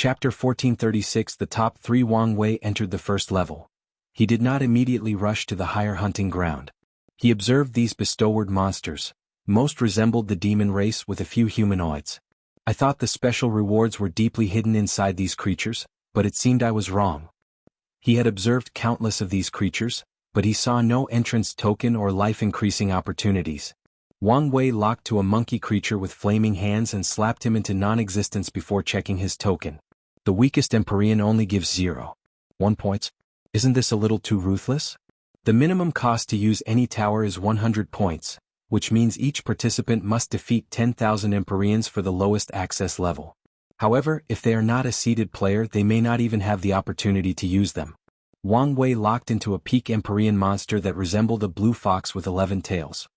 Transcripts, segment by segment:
Chapter 1436. The top 3. Wang Wei entered the first level. He did not immediately rush to the higher hunting ground. He observed these bestoward monsters. Most resembled the demon race with a few humanoids. I thought the special rewards were deeply hidden inside these creatures, but it seemed I was wrong. He had observed countless of these creatures, but he saw no entrance token or life-increasing opportunities. Wang Wei locked to a monkey creature with flaming hands and slapped him into non-existence before checking his token. The weakest Empyrean only gives 0.1 points. Isn't this a little too ruthless? The minimum cost to use any tower is 100 points, which means each participant must defeat 10,000 Empyreans for the lowest access level. However, if they are not a seeded player, they may not even have the opportunity to use them. Wang Wei locked into a peak Empyrean monster that resembled a blue fox with 11 tails.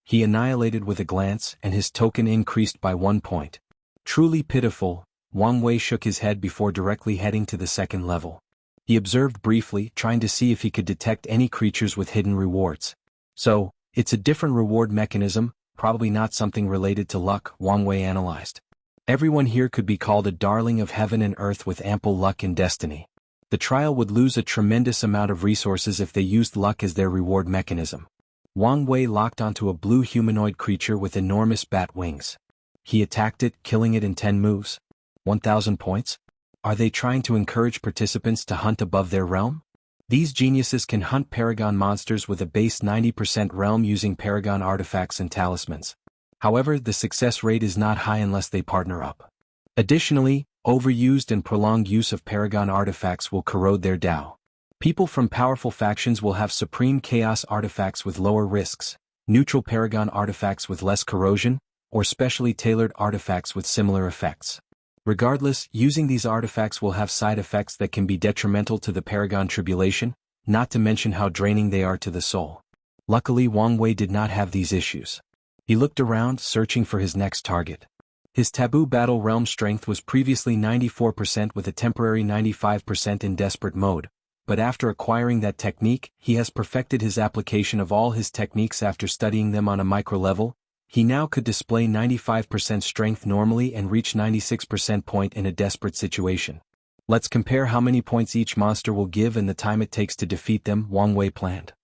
He annihilated with a glance, and his token increased by 1 point. Truly pitiful, Wang Wei shook his head before directly heading to the second level. He observed briefly, trying to see if he could detect any creatures with hidden rewards. So, it's a different reward mechanism, probably not something related to luck, Wang Wei analyzed. Everyone here could be called a darling of heaven and earth with ample luck and destiny. The trial would lose a tremendous amount of resources if they used luck as their reward mechanism. Wang Wei locked onto a blue humanoid creature with enormous bat wings. He attacked it, killing it in 10 moves. 1,000 points? Are they trying to encourage participants to hunt above their realm? These geniuses can hunt Paragon monsters with a base 90% realm using Paragon artifacts and talismans. However, the success rate is not high unless they partner up. Additionally, overused and prolonged use of Paragon artifacts will corrode their Dao. People from powerful factions will have supreme chaos artifacts with lower risks, neutral Paragon artifacts with less corrosion, or specially tailored artifacts with similar effects. Regardless, using these artifacts will have side effects that can be detrimental to the Paragon Tribulation, not to mention how draining they are to the soul. Luckily, Wang Wei did not have these issues. He looked around, searching for his next target. His taboo battle realm strength was previously 94% with a temporary 95% in desperate mode, but after acquiring that technique, he has perfected his application of all his techniques after studying them on a micro level. He now could display 95% strength normally and reach 96% point in a desperate situation. Let's compare how many points each monster will give and the time it takes to defeat them, Wang Wei planned.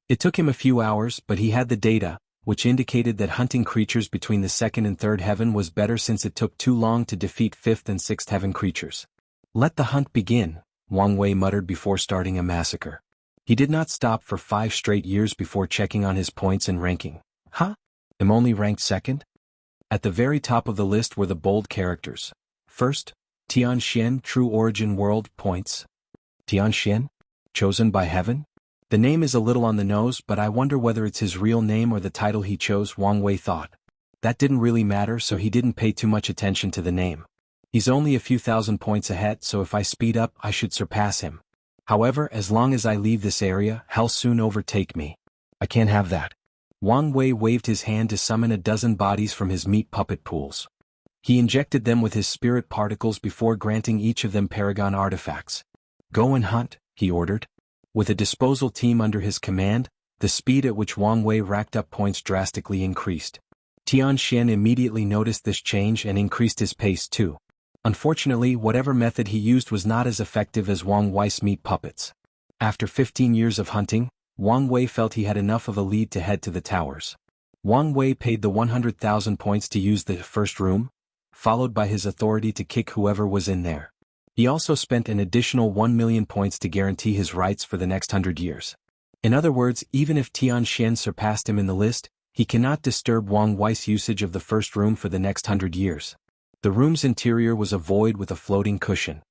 It took him a few hours, but he had the data, which indicated that hunting creatures between the second and third heaven was better since it took too long to defeat fifth and sixth heaven creatures. Let the hunt begin, Wang Wei muttered before starting a massacre. He did not stop for 5 straight years before checking on his points and ranking. I'm only ranked second? At the very top of the list were the bold characters. First, Tian, True Origin World Points. Tian? Chosen by heaven? The name is a little on the nose, but I wonder whether it's his real name or the title he chose, Wang Wei thought. That didn't really matter, so he didn't pay too much attention to the name. He's only a few thousand points ahead, so if I speed up, I should surpass him. However, as long as I leave this area, he'll soon overtake me. I can't have that. Wang Wei waved his hand to summon a dozen bodies from his meat puppet pools. He injected them with his spirit particles before granting each of them Paragon artifacts. Go and hunt, he ordered. With a disposal team under his command, the speed at which Wang Wei racked up points drastically increased. Tian immediately noticed this change and increased his pace too. Unfortunately, whatever method he used was not as effective as Wang Wei's meat puppets. After 15 years of hunting, Wang Wei felt he had enough of a lead to head to the towers. Wang Wei paid the 100,000 points to use the first room, followed by his authority to kick whoever was in there. He also spent an additional 1 million points to guarantee his rights for the next 100 years. In other words, even if Tian surpassed him in the list, he cannot disturb Wang Wei's usage of the first room for the next 100 years. The room's interior was a void with a floating cushion.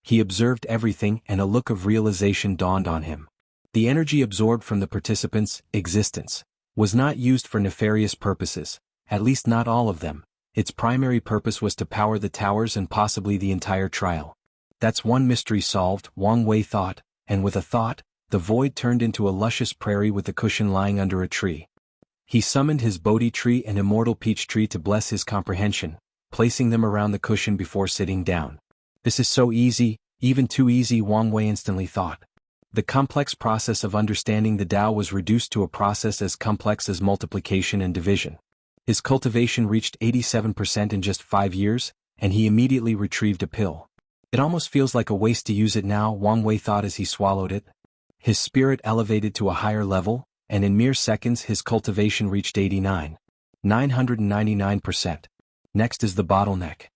He observed everything and a look of realization dawned on him. The energy absorbed from the participants' existence was not used for nefarious purposes, at least not all of them. Its primary purpose was to power the towers and possibly the entire trial. That's one mystery solved, Wang Wei thought, and with a thought, the void turned into a luscious prairie with the cushion lying under a tree. He summoned his Bodhi tree and immortal peach tree to bless his comprehension, placing them around the cushion before sitting down. This is so easy, even too easy, Wang Wei instantly thought. The complex process of understanding the Tao was reduced to a process as complex as multiplication and division. His cultivation reached 87% in just 5 years, and he immediately retrieved a pill. It almost feels like a waste to use it now, Wang Wei thought as he swallowed it. His spirit elevated to a higher level, and in mere seconds his cultivation reached 999%. Next is the bottleneck.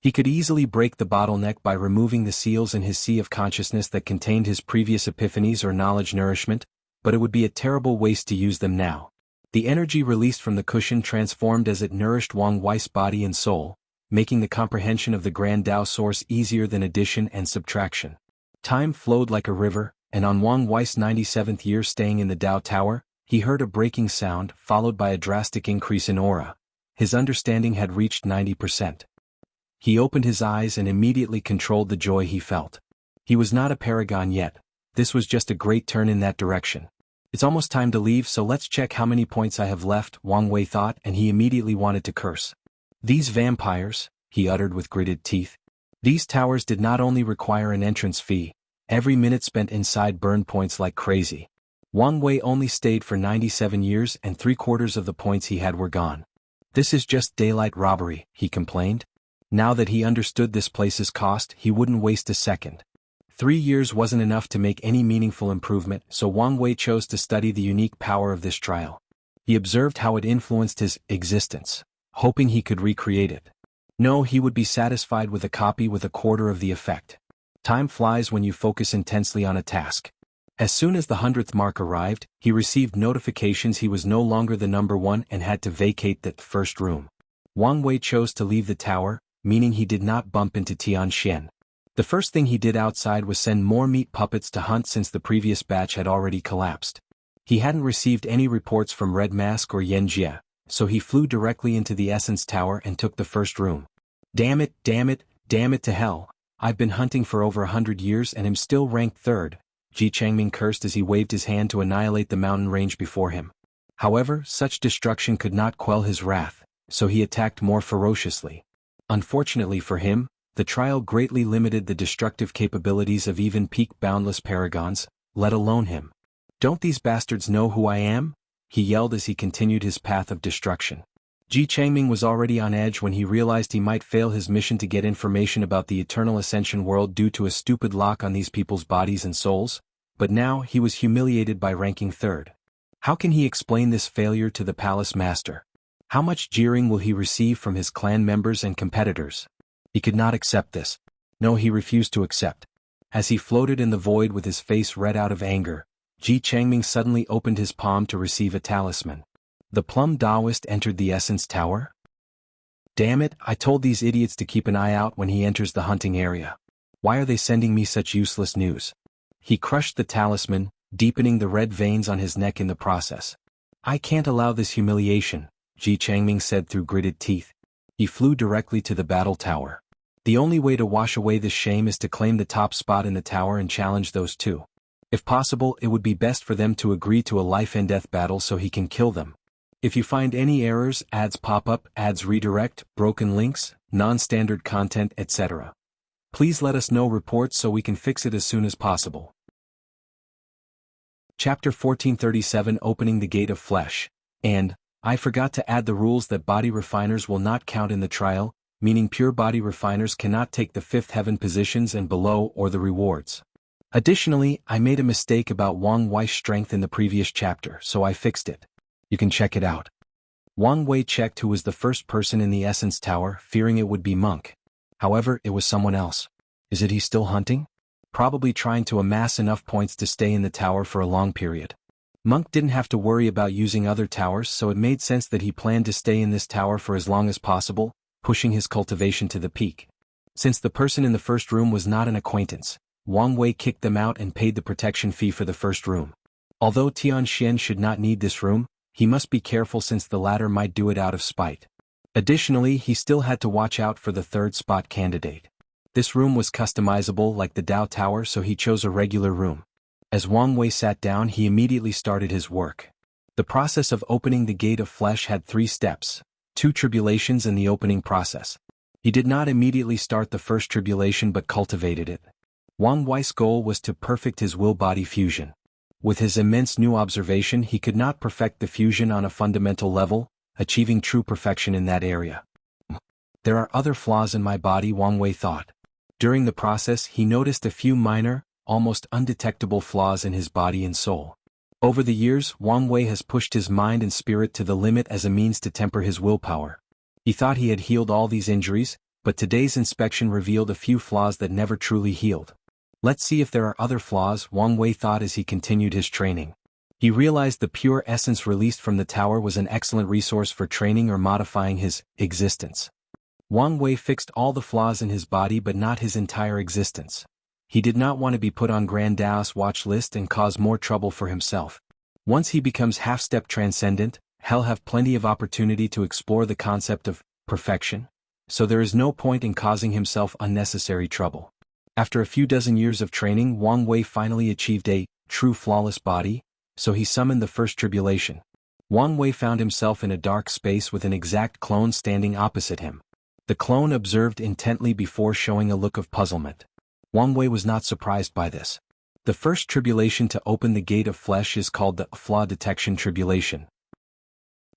He could easily break the bottleneck by removing the seals in his sea of consciousness that contained his previous epiphanies or knowledge nourishment, but it would be a terrible waste to use them now. The energy released from the cushion transformed as it nourished Wang Wei's body and soul, making the comprehension of the Grand Tao source easier than addition and subtraction. Time flowed like a river, and on Wang Wei's 97th year staying in the Tao Tower, he heard a breaking sound followed by a drastic increase in aura. His understanding had reached 90%. He opened his eyes and immediately controlled the joy he felt. He was not a paragon yet. This was just a great turn in that direction. It's almost time to leave, so let's check how many points I have left, Wang Wei thought, and he immediately wanted to curse. These vampires, he uttered with gritted teeth. These towers did not only require an entrance fee, every minute spent inside burned points like crazy. Wang Wei only stayed for 97 years and 3/4 of the points he had were gone. This is just daylight robbery, he complained. Now that he understood this place's cost, he wouldn't waste a second. 3 years wasn't enough to make any meaningful improvement, so Wang Wei chose to study the unique power of this trial. He observed how it influenced his existence, hoping he could recreate it. No, he would be satisfied with a copy with 1/4 of the effect. Time flies when you focus intensely on a task. As soon as the 100th mark arrived, he received notifications he was no longer the number one and had to vacate that first room. Wang Wei chose to leave the tower, meaning he did not bump into Tian. The first thing he did outside was send more meat puppets to hunt since the previous batch had already collapsed. He hadn't received any reports from Red Mask or Jie, so he flew directly into the Essence Tower and took the first room. Damn it to hell, I've been hunting for over 100 years and am still ranked 3rd, Chengming cursed as he waved his hand to annihilate the mountain range before him. However, such destruction could not quell his wrath, so he attacked more ferociously. Unfortunately for him, the trial greatly limited the destructive capabilities of even peak Boundless paragons, let alone him. Don't these bastards know who I am? He yelled as he continued his path of destruction. Chengming was already on edge when he realized he might fail his mission to get information about the Eternal Ascension world due to a stupid lock on these people's bodies and souls, but now he was humiliated by ranking 3rd. How can he explain this failure to the Palace Master? How much jeering will he receive from his clan members and competitors? He could not accept this. No, he refused to accept. As he floated in the void with his face red out of anger, Chengming suddenly opened his palm to receive a talisman. The Plum Taoist entered the Essence Tower? Damn it, I told these idiots to keep an eye out when he enters the hunting area. Why are they sending me such useless news? He crushed the talisman, deepening the red veins on his neck in the process. I can't allow this humiliation, Chengming said through gritted teeth. He flew directly to the battle tower. The only way to wash away this shame is to claim the top spot in the tower and challenge those two. If possible, it would be best for them to agree to a life-and-death battle so he can kill them. If you find any errors, ads pop up, ads redirect, broken links, non-standard content, etc. Please let us know reports so we can fix it as soon as possible. Chapter 1437 Opening the Gate of Flesh. And, I forgot to add the rules that body refiners will not count in the trial, meaning pure body refiners cannot take the 5th heaven positions and below or the rewards. Additionally, I made a mistake about Wang Wei's strength in the previous chapter, so I fixed it. You can check it out. Wang Wei checked who was the first person in the Essence Tower, fearing it would be Monk. However, it was someone else. Is it he still hunting? Probably trying to amass enough points to stay in the tower for a long period. Monk didn't have to worry about using other towers, so it made sense that he planned to stay in this tower for as long as possible, pushing his cultivation to the peak. Since the person in the first room was not an acquaintance, Wang Wei kicked them out and paid the protection fee for the first room. Although Tian should not need this room, he must be careful since the latter might do it out of spite. Additionally, he still had to watch out for the 3rd spot candidate. This room was customizable like the Tao Tower, so he chose a regular room. As Wang Wei sat down, he immediately started his work. The process of opening the Gate of Flesh had 3 steps, 2 tribulations and the opening process. He did not immediately start the first tribulation but cultivated it. Wang Wei's goal was to perfect his will-body fusion. With his immense new observation, he could not perfect the fusion on a fundamental level, achieving true perfection in that area. There are other flaws in my body, Wang Wei thought. During the process he noticed a few minor, almost undetectable flaws in his body and soul. Over the years, Wang Wei has pushed his mind and spirit to the limit as a means to temper his willpower. He thought he had healed all these injuries, but today's inspection revealed a few flaws that never truly healed. Let's see if there are other flaws, Wang Wei thought as he continued his training. He realized the pure essence released from the tower was an excellent resource for training or modifying his existence. Wang Wei fixed all the flaws in his body but not his entire existence. He did not want to be put on Grand Dao's watch list and cause more trouble for himself. Once he becomes half-step transcendent, he'll have plenty of opportunity to explore the concept of perfection, so there is no point in causing himself unnecessary trouble. After a few dozen years of training, Wang Wei finally achieved a true flawless body, so he summoned the first tribulation. Wang Wei found himself in a dark space with an exact clone standing opposite him. The clone observed intently before showing a look of puzzlement. Wang Wei was not surprised by this. The first tribulation to open the gate of flesh is called the flaw detection tribulation.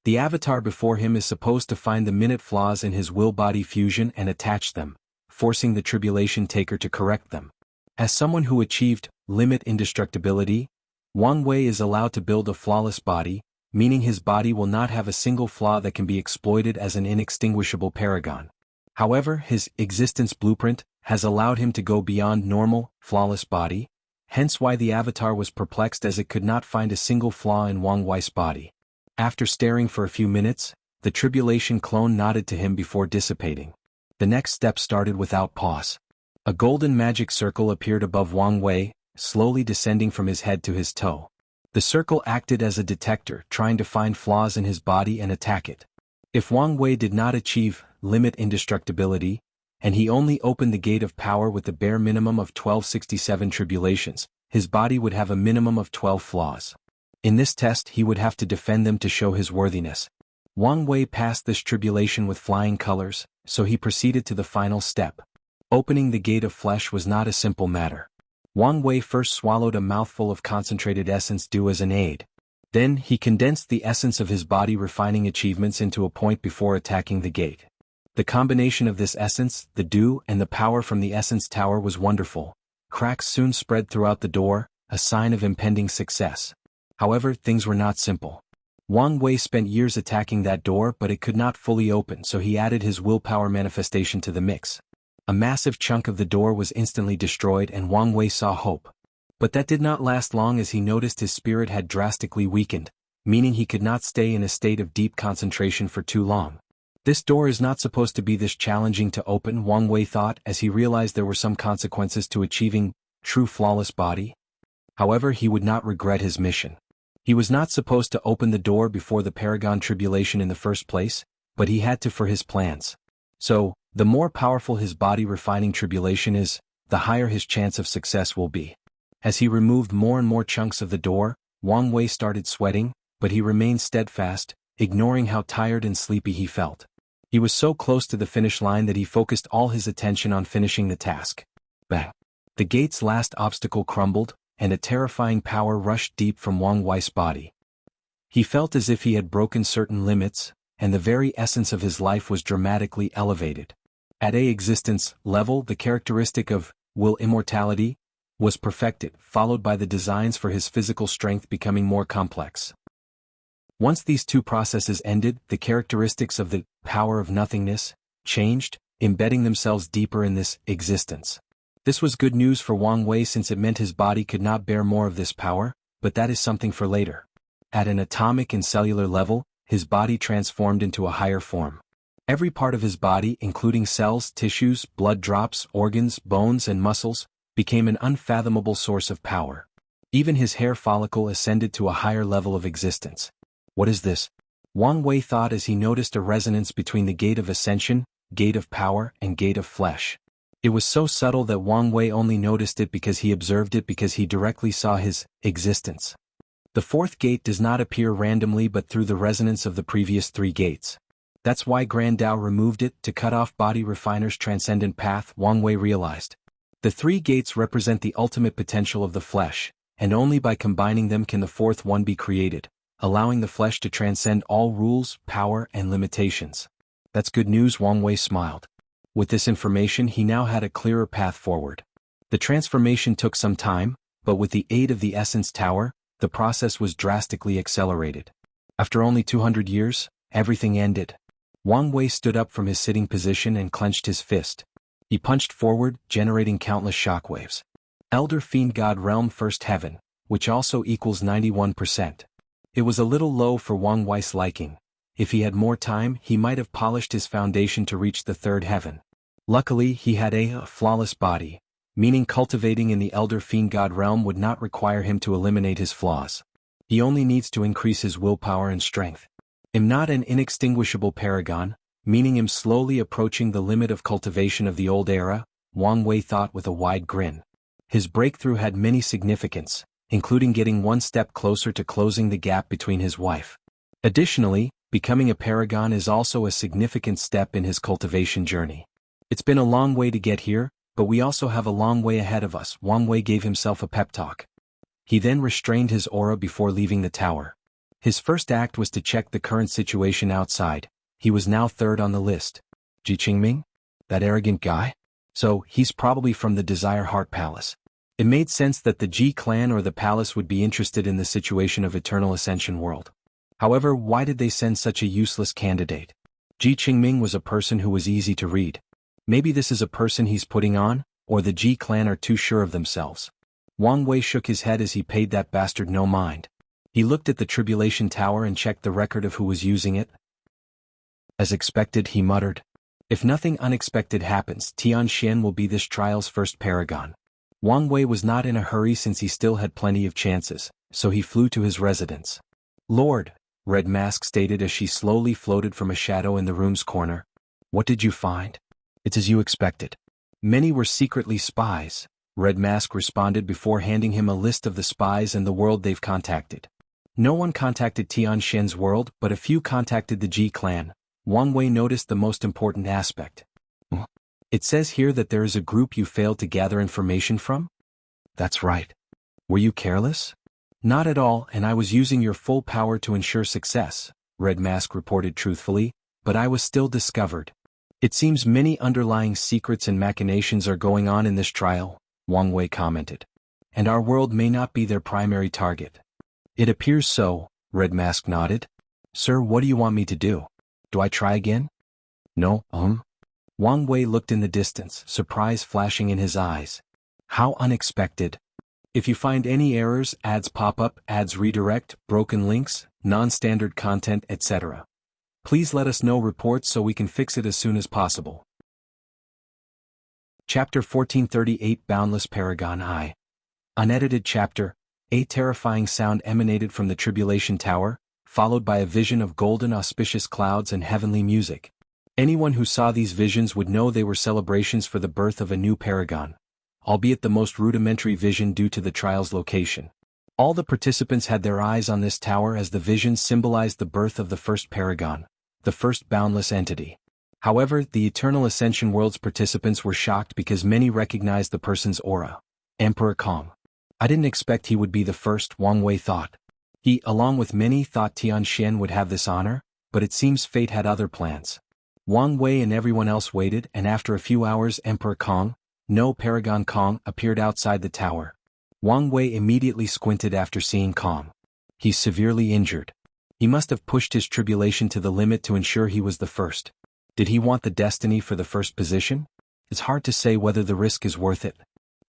The avatar before him is supposed to find the minute flaws in his will-body fusion and attach them, forcing the tribulation taker to correct them. As someone who achieved limit indestructibility, Wang Wei is allowed to build a flawless body, meaning his body will not have a single flaw that can be exploited as an inextinguishable paragon. However, his existence blueprint has allowed him to go beyond normal, flawless body, hence why the avatar was perplexed as it could not find a single flaw in Wang Wei's body. After staring for a few minutes, the tribulation clone nodded to him before dissipating. The next step started without pause. A golden magic circle appeared above Wang Wei, slowly descending from his head to his toe. The circle acted as a detector, trying to find flaws in his body and attack it. If Wang Wei did not achieve limit indestructibility, and he only opened the gate of power with the bare minimum of 1267 tribulations, his body would have a minimum of 12 flaws. In this test he would have to defend them to show his worthiness. Wang Wei passed this tribulation with flying colors, so he proceeded to the final step. Opening the gate of flesh was not a simple matter. Wang Wei first swallowed a mouthful of concentrated essence dew as an aid. Then he condensed the essence of his body refining achievements into a point before attacking the gate. The combination of this essence, the dew, and the power from the essence tower was wonderful. Cracks soon spread throughout the door, a sign of impending success. However, things were not simple. Wang Wei spent years attacking that door but it could not fully open, so he added his willpower manifestation to the mix. A massive chunk of the door was instantly destroyed and Wang Wei saw hope. But that did not last long as he noticed his spirit had drastically weakened, meaning he could not stay in a state of deep concentration for too long. This door is not supposed to be this challenging to open, Wang Wei thought as he realized there were some consequences to achieving true flawless body. However, he would not regret his mission. He was not supposed to open the door before the Paragon tribulation in the first place, but he had to for his plans. So, the more powerful his body refining tribulation is, the higher his chance of success will be. As he removed more and more chunks of the door, Wang Wei started sweating, but he remained steadfast, ignoring how tired and sleepy he felt. He was so close to the finish line that he focused all his attention on finishing the task. Bang! The gate's last obstacle crumbled, and a terrifying power rushed deep from Wang Wei's body. He felt as if he had broken certain limits, and the very essence of his life was dramatically elevated. At a existence level, the characteristic of will immortality was perfected, followed by the designs for his physical strength becoming more complex. Once these two processes ended, the characteristics of the power of nothingness changed, embedding themselves deeper in this existence. This was good news for Wang Wei since it meant his body could not bear more of this power, but that is something for later. At an atomic and cellular level, his body transformed into a higher form. Every part of his body, including cells, tissues, blood drops, organs, bones, and muscles, became an unfathomable source of power. Even his hair follicle ascended to a higher level of existence. What is this? Wang Wei thought as he noticed a resonance between the gate of ascension, gate of power, and gate of flesh. It was so subtle that Wang Wei only noticed it because he observed it because he directly saw his existence. The fourth gate does not appear randomly but through the resonance of the previous three gates. That's why Grand Dao removed it to cut off body refiner's transcendent path, Wang Wei realized. The three gates represent the ultimate potential of the flesh, and only by combining them can the fourth one be created, allowing the flesh to transcend all rules, power, and limitations. That's good news, Wang Wei smiled. With this information he now had a clearer path forward. The transformation took some time, but with the aid of the Essence Tower, the process was drastically accelerated. After only 200 years, everything ended. Wang Wei stood up from his sitting position and clenched his fist. He punched forward, generating countless shockwaves. Elder Fiend God Realm First Heaven, which also equals 91%. It was a little low for Wang Wei's liking. If he had more time, he might have polished his foundation to reach the third heaven. Luckily, he had a flawless body, meaning cultivating in the Elder Fiend God Realm would not require him to eliminate his flaws. He only needs to increase his willpower and strength. I'm not an inextinguishable paragon, meaning I'm slowly approaching the limit of cultivation of the old era, Wang Wei thought with a wide grin. His breakthrough had many significance, including getting one step closer to closing the gap between his wife. Additionally, becoming a paragon is also a significant step in his cultivation journey. It's been a long way to get here, but we also have a long way ahead of us, Wang Wei gave himself a pep talk. He then restrained his aura before leaving the tower. His first act was to check the current situation outside. He was now third on the list. Chengming? That arrogant guy? So, he's probably from the Desire Heart Palace. It made sense that the Ji clan or the palace would be interested in the situation of Eternal Ascension World. However, why did they send such a useless candidate? Chengming was a person who was easy to read. Maybe this is a person he's putting on, or the Ji clan are too sure of themselves. Wang Wei shook his head as he paid that bastard no mind. He looked at the Tribulation Tower and checked the record of who was using it. As expected, he muttered. If nothing unexpected happens, Tian will be this trial's first paragon. Wang Wei was not in a hurry since he still had plenty of chances, so he flew to his residence. Lord, Red Mask stated as she slowly floated from a shadow in the room's corner. What did you find? It's as you expected. Many were secretly spies, Red Mask responded before handing him a list of the spies and the world they've contacted. No one contacted Tian's world, but a few contacted the Ji clan. Wang Wei noticed the most important aspect. It says here that there is a group you failed to gather information from? That's right. Were you careless? Not at all, and I was using your full power to ensure success, Red Mask reported truthfully, but I was still discovered. It seems many underlying secrets and machinations are going on in this trial, Wang Wei commented. And our world may not be their primary target. It appears so, Red Mask nodded. Sir, what do you want me to do? Do I try again? No, Wang Wei looked in the distance, surprise flashing in his eyes. How unexpected. If you find any errors, ads pop up, ads redirect, broken links, non-standard content, etc. Please let us know reports so we can fix it as soon as possible. Chapter 1438 Boundless Paragon I. Unedited chapter. A terrifying sound emanated from the Tribulation Tower, followed by a vision of golden auspicious clouds and heavenly music. Anyone who saw these visions would know they were celebrations for the birth of a new paragon, albeit the most rudimentary vision due to the trial's location. All the participants had their eyes on this tower as the visions symbolized the birth of the first paragon, the first boundless entity. However, the Eternal Ascension World's participants were shocked because many recognized the person's aura. Emperor Kong. I didn't expect he would be the first, Wang Wei thought. He, along with many, thought Tian would have this honor, but it seems fate had other plans. Wang Wei and everyone else waited, and after a few hours Emperor Kong, no Paragon Kong, appeared outside the tower. Wang Wei immediately squinted after seeing Kong. He's severely injured. He must have pushed his tribulation to the limit to ensure he was the first. Did he want the destiny for the first position? It's hard to say whether the risk is worth it.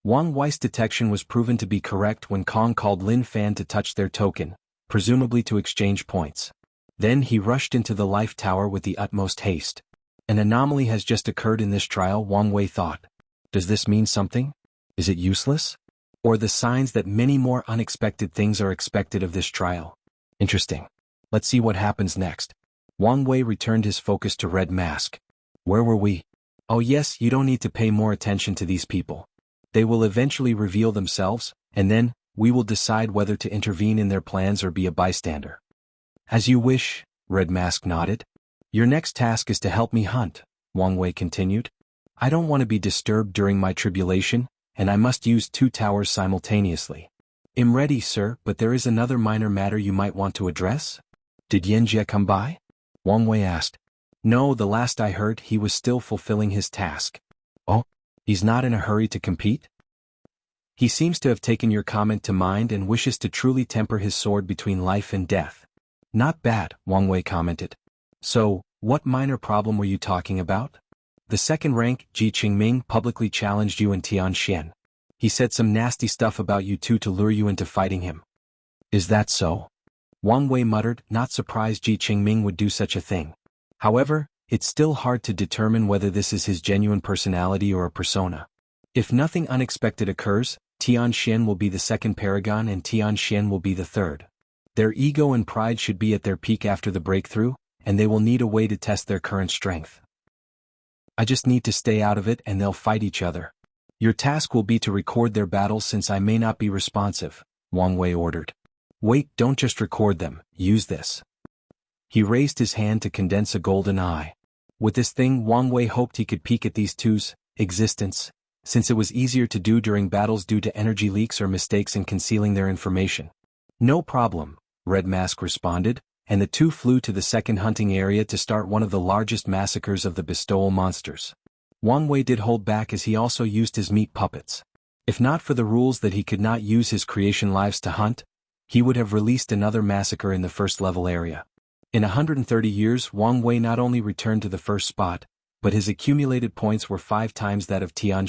Wang Wei's detection was proven to be correct when Kong called Lin Fan to touch their token, presumably to exchange points. Then he rushed into the life tower with the utmost haste. An anomaly has just occurred in this trial, Wang Wei thought. Does this mean something? Is it useless? Or the signs that many more unexpected things are expected of this trial? Interesting. Let's see what happens next. Wang Wei returned his focus to Red Mask. Where were we? Oh yes, you don't need to pay more attention to these people. They will eventually reveal themselves, and then, we will decide whether to intervene in their plans or be a bystander. As you wish, Red Mask nodded. Your next task is to help me hunt, Wang Wei continued. I don't want to be disturbed during my tribulation, and I must use 2 towers simultaneously. I'm ready, sir, but there is another minor matter you might want to address? Did Yen Jie come by? Wang Wei asked. No, the last I heard he was still fulfilling his task. Oh? He's not in a hurry to compete? He seems to have taken your comment to mind and wishes to truly temper his sword between life and death. Not bad, Wang Wei commented. So, what minor problem were you talking about? The second rank, Chengming, publicly challenged you and Tian. He said some nasty stuff about you two to lure you into fighting him. Is that so? Wang Wei muttered, not surprised Chengming would do such a thing. However, it's still hard to determine whether this is his genuine personality or a persona. If nothing unexpected occurs, Tian will be the second Paragon and Tian will be the third. Their ego and pride should be at their peak after the breakthrough, and they will need a way to test their current strength. I just need to stay out of it and they'll fight each other. Your task will be to record their battles since I may not be responsive, Wang Wei ordered. Wait, don't just record them, use this. He raised his hand to condense a golden eye. With this thing, Wang Wei hoped he could peek at these two's existence, since it was easier to do during battles due to energy leaks or mistakes in concealing their information. No problem, Red Mask responded, and the two flew to the second hunting area to start one of the largest massacres of the bestowal monsters. Wang Wei did hold back as he also used his meat puppets. If not for the rules that he could not use his creation lives to hunt, he would have released another massacre in the first level area. In 130 years, Wang Wei not only returned to the first spot, but his accumulated points were 5 times that of Tian.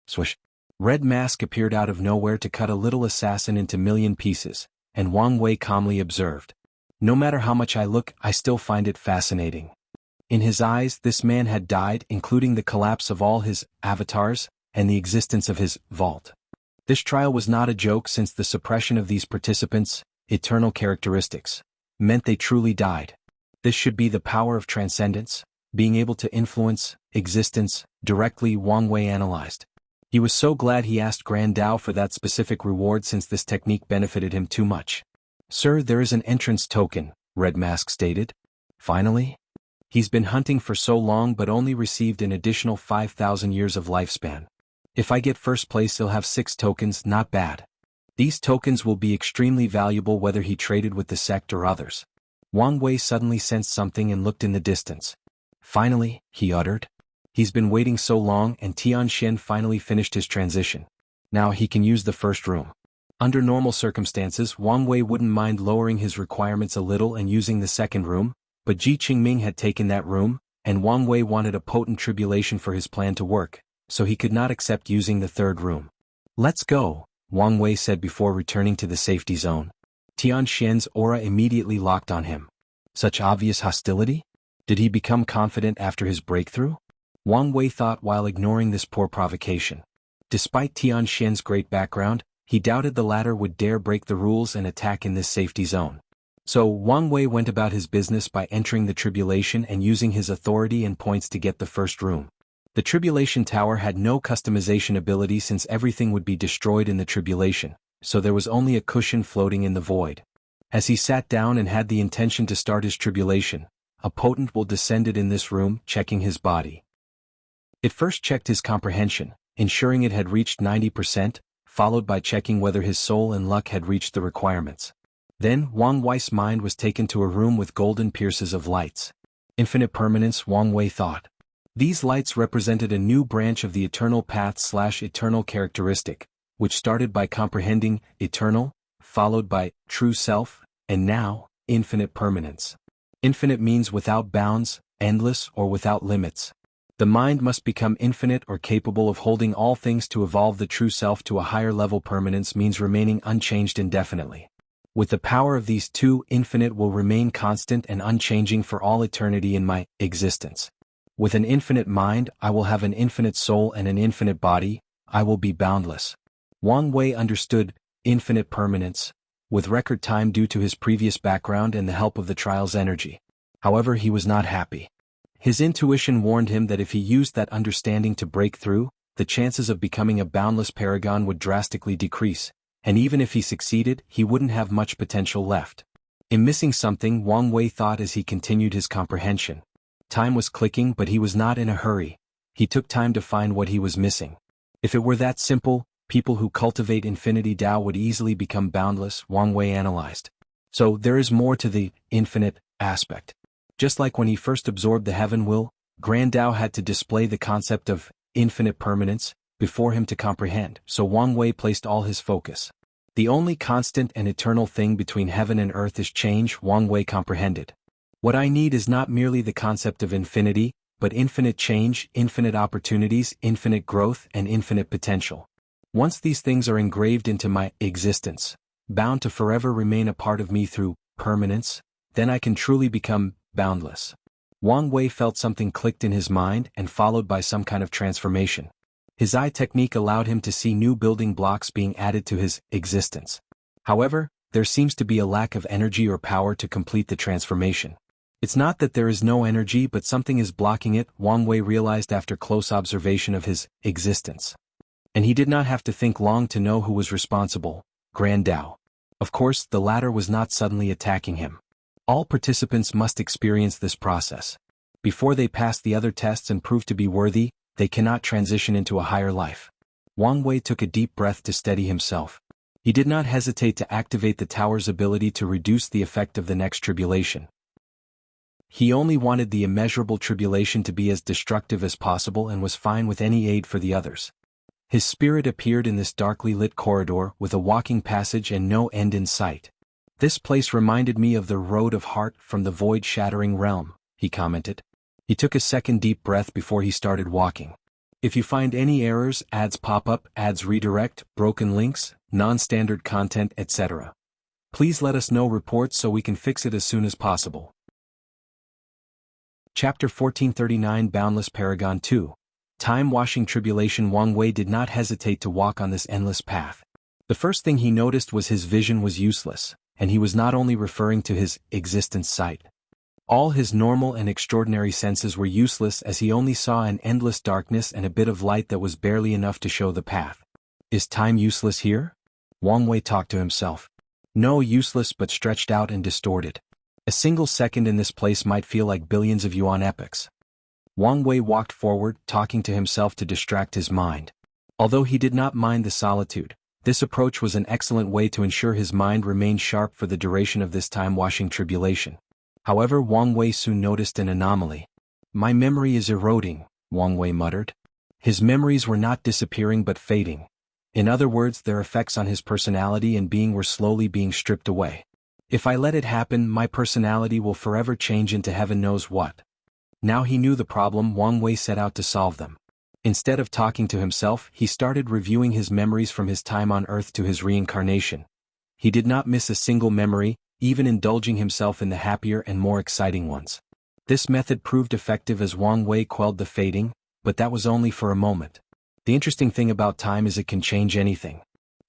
Swish. Red Mask appeared out of nowhere to cut a little assassin into million pieces, and Wang Wei calmly observed. No matter how much I look, I still find it fascinating. In his eyes, this man had died, including the collapse of all his avatars, and the existence of his vault. This trial was not a joke since the suppression of these participants' eternal characteristics meant they truly died. This should be the power of transcendence, being able to influence existence directly, Wang Wei analyzed. He was so glad he asked Grand Dao for that specific reward since this technique benefited him too much. Sir, there is an entrance token, Red Mask stated. Finally? He's been hunting for so long but only received an additional 5,000 years of lifespan. If I get first place he'll have 6 tokens, not bad. These tokens will be extremely valuable whether he traded with the sect or others. Wang Wei suddenly sensed something and looked in the distance. Finally, he uttered. He's been waiting so long and Tian finally finished his transition. Now he can use the first room. Under normal circumstances, Wang Wei wouldn't mind lowering his requirements a little and using the second room, but Chengming had taken that room, and Wang Wei wanted a potent tribulation for his plan to work, so he could not accept using the third room. Let's go, Wang Wei said before returning to the safety zone. Tian's aura immediately locked on him. Such obvious hostility? Did he become confident after his breakthrough? Wang Wei thought while ignoring this poor provocation. Despite Tian's great background, he doubted the latter would dare break the rules and attack in this safety zone. So Wang Wei went about his business by entering the Tribulation and using his authority and points to get the first room. The Tribulation Tower had no customization ability since everything would be destroyed in the Tribulation, so there was only a cushion floating in the void. As he sat down and had the intention to start his Tribulation, a potent will descended in this room, checking his body. It first checked his comprehension, ensuring it had reached 90%, followed by checking whether his soul and luck had reached the requirements. Then, Wang Wei's mind was taken to a room with golden pierces of lights. Infinite permanence, Wang Wei thought. These lights represented a new branch of the eternal path/eternal characteristic, which started by comprehending eternal, followed by true self, and now, infinite permanence. Infinite means without bounds, endless, or without limits. The mind must become infinite or capable of holding all things to evolve the true self to a higher level. Permanence means remaining unchanged indefinitely. With the power of these two, infinite will remain constant and unchanging for all eternity in my existence. With an infinite mind, I will have an infinite soul and an infinite body, I will be boundless. Wang Wei understood infinite permanence, with record time due to his previous background and the help of the trial's energy. However, he was not happy. His intuition warned him that if he used that understanding to break through, the chances of becoming a boundless paragon would drastically decrease, and even if he succeeded, he wouldn't have much potential left. In missing something, Wang Wei thought as he continued his comprehension. Time was clicking, but he was not in a hurry. He took time to find what he was missing. If it were that simple, people who cultivate infinity Dao would easily become boundless, Wang Wei analyzed. So there is more to the infinite aspect. Just like when he first absorbed the heaven will, Grand Tao had to display the concept of infinite permanence before him to comprehend, so Wang Wei placed all his focus. The only constant and eternal thing between heaven and earth is change, Wang Wei comprehended. What I need is not merely the concept of infinity, but infinite change, infinite opportunities, infinite growth, and infinite potential. Once these things are engraved into my existence, bound to forever remain a part of me through permanence, then I can truly become boundless. Wang Wei felt something clicked in his mind and followed by some kind of transformation. His eye technique allowed him to see new building blocks being added to his existence. However, there seems to be a lack of energy or power to complete the transformation. It's not that there is no energy, but something is blocking it, Wang Wei realized after close observation of his existence. And he did not have to think long to know who was responsible: Grand Tao. Of course, the latter was not suddenly attacking him. All participants must experience this process. Before they pass the other tests and prove to be worthy, they cannot transition into a higher life. Wang Wei took a deep breath to steady himself. He did not hesitate to activate the tower's ability to reduce the effect of the next tribulation. He only wanted the immeasurable tribulation to be as destructive as possible and was fine with any aid for the others. His spirit appeared in this darkly lit corridor with a walking passage and no end in sight. This place reminded me of the Road of Heart from the void-shattering realm, he commented. He took a second deep breath before he started walking. If you find any errors, ads pop up, ads redirect, broken links, non-standard content, etc., please let us know reports so we can fix it as soon as possible. Chapter 1439 Boundless Paragon 2. Time-washing tribulation. Wang Wei did not hesitate to walk on this endless path. The first thing he noticed was his vision was useless, and he was not only referring to his existence sight. All his normal and extraordinary senses were useless as he only saw an endless darkness and a bit of light that was barely enough to show the path. Is time useless here? Wang Wei talked to himself. No, useless but stretched out and distorted. A single second in this place might feel like billions of yuan epochs. Wang Wei walked forward, talking to himself to distract his mind. Although he did not mind the solitude, this approach was an excellent way to ensure his mind remained sharp for the duration of this time-washing tribulation. However, Wang Wei soon noticed an anomaly. My memory is eroding, Wang Wei muttered. His memories were not disappearing but fading. In other words, their effects on his personality and being were slowly being stripped away. If I let it happen, my personality will forever change into heaven knows what. Now he knew the problem. Wang Wei set out to solve them. Instead of talking to himself, he started reviewing his memories from his time on Earth to his reincarnation. He did not miss a single memory, even indulging himself in the happier and more exciting ones. This method proved effective as Wang Wei quelled the fading, but that was only for a moment. The interesting thing about time is it can change anything.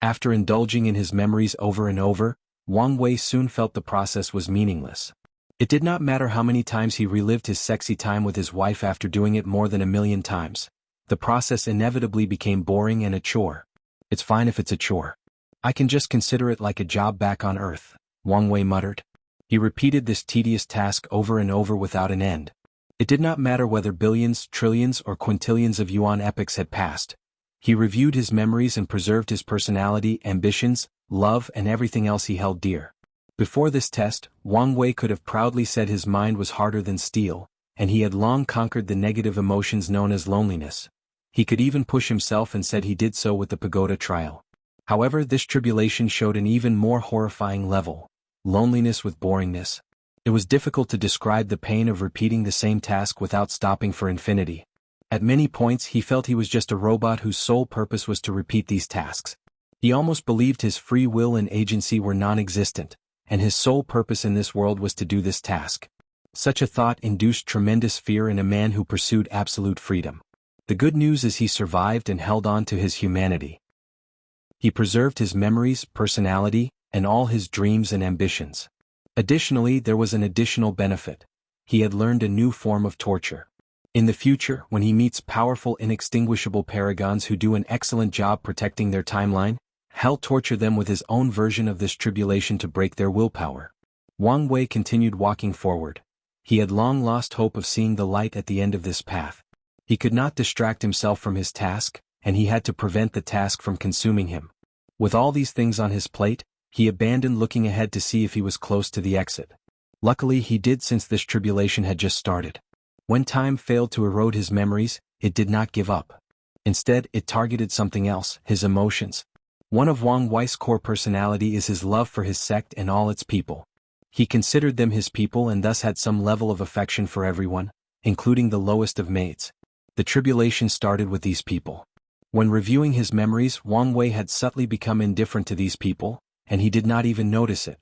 After indulging in his memories over and over, Wang Wei soon felt the process was meaningless. It did not matter how many times he relived his sexy time with his wife after doing it more than 1,000,000 times. The process inevitably became boring and a chore. It's fine if it's a chore. I can just consider it like a job back on Earth, Wang Wei muttered. He repeated this tedious task over and over without an end. It did not matter whether billions, trillions, or quintillions of yuan epochs had passed. He reviewed his memories and preserved his personality, ambitions, love, and everything else he held dear. Before this test, Wang Wei could have proudly said his mind was harder than steel, and he had long conquered the negative emotions known as loneliness. He could even push himself and said he did so with the pagoda trial. However, this tribulation showed an even more horrifying level: loneliness with boringness. It was difficult to describe the pain of repeating the same task without stopping for infinity. At many points he felt he was just a robot whose sole purpose was to repeat these tasks. He almost believed his free will and agency were non-existent, and his sole purpose in this world was to do this task. Such a thought induced tremendous fear in a man who pursued absolute freedom. The good news is he survived and held on to his humanity. He preserved his memories, personality, and all his dreams and ambitions. Additionally, there was an additional benefit. He had learned a new form of torture. In the future, when he meets powerful, inextinguishable paragons who do an excellent job protecting their timeline, he'll torture them with his own version of this tribulation to break their willpower. Wang Wei continued walking forward. He had long lost hope of seeing the light at the end of this path. He could not distract himself from his task, and he had to prevent the task from consuming him. With all these things on his plate, he abandoned looking ahead to see if he was close to the exit. Luckily he did, since this tribulation had just started. When time failed to erode his memories, it did not give up. Instead, it targeted something else, his emotions. One of Wang Wei's core personality is his love for his sect and all its people. He considered them his people and thus had some level of affection for everyone, including the lowest of maids. The tribulation started with these people. When reviewing his memories, Wang Wei had subtly become indifferent to these people, and he did not even notice it.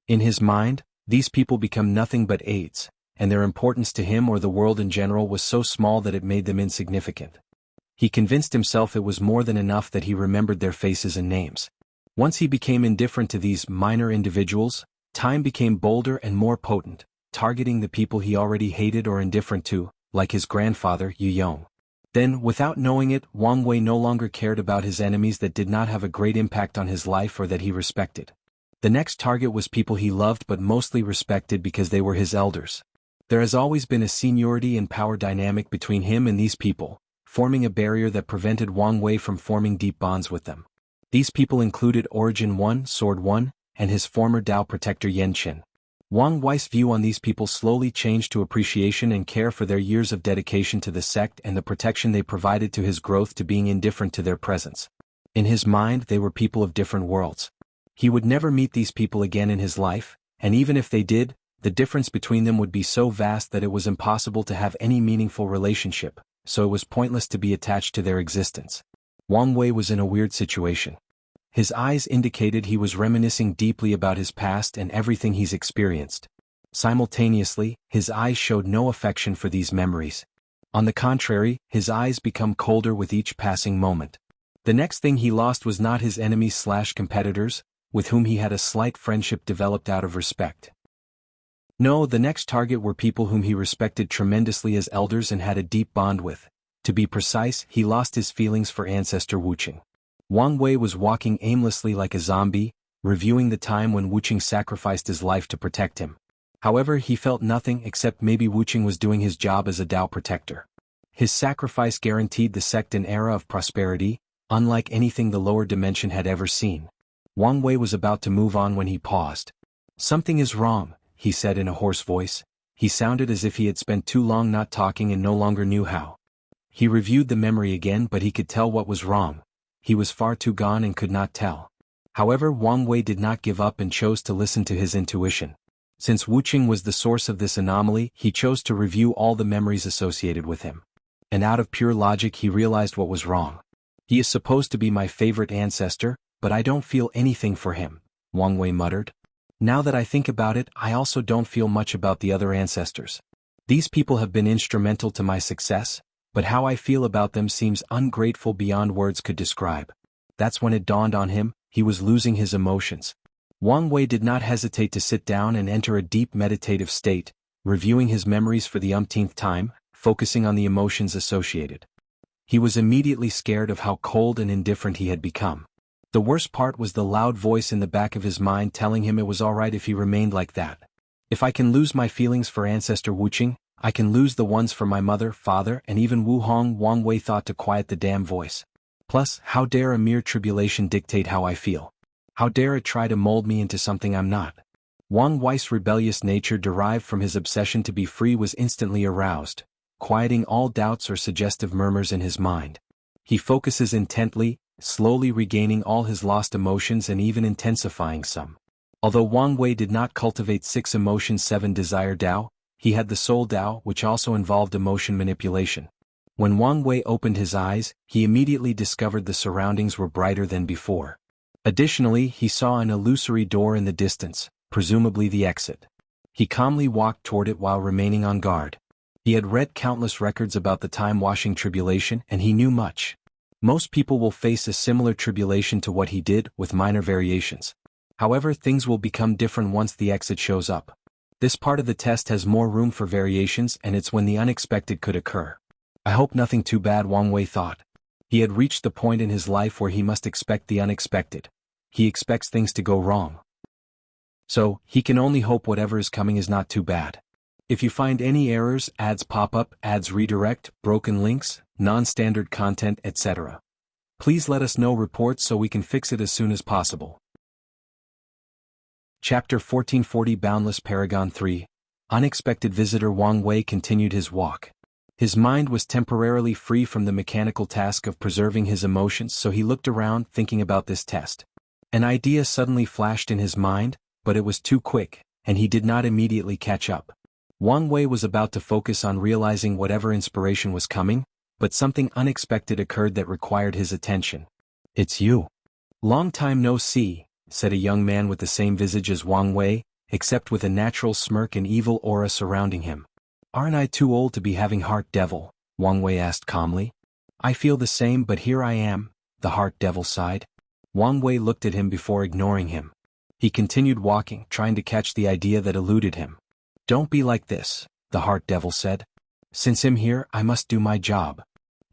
In his mind, these people become nothing but aids, and their importance to him or the world in general was so small that it made them insignificant. He convinced himself it was more than enough that he remembered their faces and names. Once he became indifferent to these minor individuals, time became bolder and more potent, targeting the people he already hated or indifferent to, like his grandfather Ying. Then, without knowing it, Wang Wei no longer cared about his enemies that did not have a great impact on his life or that he respected. The next target was people he loved but mostly respected because they were his elders. There has always been a seniority and power dynamic between him and these people, forming a barrier that prevented Wang Wei from forming deep bonds with them. These people included Origin 1, Sword 1, and his former Dao protector Yan Qin. Wang Wei's view on these people slowly changed to appreciation and care for their years of dedication to the sect and the protection they provided to his growth to being indifferent to their presence. In his mind, they were people of different worlds. He would never meet these people again in his life, and even if they did, the difference between them would be so vast that it was impossible to have any meaningful relationship, so it was pointless to be attached to their existence. Wang Wei was in a weird situation. His eyes indicated he was reminiscing deeply about his past and everything he's experienced. Simultaneously, his eyes showed no affection for these memories. On the contrary, his eyes become colder with each passing moment. The next thing he lost was not his enemies/competitors, with whom he had a slight friendship developed out of respect. No, the next target were people whom he respected tremendously as elders and had a deep bond with. To be precise, he lost his feelings for ancestor Wuxia. Wang Wei was walking aimlessly like a zombie, reviewing the time when Wuxia sacrificed his life to protect him. However, he felt nothing except maybe Wuxia was doing his job as a Dao protector. His sacrifice guaranteed the sect an era of prosperity, unlike anything the lower dimension had ever seen. Wang Wei was about to move on when he paused. "Something is wrong," he said in a hoarse voice. He sounded as if he had spent too long not talking and no longer knew how. He reviewed the memory again, but he could tell what was wrong. He was far too gone and could not tell. However, Wang Wei did not give up and chose to listen to his intuition. Since Wuxia was the source of this anomaly, he chose to review all the memories associated with him. And out of pure logic he realized what was wrong. "He is supposed to be my favorite ancestor, but I don't feel anything for him," Wang Wei muttered. "Now that I think about it, I also don't feel much about the other ancestors. These people have been instrumental to my success, but how I feel about them seems ungrateful beyond words could describe." That's when it dawned on him, he was losing his emotions. Wang Wei did not hesitate to sit down and enter a deep meditative state, reviewing his memories for the umpteenth time, focusing on the emotions associated. He was immediately scared of how cold and indifferent he had become. The worst part was the loud voice in the back of his mind telling him it was alright if he remained like that. "If I can lose my feelings for ancestor Wuxia, I can lose the ones for my mother, father, and even Wu Hong," Wang Wei thought to quiet the damn voice. "Plus, how dare a mere tribulation dictate how I feel? How dare it try to mold me into something I'm not?" Wang Wei's rebellious nature derived from his obsession to be free was instantly aroused, quieting all doubts or suggestive murmurs in his mind. He focuses intently, slowly regaining all his lost emotions and even intensifying some. Although Wang Wei did not cultivate 6 emotion 7 desire Dao, he had the soul Dao, which also involved emotion manipulation. When Wang Wei opened his eyes, he immediately discovered the surroundings were brighter than before. Additionally, he saw an illusory door in the distance, presumably the exit. He calmly walked toward it while remaining on guard. He had read countless records about the time-washing tribulation and he knew much. Most people will face a similar tribulation to what he did, with minor variations. However, things will become different once the exit shows up. This part of the test has more room for variations, and it's when the unexpected could occur. "I hope nothing too bad," Wang Wei thought. He had reached the point in his life where he must expect the unexpected. He expects things to go wrong. So, he can only hope whatever is coming is not too bad. If you find any errors, ads pop up, ads redirect, broken links, non-standard content, etc., please let us know reports so we can fix it as soon as possible. Chapter 1440 Boundless Paragon 3. Unexpected visitor Wang Wei continued his walk. His mind was temporarily free from the mechanical task of preserving his emotions, so he looked around thinking about this test. An idea suddenly flashed in his mind, but it was too quick, and he did not immediately catch up. Wang Wei was about to focus on realizing whatever inspiration was coming, but something unexpected occurred that required his attention. "It's you. Long time no see," said a young man with the same visage as Wang Wei, except with a natural smirk and evil aura surrounding him. "Aren't I too old to be having Heart Devil?" Wang Wei asked calmly. "I feel the same, but here I am," the Heart Devil sighed. Wang Wei looked at him before ignoring him. He continued walking, trying to catch the idea that eluded him. "Don't be like this," the Heart Devil said. "Since I'm here, I must do my job."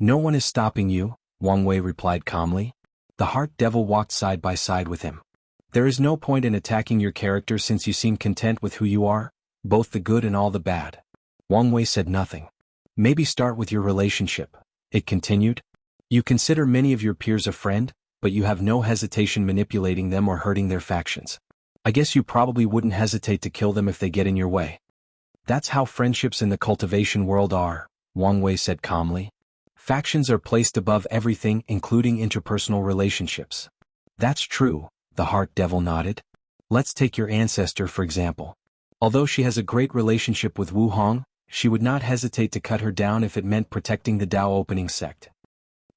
"No one is stopping you," Wang Wei replied calmly. The Heart Devil walked side by side with him. "There is no point in attacking your character since you seem content with who you are, both the good and all the bad." Wang Wei said nothing. "Maybe start with your relationship," it continued. "You consider many of your peers a friend, but you have no hesitation manipulating them or hurting their factions. I guess you probably wouldn't hesitate to kill them if they get in your way." "That's how friendships in the cultivation world are," Wang Wei said calmly. "Factions are placed above everything, including interpersonal relationships." "That's true," the Heart Devil nodded. "Let's take your ancestor for example. Although she has a great relationship with Wu Hong, she would not hesitate to cut her down if it meant protecting the Dao opening sect."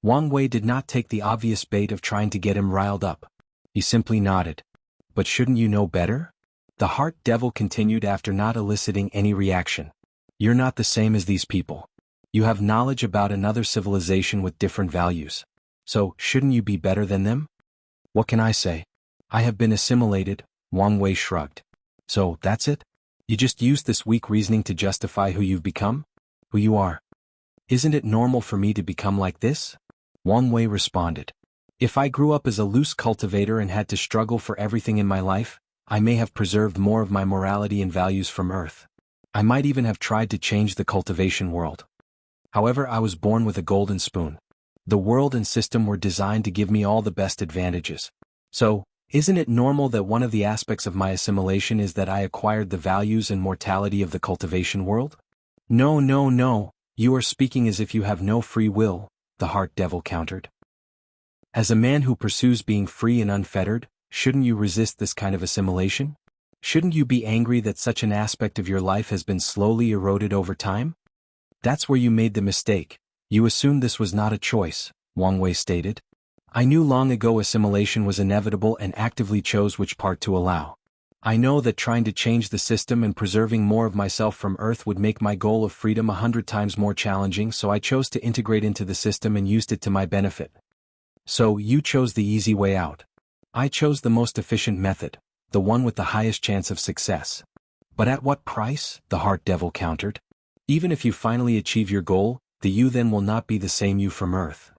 Wang Wei did not take the obvious bait of trying to get him riled up. He simply nodded. "But shouldn't you know better?" the Heart Devil continued after not eliciting any reaction. "You're not the same as these people. You have knowledge about another civilization with different values. So, shouldn't you be better than them?" "What can I say? I have been assimilated," Wang Wei shrugged. "So, that's it? You just used this weak reasoning to justify who you've become? Who you are? Isn't it normal for me to become like this?" Wang Wei responded. "If I grew up as a loose cultivator and had to struggle for everything in my life, I may have preserved more of my morality and values from Earth. I might even have tried to change the cultivation world. However, I was born with a golden spoon. The world and system were designed to give me all the best advantages. So, isn't it normal that one of the aspects of my assimilation is that I acquired the values and mortality of the cultivation world?" "No, no, no, you are speaking as if you have no free will," the Heart Devil countered. "As a man who pursues being free and unfettered, shouldn't you resist this kind of assimilation? Shouldn't you be angry that such an aspect of your life has been slowly eroded over time?" "That's where you made the mistake. You assumed this was not a choice," Wang Wei stated. "I knew long ago assimilation was inevitable and actively chose which part to allow. I know that trying to change the system and preserving more of myself from Earth would make my goal of freedom 100 times more challenging, so I chose to integrate into the system and used it to my benefit." "So you chose the easy way out. I chose the most efficient method, the one with the highest chance of success." "But at what price?" the Heart Devil countered. "Even if you finally achieve your goal, the you then will not be the same you from Earth.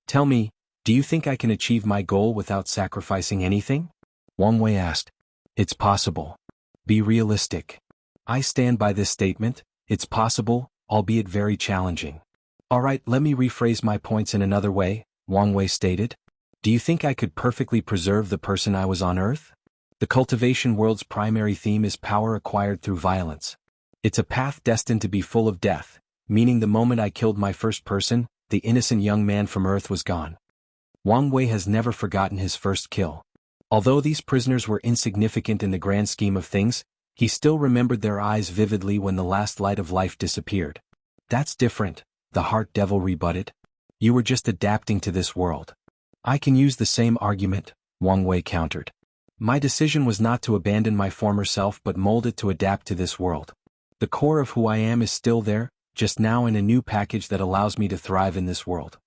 Tell me, do you think I can achieve my goal without sacrificing anything?" Wang Wei asked. "It's possible. Be realistic." "I stand by this statement. It's possible, albeit very challenging." "All right, let me rephrase my points in another way," Wang Wei stated. "Do you think I could perfectly preserve the person I was on Earth? The cultivation world's primary theme is power acquired through violence. It's a path destined to be full of death, meaning the moment I killed my first person, the innocent young man from Earth was gone." Wang Wei has never forgotten his first kill. Although these prisoners were insignificant in the grand scheme of things, he still remembered their eyes vividly when the last light of life disappeared. "That's different," the Heart Devil rebutted. "You were just adapting to this world." "I can use the same argument," Wang Wei countered. "My decision was not to abandon my former self but mold it to adapt to this world. The core of who I am is still there, just now in a new package that allows me to thrive in this world."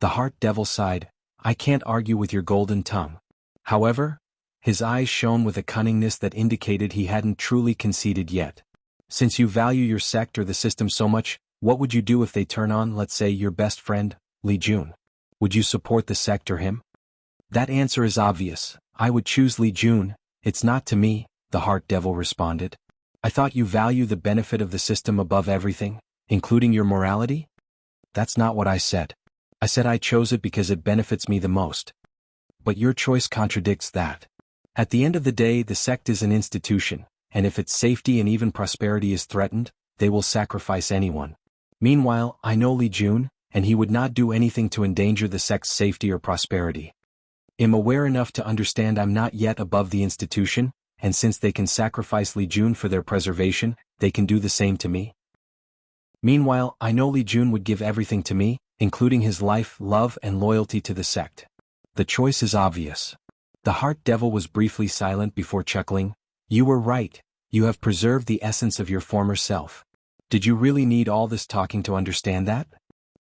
The Heart Devil sighed. "I can't argue with your golden tongue." However, his eyes shone with a cunningness that indicated he hadn't truly conceded yet. "Since you value your sect or the system so much, what would you do if they turn on, let's say, your best friend, Li Jun? Would you support the sect or him?" "That answer is obvious. I would choose Li Jun. It's not to me," the Heart Devil responded. "I thought you value the benefit of the system above everything, including your morality?" "That's not what I said. I said I chose it because it benefits me the most." "But your choice contradicts that." At the end of the day, the sect is an institution, and if its safety and even prosperity is threatened, they will sacrifice anyone. Meanwhile, I know Li Jun, and he would not do anything to endanger the sect's safety or prosperity. I'm aware enough to understand I'm not yet above the institution, and since they can sacrifice Li Jun for their preservation, they can do the same to me. Meanwhile, I know Li Jun would give everything to me, including his life, love, and loyalty to the sect. The choice is obvious. The Heart Devil was briefly silent before chuckling. You were right, you have preserved the essence of your former self. Did you really need all this talking to understand that?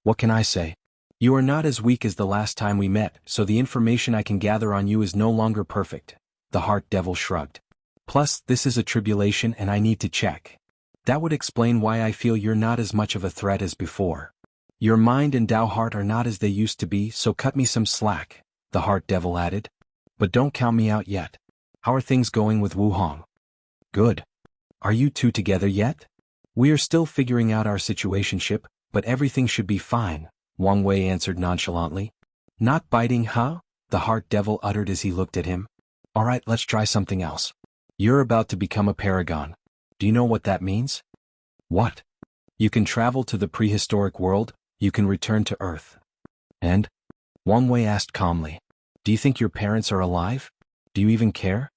What can I say? You are not as weak as the last time we met, so the information I can gather on you is no longer perfect. The Heart Devil shrugged. Plus, this is a tribulation and I need to check. That would explain why I feel you're not as much of a threat as before. Your mind and Dao heart are not as they used to be, so cut me some slack, the Heart Devil added. But don't count me out yet. How are things going with Wu Hong? Good. Are you two together yet? We are still figuring out our situationship, but everything should be fine, Wang Wei answered nonchalantly. Not biting, huh? The Heart Devil uttered as he looked at him. Alright, let's try something else. You're about to become a paragon. Do you know what that means? What? You can travel to the prehistoric world, you can return to Earth. And? Wang Wei asked calmly. Do you think your parents are alive? Do you even care?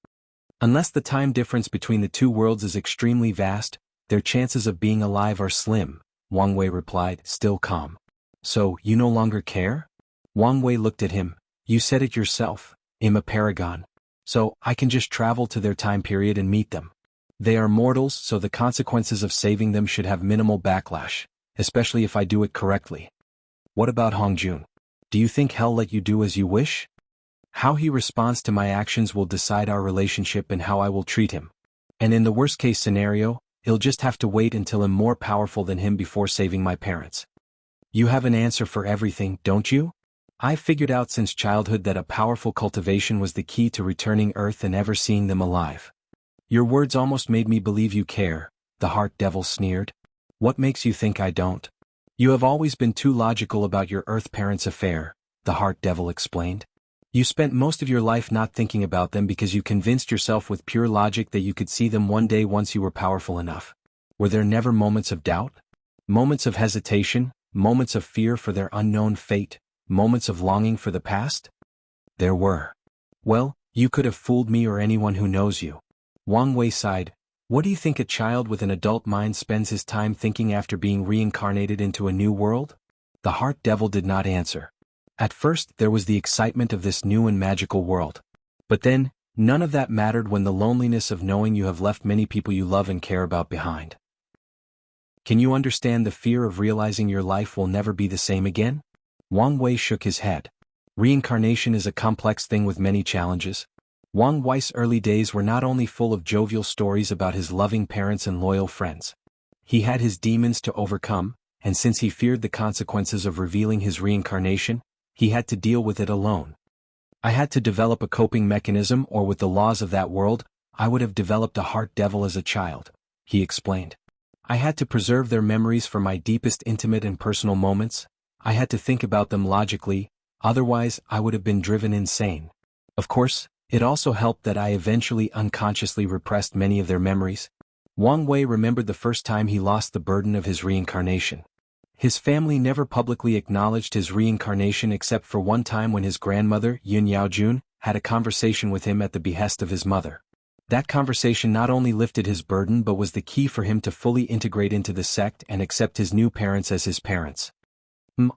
Unless the time difference between the two worlds is extremely vast, their chances of being alive are slim, Wang Wei replied, still calm. So, you no longer care? Wang Wei looked at him. You said it yourself, I'm a paragon. So, I can just travel to their time period and meet them. They are mortals, so the consequences of saving them should have minimal backlash, especially if I do it correctly. What about Hongjun? Do you think he'll let you do as you wish? How he responds to my actions will decide our relationship and how I will treat him. And in the worst-case scenario, he'll just have to wait until I'm more powerful than him before saving my parents. You have an answer for everything, don't you? I've figured out since childhood that a powerful cultivation was the key to returning Earth and ever seeing them alive. Your words almost made me believe you care, the Heart Devil sneered. What makes you think I don't? You have always been too logical about your Earth parents' affair, the Heart Devil explained. You spent most of your life not thinking about them because you convinced yourself with pure logic that you could see them one day once you were powerful enough. Were there never moments of doubt? Moments of hesitation? Moments of fear for their unknown fate? Moments of longing for the past? There were. Well, you could have fooled me or anyone who knows you. Wang Wei sighed. What do you think a child with an adult mind spends his time thinking after being reincarnated into a new world? The Heart Devil did not answer. At first, there was the excitement of this new and magical world. But then, none of that mattered when the loneliness of knowing you have left many people you love and care about behind. Can you understand the fear of realizing your life will never be the same again? Wang Wei shook his head. Reincarnation is a complex thing with many challenges. Wang Wei's early days were not only full of jovial stories about his loving parents and loyal friends. He had his demons to overcome, and since he feared the consequences of revealing his reincarnation, he had to deal with it alone. I had to develop a coping mechanism, or with the laws of that world, I would have developed a Heart Devil as a child, he explained. I had to preserve their memories for my deepest intimate and personal moments. I had to think about them logically, otherwise I would have been driven insane. Of course, it also helped that I eventually unconsciously repressed many of their memories. Wang Wei remembered the first time he lost the burden of his reincarnation. His family never publicly acknowledged his reincarnation except for one time when his grandmother, Yin Yaojun, had a conversation with him at the behest of his mother. That conversation not only lifted his burden but was the key for him to fully integrate into the sect and accept his new parents as his parents.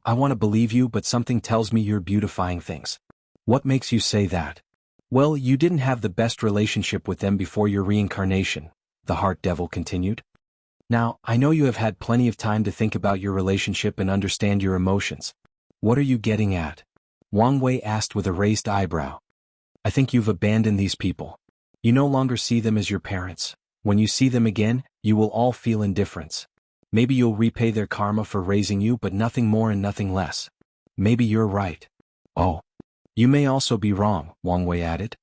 I want to believe you, but something tells me you're beautifying things. What makes you say that? Well, you didn't have the best relationship with them before your reincarnation, the Heart Devil continued. Now, I know you have had plenty of time to think about your relationship and understand your emotions. What are you getting at? Wang Wei asked with a raised eyebrow. I think you've abandoned these people. You no longer see them as your parents. When you see them again, you will all feel indifference. Maybe you'll repay their karma for raising you, but nothing more and nothing less. Maybe you're right. Oh. You may also be wrong, Wang Wei added.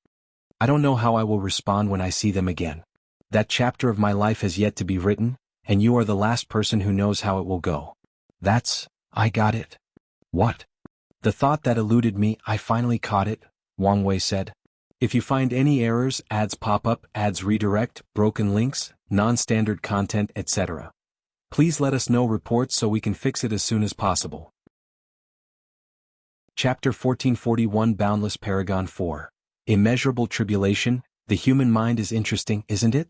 I don't know how I will respond when I see them again. That chapter of my life has yet to be written, and you are the last person who knows how it will go. I got it. What? The thought that eluded me, I finally caught it, Wang Wei said. If you find any errors, ads pop up, ads redirect, broken links, non-standard content, etc., please let us know reports so we can fix it as soon as possible. Chapter 1441 Boundless Paragon 4. Immeasurable Tribulation. The human mind is interesting, isn't it?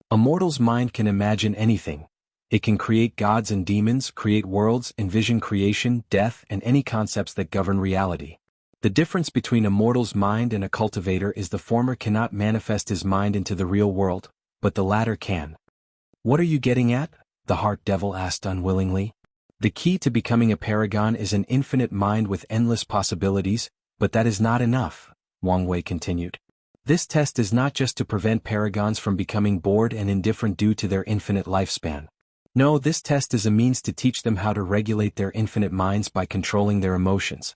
A mortal's mind can imagine anything. It can create gods and demons, create worlds, envision creation, death, and any concepts that govern reality. The difference between a mortal's mind and a cultivator is the former cannot manifest his mind into the real world, but the latter can. What are you getting at? The heart devil asked unwillingly. The key to becoming a paragon is an infinite mind with endless possibilities, but that is not enough, Wang Wei continued. This test is not just to prevent paragons from becoming bored and indifferent due to their infinite lifespan. No, this test is a means to teach them how to regulate their infinite minds by controlling their emotions.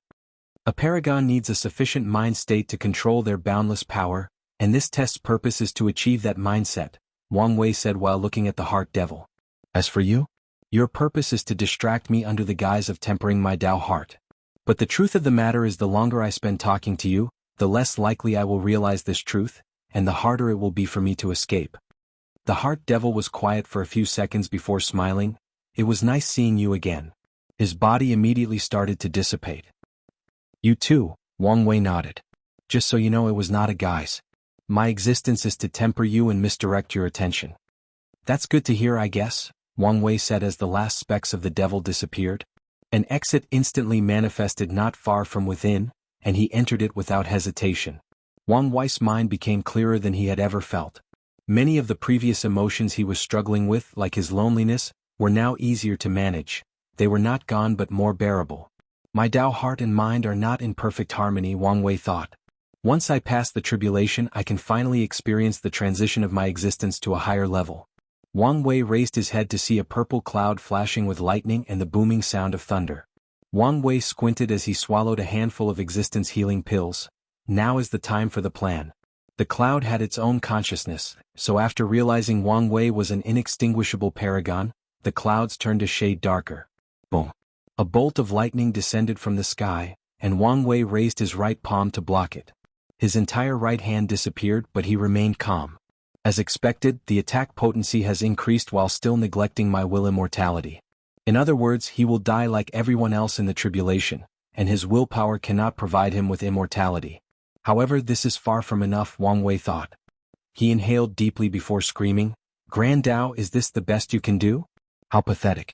A paragon needs a sufficient mind state to control their boundless power, and this test's purpose is to achieve that mindset, Wang Wei said while looking at the heart devil. As for you, your purpose is to distract me under the guise of tempering my Tao heart. But the truth of the matter is the longer I spend talking to you, the less likely I will realize this truth, and the harder it will be for me to escape. The heart devil was quiet for a few seconds before smiling. It was nice seeing you again. His body immediately started to dissipate. You too, Wang Wei nodded. Just so you know, it was not a guise. My existence is to temper you and misdirect your attention. That's good to hear, I guess, Wang Wei said as the last specks of the devil disappeared. An exit instantly manifested not far from within, and he entered it without hesitation. Wang Wei's mind became clearer than he had ever felt. Many of the previous emotions he was struggling with, like his loneliness, were now easier to manage. They were not gone but more bearable. My Tao heart and mind are not in perfect harmony, Wang Wei thought. Once I pass the tribulation, I can finally experience the transition of my existence to a higher level. Wang Wei raised his head to see a purple cloud flashing with lightning and the booming sound of thunder. Wang Wei squinted as he swallowed a handful of existence-healing pills. Now is the time for the plan. The cloud had its own consciousness, so after realizing Wang Wei was an inextinguishable paragon, the clouds turned a shade darker. Boom! A bolt of lightning descended from the sky, and Wang Wei raised his right palm to block it. His entire right hand disappeared, but he remained calm. As expected, the attack potency has increased while still neglecting my will immortality. In other words, he will die like everyone else in the tribulation, and his willpower cannot provide him with immortality. However, this is far from enough, Wang Wei thought. He inhaled deeply before screaming, Grand Tao, is this the best you can do? How pathetic.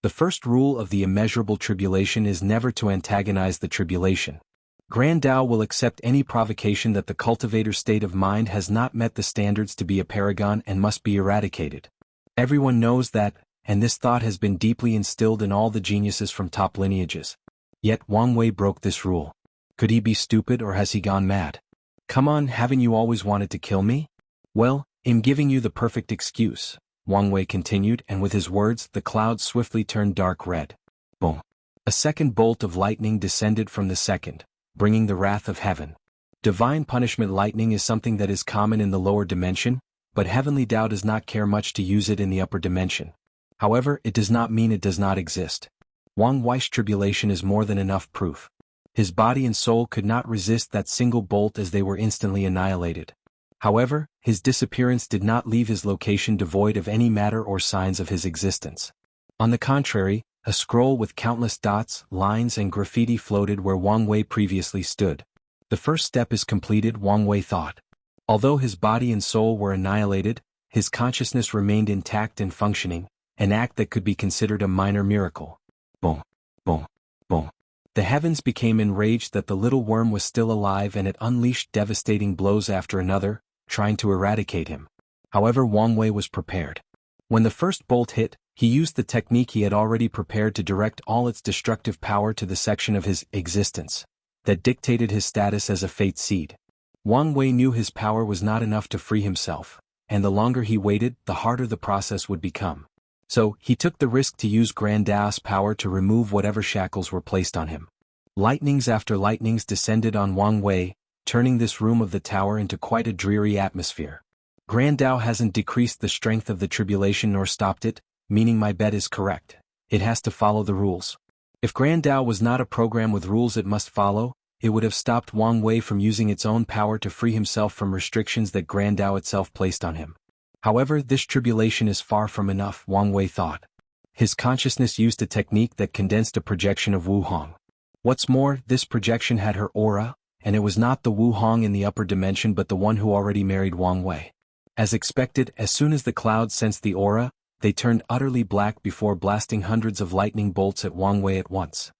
The first rule of the immeasurable tribulation is never to antagonize the tribulation. Grand Tao will accept any provocation that the cultivator's state of mind has not met the standards to be a paragon and must be eradicated. Everyone knows that, and this thought has been deeply instilled in all the geniuses from top lineages. Yet Wang Wei broke this rule. Could he be stupid or has he gone mad? Come on, haven't you always wanted to kill me? Well, I'm giving you the perfect excuse, Wang Wei continued, and with his words the clouds swiftly turned dark red. Boom! A second bolt of lightning descended from the second, bringing the wrath of heaven. Divine punishment lightning is something that is common in the lower dimension, but heavenly Tao does not care much to use it in the upper dimension. However, it does not mean it does not exist. Wang Wei's tribulation is more than enough proof. His body and soul could not resist that single bolt as they were instantly annihilated. However, his disappearance did not leave his location devoid of any matter or signs of his existence. On the contrary, a scroll with countless dots, lines and graffiti floated where Wang Wei previously stood. The first step is completed, Wang Wei thought. Although his body and soul were annihilated, his consciousness remained intact and functioning, an act that could be considered a minor miracle. Boom! Boom! Boom! The heavens became enraged that the little worm was still alive and it unleashed devastating blows after another, trying to eradicate him. However, Wang Wei was prepared. When the first bolt hit, he used the technique he had already prepared to direct all its destructive power to the section of his existence that dictated his status as a fate seed. Wang Wei knew his power was not enough to free himself, and the longer he waited, the harder the process would become. So, he took the risk to use Grand Tao's power to remove whatever shackles were placed on him. Lightnings after lightnings descended on Wang Wei, turning this room of the tower into quite a dreary atmosphere. Grand Tao hasn't decreased the strength of the tribulation nor stopped it, meaning my bet is correct. It has to follow the rules. If Grand Tao was not a program with rules it must follow, it would have stopped Wang Wei from using its own power to free himself from restrictions that Grand Tao itself placed on him. However, this tribulation is far from enough, Wang Wei thought. His consciousness used a technique that condensed a projection of Wu Hong. What's more, this projection had her aura, and it was not the Wu Hong in the upper dimension but the one who already married Wang Wei. As expected, as soon as the clouds sensed the aura, they turned utterly black before blasting hundreds of lightning bolts at Wang Wei at once.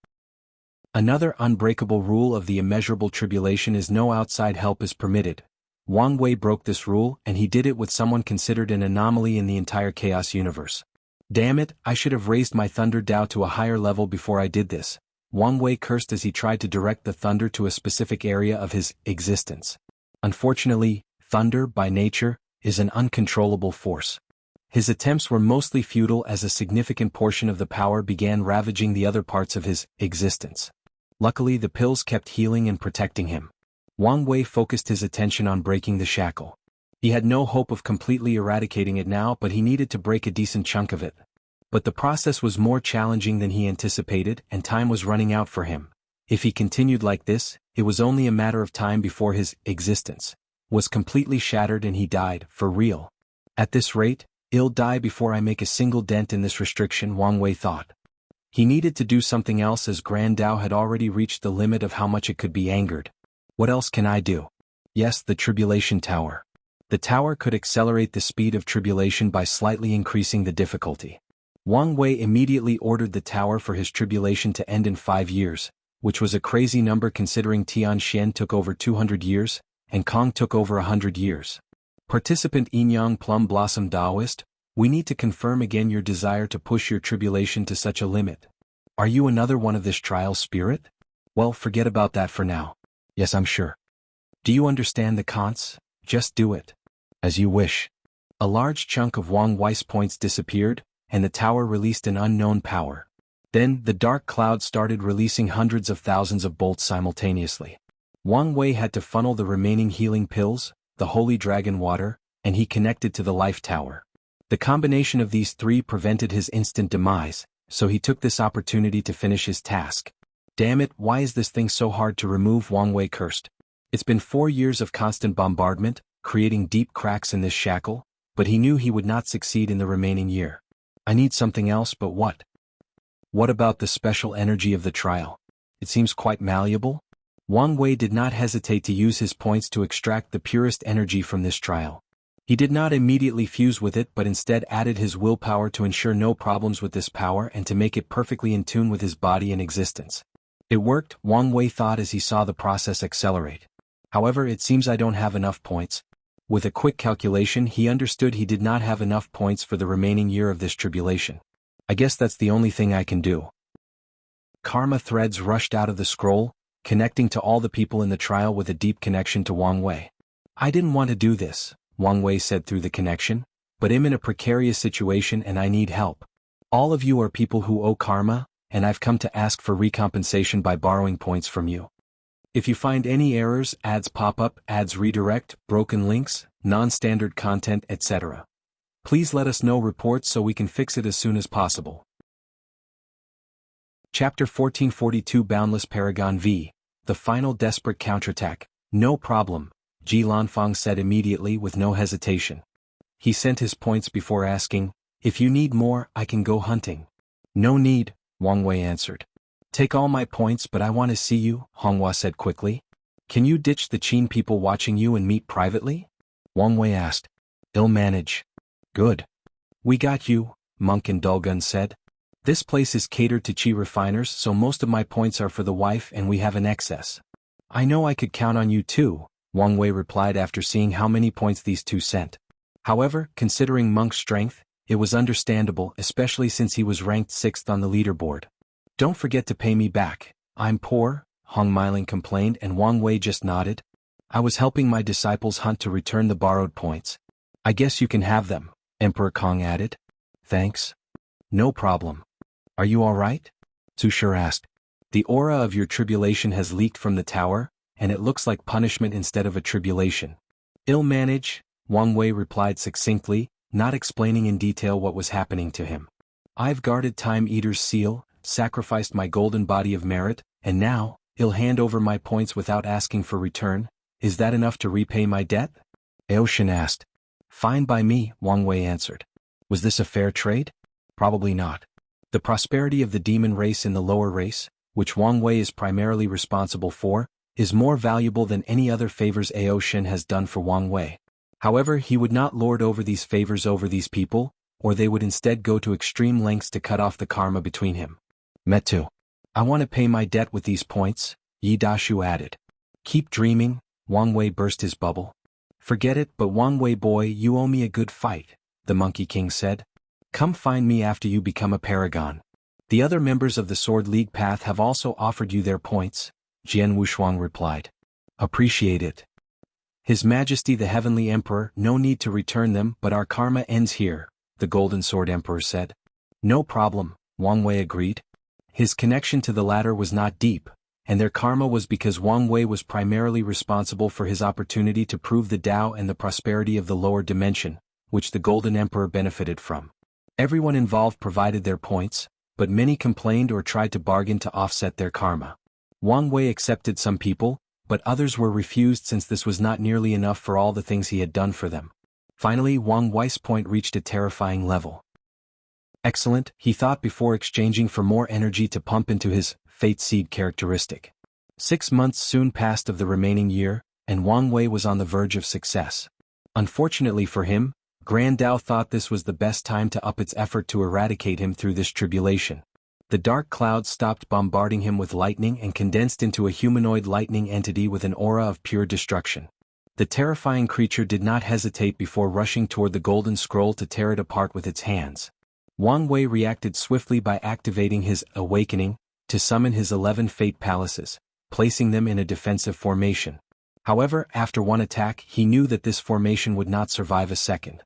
Another unbreakable rule of the immeasurable tribulation is no outside help is permitted. Wang Wei broke this rule, and he did it with someone considered an anomaly in the entire chaos universe. Damn it, I should have raised my thunder Dao to a higher level before I did this, Wang Wei cursed as he tried to direct the thunder to a specific area of his existence. Unfortunately, thunder, by nature, is an uncontrollable force. His attempts were mostly futile as a significant portion of the power began ravaging the other parts of his existence. Luckily, the pills kept healing and protecting him. Wang Wei focused his attention on breaking the shackle. He had no hope of completely eradicating it now, but he needed to break a decent chunk of it. But the process was more challenging than he anticipated, and time was running out for him. If he continued like this, it was only a matter of time before his existence was completely shattered and he died, for real. At this rate, I'll die before I make a single dent in this restriction, Wang Wei thought. He needed to do something else as Grand Tao had already reached the limit of how much it could be angered. What else can I do? Yes, the Tribulation Tower. The tower could accelerate the speed of tribulation by slightly increasing the difficulty. Wang Wei immediately ordered the tower for his tribulation to end in 5 years, which was a crazy number considering Tian took over 200 years, and Kong took over 100 years. Participant Yinyang Plum Blossom Daoist, we need to confirm again your desire to push your tribulation to such a limit. Are you another one of this trial spirit? Well, forget about that for now. Yes, I'm sure. Do you understand the cons? Just do it. As you wish. A large chunk of Wang Wei's points disappeared, and the tower released an unknown power. Then, the dark cloud started releasing hundreds of thousands of bolts simultaneously. Wang Wei had to funnel the remaining healing pills, the holy dragon water, and he connected to the life tower. The combination of these three prevented his instant demise, so he took this opportunity to finish his task. Damn it, why is this thing so hard to remove? Wang Wei cursed. It's been 4 years of constant bombardment, creating deep cracks in this shackle, but he knew he would not succeed in the remaining year. I need something else, but what? What about the special energy of the trial? It seems quite malleable. Wang Wei did not hesitate to use his points to extract the purest energy from this trial. He did not immediately fuse with it but instead added his willpower to ensure no problems with this power and to make it perfectly in tune with his body and existence. It worked, Wang Wei thought as he saw the process accelerate. However, it seems I don't have enough points. With a quick calculation, he understood he did not have enough points for the remaining year of this tribulation. I guess that's the only thing I can do. Karma threads rushed out of the scroll, connecting to all the people in the trial with a deep connection to Wang Wei. I didn't want to do this, Wang Wei said through the connection, but I'm in a precarious situation and I need help. All of you are people who owe karma, and I've come to ask for recompensation by borrowing points from you. If you find any errors, ads pop up, ads redirect, broken links, non-standard content, etc., please let us know reports so we can fix it as soon as possible. Chapter 1442 Boundless Paragon v. The Final Desperate Counterattack. No problem, Ji Lanfang said immediately with no hesitation. He sent his points before asking, if you need more, I can go hunting. No need, Wang Wei answered. Take all my points, but I want to see you, Honghua said quickly. Can you ditch the Qin people watching you and meet privately? Wang Wei asked. I'll manage. Good. We got you, Monk and Dulgun said. This place is catered to Qi refiners, so most of my points are for the wife and we have an excess. I know I could count on you too, Wang Wei replied after seeing how many points these two sent. However, considering Monk's strength, it was understandable, especially since he was ranked 6th on the leaderboard. Don't forget to pay me back. I'm poor, Hong Miling complained, and Wang Wei just nodded. I was helping my disciples hunt to return the borrowed points. I guess you can have them, Emperor Kong added. Thanks. No problem. Are you all right? Zushur asked. The aura of your tribulation has leaked from the tower, and it looks like punishment instead of a tribulation. I'll manage, Wang Wei replied succinctly, not explaining in detail what was happening to him. I've guarded Time Eater's seal, sacrificed my golden body of merit, and now, I'll hand over my points without asking for return. Is that enough to repay my debt? Xuan asked. Fine by me, Wang Wei answered. Was this a fair trade? Probably not. The prosperity of the demon race in the lower race, which Wang Wei is primarily responsible for, is more valuable than any other favors Xuan has done for Wang Wei. However, he would not lord over these favors over these people, or they would instead go to extreme lengths to cut off the karma between him. Metu. I want to pay my debt with these points, Yi Dashu added. Keep dreaming, Wang Wei burst his bubble. Forget it, but Wang Wei boy, you owe me a good fight, the Monkey King said. Come find me after you become a paragon. The other members of the Sword League path have also offered you their points, Jian Wushuang replied. Appreciate it. His Majesty the Heavenly Emperor, no need to return them, but our karma ends here, the Golden Sword Emperor said. No problem, Wang Wei agreed. His connection to the latter was not deep, and their karma was because Wang Wei was primarily responsible for his opportunity to prove the Tao and the prosperity of the lower dimension, which the Golden Emperor benefited from. Everyone involved provided their points, but many complained or tried to bargain to offset their karma. Wang Wei accepted some people, but others were refused since this was not nearly enough for all the things he had done for them. Finally, Wang Wei's point reached a terrifying level. Excellent, he thought before exchanging for more energy to pump into his Fate Seed characteristic. 6 months soon passed of the remaining year, and Wang Wei was on the verge of success. Unfortunately for him, Grand Tao thought this was the best time to up its effort to eradicate him through this tribulation. The dark clouds stopped bombarding him with lightning and condensed into a humanoid lightning entity with an aura of pure destruction. The terrifying creature did not hesitate before rushing toward the golden scroll to tear it apart with its hands. Wang Wei reacted swiftly by activating his awakening to summon his 11 fate palaces, placing them in a defensive formation. However, after one attack, he knew that this formation would not survive a second.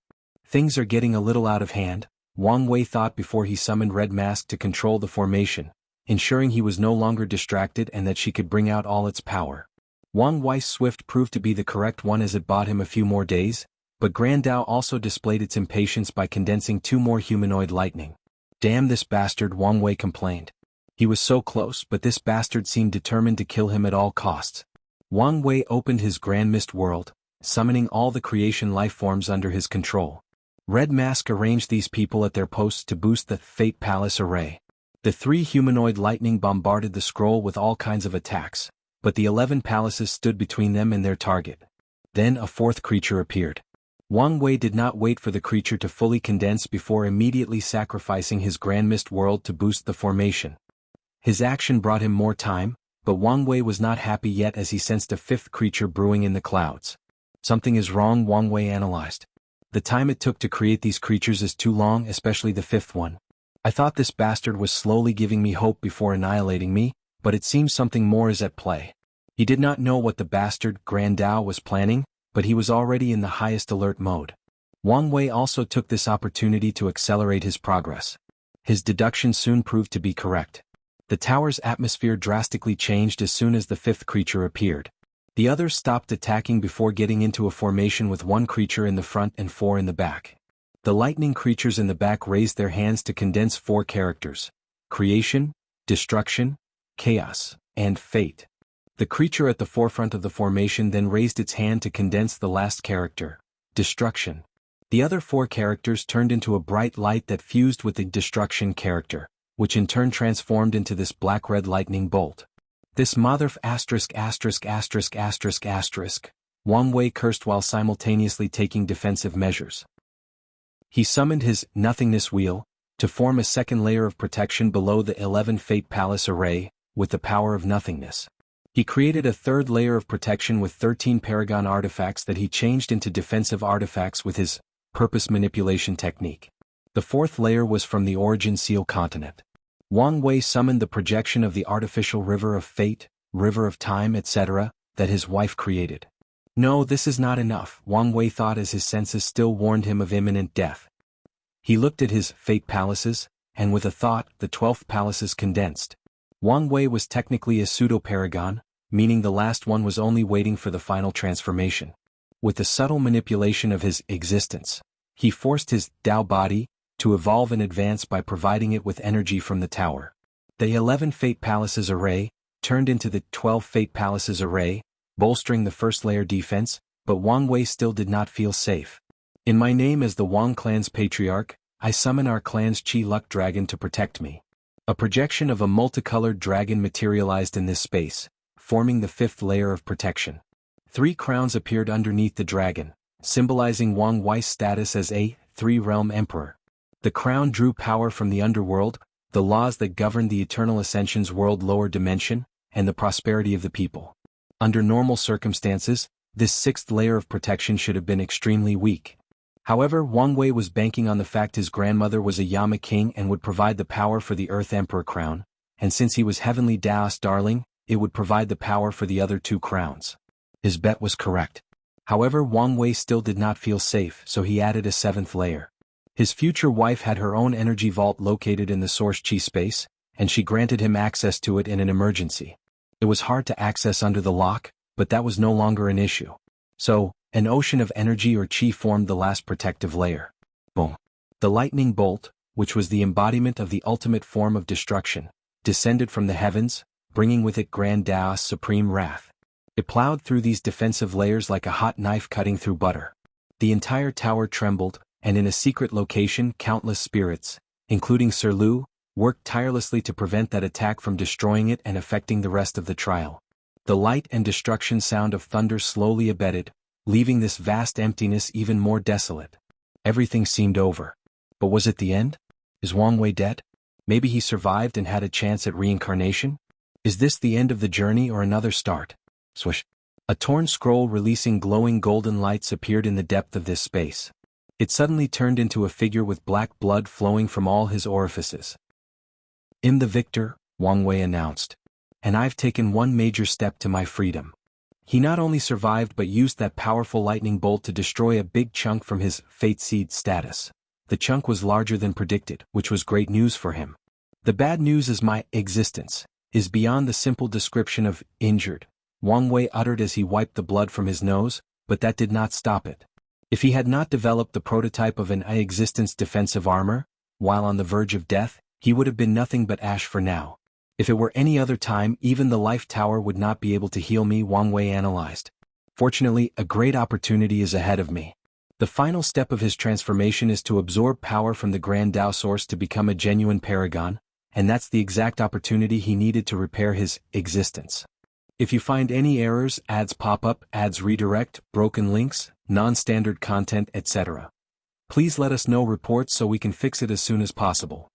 Things are getting a little out of hand, Wang Wei thought before he summoned Red Mask to control the formation, ensuring he was no longer distracted and that she could bring out all its power. Wang Wei's Swift proved to be the correct one as it bought him a few more days, but Grand Tao also displayed its impatience by condensing 2 more humanoid lightning. Damn this bastard, Wang Wei complained. He was so close, but this bastard seemed determined to kill him at all costs. Wang Wei opened his Grand Mist world, summoning all the creation life forms under his control. Red Mask arranged these people at their posts to boost the Fate Palace array. The 3 humanoid lightning bombarded the scroll with all kinds of attacks, but the 11 palaces stood between them and their target. Then a 4th creature appeared. Wang Wei did not wait for the creature to fully condense before immediately sacrificing his Grand Mist world to boost the formation. His action brought him more time, but Wang Wei was not happy yet as he sensed a 5th creature brewing in the clouds. Something is wrong, Wang Wei analyzed. The time it took to create these creatures is too long, especially the 5th one. I thought this bastard was slowly giving me hope before annihilating me, but it seems something more is at play. He did not know what the bastard Grand Tao was planning, but he was already in the highest alert mode. Wang Wei also took this opportunity to accelerate his progress. His deduction soon proved to be correct. The tower's atmosphere drastically changed as soon as the 5th creature appeared. The others stopped attacking before getting into a formation with 1 creature in the front and 4 in the back. The lightning creatures in the back raised their hands to condense 4 characters: creation, destruction, chaos, and fate. The creature at the forefront of the formation then raised its hand to condense the last character, destruction. The other 4 characters turned into a bright light that fused with the destruction character, which in turn transformed into this black-red lightning bolt. This motherf**********, Wang Wei cursed while simultaneously taking defensive measures. He summoned his nothingness wheel to form a 2nd layer of protection below the 11 Fate Palace array, with the power of nothingness. He created a 3rd layer of protection with 13 Paragon artifacts that he changed into defensive artifacts with his purpose manipulation technique. The 4th layer was from the Origin Seal continent. Wang Wei summoned the projection of the artificial river of fate, river of time, etc., that his wife created. No, this is not enough, Wang Wei thought as his senses still warned him of imminent death. He looked at his fate palaces, and with a thought, the 12th palaces condensed. Wang Wei was technically a pseudo-paragon, meaning the last one was only waiting for the final transformation. With the subtle manipulation of his existence, he forced his Tao body to evolve and advance by providing it with energy from the tower. The 11 Fate Palaces array, turned into the 12 Fate Palaces array, bolstering the first layer defense, but Wang Wei still did not feel safe. In my name as the Wang clan's patriarch, I summon our clan's Qi Luck Dragon to protect me. A projection of a multicolored dragon materialized in this space, forming the 5th layer of protection. 3 crowns appeared underneath the dragon, symbolizing Wang Wei's status as a 3-realm emperor. The crown drew power from the underworld, the laws that govern the Eternal Ascension's world lower dimension, and the prosperity of the people. Under normal circumstances, this 6th layer of protection should have been extremely weak. However, Wang Wei was banking on the fact his grandmother was a Yama king and would provide the power for the Earth Emperor crown, and since he was Heavenly Daos darling, it would provide the power for the other 2 crowns. His bet was correct. However, Wang Wei still did not feel safe, so he added a 7th layer. His future wife had her own energy vault located in the source Qi space, and she granted him access to it in an emergency. It was hard to access under the lock, but that was no longer an issue. So, an ocean of energy or Qi formed the last protective layer. Boom. The lightning bolt, which was the embodiment of the ultimate form of destruction, descended from the heavens, bringing with it Grand Daos' supreme wrath. It plowed through these defensive layers like a hot knife cutting through butter. The entire tower trembled, and in a secret location countless spirits, including Sir Lu, worked tirelessly to prevent that attack from destroying it and affecting the rest of the trial. The light and destruction sound of thunder slowly abated, leaving this vast emptiness even more desolate. Everything seemed over. But was it the end? Is Wang Wei dead? Maybe he survived and had a chance at reincarnation? Is this the end of the journey or another start? Swish. A torn scroll releasing glowing golden lights appeared in the depth of this space. It suddenly turned into a figure with black blood flowing from all his orifices. "I'm the victor," Wang Wei announced. "And I've taken one major step to my freedom." He not only survived but used that powerful lightning bolt to destroy a big chunk from his Fate Seed status. The chunk was larger than predicted, which was great news for him. The bad news is my existence is beyond the simple description of injured, Wang Wei uttered as he wiped the blood from his nose, but that did not stop it. If he had not developed the prototype of an existence defensive armor, while on the verge of death, he would have been nothing but ash for now. If it were any other time, even the life tower would not be able to heal me, Wang Wei analyzed. Fortunately, a great opportunity is ahead of me. The final step of his transformation is to absorb power from the Grand Dao source to become a genuine Paragon, and that's the exact opportunity he needed to repair his existence. If you find any errors, ads pop up, ads redirect, broken links, non-standard content, etc., please let us know reports so we can fix it as soon as possible.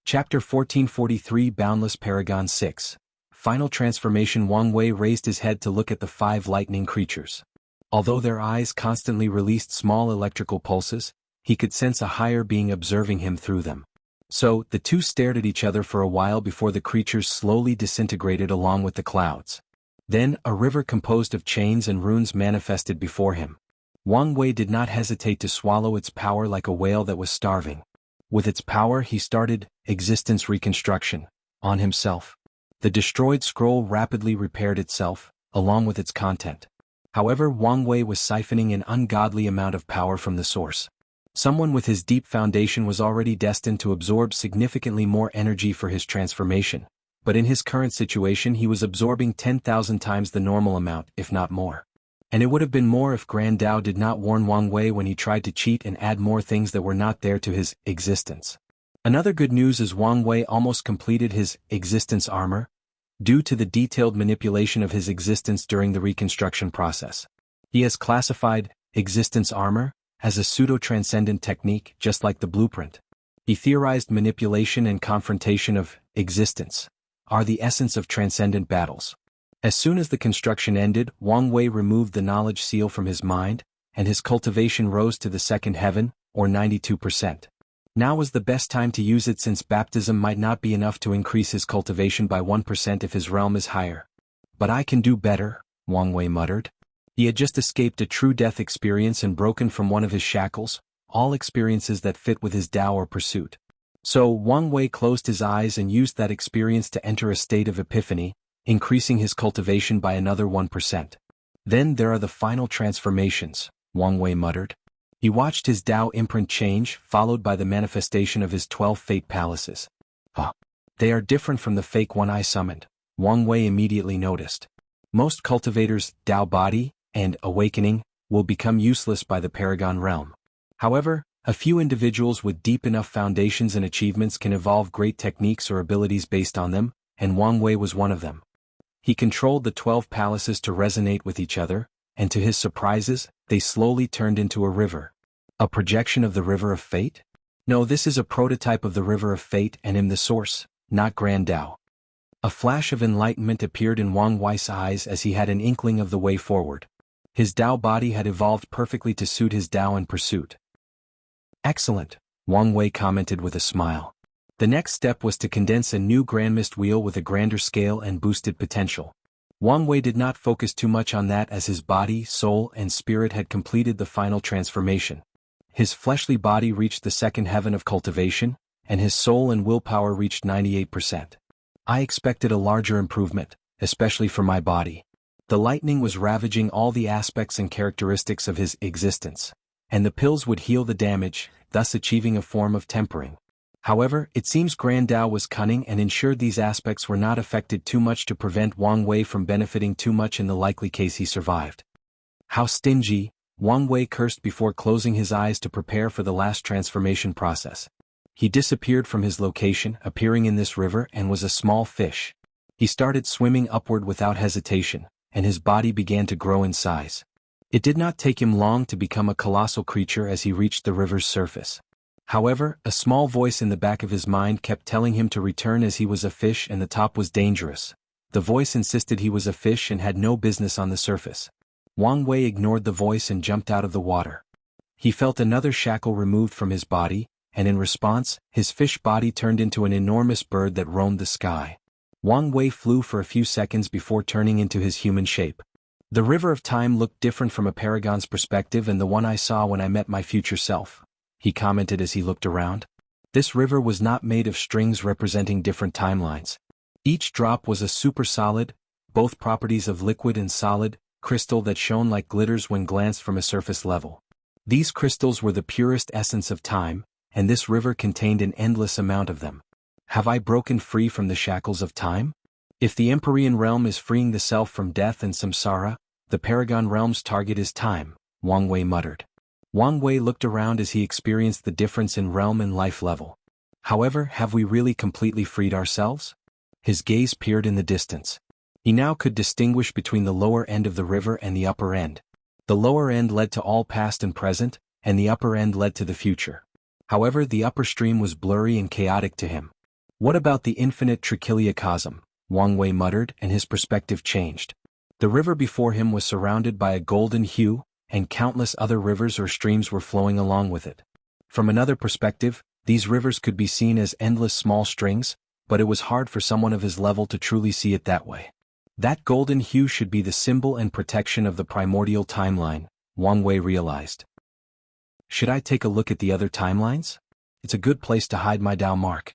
Chapter 1443 Boundless Paragon 6. Final Transformation. Wang Wei raised his head to look at the 5 lightning creatures. Although their eyes constantly released small electrical pulses, he could sense a higher being observing him through them. So, the two stared at each other for a while before the creatures slowly disintegrated along with the clouds. Then, a river composed of chains and runes manifested before him. Wang Wei did not hesitate to swallow its power like a whale that was starving. With its power he started existence reconstruction on himself. The destroyed scroll rapidly repaired itself, along with its content. However, Wang Wei was siphoning an ungodly amount of power from the source. Someone with his deep foundation was already destined to absorb significantly more energy for his transformation, but in his current situation he was absorbing 10,000 times the normal amount, if not more. And it would have been more if Grand Dao did not warn Wang Wei when he tried to cheat and add more things that were not there to his existence. Another good news is Wang Wei almost completed his existence armor, due to the detailed manipulation of his existence during the reconstruction process. He has classified existence armor as a pseudo-transcendent technique just like the blueprint. He theorized manipulation and confrontation of existence are the essence of transcendent battles. As soon as the construction ended, Wang Wei removed the knowledge seal from his mind, and his cultivation rose to the second heaven, or 92%. Now was the best time to use it since baptism might not be enough to increase his cultivation by 1% if his realm is higher. But I can do better, Wang Wei muttered. He had just escaped a true death experience and broken from one of his shackles, all experiences that fit with his Tao or pursuit. So Wang Wei closed his eyes and used that experience to enter a state of epiphany, increasing his cultivation by another 1%. Then there are the final transformations, Wang Wei muttered. He watched his Tao imprint change, followed by the manifestation of his 12 fate palaces. They are different from the fake one I summoned, Wang Wei immediately noticed. Most cultivators, Dao Body, and Awakening, will become useless by the Paragon realm. However, a few individuals with deep enough foundations and achievements can evolve great techniques or abilities based on them, and Wang Wei was one of them. He controlled the 12 palaces to resonate with each other, and to his surprises, they slowly turned into a river. A projection of the River of Fate? No, this is a prototype of the River of Fate and am the source, not Grand Dao. A flash of enlightenment appeared in Wang Wei's eyes as he had an inkling of the way forward. His Dao body had evolved perfectly to suit his Dao in pursuit. Excellent, Wang Wei commented with a smile. The next step was to condense a new Grandmist wheel with a grander scale and boosted potential. Wang Wei did not focus too much on that as his body, soul, and spirit had completed the final transformation. His fleshly body reached the second heaven of cultivation, and his soul and willpower reached 98%. I expected a larger improvement, especially for my body. The lightning was ravaging all the aspects and characteristics of his existence, and the pills would heal the damage, thus achieving a form of tempering. However, it seems Grand Dao was cunning and ensured these aspects were not affected too much to prevent Wang Wei from benefiting too much in the likely case he survived. How stingy, Wang Wei cursed before closing his eyes to prepare for the last transformation process. He disappeared from his location, appearing in this river, and was a small fish. He started swimming upward without hesitation, and his body began to grow in size. It did not take him long to become a colossal creature as he reached the river's surface. However, a small voice in the back of his mind kept telling him to return as he was a fish and the top was dangerous. The voice insisted he was a fish and had no business on the surface. Wang Wei ignored the voice and jumped out of the water. He felt another shackle removed from his body, and in response, his fish body turned into an enormous bird that roamed the sky. Wang Wei flew for a few seconds before turning into his human shape. The River of Time looked different from a Paragon's perspective and the one I saw when I met my future self, he commented as he looked around. This river was not made of strings representing different timelines. Each drop was a super solid, both properties of liquid and solid, crystal that shone like glitters when glanced from a surface level. These crystals were the purest essence of time, and this river contained an endless amount of them. Have I broken free from the shackles of time? If the Empyrean realm is freeing the self from death and samsara, the Paragon realm's target is time, Wang Wei muttered. Wang Wei looked around as he experienced the difference in realm and life level. However, have we really completely freed ourselves? His gaze peered in the distance. He now could distinguish between the lower end of the river and the upper end. The lower end led to all past and present, and the upper end led to the future. However, the upper stream was blurry and chaotic to him. What about the infinite trichiliocosm? Wang Wei muttered, and his perspective changed. The river before him was surrounded by a golden hue, and countless other rivers or streams were flowing along with it. From another perspective, these rivers could be seen as endless small strings, but it was hard for someone of his level to truly see it that way. That golden hue should be the symbol and protection of the primordial timeline, Wang Wei realized. Should I take a look at the other timelines? It's a good place to hide my Dao mark.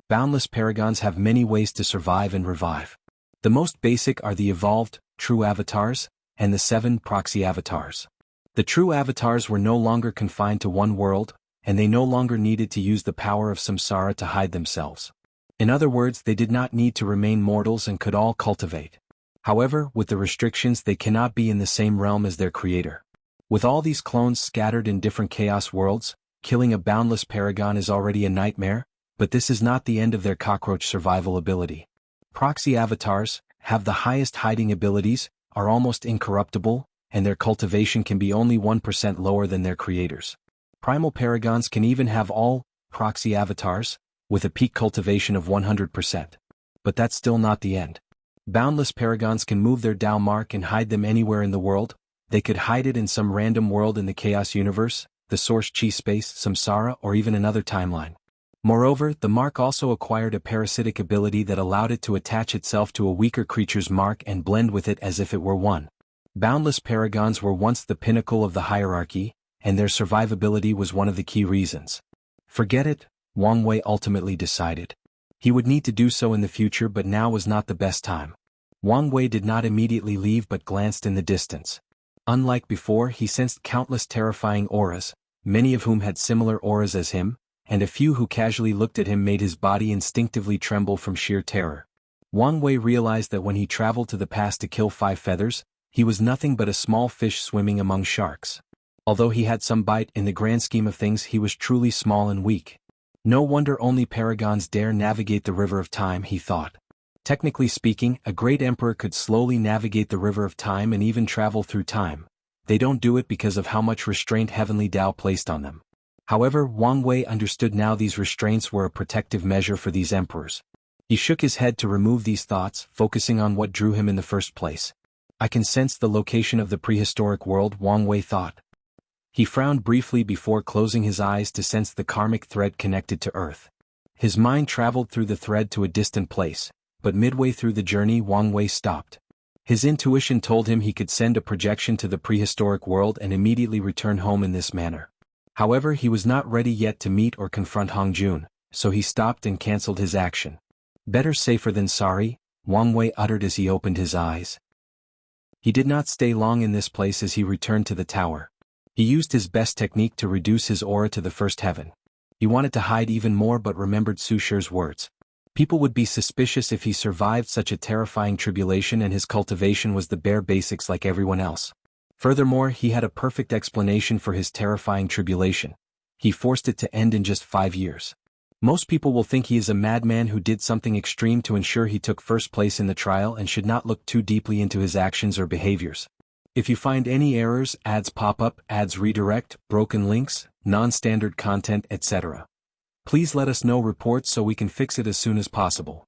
Boundless paragons have many ways to survive and revive. The most basic are the evolved, true avatars, and the 7 proxy avatars. The true avatars were no longer confined to one world, and they no longer needed to use the power of samsara to hide themselves. In other words, they did not need to remain mortals and could all cultivate. However, with the restrictions, they cannot be in the same realm as their creator. With all these clones scattered in different chaos worlds, killing a boundless paragon is already a nightmare, but this is not the end of their cockroach survival ability. Proxy avatars have the highest hiding abilities, are almost incorruptible, and their cultivation can be only 1% lower than their creators. Primal paragons can even have all proxy avatars, with a peak cultivation of 100%. But that's still not the end. Boundless paragons can move their Dao mark and hide them anywhere in the world. They could hide it in some random world in the chaos universe, the source chi space, samsara, or even another timeline. Moreover, the mark also acquired a parasitic ability that allowed it to attach itself to a weaker creature's mark and blend with it as if it were one. Boundless paragons were once the pinnacle of the hierarchy, and their survivability was one of the key reasons. Forget it, Wang Wei ultimately decided. He would need to do so in the future, but now was not the best time. Wang Wei did not immediately leave but glanced in the distance. Unlike before, he sensed countless terrifying auras, many of whom had similar auras as him, and a few who casually looked at him made his body instinctively tremble from sheer terror. Wang Wei realized that when he traveled to the past to kill 5 feathers, he was nothing but a small fish swimming among sharks. Although he had some bite, in the grand scheme of things he was truly small and weak. No wonder only paragons dare navigate the river of time, he thought. Technically speaking, a great emperor could slowly navigate the river of time and even travel through time. They don't do it because of how much restraint heavenly Tao placed on them. However, Wang Wei understood now these restraints were a protective measure for these emperors. He shook his head to remove these thoughts, focusing on what drew him in the first place. I can sense the location of the prehistoric world, Wang Wei thought. He frowned briefly before closing his eyes to sense the karmic thread connected to Earth. His mind traveled through the thread to a distant place, but midway through the journey Wang Wei stopped. His intuition told him he could send a projection to the prehistoric world and immediately return home in this manner. However, he was not ready yet to meet or confront Hong Jun, so he stopped and cancelled his action. Better safer than sorry, Wang Wei uttered as he opened his eyes. He did not stay long in this place as he returned to the tower. He used his best technique to reduce his aura to the first heaven. He wanted to hide even more but remembered Su Shi's words. People would be suspicious if he survived such a terrifying tribulation, and his cultivation was the bare basics like everyone else. Furthermore, he had a perfect explanation for his terrifying tribulation. He forced it to end in just 5 years. Most people will think he is a madman who did something extreme to ensure he took first place in the trial and should not look too deeply into his actions or behaviors. If you find any errors, ads pop up, ads redirect, broken links, non-standard content, etc., please let us know reports so we can fix it as soon as possible.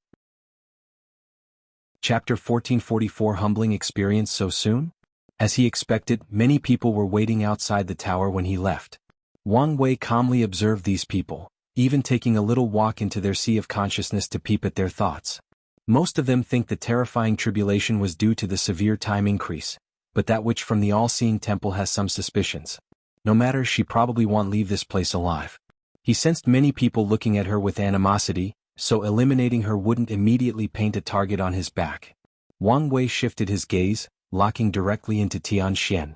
Chapter 1444 Humbling Experience So Soon? As he expected, many people were waiting outside the tower when he left. Wang Wei calmly observed these people, even taking a little walk into their sea of consciousness to peep at their thoughts. Most of them think the terrifying tribulation was due to the severe time increase, but that witch from the all-seeing temple has some suspicions. No matter, she probably won't leave this place alive. He sensed many people looking at her with animosity, so eliminating her wouldn't immediately paint a target on his back. Wang Wei shifted his gaze, locking directly into Tian Xian.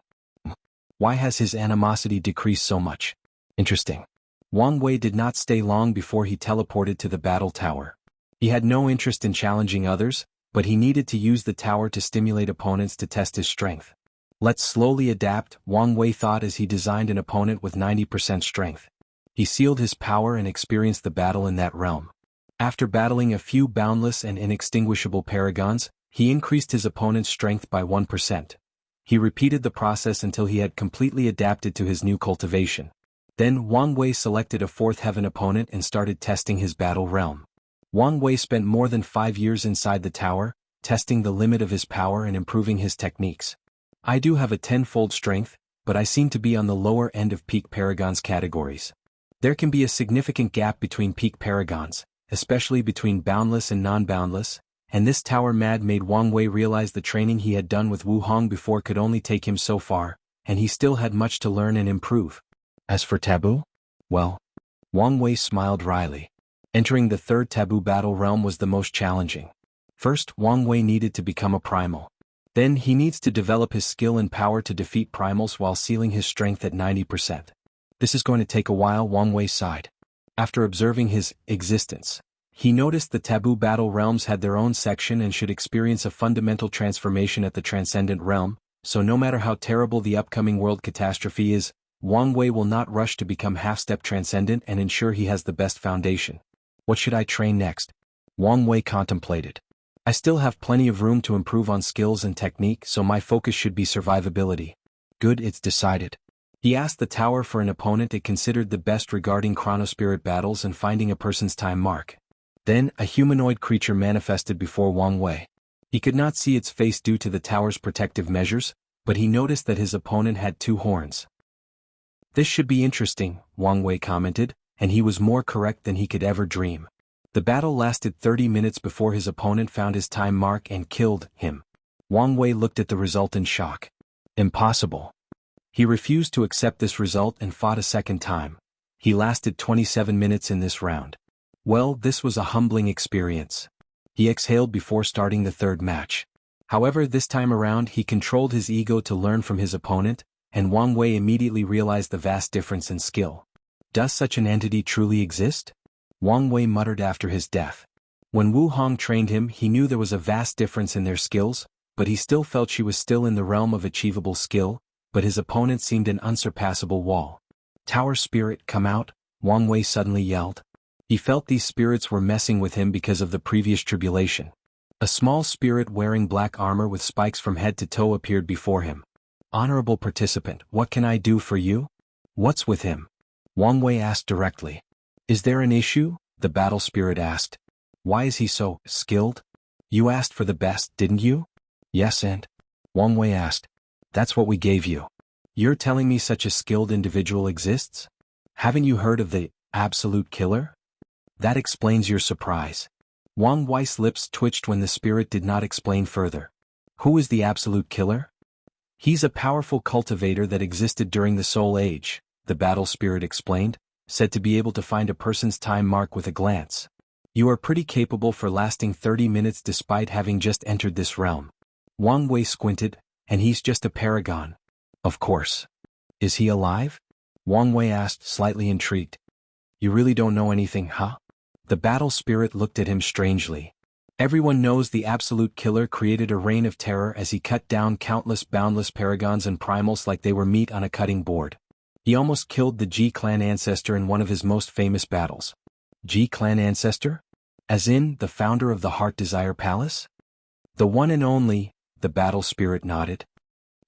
Why has his animosity decreased so much? Interesting. Wang Wei did not stay long before he teleported to the battle tower. He had no interest in challenging others, but he needed to use the tower to stimulate opponents to test his strength. Let's slowly adapt, Wang Wei thought as he designed an opponent with 90% strength. He sealed his power and experienced the battle in that realm. After battling a few boundless and inextinguishable paragons, he increased his opponent's strength by 1%. He repeated the process until he had completely adapted to his new cultivation. Then Wang Wei selected a 4th heaven opponent and started testing his battle realm. Wang Wei spent more than 5 years inside the tower, testing the limit of his power and improving his techniques. I do have a 10-fold strength, but I seem to be on the lower end of peak paragons categories. There can be a significant gap between peak paragons, especially between boundless and non-boundless, and this tower made Wang Wei realize the training he had done with Wu Hong before could only take him so far, and he still had much to learn and improve. As for taboo? Well, Wang Wei smiled wryly. Entering the 3rd taboo battle realm was the most challenging. First, Wang Wei needed to become a primal. Then he needs to develop his skill and power to defeat primals while sealing his strength at 90%. This is going to take a while, Wang Wei sighed. After observing his existence, he noticed the taboo battle realms had their own section and should experience a fundamental transformation at the transcendent realm, so no matter how terrible the upcoming world catastrophe is, Wang Wei will not rush to become half-step transcendent and ensure he has the best foundation. What should I train next? Wang Wei contemplated. I still have plenty of room to improve on skills and technique, so my focus should be survivability. Good, it's decided. He asked the tower for an opponent it considered the best regarding chronospirit battles and finding a person's time mark. Then, a humanoid creature manifested before Wang Wei. He could not see its face due to the tower's protective measures, but he noticed that his opponent had 2 horns. This should be interesting, Wang Wei commented, and he was more correct than he could ever dream. The battle lasted 30 minutes before his opponent found his time mark and killed him. Wang Wei looked at the result in shock. Impossible. He refused to accept this result and fought a second time. He lasted 27 minutes in this round. Well, this was a humbling experience. He exhaled before starting the 3rd match. However, this time around he controlled his ego to learn from his opponent, and Wang Wei immediately realized the vast difference in skill. Does such an entity truly exist? Wang Wei muttered after his death. When Wu Hong trained him, he knew there was a vast difference in their skills, but he still felt she was still in the realm of achievable skill, but his opponent seemed an unsurpassable wall. Tower spirit, come out, Wang Wei suddenly yelled. He felt these spirits were messing with him because of the previous tribulation. A small spirit wearing black armor with spikes from head to toe appeared before him. Honorable participant, what can I do for you? What's with him? Wang Wei asked directly. Is there an issue? The battle spirit asked. Why is he so skilled? You asked for the best, didn't you? Yes, and? Wang Wei asked. That's what we gave you. You're telling me such a skilled individual exists? Haven't you heard of the absolute killer? That explains your surprise. Wang Wei's lips twitched when the spirit did not explain further. Who is the absolute killer? He's a powerful cultivator that existed during the Soul Age, the battle spirit explained, said to be able to find a person's time mark with a glance. You are pretty capable for lasting 30 minutes despite having just entered this realm. Wang Wei squinted, and he's just a paragon. Of course. Is he alive? Wang Wei asked, slightly intrigued. You really don't know anything, huh? The battle spirit looked at him strangely. Everyone knows the absolute killer created a reign of terror as he cut down countless boundless paragons and primals like they were meat on a cutting board. He almost killed the Ji clan ancestor in one of his most famous battles. Ji clan ancestor? As in, the founder of the Heart Desire Palace? The one and only, the battle spirit nodded.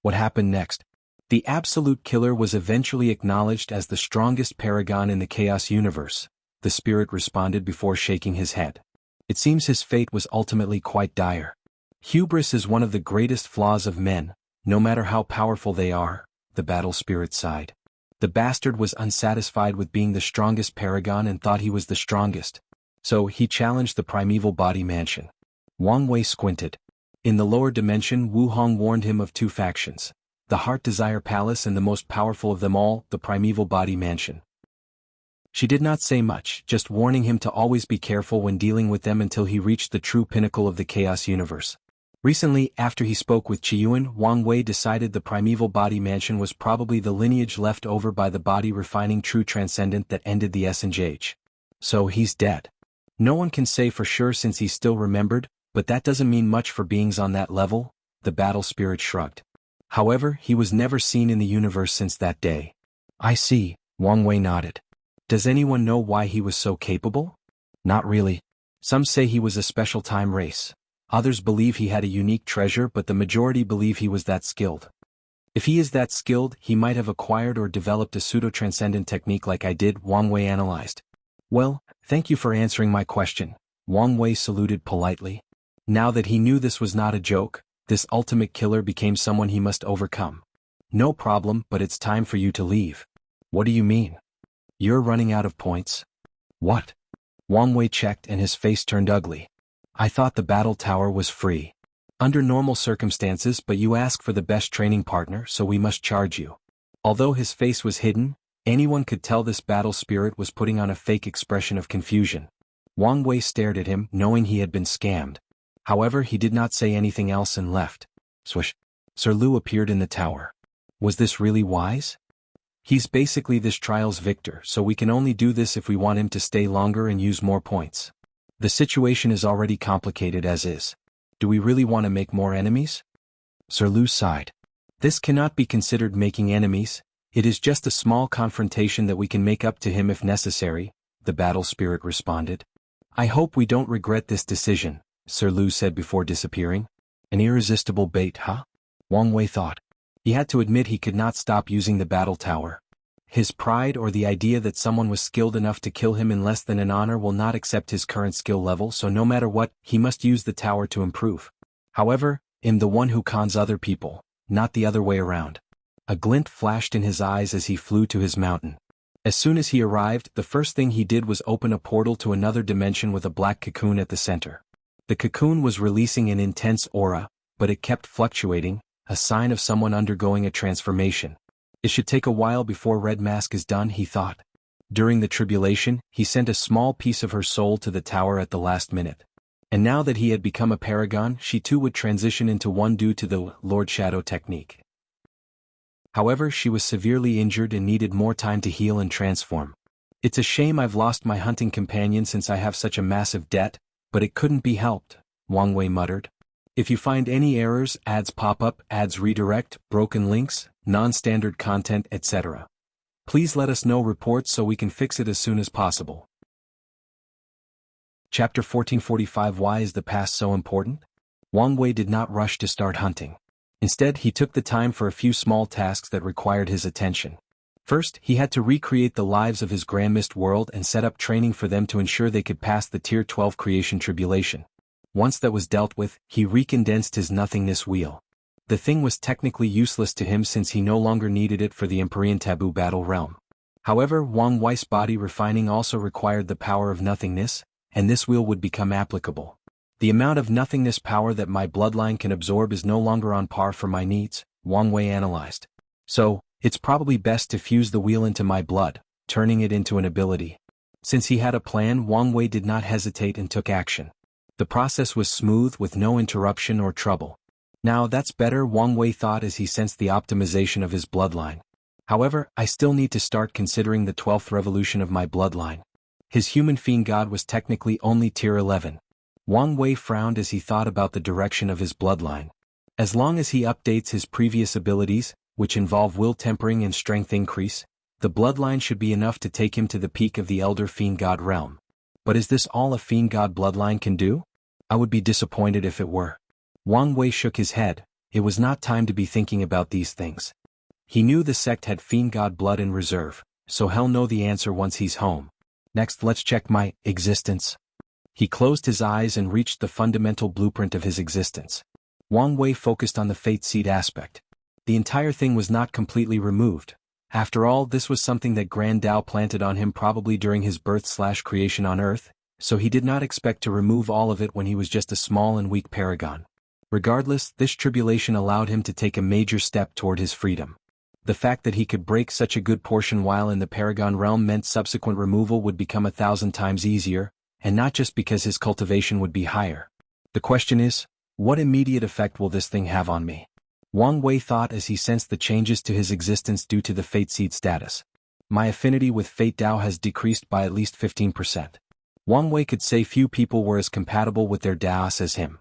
What happened next? The absolute killer was eventually acknowledged as the strongest paragon in the Chaos universe, the spirit responded before shaking his head. It seems his fate was ultimately quite dire. Hubris is one of the greatest flaws of men, no matter how powerful they are, the battle spirit sighed. The bastard was unsatisfied with being the strongest paragon and thought he was the strongest. So he challenged the primeval body mansion. Wang Wei squinted. In the lower dimension, Wu Hong warned him of two factions. The Heart Desire Palace and the most powerful of them all, the primeval body mansion. She did not say much, just warning him to always be careful when dealing with them until he reached the true pinnacle of the Chaos universe. Recently, after he spoke with Yuan, Wang Wei decided the primeval body mansion was probably the lineage left over by the body refining true transcendent that ended the Essence Age. So he's dead. No one can say for sure since he's still remembered, but that doesn't mean much for beings on that level, the battle spirit shrugged. However, he was never seen in the universe since that day. I see, Wang Wei nodded. Does anyone know why he was so capable? Not really. Some say he was a special time race. Others believe he had a unique treasure, but the majority believe he was that skilled. If he is that skilled, he might have acquired or developed a pseudo-transcendent technique like I did, Wang Wei analyzed. Well, thank you for answering my question. Wang Wei saluted politely. Now that he knew this was not a joke, this ultimate killer became someone he must overcome. No problem, but it's time for you to leave. What do you mean? You're running out of points? What? Wang Wei checked and his face turned ugly. I thought the battle tower was free. Under normal circumstances, but you ask for the best training partner, so we must charge you. Although his face was hidden, anyone could tell this battle spirit was putting on a fake expression of confusion. Wang Wei stared at him, knowing he had been scammed. However, he did not say anything else and left. Swish. Sir Lu appeared in the tower. Was this really wise? He's basically this trial's victor, so we can only do this if we want him to stay longer and use more points. The situation is already complicated as is. Do we really want to make more enemies? Sir Lu sighed. This cannot be considered making enemies. It is just a small confrontation that we can make up to him if necessary, the battle spirit responded. I hope we don't regret this decision, Sir Lu said before disappearing. An irresistible bait, huh? Wang Wei thought. He had to admit he could not stop using the battle tower. His pride or the idea that someone was skilled enough to kill him in less than an honor will not accept his current skill level, so no matter what, he must use the tower to improve. However, I'm the one who cons other people, not the other way around. A glint flashed in his eyes as he flew to his mountain. As soon as he arrived, the first thing he did was open a portal to another dimension with a black cocoon at the center. The cocoon was releasing an intense aura, but it kept fluctuating, a sign of someone undergoing a transformation. It should take a while before Red Mask is done, he thought. During the tribulation, he sent a small piece of her soul to the tower at the last minute. And now that he had become a paragon, she too would transition into one due to the Lord Shadow technique. However, she was severely injured and needed more time to heal and transform. It's a shame I've lost my hunting companion since I have such a massive debt, but it couldn't be helped, Wang Wei muttered. If you find any errors, ads pop up, ads redirect, broken links, non-standard content, etc., please let us know reports so we can fix it as soon as possible. Chapter 1445 Why is the past so important? Wang Wei did not rush to start hunting. Instead, he took the time for a few small tasks that required his attention. First, he had to recreate the lives of his Grandmist world and set up training for them to ensure they could pass the Tier 12 creation tribulation. Once that was dealt with, he recondensed his nothingness wheel. The thing was technically useless to him since he no longer needed it for the Empyrean Taboo battle realm. However, Wang Wei's body refining also required the power of nothingness, and this wheel would become applicable. The amount of nothingness power that my bloodline can absorb is no longer on par for my needs, Wang Wei analyzed. So, it's probably best to fuse the wheel into my blood, turning it into an ability. Since he had a plan, Wang Wei did not hesitate and took action. The process was smooth with no interruption or trouble. Now that's better, Wang Wei thought as he sensed the optimization of his bloodline. However, I still need to start considering the 12th revolution of my bloodline. His human fiend god was technically only tier 11. Wang Wei frowned as he thought about the direction of his bloodline. As long as he updates his previous abilities, which involve will tempering and strength increase, the bloodline should be enough to take him to the peak of the elder fiend god realm. But is this all a fiend god bloodline can do? I would be disappointed if it were. Wang Wei shook his head. It was not time to be thinking about these things. He knew the sect had fiend god blood in reserve, so he'll know the answer once he's home. Next, let's check my existence. He closed his eyes and reached the fundamental blueprint of his existence. Wang Wei focused on the fate seed aspect. The entire thing was not completely removed. After all, this was something that Grand Tao planted on him probably during his birth/creation on Earth, so he did not expect to remove all of it when he was just a small and weak paragon. Regardless, this tribulation allowed him to take a major step toward his freedom. The fact that he could break such a good portion while in the Paragon realm meant subsequent removal would become 1,000 times easier, and not just because his cultivation would be higher. The question is, what immediate effect will this thing have on me? Wang Wei thought as he sensed the changes to his existence due to the Fate Seed status. My affinity with Fate Tao has decreased by at least 15%. Wang Wei could say few people were as compatible with their Taos as him.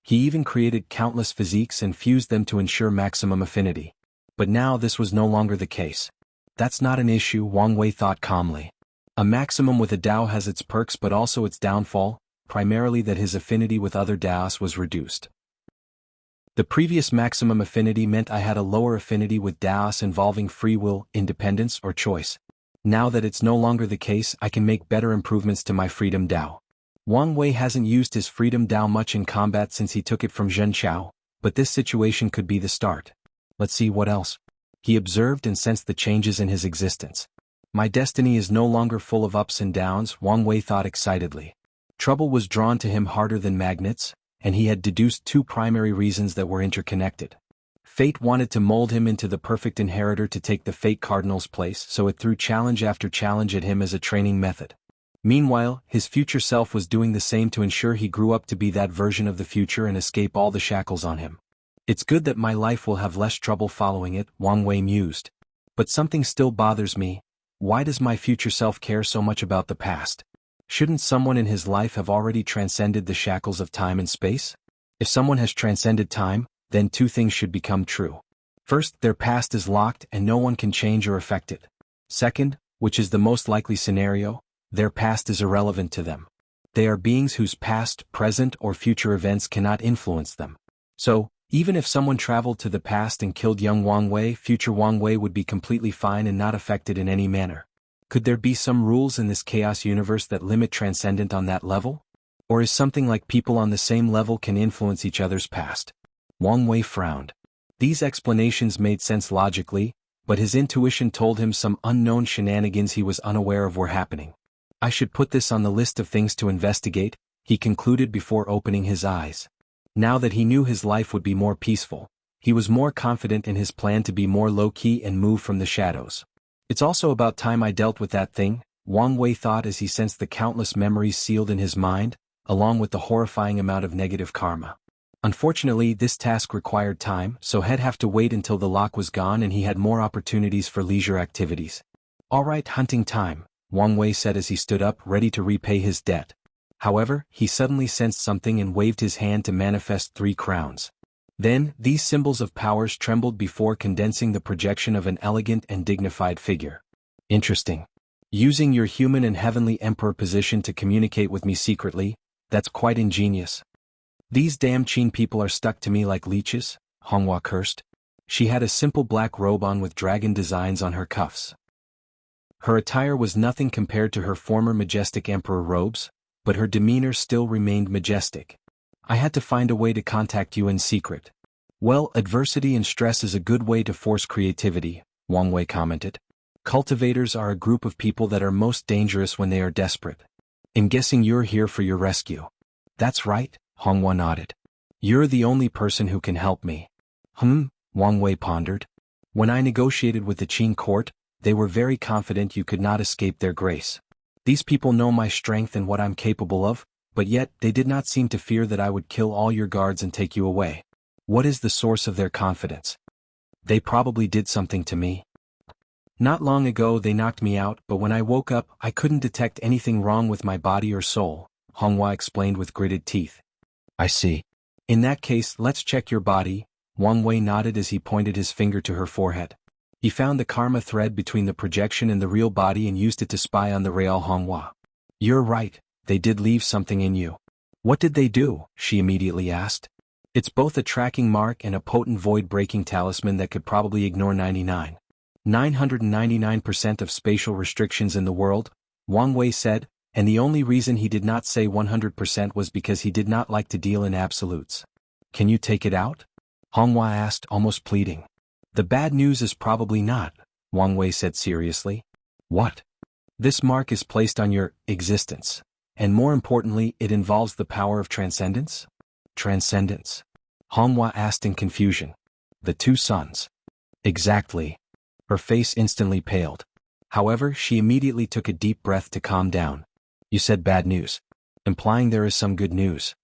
He even created countless physiques and fused them to ensure maximum affinity. But now this was no longer the case. That's not an issue, Wang Wei thought calmly. A maximum with a Tao has its perks but also its downfall, primarily that his affinity with other Taos was reduced. The previous maximum affinity meant I had a lower affinity with Taos involving free will, independence, or choice. Now that it's no longer the case, I can make better improvements to my Freedom Tao. Wang Wei hasn't used his Freedom Tao much in combat since he took it from Zhen Chao, but this situation could be the start. Let's see what else. He observed and sensed the changes in his existence. My destiny is no longer full of ups and downs, Wang Wei thought excitedly. Trouble was drawn to him harder than magnets, and he had deduced two primary reasons that were interconnected. Fate wanted to mold him into the perfect inheritor to take the Fate Cardinal's place, so it threw challenge after challenge at him as a training method. Meanwhile, his future self was doing the same to ensure he grew up to be that version of the future and escape all the shackles on him. It's good that my life will have less trouble following it, Wang Wei mused. But something still bothers me. Why does my future self care so much about the past? Shouldn't someone in his life have already transcended the shackles of time and space? If someone has transcended time, then two things should become true. First, their past is locked and no one can change or affect it. Second, which is the most likely scenario, their past is irrelevant to them. They are beings whose past, present, or future events cannot influence them. So, even if someone traveled to the past and killed young Wang Wei, future Wang Wei would be completely fine and not affected in any manner. Could there be some rules in this chaos universe that limit transcendent on that level? Or is something like people on the same level can influence each other's past? Wang Wei frowned. These explanations made sense logically, but his intuition told him some unknown shenanigans he was unaware of were happening. I should put this on the list of things to investigate, he concluded before opening his eyes. Now that he knew his life would be more peaceful, he was more confident in his plan to be more low-key and move from the shadows. It's also about time I dealt with that thing, Wang Wei thought as he sensed the countless memories sealed in his mind, along with the horrifying amount of negative karma. Unfortunately, this task required time, so he'd have to wait until the lock was gone and he had more opportunities for leisure activities. Alright, hunting time. Wang Wei said as he stood up ready to repay his debt. However, he suddenly sensed something and waved his hand to manifest 3 crowns. Then, these symbols of powers trembled before condensing the projection of an elegant and dignified figure. Interesting. Using your human and heavenly emperor position to communicate with me secretly, that's quite ingenious. These damn Qin people are stuck to me like leeches, Honghua cursed. She had a simple black robe on with dragon designs on her cuffs. Her attire was nothing compared to her former majestic emperor robes, but her demeanor still remained majestic. I had to find a way to contact you in secret. Well, adversity and stress is a good way to force creativity, Wang Wei commented. Cultivators are a group of people that are most dangerous when they are desperate. I'm guessing you're here for your rescue. That's right, Honghua nodded. You're the only person who can help me. Wang Wei pondered. When I negotiated with the Qin court, they were very confident you could not escape their grace. These people know my strength and what I'm capable of, but yet they did not seem to fear that I would kill all your guards and take you away. What is the source of their confidence? They probably did something to me. Not long ago they knocked me out, but when I woke up I couldn't detect anything wrong with my body or soul, Honghua explained with gritted teeth. I see. In that case, let's check your body, Wang Wei nodded as he pointed his finger to her forehead. He found the karma thread between the projection and the real body and used it to spy on the real Honghua. You're right, they did leave something in you. What did they do? She immediately asked. It's both a tracking mark and a potent void-breaking talisman that could probably ignore 999% of spatial restrictions in the world, Wang Wei said, and the only reason he did not say 100% was because he did not like to deal in absolutes. Can you take it out? Honghua asked, almost pleading. The bad news is probably not, Wang Wei said seriously. What? This mark is placed on your existence, and more importantly, it involves the power of transcendence? Transcendence? Honghua asked in confusion. The 2 suns. Exactly. Her face instantly paled. However, she immediately took a deep breath to calm down. You said bad news, implying there is some good news.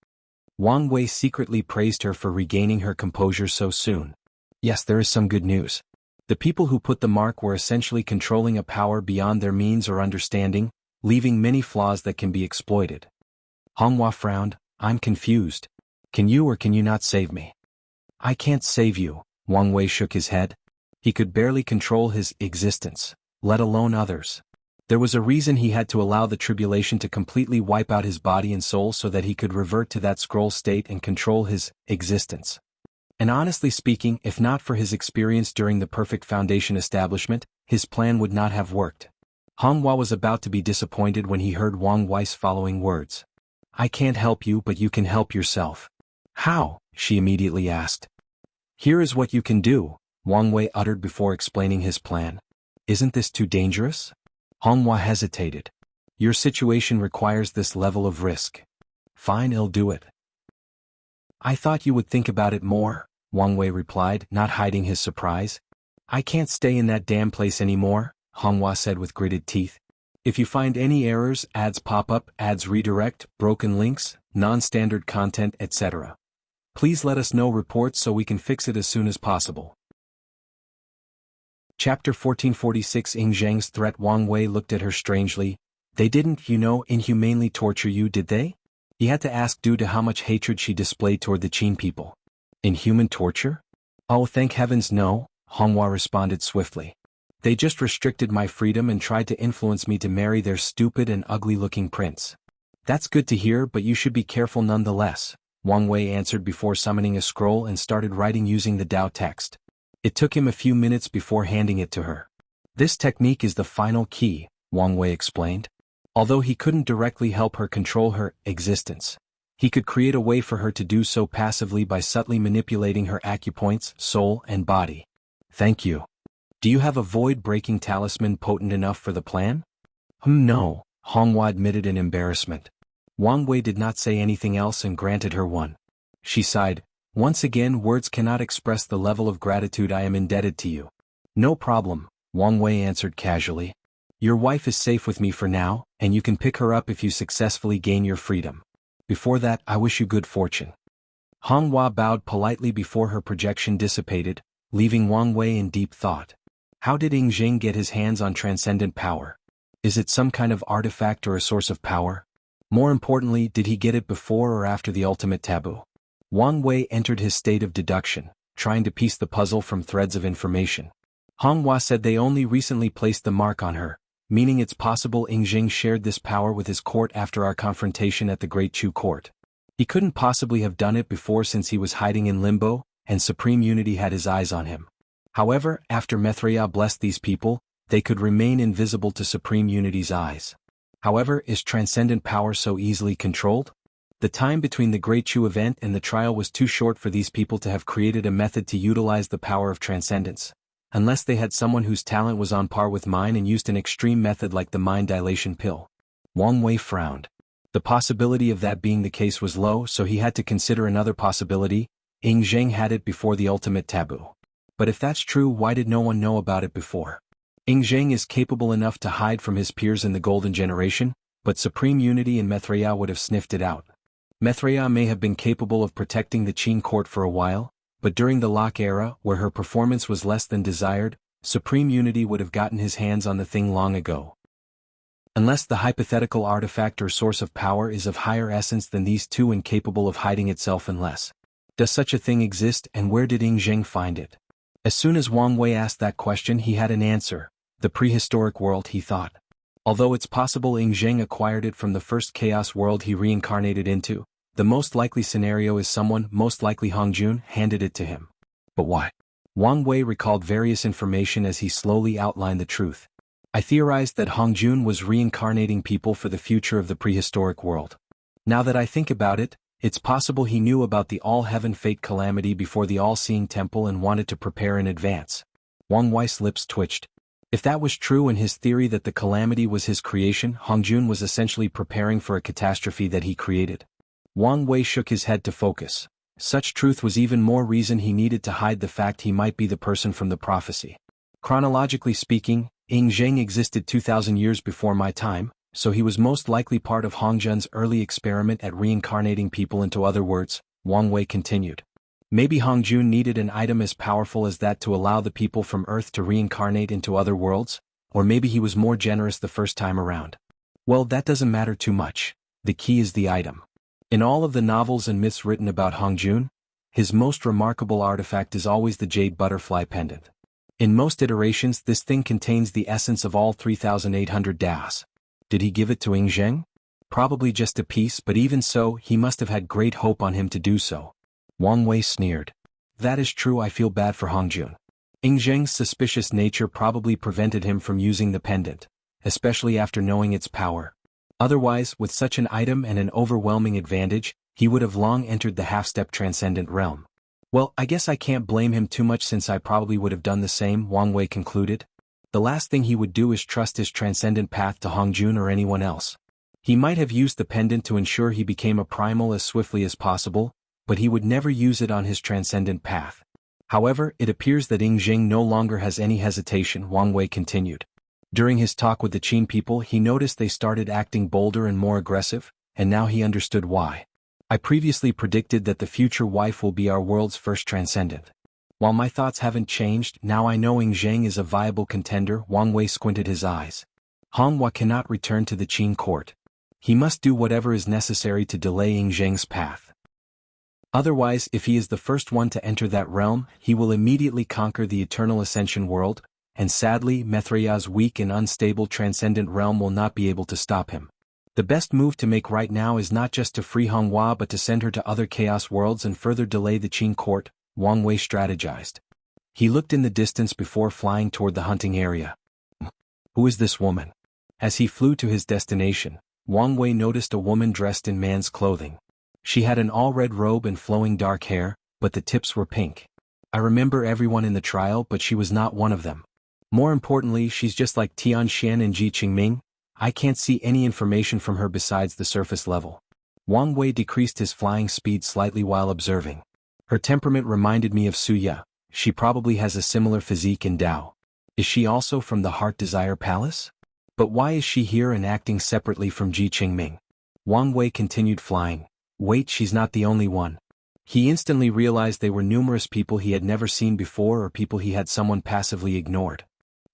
Wang Wei secretly praised her for regaining her composure so soon. Yes, there is some good news. The people who put the mark were essentially controlling a power beyond their means or understanding, leaving many flaws that can be exploited. Honghua frowned. I'm confused. Can you or can you not save me? I can't save you, Wang Wei shook his head. He could barely control his existence, let alone others. There was a reason he had to allow the tribulation to completely wipe out his body and soul so that he could revert to that scroll state and control his existence. And honestly speaking, if not for his experience during the Perfect Foundation establishment, his plan would not have worked. Honghua was about to be disappointed when he heard Wang Wei's following words. I can't help you, but you can help yourself. How? She immediately asked. Here is what you can do, Wang Wei uttered before explaining his plan. Isn't this too dangerous? Honghua hesitated. Your situation requires this level of risk. Fine, I'll do it. I thought you would think about it more, Wang Wei replied, not hiding his surprise. I can't stay in that damn place anymore, Honghua said with gritted teeth. If you find any errors, ads pop up, ads redirect, broken links, non-standard content, etc. Please let us know reports so we can fix it as soon as possible. Chapter 1446 Zheng's threat. Wang Wei looked at her strangely. They didn't, inhumanely torture you, did they? He had to ask due to how much hatred she displayed toward the Qin people. Inhuman torture? Oh, thank heavens no, Honghua responded swiftly. They just restricted my freedom and tried to influence me to marry their stupid and ugly-looking prince. That's good to hear, but you should be careful nonetheless, Wang Wei answered before summoning a scroll and started writing using the Dao text. It took him a few minutes before handing it to her. This technique is the final key, Wang Wei explained. Although he couldn't directly help her control her existence, he could create a way for her to do so passively by subtly manipulating her acupoints, soul, and body. Thank you. Do you have a void-breaking talisman potent enough for the plan? No, Honghua admitted in embarrassment. Wang Wei did not say anything else and granted her one. She sighed. Once again, words cannot express the level of gratitude I am indebted to you. No problem, Wang Wei answered casually. Your wife is safe with me for now, and you can pick her up if you successfully gain your freedom. Before that, I wish you good fortune. Honghua bowed politely before her projection dissipated, leaving Wang Wei in deep thought. How did Zheng get his hands on transcendent power? Is it some kind of artifact or a source of power? More importantly, did he get it before or after the ultimate taboo? Wang Wei entered his state of deduction, trying to piece the puzzle from threads of information. Honghua said they only recently placed the mark on her, meaning it's possible Ying shared this power with his court after our confrontation at the Great Chu court. He couldn't possibly have done it before since he was hiding in limbo, and Supreme Unity had his eyes on him. However, after Mithria blessed these people, they could remain invisible to Supreme Unity's eyes. However, is transcendent power so easily controlled? The time between the Great Chu event and the trial was too short for these people to have created a method to utilize the power of transcendence. Unless they had someone whose talent was on par with mine and used an extreme method like the mind dilation pill. Wang Wei frowned. The possibility of that being the case was low, so he had to consider another possibility. Zheng had it before the ultimate taboo. But if that's true, why did no one know about it before? Zheng is capable enough to hide from his peers in the Golden Generation, but Supreme Unity and Mithria would have sniffed it out. Mithria may have been capable of protecting the Qin court for a while, but during the Locke era, where her performance was less than desired, Supreme Unity would have gotten his hands on the thing long ago. Unless the hypothetical artifact or source of power is of higher essence than these two and capable of hiding itself unless. Does such a thing exist, and where did Zheng find it? As soon as Wang Wei asked that question, he had an answer. The prehistoric world, he thought. Although it's possible Zheng acquired it from the first chaos world he reincarnated into, the most likely scenario is someone, most likely Hongjun, handed it to him. But why? Wang Wei recalled various information as he slowly outlined the truth. I theorized that Hongjun was reincarnating people for the future of the prehistoric world. Now that I think about it, it's possible he knew about the all-heaven fate calamity before the all-seeing temple and wanted to prepare in advance. Wang Wei's lips twitched. If that was true and his theory that the calamity was his creation, Hongjun was essentially preparing for a catastrophe that he created. Wang Wei shook his head to focus. Such truth was even more reason he needed to hide the fact he might be the person from the prophecy. Chronologically speaking, Zheng existed 2,000 years before my time, so he was most likely part of Hongjun's early experiment at reincarnating people into other words, Wang Wei continued. Maybe Hongjun needed an item as powerful as that to allow the people from Earth to reincarnate into other worlds, or maybe he was more generous the first time around. Well, that doesn't matter too much. The key is the item. In all of the novels and myths written about Hongjun, his most remarkable artifact is always the jade butterfly pendant. In most iterations, this thing contains the essence of all 3,800 Das. Did he give it to Zheng? Probably just a piece, but even so, he must have had great hope on him to do so. Wang Wei sneered. That is true, I feel bad for Hongjun. Zheng's suspicious nature probably prevented him from using the pendant, especially after knowing its power. Otherwise, with such an item and an overwhelming advantage, he would have long entered the half-step transcendent realm. Well, I guess I can't blame him too much since I probably would have done the same, Wang Wei concluded. The last thing he would do is trust his transcendent path to Hongjun or anyone else. He might have used the pendant to ensure he became a primal as swiftly as possible, but he would never use it on his transcendent path. However, it appears that Zheng no longer has any hesitation, Wang Wei continued. During his talk with the Qin people, he noticed they started acting bolder and more aggressive, and now he understood why. I previously predicted that the future wife will be our world's first transcendent. While my thoughts haven't changed, now I know Zheng is a viable contender. Wang Wei squinted his eyes. Honghua cannot return to the Qin court. He must do whatever is necessary to delay Zheng's path. Otherwise, if he is the first one to enter that realm, he will immediately conquer the eternal ascension world, and sadly, Mithria's weak and unstable transcendent realm will not be able to stop him. The best move to make right now is not just to free Honghua but to send her to other chaos worlds and further delay the Qin court, Wang Wei strategized. He looked in the distance before flying toward the hunting area. Who is this woman? As he flew to his destination, Wang Wei noticed a woman dressed in man's clothing. She had an all-red robe and flowing dark hair, but the tips were pink. I remember everyone in the trial, but she was not one of them. More importantly, she's just like Tian and Chengming. I can't see any information from her besides the surface level. Wang Wei decreased his flying speed slightly while observing. Her temperament reminded me of Suya. She probably has a similar physique in Dao. Is she also from the Heart Desire Palace? But why is she here and acting separately from Chengming? Wang Wei continued flying. Wait, she's not the only one. He instantly realized they were numerous people he had never seen before or people he had someone passively ignored.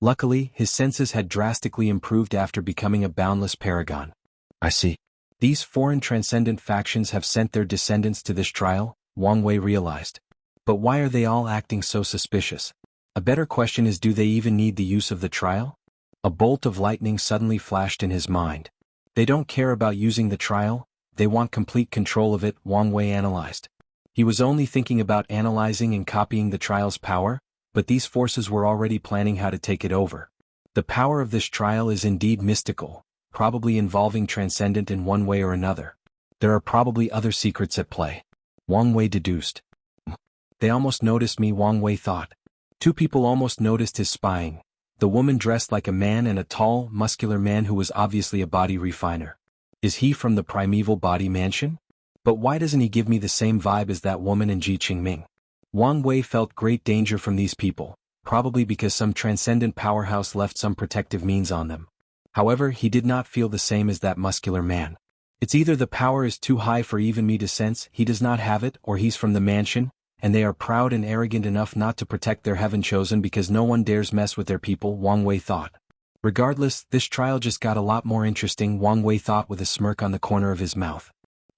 Luckily, his senses had drastically improved after becoming a Boundless Paragon. I see. These foreign transcendent factions have sent their descendants to this trial, Wang Wei realized. But why are they all acting so suspicious? A better question is, do they even need the use of the trial? A bolt of lightning suddenly flashed in his mind. They don't care about using the trial, they want complete control of it, Wang Wei analyzed. He was only thinking about analyzing and copying the trial's power, but these forces were already planning how to take it over. The power of this trial is indeed mystical, probably involving transcendent in one way or another. There are probably other secrets at play. Wang Wei deduced. They almost noticed me, Wang Wei thought. Two people almost noticed his spying. The woman dressed like a man and a tall, muscular man who was obviously a body refiner. Is he from the primeval body mansion? But why doesn't he give me the same vibe as that woman and Chengming? Wang Wei felt great danger from these people, probably because some transcendent powerhouse left some protective means on them. However, he did not feel the same as that muscular man. It's either the power is too high for even me to sense he does not have it, or he's from the mansion, and they are proud and arrogant enough not to protect their heaven chosen because no one dares mess with their people, Wang Wei thought. Regardless, this trial just got a lot more interesting, Wang Wei thought with a smirk on the corner of his mouth.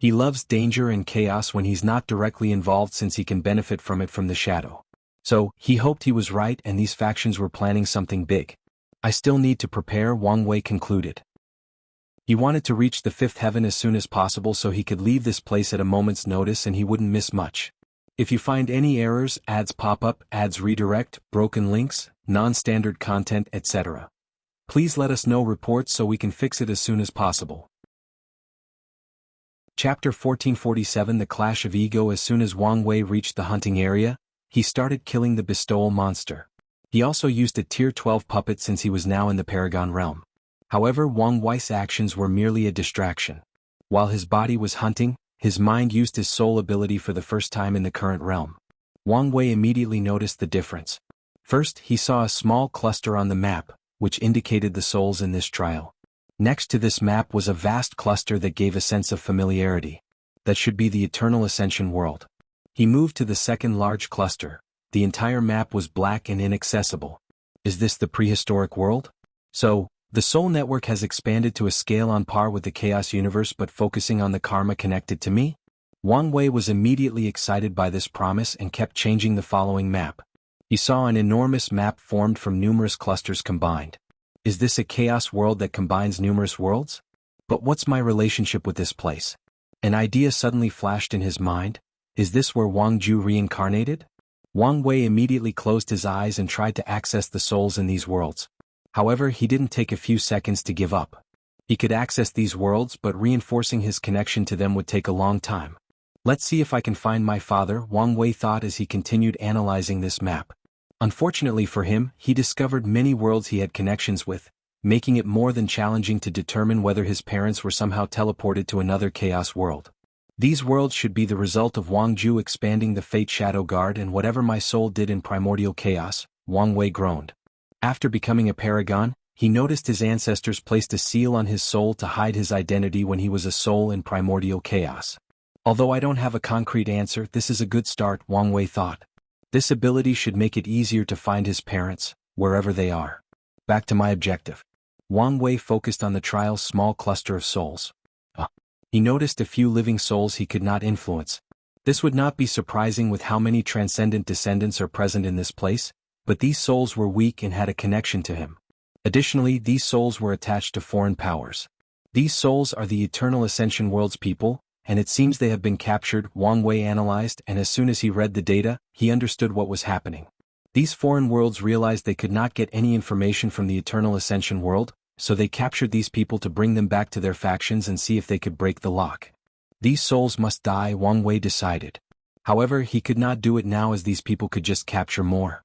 He loves danger and chaos when he's not directly involved since he can benefit from it from the shadow. So, he hoped he was right and these factions were planning something big. I still need to prepare, Wang Wei concluded. He wanted to reach the fifth heaven as soon as possible so he could leave this place at a moment's notice and he wouldn't miss much. If you find any errors, ads pop up, ads redirect, broken links, non-standard content, etc. Please let us know reports so we can fix it as soon as possible. Chapter 1447 The Clash of Ego. As soon as Wang Wei reached the hunting area, he started killing the bestowal monster. He also used a tier 12 puppet since he was now in the Paragon realm. However, Wang Wei's actions were merely a distraction. While his body was hunting, his mind used his soul ability for the first time in the current realm. Wang Wei immediately noticed the difference. First, he saw a small cluster on the map, which indicated the souls in this trial. Next to this map was a vast cluster that gave a sense of familiarity. That should be the Eternal Ascension world. He moved to the second large cluster. The entire map was black and inaccessible. Is this the prehistoric world? So, the soul network has expanded to a scale on par with the chaos universe but focusing on the karma connected to me? Wang Wei was immediately excited by this promise and kept changing the following map. He saw an enormous map formed from numerous clusters combined. Is this a chaos world that combines numerous worlds? But what's my relationship with this place? An idea suddenly flashed in his mind. Is this where Wang Ju reincarnated? Wang Wei immediately closed his eyes and tried to access the souls in these worlds. However, he didn't take a few seconds to give up. He could access these worlds, but reinforcing his connection to them would take a long time. Let's see if I can find my father, Wang Wei thought as he continued analyzing this map. Unfortunately for him, he discovered many worlds he had connections with, making it more than challenging to determine whether his parents were somehow teleported to another chaos world. These worlds should be the result of Wang Ju expanding the Fate Shadow Guard and whatever my soul did in primordial chaos, Wang Wei groaned. After becoming a paragon, he noticed his ancestors placed a seal on his soul to hide his identity when he was a soul in primordial chaos. Although I don't have a concrete answer, this is a good start, Wang Wei thought. This ability should make it easier to find his parents, wherever they are. Back to my objective. Wang Wei focused on the trial's small cluster of souls. He noticed a few living souls he could not influence. This would not be surprising with how many transcendent descendants are present in this place, but these souls were weak and had a connection to him. Additionally, these souls were attached to foreign powers. These souls are the Eternal Ascension world's people, and it seems they have been captured, Wang Wei analyzed, and as soon as he read the data, he understood what was happening. These foreign worlds realized they could not get any information from the Eternal Ascension world, so they captured these people to bring them back to their factions and see if they could break the lock. These souls must die, Wang Wei decided. However, he could not do it now as these people could just capture more.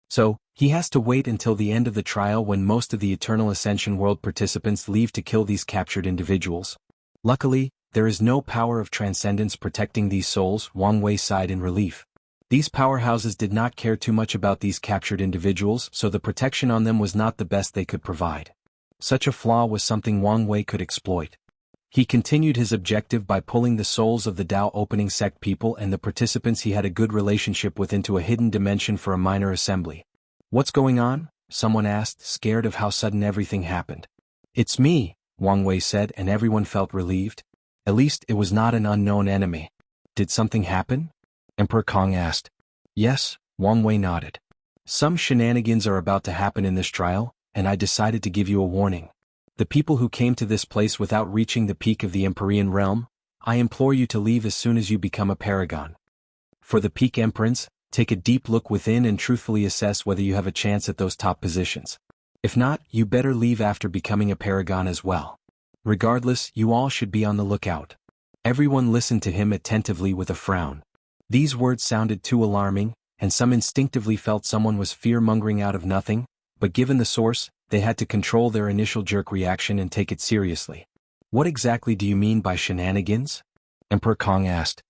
So, he has to wait until the end of the trial when most of the Eternal Ascension world participants leave to kill these captured individuals. Luckily, there is no power of transcendence protecting these souls, Wang Wei sighed in relief. These powerhouses did not care too much about these captured individuals, so the protection on them was not the best they could provide. Such a flaw was something Wang Wei could exploit. He continued his objective by pulling the souls of the Dao opening sect people and the participants he had a good relationship with into a hidden dimension for a minor assembly. What's going on? someone asked, scared of how sudden everything happened. It's me, Wang Wei said, and everyone felt relieved. At least it was not an unknown enemy. Did something happen? Emperor Kong asked. Yes, Wang Wei nodded. Some shenanigans are about to happen in this trial, and I decided to give you a warning. The people who came to this place without reaching the peak of the Empyrean realm, I implore you to leave as soon as you become a paragon. For the peak Emperors, take a deep look within and truthfully assess whether you have a chance at those top positions. If not, you better leave after becoming a paragon as well. Regardless, you all should be on the lookout. Everyone listened to him attentively with a frown. These words sounded too alarming, and some instinctively felt someone was fear-mongering out of nothing, but given the source, they had to control their initial jerk reaction and take it seriously. What exactly do you mean by shenanigans? Emperor Kong asked.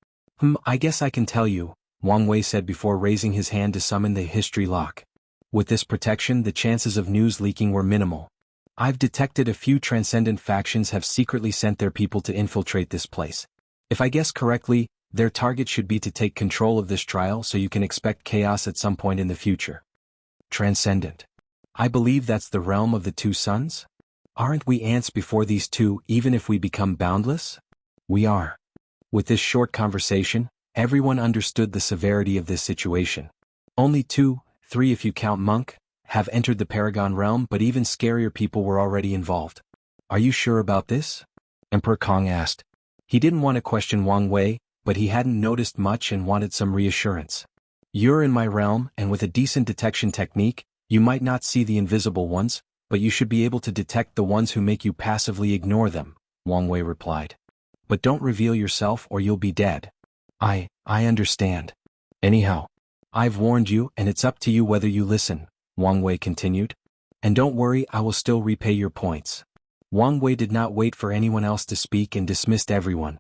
I guess I can tell you, Wang Wei said before raising his hand to summon the history lock. With this protection, the chances of news leaking were minimal. I've detected a few transcendent factions have secretly sent their people to infiltrate this place. If I guess correctly, their target should be to take control of this trial, so you can expect chaos at some point in the future. Transcendent. I believe that's the realm of the two suns? Aren't we ants before these two, even if we become boundless? We are. With this short conversation, everyone understood the severity of this situation. Only 2, 3 if you count Monk, have entered the Paragon realm, but even scarier people were already involved. Are you sure about this? Emperor Kong asked. He didn't want to question Wang Wei, but he hadn't noticed much and wanted some reassurance. You're in my realm, and with a decent detection technique, you might not see the invisible ones, but you should be able to detect the ones who make you passively ignore them, Wang Wei replied. But don't reveal yourself or you'll be dead. I understand. Anyhow, I've warned you, and it's up to you whether you listen, Wang Wei continued. And don't worry, I will still repay your points. Wang Wei did not wait for anyone else to speak and dismissed everyone.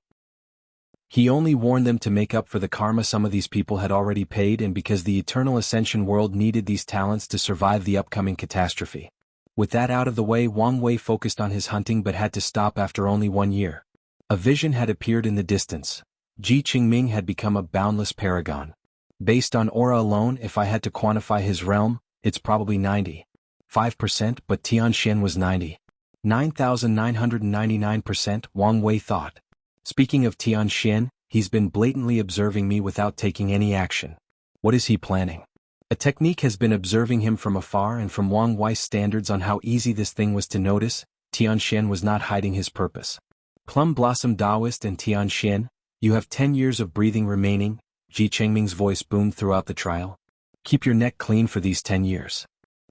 He only warned them to make up for the karma some of these people had already paid, and because the Eternal Ascension world needed these talents to survive the upcoming catastrophe. With that out of the way, Wang Wei focused on his hunting but had to stop after only 1 year. A vision had appeared in the distance. Chengming had become a boundless paragon. Based on aura alone, if I had to quantify his realm, it's probably 95%, but Tian was 99,999%, Wang Wei thought. Speaking of Tian, he's been blatantly observing me without taking any action. What is he planning? A technique has been observing him from afar, and from Wang Wei's standards on how easy this thing was to notice, Tian was not hiding his purpose. Plum Blossom Taoist and Tian, you have 10 years of breathing remaining, Chengming's voice boomed throughout the trial. Keep your neck clean for these 10 years.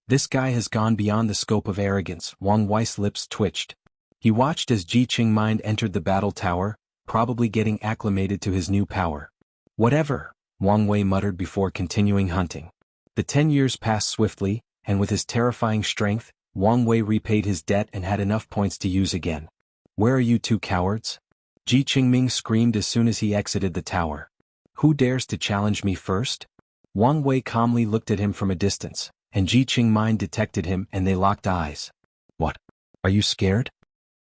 This guy has gone beyond the scope of arrogance, Wang Wei's lips twitched. He watched as Chengming entered the battle tower, probably getting acclimated to his new power. Whatever, Wang Wei muttered before continuing hunting. The 10 years passed swiftly, and with his terrifying strength, Wang Wei repaid his debt and had enough points to use again. Where are you two cowards? Chengming screamed as soon as he exited the tower. Who dares to challenge me first? Wang Wei calmly looked at him from a distance, and Chengming detected him and they locked eyes. What? Are you scared?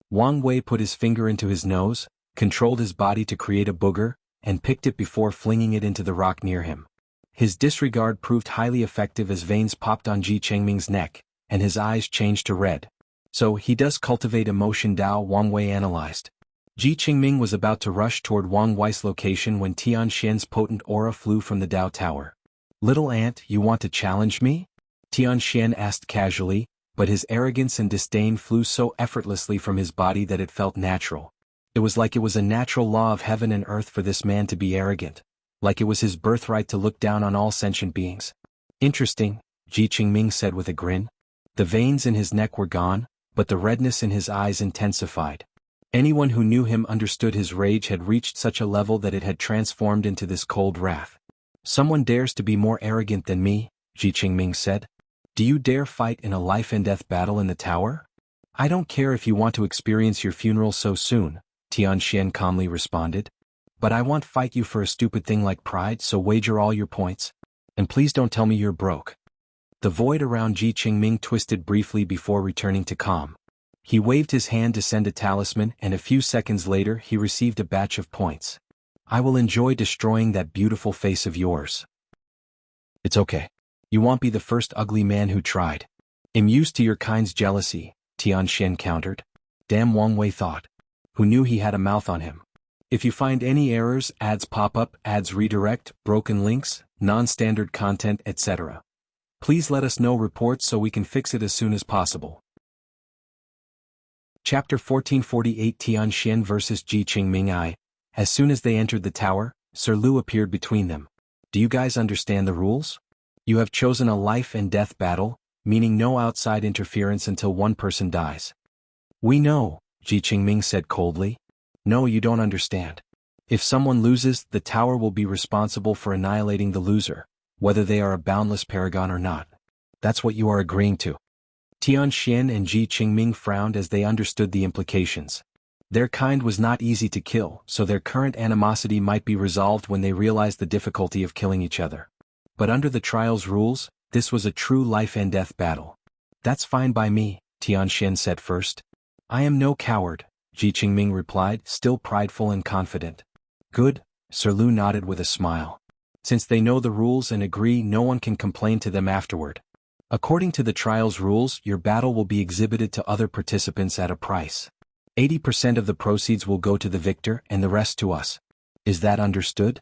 Wang Wei put his finger into his nose, controlled his body to create a booger, and picked it before flinging it into the rock near him. His disregard proved highly effective as veins popped on Chengming's neck, and his eyes changed to red. So he does cultivate emotion Dao, Wang Wei analyzed. Chengming was about to rush toward Wang Wei's location when Tian's potent aura flew from the Dao tower. Little ant, you want to challenge me? Tian asked casually, but his arrogance and disdain flew so effortlessly from his body that it felt natural. It was like it was a natural law of heaven and earth for this man to be arrogant, like it was his birthright to look down on all sentient beings. Interesting, Chengming said with a grin. The veins in his neck were gone, but the redness in his eyes intensified. Anyone who knew him understood his rage had reached such a level that it had transformed into this cold wrath. Someone dares to be more arrogant than me, Chengming said. Do you dare fight in a life-and-death battle in the tower? I don't care if you want to experience your funeral so soon, Tian calmly responded. But I won't fight you for a stupid thing like pride, so wager all your points. And please don't tell me you're broke. The void around Chengming twisted briefly before returning to calm. He waved his hand to send a talisman, and a few seconds later he received a batch of points. I will enjoy destroying that beautiful face of yours. It's okay. You won't be the first ugly man who tried. "Am used to your kind's jealousy," Tian countered. Damn, Wang Wei thought. Who knew he had a mouth on him? "If you find any errors, ads pop up, ads redirect, broken links, non-standard content, etc. please let us know reports so we can fix it as soon as possible." Chapter 1448 Tian vs. Chengming. As soon as they entered the tower, Sir Lu appeared between them. "Do you guys understand the rules? You have chosen a life and death battle, meaning no outside interference until one person dies." "We know," Chengming said coldly. "No, you don't understand. If someone loses, the tower will be responsible for annihilating the loser, whether they are a Boundless Paragon or not. That's what you are agreeing to." Tian and Chengming frowned as they understood the implications. Their kind was not easy to kill, so their current animosity might be resolved when they realized the difficulty of killing each other. But under the trial's rules, this was a true life and death battle. "That's fine by me," Tian said first. "I am no coward," Chengming replied, still prideful and confident. "Good," Sir Lu nodded with a smile. "Since they know the rules and agree, no one can complain to them afterward. According to the trial's rules, your battle will be exhibited to other participants at a price. 80% of the proceeds will go to the victor and the rest to us. Is that understood?"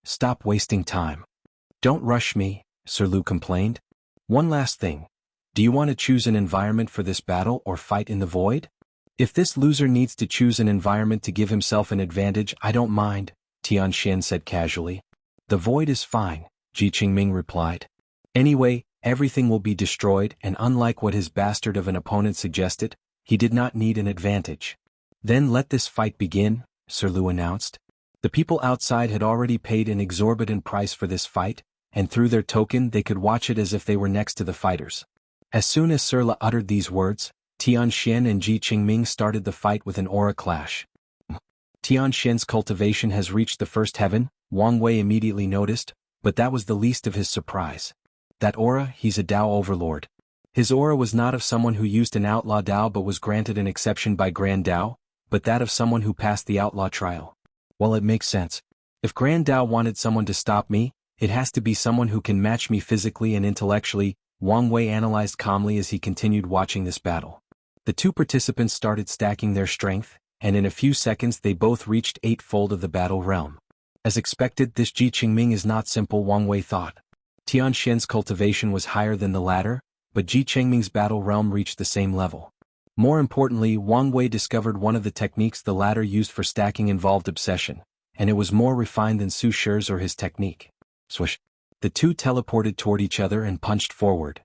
"Stop wasting time. Don't rush me," Sir Lu complained. "One last thing. Do you want to choose an environment for this battle or fight in the void? If this loser needs to choose an environment to give himself an advantage, I don't mind," Tian said casually. "The void is fine," Chengming replied. "Anyway, everything will be destroyed, and unlike what his bastard of an opponent suggested, he did not need an advantage." "Then let this fight begin," Sir Lu announced. The people outside had already paid an exorbitant price for this fight, and through their token they could watch it as if they were next to the fighters. As soon as Sir Lu uttered these words, Tian and Chengming started the fight with an aura clash. "Tian's cultivation has reached the first heaven," Wang Wei immediately noticed, but that was the least of his surprise. "That aura, he's a Dao overlord." His aura was not of someone who used an outlaw Dao but was granted an exception by Grand Dao, but that of someone who passed the outlaw trial. Well, it makes sense. If Grand Dao wanted someone to stop me, it has to be someone who can match me physically and intellectually, Wang Wei analyzed calmly as he continued watching this battle. The two participants started stacking their strength, and in a few seconds they both reached eightfold of the battle realm. As expected, this Chengming is not simple, Wang Wei thought. Tian's cultivation was higher than the latter, but Chengming's battle realm reached the same level. More importantly, Wang Wei discovered one of the techniques the latter used for stacking involved obsession, and it was more refined than Su Shi's or his technique. Swish. The two teleported toward each other and punched forward.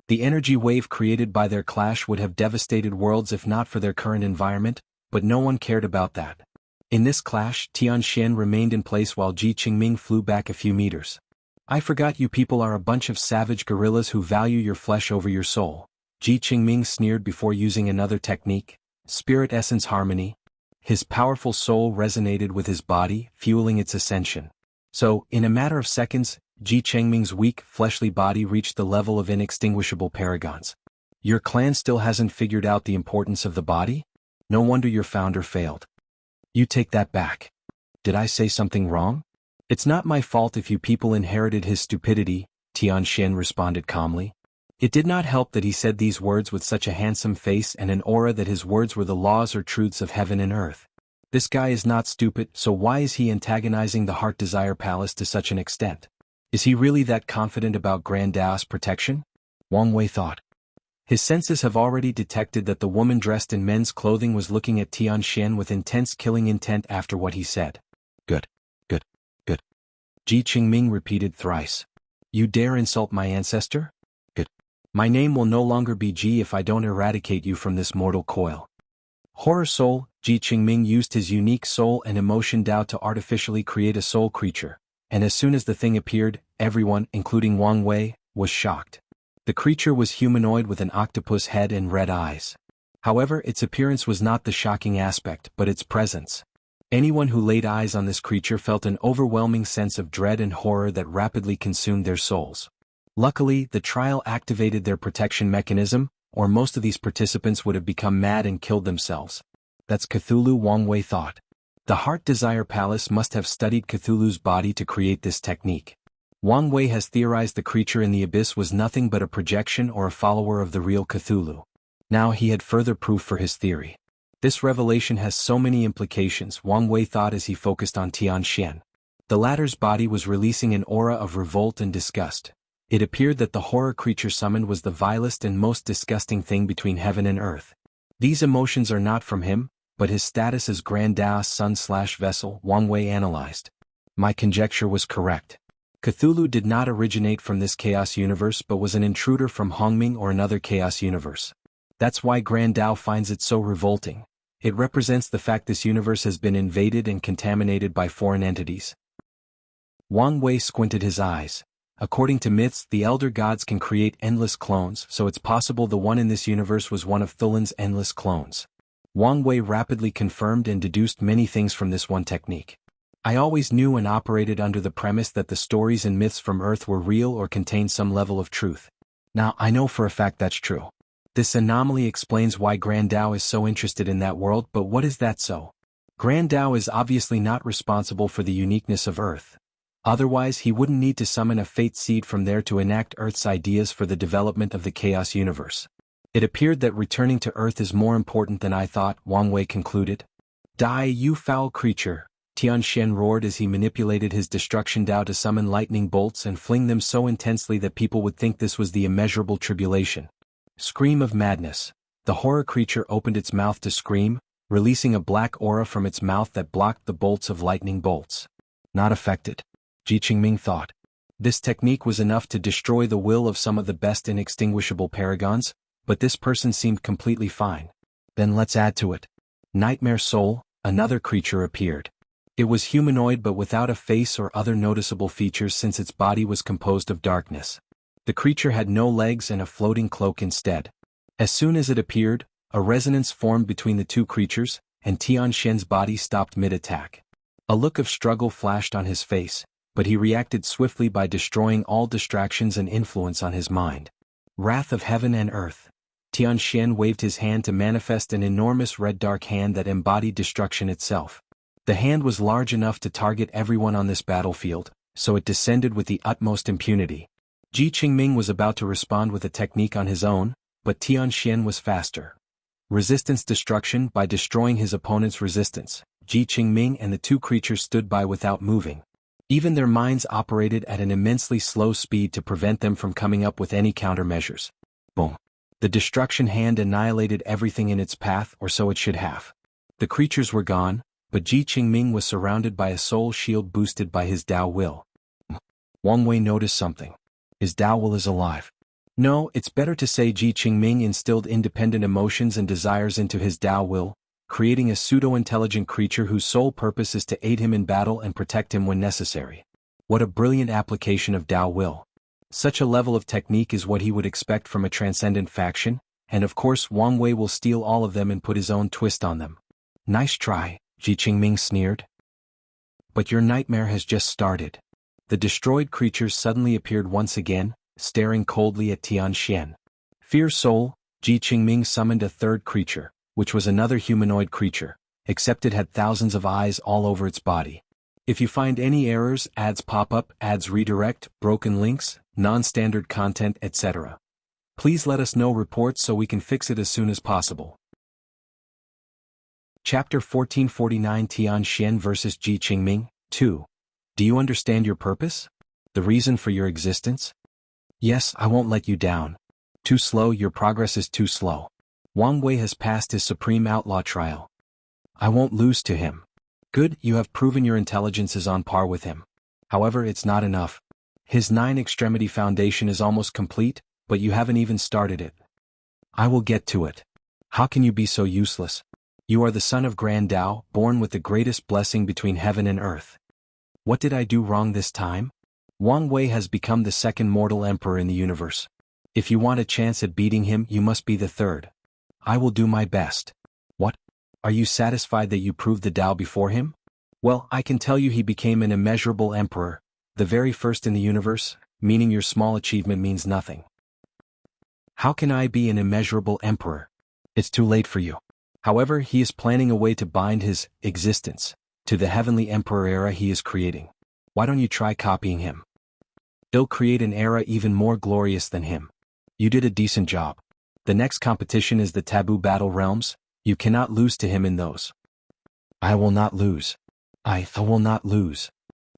The energy wave created by their clash would have devastated worlds if not for their current environment, but no one cared about that. In this clash, Tian remained in place while Chengming flew back a few meters. "I forgot you people are a bunch of savage gorillas who value your flesh over your soul," Chengming sneered before using another technique, Spirit Essence Harmony. His powerful soul resonated with his body, fueling its ascension. So, in a matter of seconds, Chengming's weak, fleshly body reached the level of inextinguishable paragons. "Your clan still hasn't figured out the importance of the body? No wonder your founder failed." "You take that back. Did I say something wrong?" "It's not my fault if you people inherited his stupidity," Tian responded calmly. It did not help that he said these words with such a handsome face and an aura that his words were the laws or truths of heaven and earth. This guy is not stupid, so why is he antagonizing the Heart Desire Palace to such an extent? Is he really that confident about Grand Dao's protection? Wang Wei thought. His senses have already detected that the woman dressed in men's clothing was looking at Tian with intense killing intent after what he said. Good. Good. Good. Chengming repeated thrice. "You dare insult my ancestor? Good. My name will no longer be Ji if I don't eradicate you from this mortal coil." Horror Soul, Chengming used his unique soul and emotion Dao to artificially create a soul creature, and as soon as the thing appeared, everyone, including Wang Wei, was shocked. The creature was humanoid with an octopus head and red eyes. However, its appearance was not the shocking aspect, but its presence. Anyone who laid eyes on this creature felt an overwhelming sense of dread and horror that rapidly consumed their souls. Luckily, the trial activated their protection mechanism, or most of these participants would have become mad and killed themselves. That's Cthulhu, Wang Wei thought. The Heart Desire Palace must have studied Cthulhu's body to create this technique. Wang Wei has theorized the creature in the abyss was nothing but a projection or a follower of the real Cthulhu. Now he had further proof for his theory. This revelation has so many implications, Wang Wei thought as he focused on Tian. The latter's body was releasing an aura of revolt and disgust. It appeared that the horror creature summoned was the vilest and most disgusting thing between heaven and earth. These emotions are not from him, but his status as Grand Dao's son/vessel, Wang Wei analyzed. My conjecture was correct. Cthulhu did not originate from this chaos universe but was an intruder from Hongming or another chaos universe. That's why Grand Dao finds it so revolting. It represents the fact this universe has been invaded and contaminated by foreign entities. Wang Wei squinted his eyes. According to myths, the elder gods can create endless clones, so it's possible the one in this universe was one of Thulin's endless clones. Wang Wei rapidly confirmed and deduced many things from this one technique. I always knew and operated under the premise that the stories and myths from Earth were real or contained some level of truth. Now I know for a fact that's true. This anomaly explains why Grand Dao is so interested in that world, but what is that so? Grand Dao is obviously not responsible for the uniqueness of Earth. Otherwise he wouldn't need to summon a fate seed from there to enact Earth's ideas for the development of the chaos universe. It appeared that returning to Earth is more important than I thought, Wang Wei concluded. Die, you foul creature, Tian roared as he manipulated his destruction Dao to summon lightning bolts and fling them so intensely that people would think this was the immeasurable tribulation. Scream of madness. The horror creature opened its mouth to scream, releasing a black aura from its mouth that blocked the bolts of lightning bolts. Not affected, Chengming thought. This technique was enough to destroy the will of some of the best inextinguishable paragons, but this person seemed completely fine. Then let's add to it. Nightmare Soul, another creature appeared. It was humanoid but without a face or other noticeable features since its body was composed of darkness. The creature had no legs and a floating cloak instead. As soon as it appeared, a resonance formed between the two creatures, and Tian's body stopped mid-attack. A look of struggle flashed on his face, but he reacted swiftly by destroying all distractions and influence on his mind. Wrath of heaven and earth. Tian waved his hand to manifest an enormous red dark hand that embodied destruction itself. The hand was large enough to target everyone on this battlefield, so it descended with the utmost impunity. Chengming was about to respond with a technique on his own, but Tian was faster. Resistance destruction by destroying his opponent's resistance. Chengming and the two creatures stood by without moving. Even their minds operated at an immensely slow speed to prevent them from coming up with any countermeasures. Boom. The destruction hand annihilated everything in its path, or so it should have. The creatures were gone, but Chengming was surrounded by a soul shield boosted by his Dao will. Wang Wei noticed something. His Dao will is alive. No, it's better to say Chengming instilled independent emotions and desires into his Dao will, creating a pseudo-intelligent creature whose sole purpose is to aid him in battle and protect him when necessary. What a brilliant application of Dao will. Such a level of technique is what he would expect from a transcendent faction, and of course Wang Wei will steal all of them and put his own twist on them. Nice try, Chengming sneered. But your nightmare has just started. The destroyed creatures suddenly appeared once again, staring coldly at Tian. Fear Soul, Chengming summoned a third creature, which was another humanoid creature, except it had thousands of eyes all over its body. If you find any errors, ads pop up, ads redirect, broken links, non-standard content, etc., please let us know reports so we can fix it as soon as possible. Chapter 1449 Tian vs. Chengming, 2. Do you understand your purpose? The reason for your existence? Yes, I won't let you down. Too slow, your progress is too slow. Wang Wei has passed his supreme outlaw trial. I won't lose to him. Good, you have proven your intelligence is on par with him. However, it's not enough. His 9-extremity foundation is almost complete, but you haven't even started it. I will get to it. How can you be so useless? You are the son of Grand Dao, born with the greatest blessing between heaven and earth. What did I do wrong this time? Wang Wei has become the second mortal emperor in the universe. If you want a chance at beating him, you must be the third. I will do my best. What? Are you satisfied that you proved the Dao before him? Well, I can tell you he became an immeasurable emperor, the very first in the universe, meaning your small achievement means nothing. How can I be an immeasurable emperor? It's too late for you. However, he is planning a way to bind his existence to the heavenly emperor era he is creating. Why don't you try copying him? It'll create an era even more glorious than him. You did a decent job. The next competition is the Taboo Battle Realms. You cannot lose to him in those. I will not lose. I will not lose.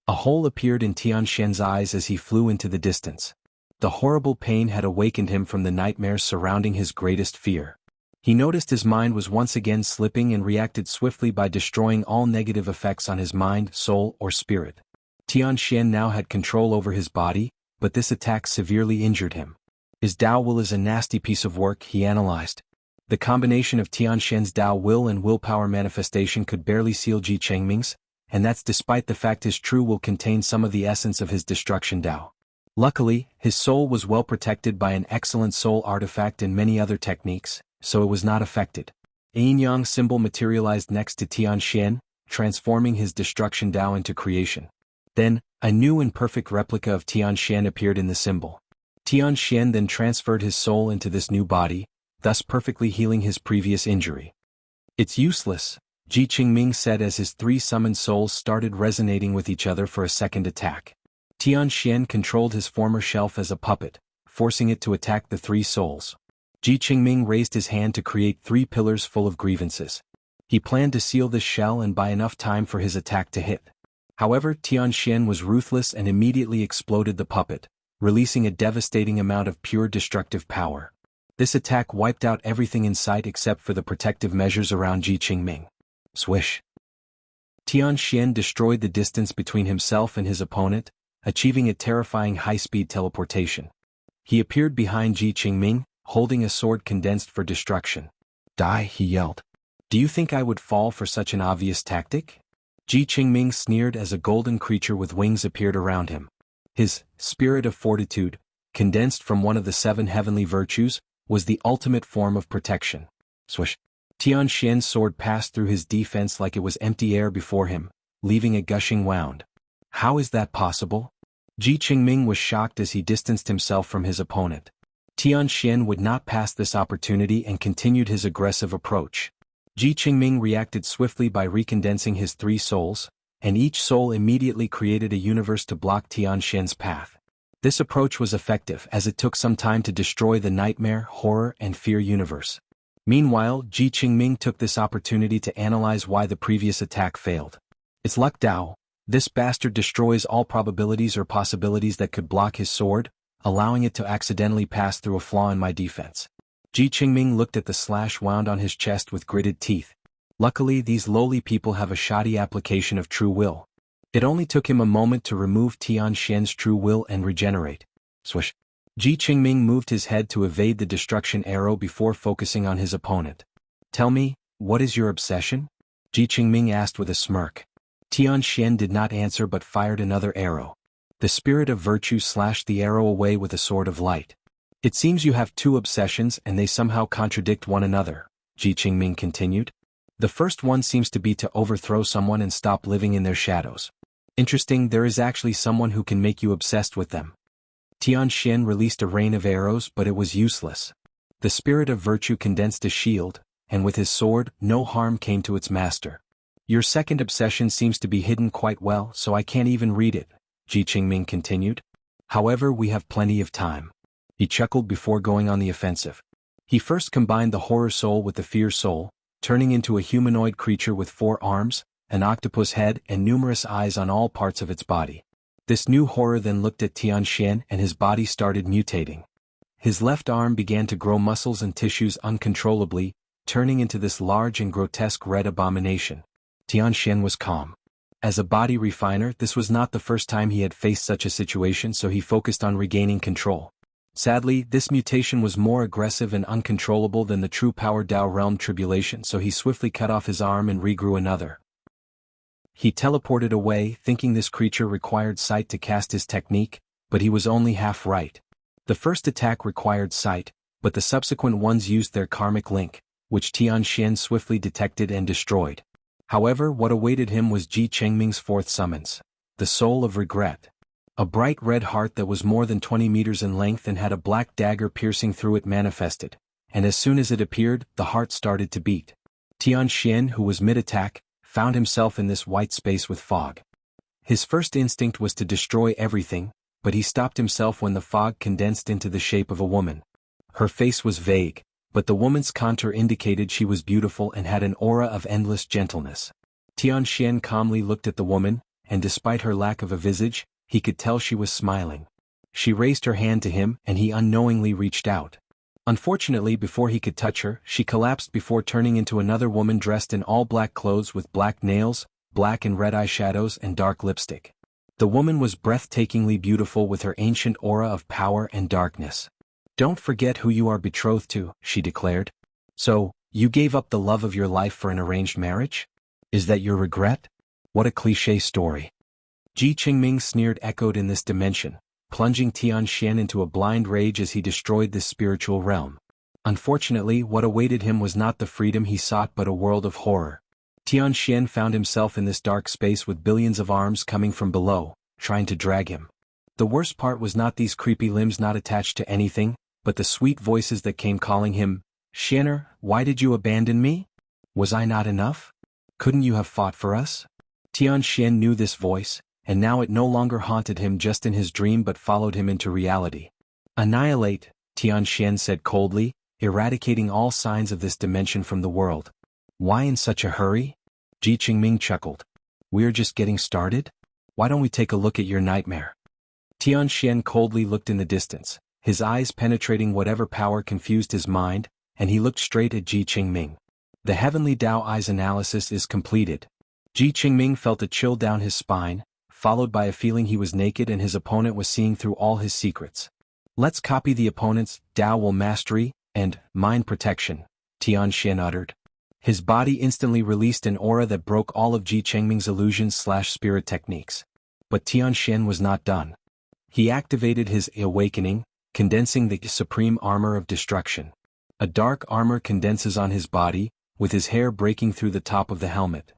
A hole appeared in Tian Shen's eyes as he flew into the distance. The horrible pain had awakened him from the nightmares surrounding his greatest fear. He noticed his mind was once again slipping and reacted swiftly by destroying all negative effects on his mind, soul, or spirit. Tian Shen now had control over his body, but this attack severely injured him. His Tao will is a nasty piece of work, he analyzed. The combination of Tian Shen's Tao will and willpower manifestation could barely seal Chengming's, and that's despite the fact his true will contained some of the essence of his destruction Tao. Luckily, his soul was well protected by an excellent soul artifact and many other techniques, so it was not affected. A yin-yang symbol materialized next to Tian Shen, transforming his destruction Tao into creation. Then, a new and perfect replica of Tian Shen appeared in the symbol. Tian Shen then transferred his soul into this new body, thus perfectly healing his previous injury. It's useless, Chengming said as his three summoned souls started resonating with each other for a second attack. Tian Shen controlled his former shelf as a puppet, forcing it to attack the three souls. Chengming raised his hand to create 3 pillars full of grievances. He planned to seal this shell and buy enough time for his attack to hit. However, Tian Shen was ruthless and immediately exploded the puppet, releasing a devastating amount of pure destructive power. This attack wiped out everything in sight except for the protective measures around Chengming. Swish. Tian Shen destroyed the distance between himself and his opponent, achieving a terrifying high-speed teleportation. He appeared behind Chengming, holding a sword condensed for destruction. Die, he yelled. Do you think I would fall for such an obvious tactic? Chengming sneered as a golden creature with wings appeared around him. His spirit of fortitude, condensed from one of the 7 heavenly virtues, was the ultimate form of protection. Swish. Tian Shen's sword passed through his defense like it was empty air before him, leaving a gushing wound. How is that possible? Chengming was shocked as he distanced himself from his opponent. Tian Shen would not pass this opportunity and continued his aggressive approach. Chengming reacted swiftly by recondensing his 3 souls, and each soul immediately created a universe to block Tian Shen's path. This approach was effective as it took some time to destroy the nightmare, horror, and fear universe. Meanwhile, Chengming took this opportunity to analyze why the previous attack failed. It's luck Tao. This bastard destroys all probabilities or possibilities that could block his sword, allowing it to accidentally pass through a flaw in my defense. Chengming looked at the slash wound on his chest with gritted teeth. Luckily, these lowly people have a shoddy application of true will. It only took him a moment to remove Tian Shen's true will and regenerate. Swish. Chengming moved his head to evade the destruction arrow before focusing on his opponent. Tell me, what is your obsession? Chengming asked with a smirk. Tian Shen did not answer but fired another arrow. The spirit of virtue slashed the arrow away with a sword of light. It seems you have 2 obsessions and they somehow contradict one another, Chengming continued. The first one seems to be to overthrow someone and stop living in their shadows. Interesting, there is actually someone who can make you obsessed with them. Tian Shen released a rain of arrows but it was useless. The spirit of virtue condensed a shield, and with his sword, no harm came to its master. Your second obsession seems to be hidden quite well, so I can't even read it, Chengming continued. However, we have plenty of time. He chuckled before going on the offensive. He first combined the horror soul with the fear soul, turning into a humanoid creature with 4 arms, an octopus head and numerous eyes on all parts of its body. This new horror then looked at Tian Shen and his body started mutating. His left arm began to grow muscles and tissues uncontrollably, turning into this large and grotesque red abomination. Tian Shen was calm. As a body refiner, this was not the first time he had faced such a situation, so he focused on regaining control. Sadly, this mutation was more aggressive and uncontrollable than the true power Tao realm Tribulation, so he swiftly cut off his arm and regrew another. He teleported away, thinking this creature required sight to cast his technique, but he was only half right. The first attack required sight, but the subsequent ones used their karmic link, which Tian Shen swiftly detected and destroyed. However, what awaited him was Chengming's 4th summons, the Soul of Regret. A bright red heart that was more than 20 meters in length and had a black dagger piercing through it manifested, and as soon as it appeared, the heart started to beat. Tian Shen, who was mid-attack, found himself in this white space with fog. His first instinct was to destroy everything, but he stopped himself when the fog condensed into the shape of a woman. Her face was vague, but the woman's contour indicated she was beautiful and had an aura of endless gentleness. Tian calmly looked at the woman, and despite her lack of a visage, he could tell she was smiling. She raised her hand to him and he unknowingly reached out. Unfortunately, before he could touch her, she collapsed before turning into another woman dressed in all black clothes with black nails, black and red eyeshadows and dark lipstick. The woman was breathtakingly beautiful with her ancient aura of power and darkness. "Don't forget who you are betrothed to," she declared. "So, you gave up the love of your life for an arranged marriage? Is that your regret? What a cliché story." Chengming sneered echoed in this dimension, plunging Tian into a blind rage as he destroyed this spiritual realm. Unfortunately, what awaited him was not the freedom he sought but a world of horror. Tian found himself in this dark space with billions of arms coming from below, trying to drag him. The worst part was not these creepy limbs not attached to anything, but the sweet voices that came calling him, "Xianer, why did you abandon me? Was I not enough? Couldn't you have fought for us?" Tian knew this voice, and now it no longer haunted him just in his dream but followed him into reality. "Annihilate," Tian said coldly, eradicating all signs of this dimension from the world. "Why in such a hurry?" Chengming chuckled. "We're just getting started? Why don't we take a look at your nightmare?" Tian coldly looked in the distance, his eyes penetrating whatever power confused his mind, and he looked straight at Chengming. The Heavenly Tao Eyes analysis is completed. Chengming felt a chill down his spine, followed by a feeling he was naked and his opponent was seeing through all his secrets. "Let's copy the opponent's Tao will mastery and mind protection," Tian uttered. His body instantly released an aura that broke all of Chengming's illusions/spirit techniques. But Tian was not done. He activated his awakening, condensing the supreme armor of destruction. A dark armor condenses on his body, with his hair breaking through the top of the helmet.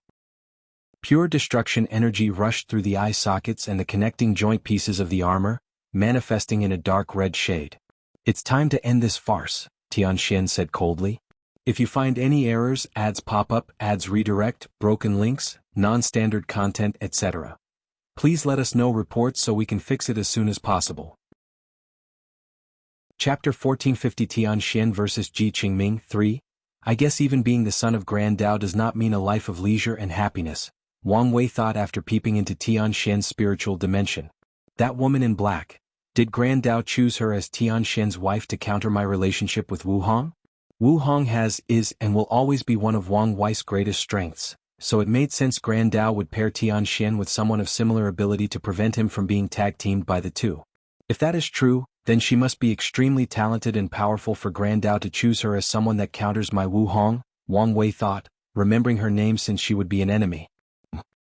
Pure destruction energy rushed through the eye sockets and the connecting joint pieces of the armor, manifesting in a dark red shade. "It's time to end this farce," Tian said coldly. "If you find any errors, ads pop up, ads redirect, broken links, non-standard content, etc. Please let us know reports so we can fix it as soon as possible." Chapter 1450 Tian vs. Chengming 3. I guess even being the son of Grand Dao does not mean a life of leisure and happiness, Wang Wei thought after peeping into Tian spiritual dimension. That woman in black. Did Grand Dao choose her as Tian wife to counter my relationship with Wu Hong? Wu Hong is and will always be one of Wang Wei's greatest strengths, so it made sense Grand Dao would pair Tian with someone of similar ability to prevent him from being tag-teamed by the two. If that is true, then she must be extremely talented and powerful for Grand Dao to choose her as someone that counters my Wu Hong, Wang Wei thought, remembering her name since she would be an enemy.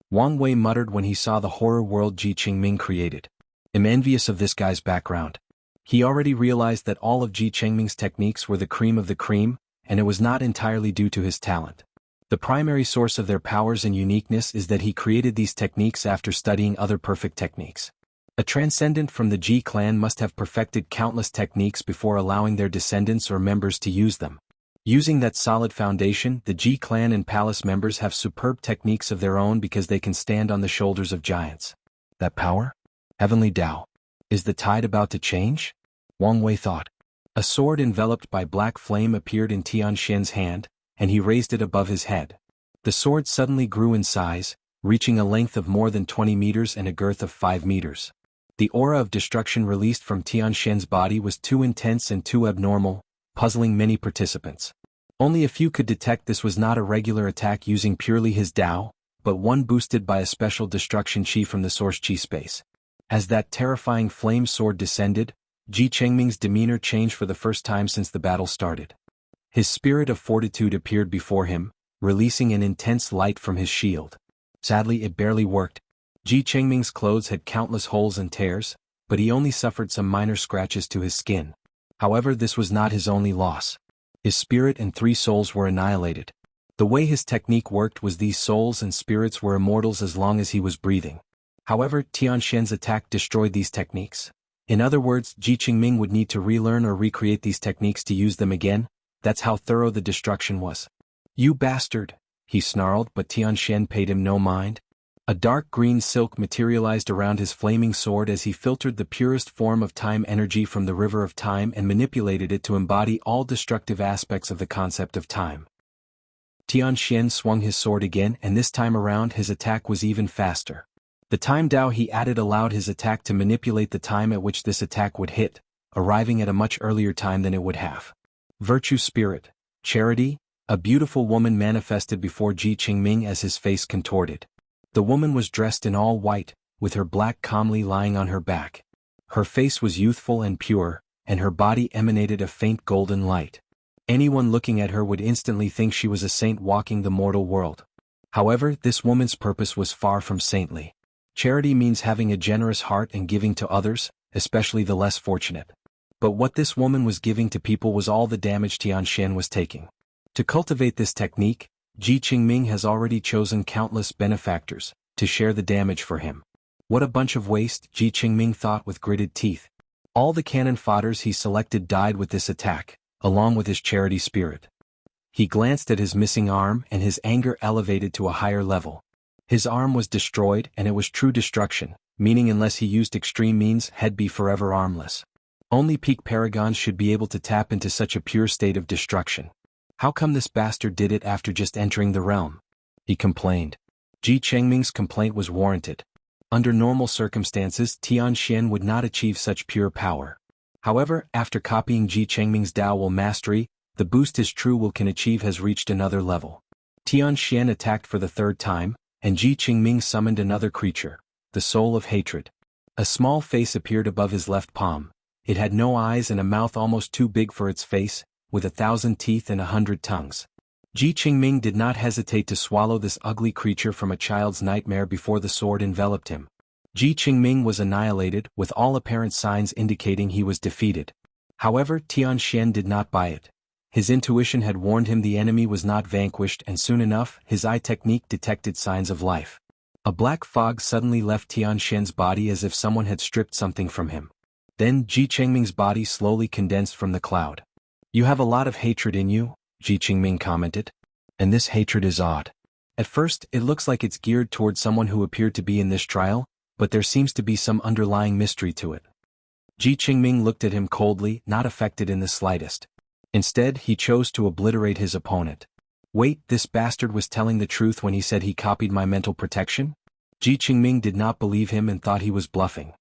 Wang Wei muttered when he saw the horror world Chengming created. "I'm envious of this guy's background." He already realized that all of Chengming's techniques were the cream of the cream, and it was not entirely due to his talent. The primary source of their powers and uniqueness is that he created these techniques after studying other perfect techniques. A transcendent from the Ji clan must have perfected countless techniques before allowing their descendants or members to use them. Using that solid foundation, the Ji clan and palace members have superb techniques of their own because they can stand on the shoulders of giants. That power? Heavenly Tao. Is the tide about to change? Wang Wei thought. A sword enveloped by black flame appeared in Tian hand, and he raised it above his head. The sword suddenly grew in size, reaching a length of more than 20 meters and a girth of 5 meters. The aura of destruction released from Tian body was too intense and too abnormal, puzzling many participants. Only a few could detect this was not a regular attack using purely his Tao, but one boosted by a special destruction chi from the source chi space. As that terrifying flame sword descended, Chengming's demeanor changed for the first time since the battle started. His spirit of fortitude appeared before him, releasing an intense light from his shield. Sadly, it barely worked. Chengming's clothes had countless holes and tears, but he only suffered some minor scratches to his skin. However, this was not his only loss. His spirit and 3 souls were annihilated. The way his technique worked was these souls and spirits were immortals as long as he was breathing. However, Tian attack destroyed these techniques. In other words, Chengming would need to relearn or recreate these techniques to use them again. That's how thorough the destruction was. "You bastard," he snarled, but Tian paid him no mind. A dark green silk materialized around his flaming sword as he filtered the purest form of time energy from the river of time and manipulated it to embody all destructive aspects of the concept of time. Tian swung his sword again, and this time around his attack was even faster. The time Dao he added allowed his attack to manipulate the time at which this attack would hit, arriving at a much earlier time than it would have. Virtue Spirit, Charity, a beautiful woman manifested before Chengming as his face contorted. The woman was dressed in all white, with her black calmly lying on her back. Her face was youthful and pure, and her body emanated a faint golden light. Anyone looking at her would instantly think she was a saint walking the mortal world. However, this woman's purpose was far from saintly. Charity means having a generous heart and giving to others, especially the less fortunate. But what this woman was giving to people was all the damage Tian was taking. To cultivate this technique, Chengming has already chosen countless benefactors to share the damage for him. What a bunch of waste, Chengming thought with gritted teeth. All the cannon fodders he selected died with this attack, along with his charity spirit. He glanced at his missing arm and his anger elevated to a higher level. His arm was destroyed and it was true destruction, meaning unless he used extreme means he'd be forever armless. Only peak paragons should be able to tap into such a pure state of destruction. How come this bastard did it after just entering the realm? He complained. Chengming's complaint was warranted. Under normal circumstances, Tian would not achieve such pure power. However, after copying Chengming's Dao will mastery, the boost his true will can achieve has reached another level. Tian attacked for the third time, and Chengming summoned another creature, the soul of hatred. A small face appeared above his left palm. It had no eyes and a mouth almost too big for its face, with 1,000 teeth and 100 tongues. Chengming did not hesitate to swallow this ugly creature from a child's nightmare before the sword enveloped him. Chengming was annihilated, with all apparent signs indicating he was defeated. However, Tian did not buy it. His intuition had warned him the enemy was not vanquished, and soon enough, his eye technique detected signs of life. A black fog suddenly left Tian's body as if someone had stripped something from him. Then Chengming's body slowly condensed from the cloud. "You have a lot of hatred in you," Chengming commented. "And this hatred is odd. At first, it looks like it's geared toward someone who appeared to be in this trial, but there seems to be some underlying mystery to it." Chengming looked at him coldly, not affected in the slightest. Instead, he chose to obliterate his opponent. "Wait, this bastard was telling the truth when he said he copied my mental protection?" Chengming did not believe him and thought he was bluffing.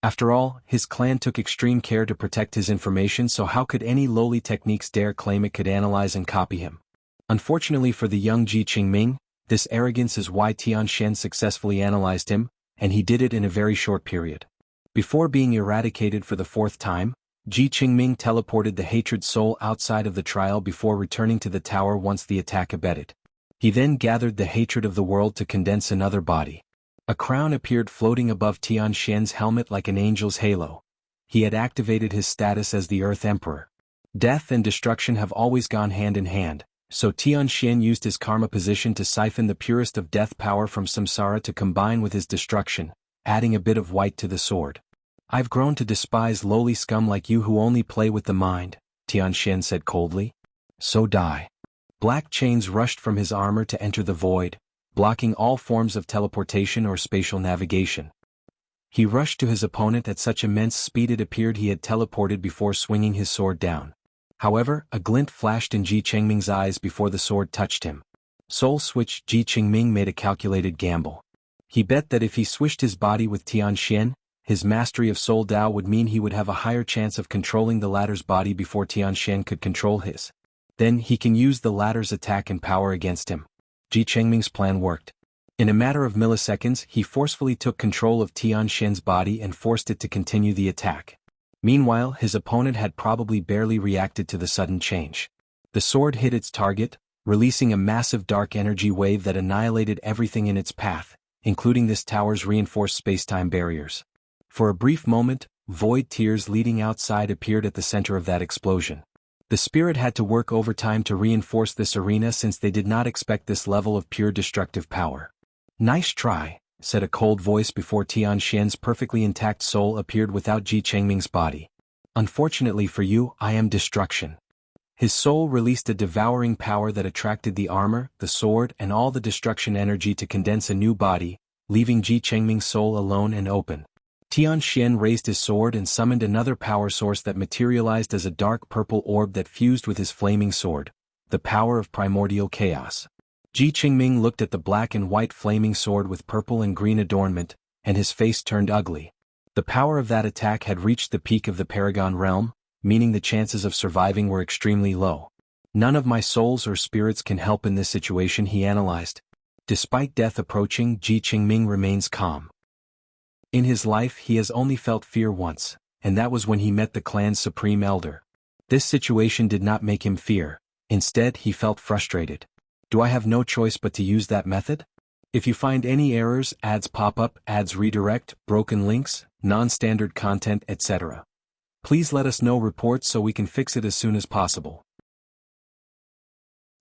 After all, his clan took extreme care to protect his information, so how could any lowly techniques dare claim it could analyze and copy him? Unfortunately for the young Chengming, this arrogance is why Tian successfully analyzed him, and he did it in a very short period. Before being eradicated for the fourth time, Chengming teleported the hatred soul outside of the trial before returning to the tower once the attack abated. He then gathered the hatred of the world to condense another body. A crown appeared floating above Tian's helmet like an angel's halo. He had activated his status as the Earth Emperor. Death and destruction have always gone hand in hand, so Tian used his karma position to siphon the purest of death power from samsara to combine with his destruction, adding a bit of white to the sword. "I've grown to despise lowly scum like you who only play with the mind," Tian said coldly. "So die." Black chains rushed from his armor to enter the void, blocking all forms of teleportation or spatial navigation. He rushed to his opponent at such immense speed it appeared he had teleported before swinging his sword down. However, a glint flashed in Chengming's eyes before the sword touched him. Soul Switch. Chengming made a calculated gamble. He bet that if he switched his body with Tian, his mastery of Soul Dao would mean he would have a higher chance of controlling the latter's body before Tian could control his. Then he can use the latter's attack and power against him. Chengming's plan worked. In a matter of milliseconds, he forcefully took control of Tian's body and forced it to continue the attack. Meanwhile, his opponent had probably barely reacted to the sudden change. The sword hit its target, releasing a massive dark energy wave that annihilated everything in its path, including this tower's reinforced space-time barriers. For a brief moment, void tears leading outside appeared at the center of that explosion. The spirit had to work overtime to reinforce this arena since they did not expect this level of pure destructive power. "Nice try," said a cold voice before Tian's perfectly intact soul appeared without Chengming's body. "Unfortunately for you, I am destruction." His soul released a devouring power that attracted the armor, the sword, and all the destruction energy to condense a new body, leaving Chengming's soul alone and open. Tian raised his sword and summoned another power source that materialized as a dark purple orb that fused with his flaming sword, the power of primordial chaos. Chengming looked at the black and white flaming sword with purple and green adornment, and his face turned ugly. The power of that attack had reached the peak of the Paragon realm, meaning the chances of surviving were extremely low. None of my souls or spirits can help in this situation, he analyzed. Despite death approaching, Chengming remains calm. In his life he has only felt fear once, and that was when he met the clan's supreme elder. This situation did not make him fear, instead he felt frustrated. Do I have no choice but to use that method? If you find any errors, ads pop up, ads redirect, broken links, non-standard content, etc. Please let us know reports so we can fix it as soon as possible.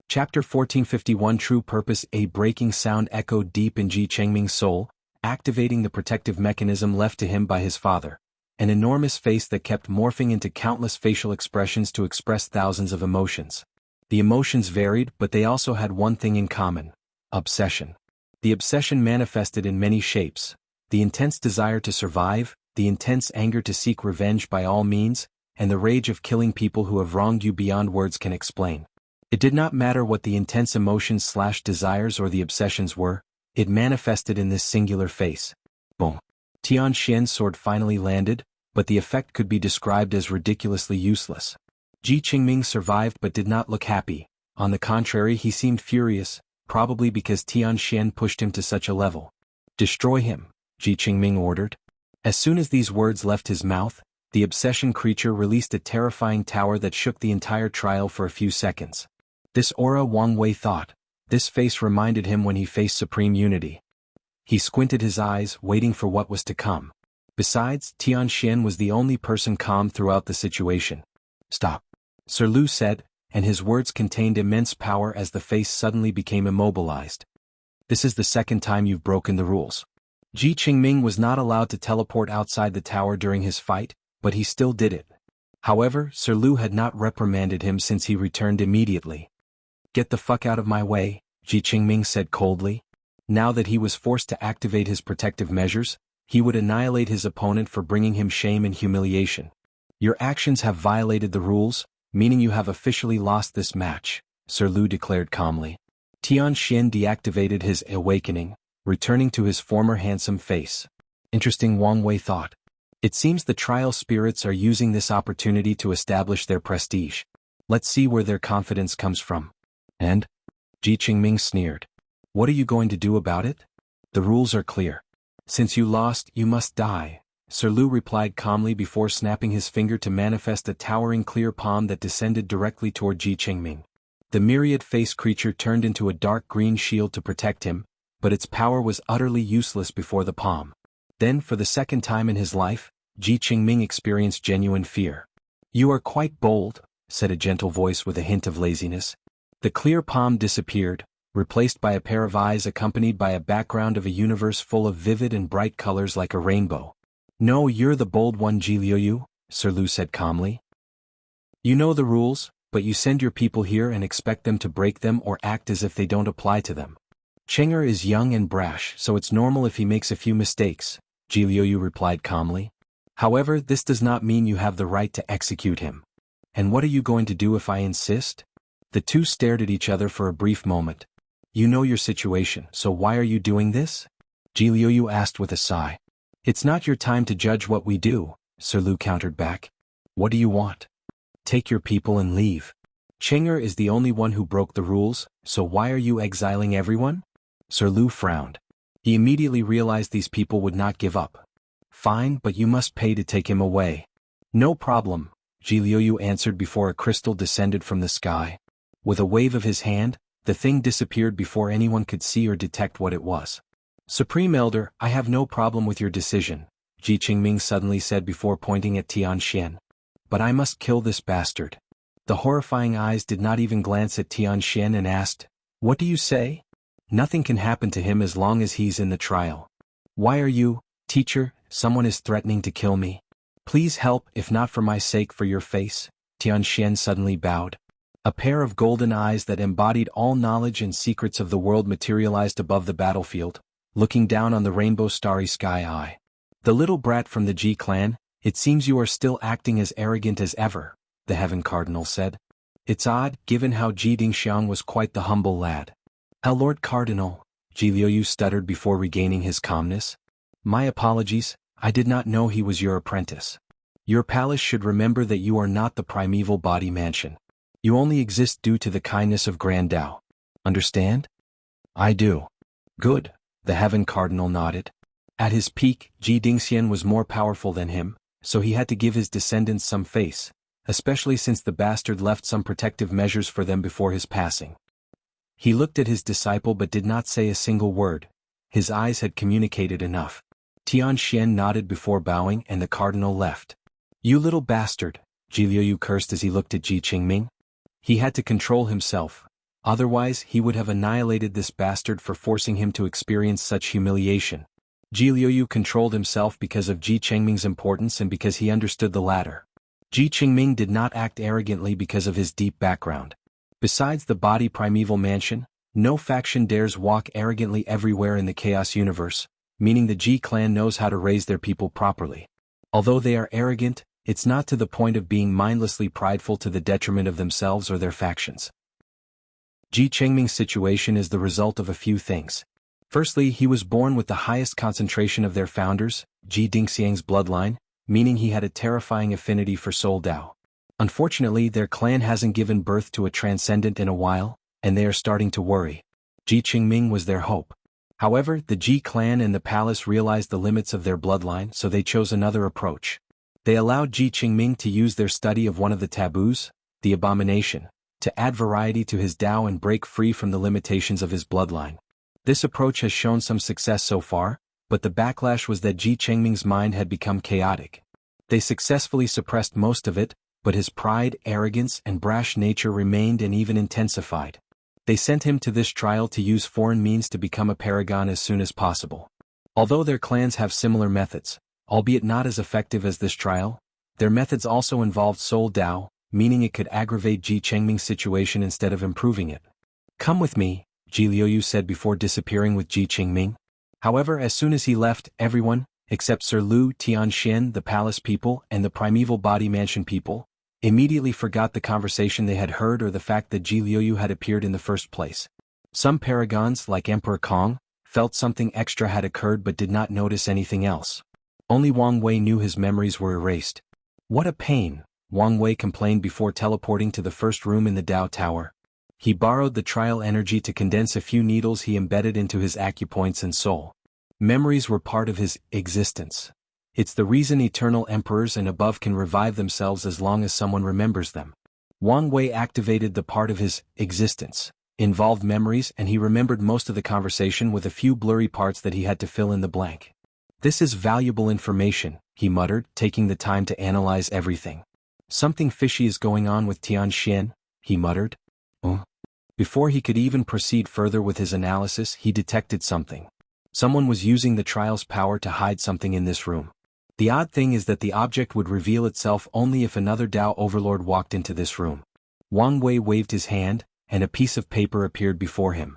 Chapter 1451 True Purpose. A breaking sound echoed deep in Chengming's soul, activating the protective mechanism left to him by his father. An enormous face that kept morphing into countless facial expressions to express thousands of emotions. The emotions varied, but they also had one thing in common: obsession. The obsession manifested in many shapes: the intense desire to survive, the intense anger to seek revenge by all means, and the rage of killing people who have wronged you beyond words can explain. It did not matter what the intense emotions/desires or the obsessions were, it manifested in this singular face. Boom. Tian's sword finally landed, but the effect could be described as ridiculously useless. Chengming survived but did not look happy. On the contrary, he seemed furious, probably because Tian pushed him to such a level. Destroy him, Chengming ordered. As soon as these words left his mouth, the obsession creature released a terrifying tower that shook the entire trial for a few seconds. This aura, Wang Wei thought. This face reminded him when he faced supreme unity. He squinted his eyes, waiting for what was to come. Besides, Tian was the only person calm throughout the situation. Stop, Sir Lu said, and his words contained immense power as the face suddenly became immobilized. This is the second time you've broken the rules. Chengming was not allowed to teleport outside the tower during his fight, but he still did it. However, Sir Lu had not reprimanded him since he returned immediately. Get the fuck out of my way, Chengming said coldly. Now that he was forced to activate his protective measures, he would annihilate his opponent for bringing him shame and humiliation. Your actions have violated the rules, meaning you have officially lost this match, Sir Lu declared calmly. Tian deactivated his awakening, returning to his former handsome face. Interesting, Wang Wei thought. It seems the trial spirits are using this opportunity to establish their prestige. Let's see where their confidence comes from. And? Chengming sneered. What are you going to do about it? The rules are clear. Since you lost, you must die, Sir Lu replied calmly before snapping his finger to manifest a towering clear palm that descended directly toward Chengming. The myriad face creature turned into a dark green shield to protect him, but its power was utterly useless before the palm. Then, for the second time in his life, Chengming experienced genuine fear. You are quite bold, said a gentle voice with a hint of laziness. The clear palm disappeared, replaced by a pair of eyes accompanied by a background of a universe full of vivid and bright colors like a rainbow. No, you're the bold one, Jianghu, Sir Lu said calmly. You know the rules, but you send your people here and expect them to break them or act as if they don't apply to them. Cheng'er is young and brash, so it's normal if he makes a few mistakes, Jianghu replied calmly. However, this does not mean you have the right to execute him. And what are you going to do if I insist? The two stared at each other for a brief moment. You know your situation, so why are you doing this? Jianghu asked with a sigh. It's not your time to judge what we do, Sir Lu countered back. What do you want? Take your people and leave. Cheng'er is the only one who broke the rules, so why are you exiling everyone? Sir Lu frowned. He immediately realized these people would not give up. Fine, but you must pay to take him away. No problem, Jianghu answered before a crystal descended from the sky. With a wave of his hand, the thing disappeared before anyone could see or detect what it was. Supreme Elder, I have no problem with your decision, Chengming suddenly said before pointing at Tian. But I must kill this bastard. The horrifying eyes did not even glance at Tian and asked, What do you say? Nothing can happen to him as long as he's in the trial. Why are you, teacher, someone is threatening to kill me? Please help, if not for my sake, for your face, Tian suddenly bowed. A pair of golden eyes that embodied all knowledge and secrets of the world materialized above the battlefield, looking down on the rainbow starry sky. The little brat from the Ji clan, it seems you are still acting as arrogant as ever, the Heaven Cardinal said. It's odd, given how Ji Dingxiang was quite the humble lad. Our Lord Cardinal, Ji Liuyu stuttered before regaining his calmness. My apologies, I did not know he was your apprentice. Your palace should remember that you are not the primeval body mansion. You only exist due to the kindness of Grand Tao. Understand? I do. Good, the Heaven Cardinal nodded. At his peak, Ji Dingxian was more powerful than him, so he had to give his descendants some face, especially since the bastard left some protective measures for them before his passing. He looked at his disciple but did not say a single word. His eyes had communicated enough. Tian nodded before bowing and the cardinal left. You little bastard, Ji Liuyu cursed as he looked at Ji Chengming. He had to control himself, otherwise he would have annihilated this bastard for forcing him to experience such humiliation. Ji Liuyu controlled himself because of Ji Chengming's importance and because he understood the latter. Ji Chengming did not act arrogantly because of his deep background. Besides the body primeval mansion, no faction dares walk arrogantly everywhere in the Chaos universe, meaning the Ji clan knows how to raise their people properly. Although they are arrogant, it's not to the point of being mindlessly prideful to the detriment of themselves or their factions. Ji Chengming's situation is the result of a few things. Firstly, he was born with the highest concentration of their founders, Ji Dingxiang's bloodline, meaning he had a terrifying affinity for Soul Dao. Unfortunately, their clan hasn't given birth to a transcendent in a while, and they are starting to worry. Ji Chengming was their hope. However, the Ji clan and the palace realized the limits of their bloodline, so they chose another approach. They allowed Ji Chengming to use their study of one of the taboos, the abomination, to add variety to his Dao and break free from the limitations of his bloodline. This approach has shown some success so far, but the backlash was that Ji Chengming's mind had become chaotic. They successfully suppressed most of it, but his pride, arrogance, and brash nature remained and even intensified. They sent him to this trial to use foreign means to become a paragon as soon as possible. Although their clans have similar methods, albeit not as effective as this trial, their methods also involved Soul Dao, meaning it could aggravate Ji Chengming's situation instead of improving it. Come with me, Ji Liuyu said before disappearing with Ji Chengming. However, as soon as he left, everyone, except Sir Lu, Tian, the palace people, and the primeval body mansion people, immediately forgot the conversation they had heard or the fact that Ji Liuyu had appeared in the first place. Some paragons, like Emperor Kong, felt something extra had occurred but did not notice anything else. Only Wang Wei knew his memories were erased. What a pain, Wang Wei complained before teleporting to the first room in the Dao Tower. He borrowed the trial energy to condense a few needles he embedded into his acupoints and soul. Memories were part of his existence. It's the reason eternal emperors and above can revive themselves as long as someone remembers them. Wang Wei activated the part of his existence, involved memories, and he remembered most of the conversation with a few blurry parts that he had to fill in the blank. This is valuable information, he muttered, taking the time to analyze everything. Something fishy is going on with Tian, he muttered. Before he could even proceed further with his analysis, he detected something. Someone was using the trial's power to hide something in this room. The odd thing is that the object would reveal itself only if another Dao overlord walked into this room. Wang Wei waved his hand, and a piece of paper appeared before him.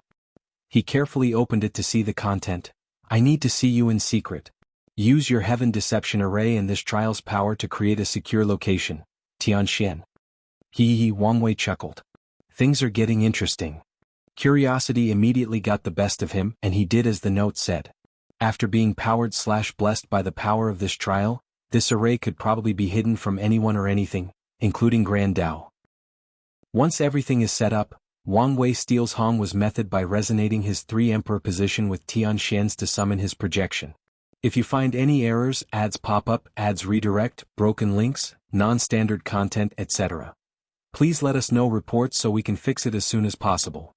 He carefully opened it to see the content. I need to see you in secret. Use your heaven deception array and this trial's power to create a secure location. Tian. Wang Wei chuckled. Things are getting interesting. Curiosity immediately got the best of him, and he did as the note said. After being powered/blessed by the power of this trial, this array could probably be hidden from anyone or anything, including Grand Dao. Once everything is set up, Wang Wei steals Hong's method by resonating his 3 emperor position with Tian to summon his projection. If you find any errors, ads pop up, ads redirect, broken links, non-standard content, etc. Please let us know reports so we can fix it as soon as possible.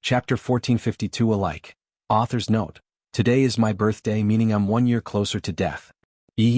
Chapter 1452 Alike. Author's note. Today is my birthday, meaning I'm 1 year closer to death.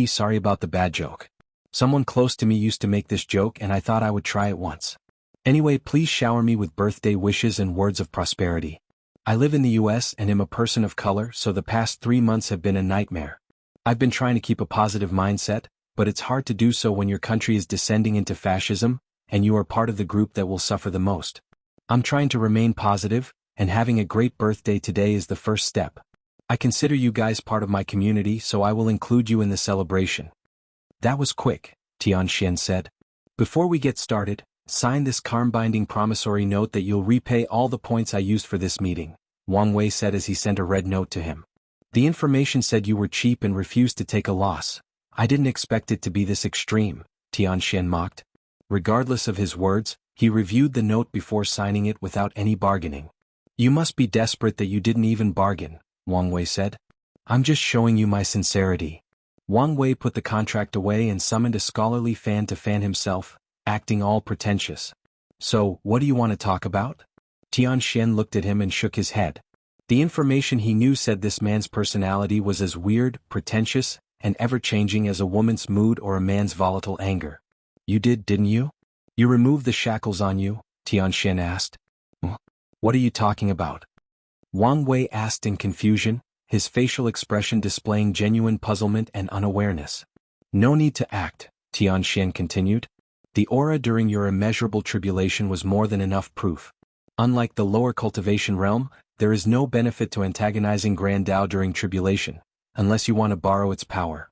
Sorry about the bad joke. Someone close to me used to make this joke and I thought I would try it once. Anyway, please shower me with birthday wishes and words of prosperity. I live in the US and am a person of color, so the past 3 months have been a nightmare. I've been trying to keep a positive mindset, but it's hard to do so when your country is descending into fascism, and you are part of the group that will suffer the most. I'm trying to remain positive, and having a great birthday today is the first step. I consider you guys part of my community, so I will include you in the celebration." "That was quick," Tian said. "Before we get started, sign this calm-binding promissory note that you'll repay all the points I used for this meeting," Wang Wei said as he sent a red note to him. "The information said you were cheap and refused to take a loss. I didn't expect it to be this extreme," Tian mocked. Regardless of his words, he reviewed the note before signing it without any bargaining. "You must be desperate that you didn't even bargain," Wang Wei said. "I'm just showing you my sincerity." Wang Wei put the contract away and summoned a scholarly fan to fan himself, acting all pretentious. "So, what do you want to talk about?" Tian looked at him and shook his head. The information he knew said this man's personality was as weird, pretentious, and ever-changing as a woman's mood or a man's volatile anger. "You didn't you? You removed the shackles on you?" Tian asked. "What are you talking about?" Wang Wei asked in confusion, his facial expression displaying genuine puzzlement and unawareness. "No need to act," Tian continued. "The aura during your immeasurable tribulation was more than enough proof. Unlike the lower cultivation realm, there is no benefit to antagonizing Grand Tao during tribulation, unless you want to borrow its power.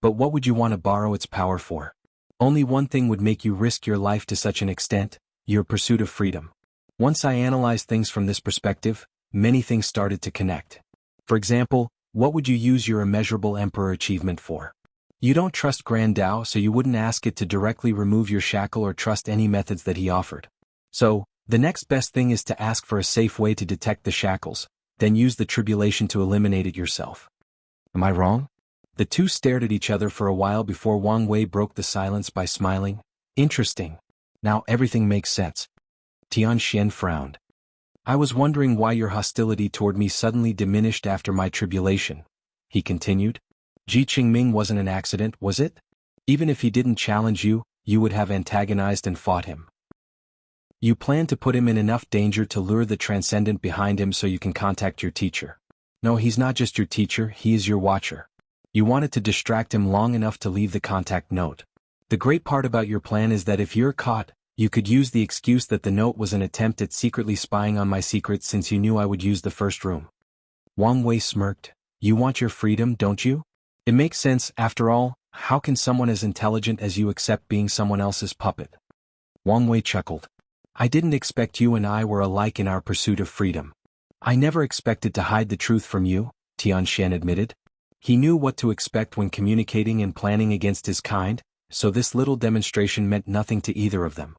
But what would you want to borrow its power for? Only one thing would make you risk your life to such an extent: your pursuit of freedom." Once I analyzed things from this perspective, many things started to connect. For example, what would you use your immeasurable emperor achievement for? You don't trust Grand Tao, so you wouldn't ask it to directly remove your shackle or trust any methods that he offered. So, the next best thing is to ask for a safe way to detect the shackles, then use the tribulation to eliminate it yourself. Am I wrong? The two stared at each other for a while before Wang Wei broke the silence by smiling. "Interesting. Now everything makes sense." Tian frowned. "I was wondering why your hostility toward me suddenly diminished after my tribulation," he continued. "Chengming wasn't an accident, was it? Even if he didn't challenge you, you would have antagonized and fought him. You plan to put him in enough danger to lure the transcendent behind him so you can contact your teacher. No, he's not just your teacher, he is your watcher. You wanted to distract him long enough to leave the contact note. The great part about your plan is that if you're caught, you could use the excuse that the note was an attempt at secretly spying on my secrets since you knew I would use the first room." Wang Wei smirked. "You want your freedom, don't you? It makes sense, after all. How can someone as intelligent as you accept being someone else's puppet?" Wang Wei chuckled. "I didn't expect you and I were alike in our pursuit of freedom. I never expected to hide the truth from you," Tian admitted. He knew what to expect when communicating and planning against his kind, so this little demonstration meant nothing to either of them.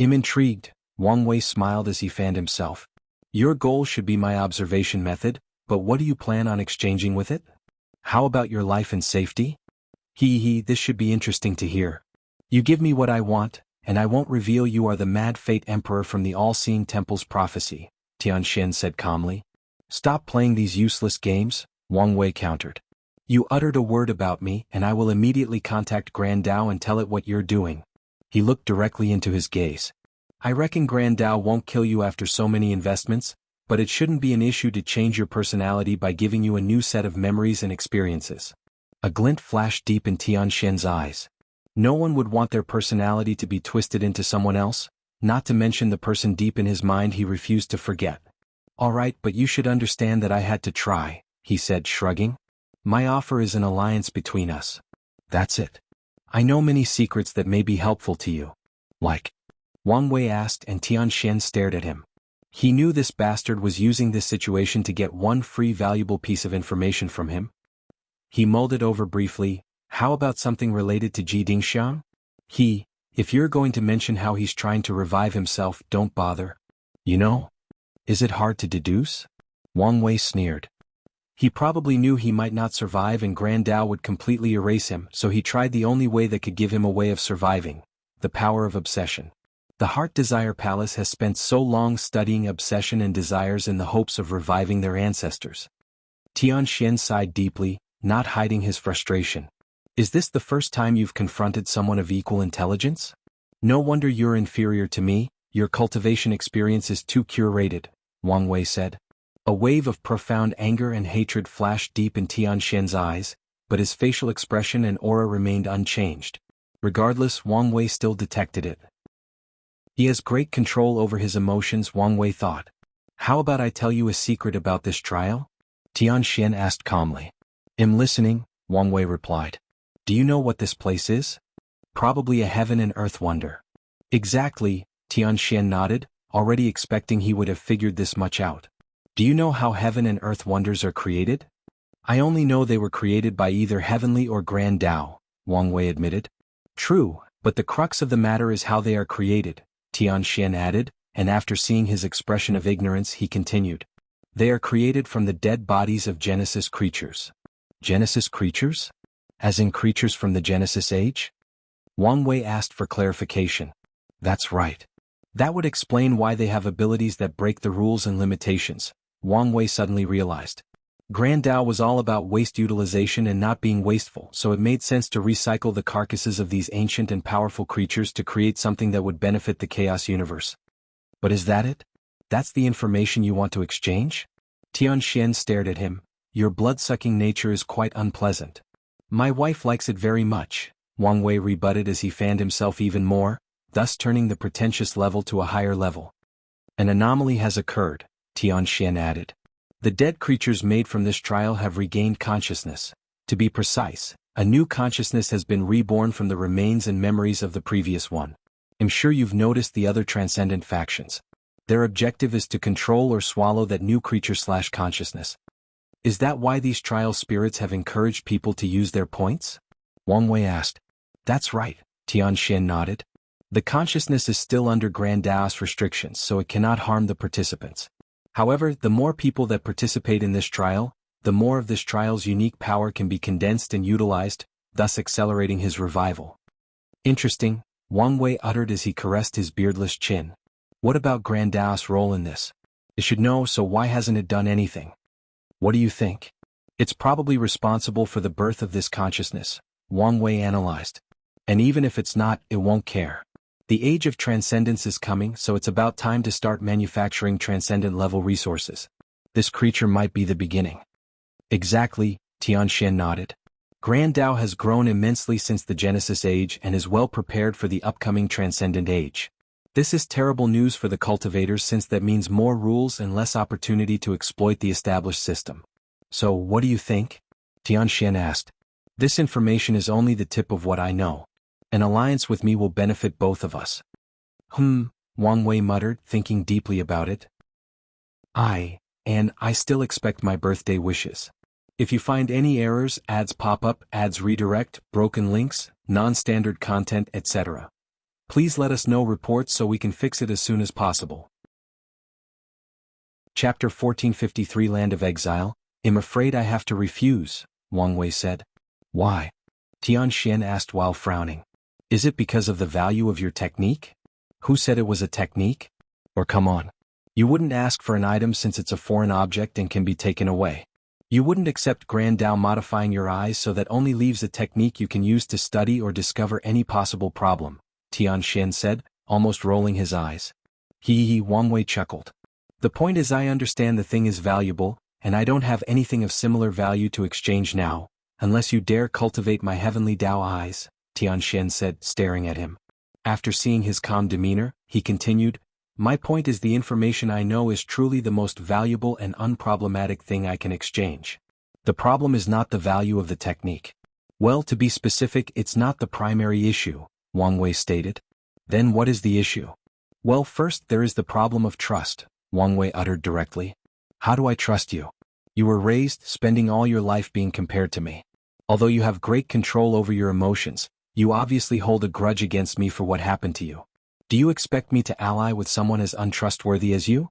"I'm intrigued," Wang Wei smiled as he fanned himself. "Your goal should be my observation method, but what do you plan on exchanging with it? How about your life and safety?" This should be interesting to hear. "You give me what I want, and I won't reveal you are the mad fate emperor from the all-seeing temple's prophecy," Tian said calmly. "Stop playing these useless games," Wang Wei countered. "You uttered a word about me and I will immediately contact Grand Tao and tell it what you're doing." He looked directly into his gaze. "I reckon Grand Tao won't kill you after so many investments, but it shouldn't be an issue to change your personality by giving you a new set of memories and experiences." A glint flashed deep in Tian eyes. No one would want their personality to be twisted into someone else, not to mention the person deep in his mind he refused to forget. "All right, but you should understand that I had to try," he said, shrugging. "My offer is an alliance between us. That's it. I know many secrets that may be helpful to you." "Like?" Wang Wei asked, and Tian stared at him. He knew this bastard was using this situation to get one free valuable piece of information from him. He mulled it over briefly. "How about something related to Jianghu? If you're going to mention how he's trying to revive himself, don't bother. You know? Is it hard to deduce?" Wang Wei sneered. He probably knew he might not survive and Grand Tao would completely erase him, so he tried the only way that could give him a way of surviving: the power of obsession. The Heart Desire Palace has spent so long studying obsession and desires in the hopes of reviving their ancestors. Tian sighed deeply, not hiding his frustration. "Is this the first time you've confronted someone of equal intelligence? No wonder you're inferior to me, your cultivation experience is too curated," Wang Wei said. A wave of profound anger and hatred flashed deep in Tian eyes, but his facial expression and aura remained unchanged. Regardless, Wang Wei still detected it. He has great control over his emotions, Wang Wei thought. How about I tell you a secret about this trial? Tian asked calmly. I'm listening, Wang Wei replied. Do you know what this place is? Probably a heaven and earth wonder. Exactly, Tian nodded, already expecting he would have figured this much out. Do you know how heaven and earth wonders are created? I only know they were created by either heavenly or grand Tao, Wang Wei admitted. True, but the crux of the matter is how they are created, Tian added, and after seeing his expression of ignorance he continued. They are created from the dead bodies of Genesis creatures. Genesis creatures? As in creatures from the Genesis age? Wang Wei asked for clarification. That's right. That would explain why they have abilities that break the rules and limitations, Wang Wei suddenly realized. Grand Tao was all about waste utilization and not being wasteful, so it made sense to recycle the carcasses of these ancient and powerful creatures to create something that would benefit the Chaos Universe. But is that it? That's the information you want to exchange? Tian stared at him. Your blood-sucking nature is quite unpleasant. My wife likes it very much, Wang Wei rebutted as he fanned himself even more, thus turning the pretentious level to a higher level. An anomaly has occurred, Tian added. The dead creatures made from this trial have regained consciousness. To be precise, a new consciousness has been reborn from the remains and memories of the previous one. I'm sure you've noticed the other transcendent factions. Their objective is to control or swallow that new creature/consciousness. Is that why these trial spirits have encouraged people to use their points? Wang Wei asked. That's right, Tian nodded. The consciousness is still under Grand Tao's restrictions, so it cannot harm the participants. However, the more people that participate in this trial, the more of this trial's unique power can be condensed and utilized, thus accelerating his revival. Interesting, Wang Wei uttered as he caressed his beardless chin. What about Grand Tao's role in this? It should know, so why hasn't it done anything? What do you think? It's probably responsible for the birth of this consciousness, Wang Wei analyzed. And even if it's not, it won't care. The age of transcendence is coming, so it's about time to start manufacturing transcendent-level resources. This creature might be the beginning. Exactly, Tian nodded. Grand Tao has grown immensely since the Genesis age and is well prepared for the upcoming transcendent age. This is terrible news for the cultivators since that means more rules and less opportunity to exploit the established system. So, what do you think? Tian asked. This information is only the tip of what I know. An alliance with me will benefit both of us. Wang Wei muttered, thinking deeply about it. I still expect my birthday wishes. If you find any errors, ads pop up, ads redirect, broken links, non-standard content, etc. Please let us know reports so we can fix it as soon as possible. Chapter 1453 Land of Exile. I'm afraid I have to refuse, Wang Wei said. Why? Tian asked while frowning. Is it because of the value of your technique? Who said it was a technique? Or come on. You wouldn't ask for an item since it's a foreign object and can be taken away. You wouldn't accept Grand Tao modifying your eyes so that only leaves a technique you can use to study or discover any possible problem, Tian said, almost rolling his eyes. Wang Wei chuckled. The point is I understand the thing is valuable, and I don't have anything of similar value to exchange now, unless you dare cultivate my heavenly Tao eyes, Tian said, staring at him. After seeing his calm demeanor, he continued, my point is the information I know is truly the most valuable and unproblematic thing I can exchange. The problem is not the value of the technique. Well, to be specific, it's not the primary issue, Wang Wei stated. Then what is the issue? Well, first there is the problem of trust, Wang Wei uttered directly. How do I trust you? You were raised, spending all your life being compared to me. Although you have great control over your emotions, you obviously hold a grudge against me for what happened to you. Do you expect me to ally with someone as untrustworthy as you?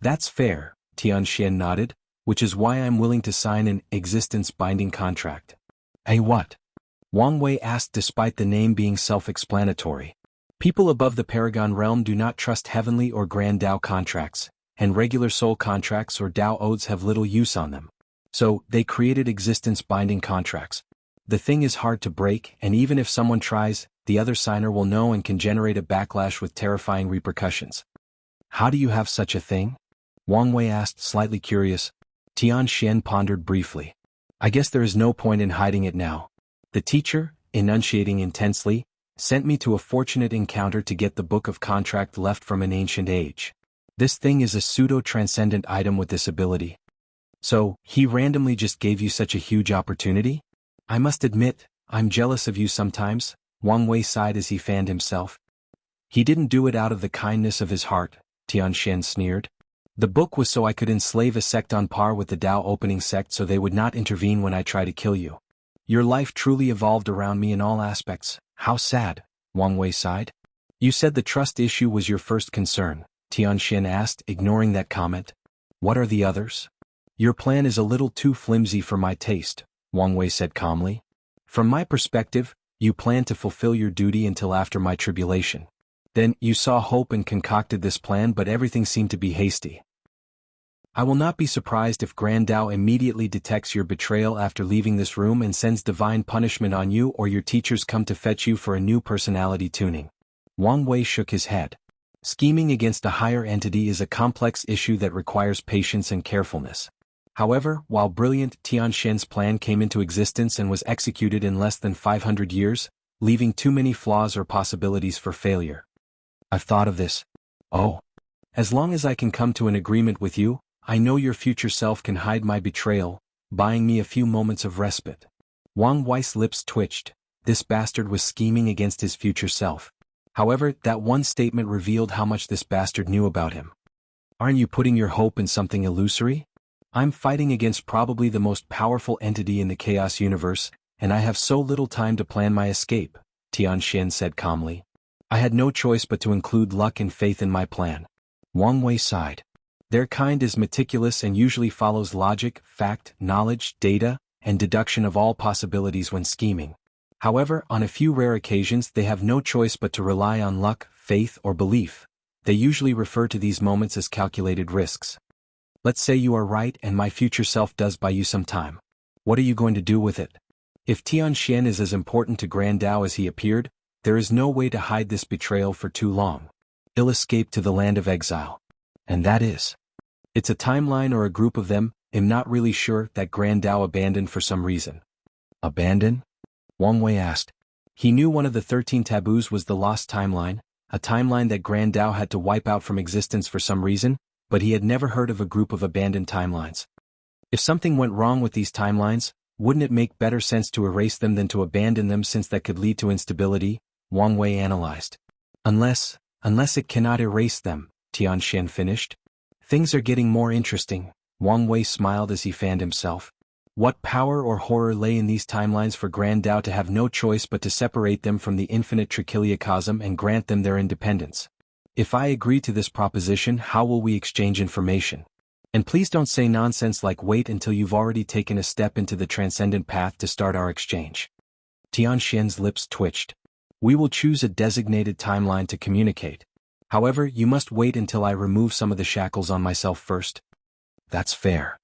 That's fair, Tian nodded, which is why I'm willing to sign an existence-binding contract. What? Wang Wei asked despite the name being self-explanatory. People above the Paragon realm do not trust heavenly or grand Tao contracts, and regular soul contracts or Tao odes have little use on them. So, they created existence-binding contracts. The thing is hard to break, and even if someone tries, the other signer will know and can generate a backlash with terrifying repercussions. How do you have such a thing? Wang Wei asked, slightly curious. Tian pondered briefly. I guess there is no point in hiding it now. The teacher, enunciating intensely, Sent me to a fortunate encounter to get the Book of Contract left from an ancient age. This thing is a pseudo-transcendent item with this ability. So, he randomly just gave you such a huge opportunity? I must admit, I'm jealous of you sometimes, Wang Wei sighed as he fanned himself. He didn't do it out of the kindness of his heart, Tian sneered. The book was so I could enslave a sect on par with the Tao opening sect so they would not intervene when I try to kill you. Your life truly evolved around me in all aspects. How sad, Wang Wei sighed. You said the trust issue was your first concern, Tian asked, ignoring that comment. What are the others? Your plan is a little too flimsy for my taste, Wang Wei said calmly. From my perspective, you plan to fulfill your duty until after my tribulation. Then, you saw hope and concocted this plan, but everything seemed to be hasty. I will not be surprised if Grand Tao immediately detects your betrayal after leaving this room and sends divine punishment on you, or your teachers come to fetch you for a new personality tuning. Wang Wei shook his head. Scheming against a higher entity is a complex issue that requires patience and carefulness. However, while brilliant, Tian plan came into existence and was executed in less than 500 years, leaving too many flaws or possibilities for failure. I've thought of this. Oh. As long as I can come to an agreement with you, I know your future self can hide my betrayal, buying me a few moments of respite. Wang Wei's lips twitched. This bastard was scheming against his future self. However, that one statement revealed how much this bastard knew about him. Aren't you putting your hope in something illusory? I'm fighting against probably the most powerful entity in the Chaos Universe, and I have so little time to plan my escape, Tian said calmly. I had no choice but to include luck and faith in my plan. Wang Wei sighed. Their kind is meticulous and usually follows logic, fact, knowledge, data, and deduction of all possibilities when scheming. However, on a few rare occasions they have no choice but to rely on luck, faith, or belief. They usually refer to these moments as calculated risks. Let's say you are right and my future self does buy you some time. What are you going to do with it? If Tian is as important to Grand Tao as he appeared, there is no way to hide this betrayal for too long. He'll escape to the land of exile. And that is. It's a timeline or a group of them, I'm not really sure, that Grand Tao abandoned for some reason. Abandon? Wang Wei asked. He knew one of the 13 taboos was the lost timeline, a timeline that Grand Tao had to wipe out from existence for some reason, but he had never heard of a group of abandoned timelines. If something went wrong with these timelines, wouldn't it make better sense to erase them than to abandon them, since that could lead to instability? Wang Wei analyzed. Unless it cannot erase them, Tian finished. Things are getting more interesting, Wang Wei smiled as he fanned himself. What power or horror lay in these timelines for Grand Tao to have no choice but to separate them from the infinite trichiliocosm and grant them their independence? If I agree to this proposition, how will we exchange information? And please don't say nonsense like wait until you've already taken a step into the transcendent path to start our exchange. Tian lips twitched. We will choose a designated timeline to communicate. However, you must wait until I remove some of the shackles on myself first. That's fair.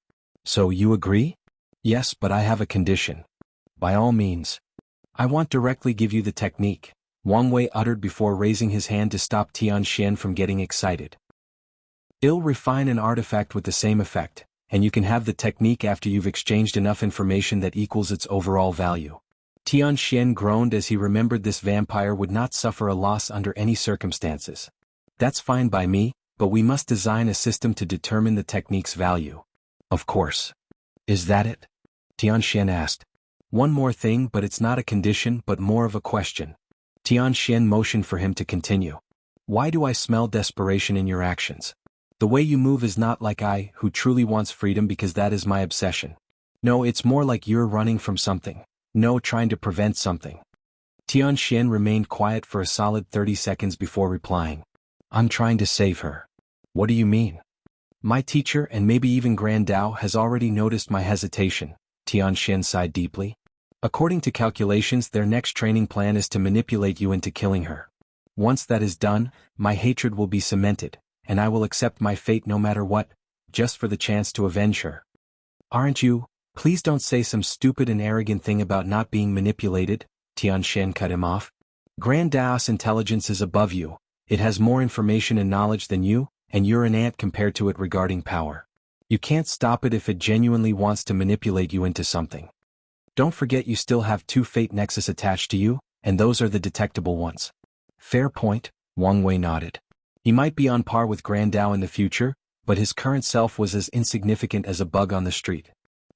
So you agree? Yes, but I have a condition. By all means. I won't directly give you the technique, Wang Wei uttered before raising his hand to stop Tian from getting excited. I'll refine an artifact with the same effect, and you can have the technique after you've exchanged enough information that equals its overall value. Tian groaned as he remembered this vampire would not suffer a loss under any circumstances. That's fine by me, but we must design a system to determine the technique's value. Of course. Is that it? Tian asked. One more thing, but it's not a condition but more of a question. Tian motioned for him to continue. Why do I smell desperation in your actions? The way you move is not like I, who truly wants freedom, because that is my obsession. No, it's more like you're running from something. No, trying to prevent something. Tian remained quiet for a solid 30 seconds before replying. I'm trying to save her. What do you mean? My teacher, and maybe even Grand Tao, has already noticed my hesitation, Tian sighed deeply. According to calculations, their next training plan is to manipulate you into killing her. Once that is done, my hatred will be cemented, and I will accept my fate no matter what, just for the chance to avenge her. Aren't you? Please don't say some stupid and arrogant thing about not being manipulated, Tian cut him off. Grand Tao's intelligence is above you. It has more information and knowledge than you, and you're an ant compared to it regarding power. You can't stop it if it genuinely wants to manipulate you into something. Don't forget you still have 2 fate nexus attached to you, and those are the detectable ones. Fair point, Wang Wei nodded. He might be on par with Grand Dao in the future, but his current self was as insignificant as a bug on the street.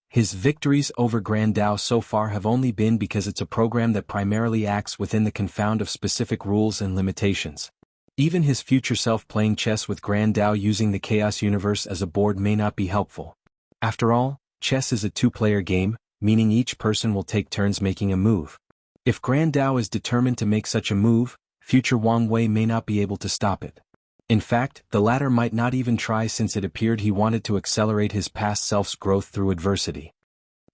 His victories over Grand Dao so far have only been because it's a program that primarily acts within the confound of specific rules and limitations. Even his future self playing chess with Grand Dao using the Chaos Universe as a board may not be helpful. After all, chess is a two-player game, meaning each person will take turns making a move. If Grand Dao is determined to make such a move, future Wang Wei may not be able to stop it. In fact, the latter might not even try since it appeared he wanted to accelerate his past self's growth through adversity.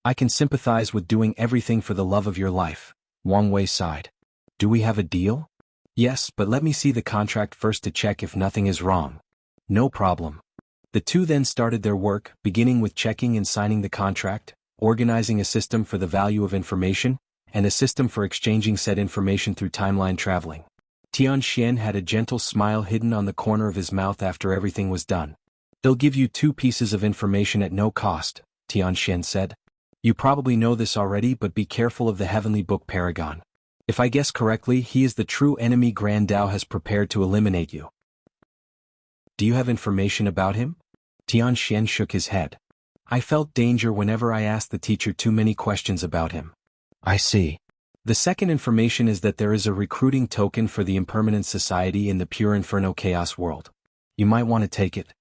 I can sympathize with doing everything for the love of your life, Wang Wei sighed. Do we have a deal? Yes, but let me see the contract first to check if nothing is wrong. No problem. The two then started their work, beginning with checking and signing the contract, organizing a system for the value of information, and a system for exchanging said information through timeline traveling. Tian had a gentle smile hidden on the corner of his mouth after everything was done. They'll give you 2 pieces of information at no cost, Tian said. You probably know this already, but be careful of the heavenly book Paragon. If I guess correctly, he is the true enemy Grand Dao has prepared to eliminate you. Do you have information about him? Tian shook his head. I felt danger whenever I asked the teacher too many questions about him. I see. The second information is that there is a recruiting token for the Impermanence Society in the Pure Inferno Chaos world. You might want to take it.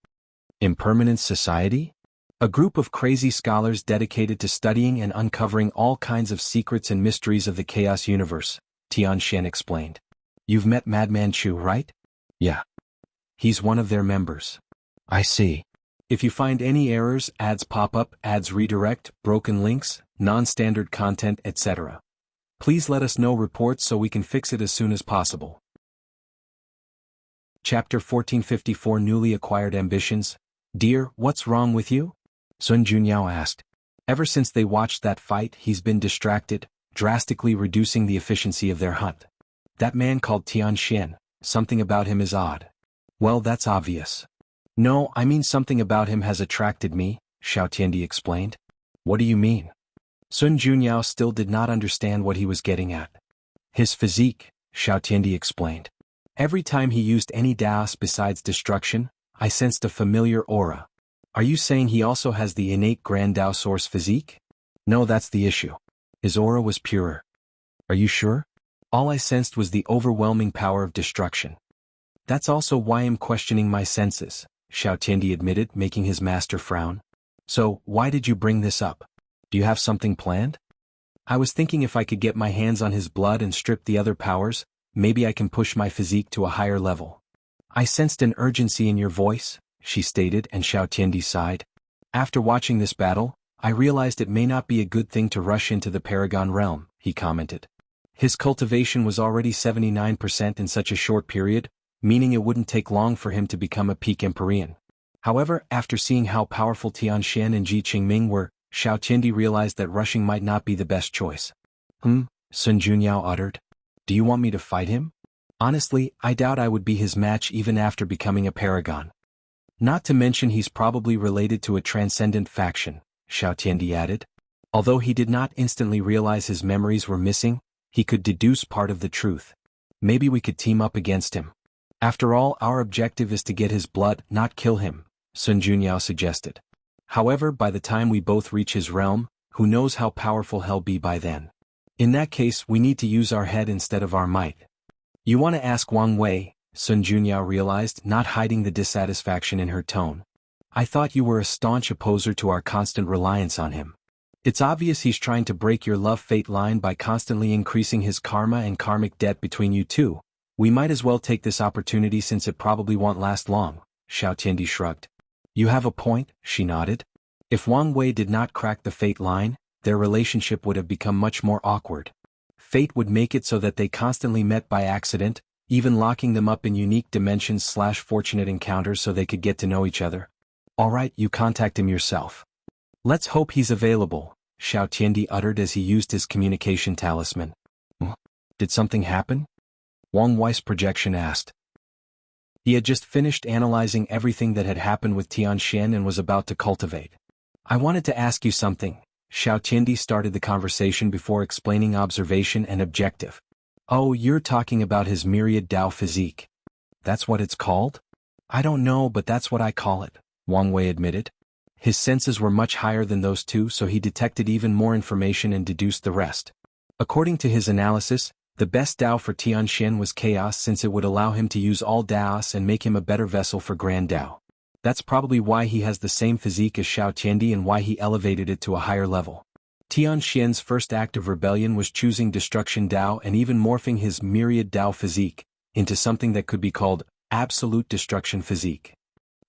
Impermanence Society? A group of crazy scholars dedicated to studying and uncovering all kinds of secrets and mysteries of the Chaos Universe, Tian explained. You've met Madman Chu, right? Yeah. He's one of their members. I see. If you find any errors, ads pop up, ads redirect, broken links, non-standard content, etc., please let us know reports so we can fix it as soon as possible. Chapter 1454 Newly Acquired Ambitions. Dear, what's wrong with you? Sun Junyao asked. Ever since they watched that fight, he's been distracted, drastically reducing the efficiency of their hunt. That man called Tian, something about him is odd. Well, that's obvious. No, I mean something about him has attracted me, Xiao Tiandi explained. What do you mean? Sun Junyao still did not understand what he was getting at. His physique, Xiao Tiandi explained. Every time he used any daos besides destruction, I sensed a familiar aura. Are you saying he also has the innate Grand Dao Source physique? No, that's the issue. His aura was purer. Are you sure? All I sensed was the overwhelming power of destruction. That's also why I'm questioning my senses, Xiao Tiandi admitted, making his master frown. So, why did you bring this up? Do you have something planned? I was thinking if I could get my hands on his blood and strip the other powers, maybe I can push my physique to a higher level. I sensed an urgency in your voice, she stated, and Xiao Tiandi sighed. After watching this battle, I realized it may not be a good thing to rush into the Paragon realm, he commented. His cultivation was already 79% in such a short period, meaning it wouldn't take long for him to become a peak Empyrean. However, after seeing how powerful Tian and Chengming were, Xiao Tiandi realized that rushing might not be the best choice. Sun Junyao uttered. Do you want me to fight him? Honestly, I doubt I would be his match even after becoming a Paragon. Not to mention he's probably related to a transcendent faction, Xiao Tiandi added. Although he did not instantly realize his memories were missing, he could deduce part of the truth. Maybe we could team up against him. After all, our objective is to get his blood, not kill him, Sun Junyao suggested. However, by the time we both reach his realm, who knows how powerful he'll be by then. In that case, we need to use our head instead of our might. You want to ask Wang Wei, Sun Junyao realized, not hiding the dissatisfaction in her tone. I thought you were a staunch opposer to our constant reliance on him. It's obvious he's trying to break your love-fate line by constantly increasing his karma and karmic debt between you two. We might as well take this opportunity since it probably won't last long, Xiao Tiandi shrugged. You have a point, she nodded. If Wang Wei did not crack the fate line, their relationship would have become much more awkward. Fate would make it so that they constantly met by accident, even locking them up in unique dimensions/fortunate encounters so they could get to know each other. Alright, you contact him yourself. Let's hope he's available, Xiao Tiandi uttered as he used his communication talisman. Did something happen? Wang Wei's projection asked. He had just finished analyzing everything that had happened with Tian and was about to cultivate. I wanted to ask you something. Xiao Tiandi started the conversation before explaining observation and objective. Oh, you're talking about his myriad Dao physique. That's what it's called? I don't know, but that's what I call it, Wang Wei admitted. His senses were much higher than those two, so he detected even more information and deduced the rest. According to his analysis, the best Dao for Tianxian was chaos, since it would allow him to use all Daos and make him a better vessel for Grand Dao. That's probably why he has the same physique as Xiao Tiandi and why he elevated it to a higher level. Tianxian's first act of rebellion was choosing Destruction Dao and even morphing his myriad Dao physique into something that could be called Absolute Destruction Physique.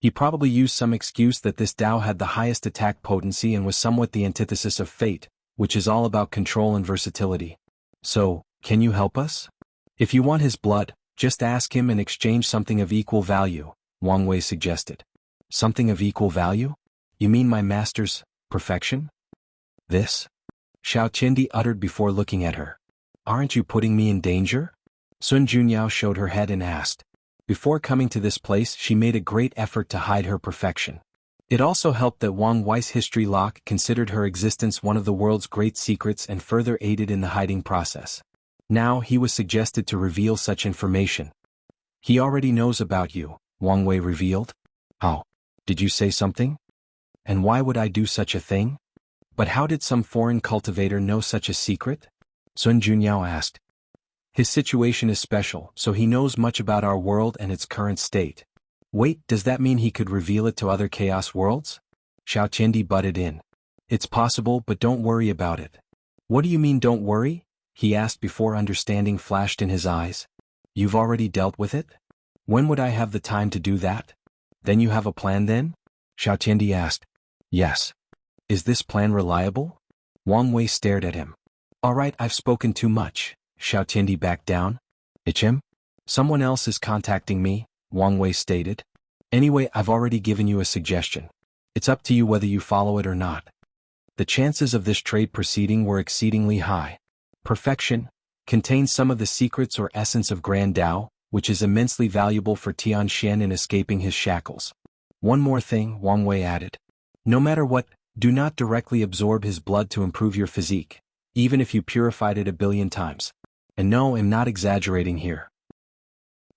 He probably used some excuse that this Dao had the highest attack potency and was somewhat the antithesis of fate, which is all about control and versatility. So, can you help us? If you want his blood, just ask him and exchange something of equal value, Wang Wei suggested. Something of equal value? You mean my master's perfection? This? Xiao Qindi uttered before looking at her. Aren't you putting me in danger? Sun Junyao showed her head and asked. Before coming to this place, she made a great effort to hide her perfection. It also helped that Wang Wei's history lock considered her existence one of the world's great secrets and further aided in the hiding process. Now he was suggested to reveal such information. He already knows about you, Wang Wei revealed. How? Did you say something? And why would I do such a thing? But how did some foreign cultivator know such a secret? Sun Junyao asked. His situation is special, so he knows much about our world and its current state. Wait, does that mean he could reveal it to other chaos worlds? Xiao Qindi butted in. It's possible, but don't worry about it. What do you mean don't worry? He asked before understanding flashed in his eyes. You've already dealt with it? When would I have the time to do that? Then you have a plan then? Xiao Qindi asked. Yes. Is this plan reliable? Wang Wei stared at him. All right, I've spoken too much. Xiao Qindi backed down. Him? Someone else is contacting me, Wang Wei stated. Anyway, I've already given you a suggestion. It's up to you whether you follow it or not. The chances of this trade proceeding were exceedingly high. Perfection contains some of the secrets or essence of Grand Dao, which is immensely valuable for Tianxian in escaping his shackles. One more thing, Wang Wei added. No matter what, do not directly absorb his blood to improve your physique, even if you purified it 1 billion times. And no, I'm not exaggerating here.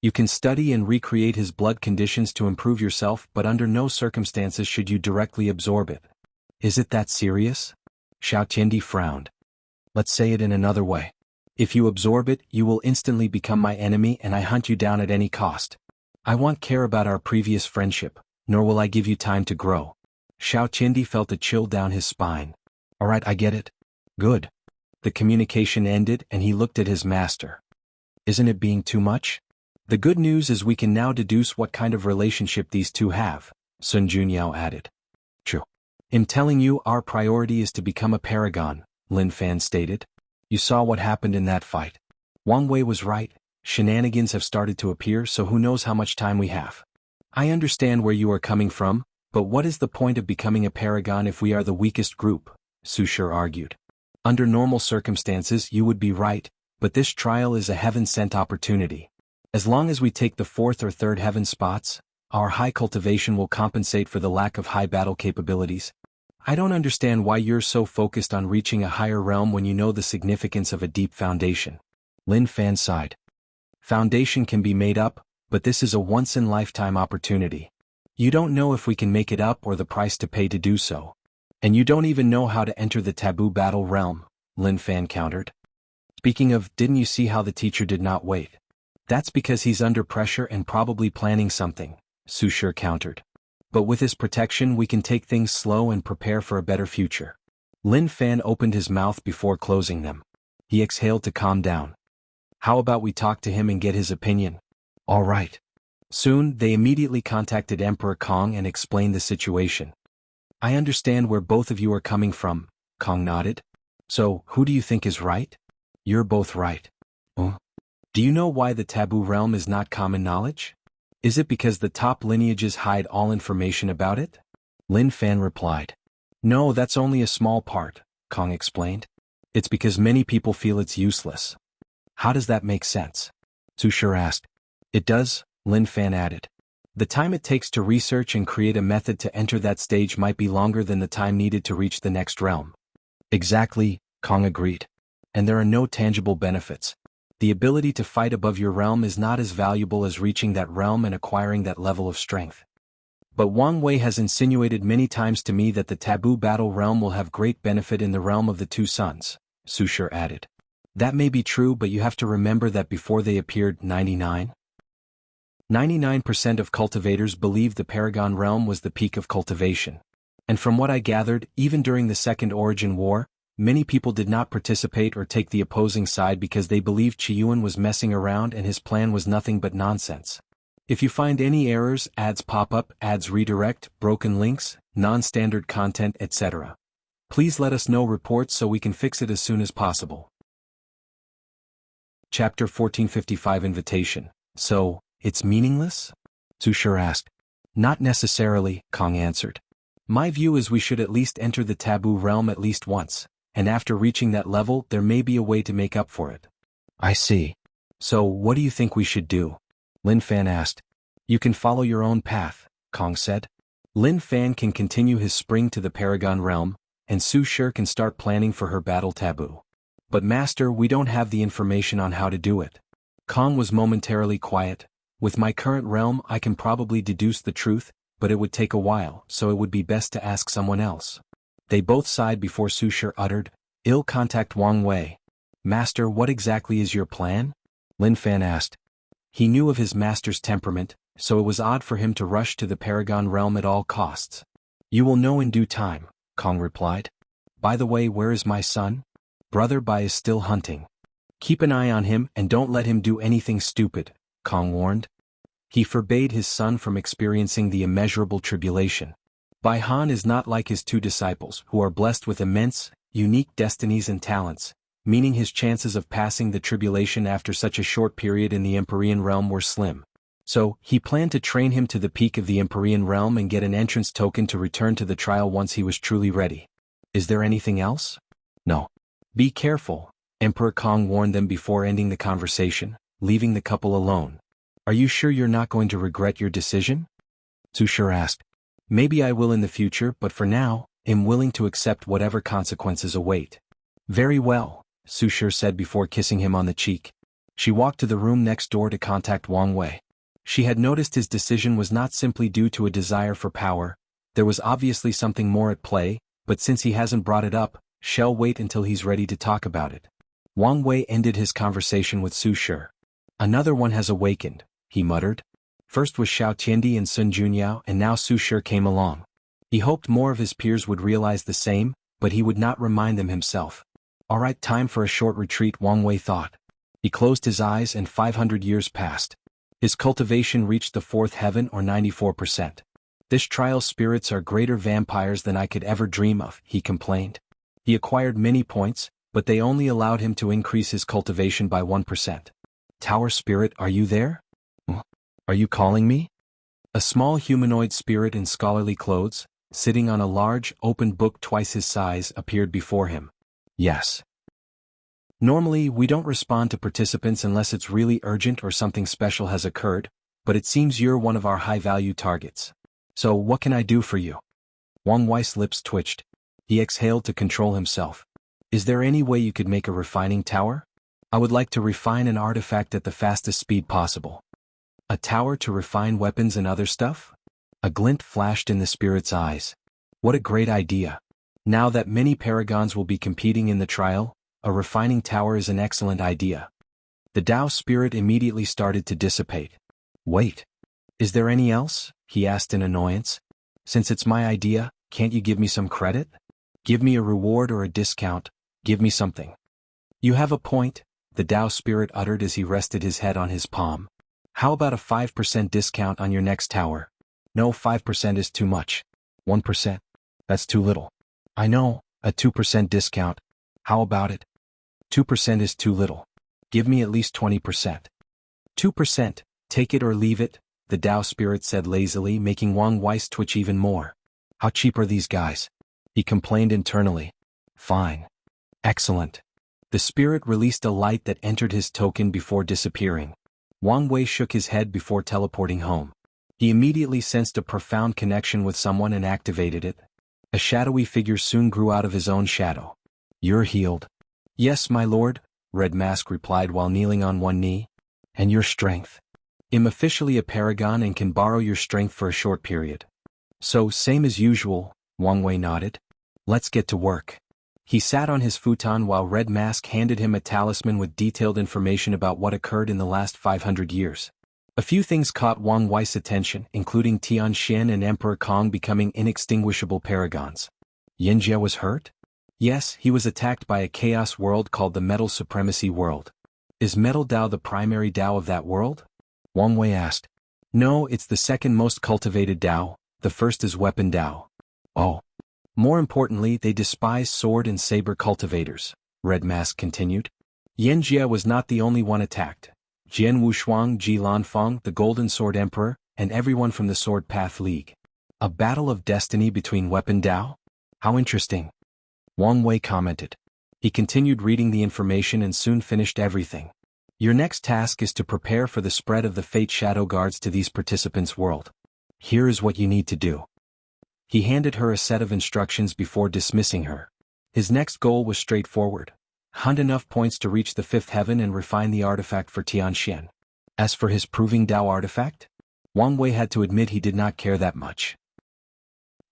You can study and recreate his blood conditions to improve yourself, but under no circumstances should you directly absorb it. Is it that serious? Xiao Qindi frowned. Let's say it in another way. If you absorb it, you will instantly become my enemy and I hunt you down at any cost. I won't care about our previous friendship, nor will I give you time to grow. Xiao Qindi felt a chill down his spine. All right, I get it. Good. The communication ended and he looked at his master. Isn't it being too much? The good news is we can now deduce what kind of relationship these two have, Sun Junyao added. True. In telling you our priority is to become a paragon, Lin Fan stated. You saw what happened in that fight. Wang Wei was right, shenanigans have started to appear, so who knows how much time we have. I understand where you are coming from, but what is the point of becoming a paragon if we are the weakest group? Su Shi argued. Under normal circumstances you would be right, but this trial is a heaven-sent opportunity. As long as we take the 4th or 3rd heaven spots, our high cultivation will compensate for the lack of high battle capabilities. I don't understand why you're so focused on reaching a higher realm when you know the significance of a deep foundation. Lin Fan sighed. Foundation can be made up, but this is a once-in-lifetime opportunity. You don't know if we can make it up or the price to pay to do so. And you don't even know how to enter the taboo battle realm, Lin Fan countered. Speaking of, didn't you see how the teacher did not wait? That's because he's under pressure and probably planning something, Su Shi countered. But with his protection we can take things slow and prepare for a better future. Lin Fan opened his mouth before closing them. He exhaled to calm down. How about we talk to him and get his opinion? All right. Soon, they immediately contacted Emperor Kong and explained the situation. I understand where both of you are coming from, Kong nodded. So, who do you think is right? You're both right. Oh. Do you know why the taboo realm is not common knowledge? Is it because the top lineages hide all information about it? Lin Fan replied. No, that's only a small part, Kong explained. It's because many people feel it's useless. How does that make sense? Su Shi asked. It does, Lin Fan added. The time it takes to research and create a method to enter that stage might be longer than the time needed to reach the next realm. Exactly, Kong agreed. And there are no tangible benefits. The ability to fight above your realm is not as valuable as reaching that realm and acquiring that level of strength. But Wang Wei has insinuated many times to me that the taboo battle realm will have great benefit in the realm of the two suns, Su Shi added. That may be true, but you have to remember that before they appeared, 99% of cultivators believed the Paragon realm was the peak of cultivation. And from what I gathered, even during the Second Origin War, many people did not participate or take the opposing side because they believed Xuan was messing around and his plan was nothing but nonsense. If you find any errors, ads pop up, ads redirect, broken links, non-standard content, etc., please let us know reports so we can fix it as soon as possible. Chapter 1455 Invitation. So, it's meaningless? Su Shi asked. Not necessarily, Kong answered. My view is we should at least enter the taboo realm at least once, and after reaching that level there may be a way to make up for it. I see. So what do you think we should do? Lin Fan asked. You can follow your own path, Kong said. Lin Fan can continue his spring to the Paragon realm, and Su Shi can start planning for her battle taboo. But Master, we don't have the information on how to do it. Kong was momentarily quiet. With my current realm I can probably deduce the truth, but it would take a while, so it would be best to ask someone else. They both sighed before Su Shi uttered, I'll contact Wang Wei. Master, what exactly is your plan? Lin Fan asked. He knew of his master's temperament, so it was odd for him to rush to the Paragon realm at all costs. You will know in due time, Kong replied. By the way, where is my son? Brother Bai is still hunting. Keep an eye on him and don't let him do anything stupid, Kong warned. He forbade his son from experiencing the immeasurable tribulation. Bai Han is not like his two disciples, who are blessed with immense, unique destinies and talents, meaning his chances of passing the tribulation after such a short period in the Empyrean realm were slim. So, he planned to train him to the peak of the Empyrean realm and get an entrance token to return to the trial once he was truly ready. Is there anything else? No. Be careful, Emperor Kong warned them before ending the conversation, leaving the couple alone. Are you sure you're not going to regret your decision? Su Shi asked. Maybe I will in the future, but for now, I'm willing to accept whatever consequences await. Very well, Su Shi said before kissing him on the cheek. She walked to the room next door to contact Wang Wei. She had noticed his decision was not simply due to a desire for power, there was obviously something more at play, but since he hasn't brought it up, she'll wait until he's ready to talk about it. Wang Wei ended his conversation with Su Shi. Another one has awakened, he muttered. First was Xiao Tiandi and Sun Junyao, and now Su Shi came along. He hoped more of his peers would realize the same, but he would not remind them himself. All right, time for a short retreat, Wang Wei thought. He closed his eyes and 500 years passed. His cultivation reached the fourth heaven, or 94%. This trial's spirits are greater vampires than I could ever dream of, he complained. He acquired many points, but they only allowed him to increase his cultivation by 1%. Tower spirit, are you there? Are you calling me? A small humanoid spirit in scholarly clothes, sitting on a large, open book twice his size, appeared before him. Yes. Normally, we don't respond to participants unless it's really urgent or something special has occurred, but it seems you're one of our high-value targets. So, what can I do for you? Wang Wei's lips twitched. He exhaled to control himself. Is there any way you could make a refining tower? I would like to refine an artifact at the fastest speed possible. A tower to refine weapons and other stuff? A glint flashed in the spirit's eyes. What a great idea. Now that many paragons will be competing in the trial, a refining tower is an excellent idea. The Tao spirit immediately started to dissipate. Wait. Is there any else? He asked in annoyance. Since it's my idea, can't you give me some credit? Give me a reward or a discount, give me something. You have a point, the Tao spirit uttered as he rested his head on his palm. How about a 5% discount on your next tower? No, 5% is too much. 1%? That's too little. I know, a 2% discount. How about it? 2% is too little. Give me at least 20%. 2%, take it or leave it, the Tao spirit said lazily, making Wang Weiss twitch even more. How cheap are these guys? He complained internally. Fine. Excellent. The spirit released a light that entered his token before disappearing. Wang Wei shook his head before teleporting home. He immediately sensed a profound connection with someone and activated it. A shadowy figure soon grew out of his own shadow. You're healed. Yes, my lord, Red Mask replied while kneeling on one knee. And your strength? I'm officially a paragon and can borrow your strength for a short period. So, same as usual, Wang Wei nodded. Let's get to work. He sat on his futon while Red Mask handed him a talisman with detailed information about what occurred in the last 500 years. A few things caught Wang Wei's attention, including Tian and Emperor Kong becoming inextinguishable paragons. Yinjia was hurt? Yes, he was attacked by a chaos world called the Metal Supremacy World. Is Metal Dao the primary Dao of that world? Wang Wei asked. No, it's the second most cultivated Dao, the first is Weapon Dao. Oh. More importantly, they despise sword and saber cultivators, Red Mask continued. Yinjia was not the only one attacked. Jianwu Shuang Ji Lanfeng, the Golden Sword Emperor, and everyone from the Sword Path League. A battle of destiny between Weapon Dao? How interesting. Wang Wei commented. He continued reading the information and soon finished everything. Your next task is to prepare for the spread of the Fate Shadow Guards to these participants' world. Here is what you need to do. He handed her a set of instructions before dismissing her. His next goal was straightforward. Hunt enough points to reach the fifth heaven and refine the artifact for Tian. As for his Proving Dao artifact? Wang Wei had to admit he did not care that much.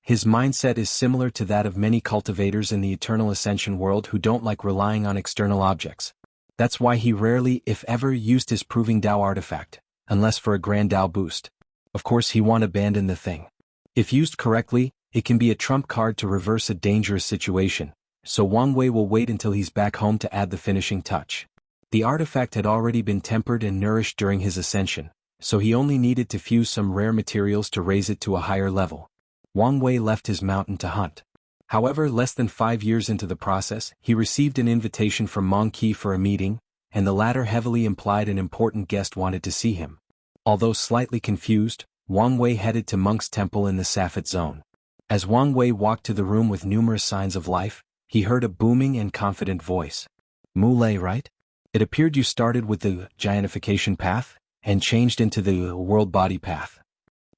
His mindset is similar to that of many cultivators in the Eternal Ascension world who don't like relying on external objects. That's why he rarely, if ever, used his Proving Dao artifact, unless for a Grand Dao boost. Of course he won't abandon the thing. If used correctly, it can be a trump card to reverse a dangerous situation, so Wang Wei will wait until he's back home to add the finishing touch. The artifact had already been tempered and nourished during his ascension, so he only needed to fuse some rare materials to raise it to a higher level. Wang Wei left his mountain to hunt. However, less than 5 years into the process, he received an invitation from Mong Qi for a meeting, and the latter heavily implied an important guest wanted to see him. Although slightly confused, Wang Wei headed to Monk's temple in the Safet zone. As Wang Wei walked to the room with numerous signs of life, he heard a booming and confident voice. Mulei, right? It appeared you started with the giantification path, and changed into the world body path.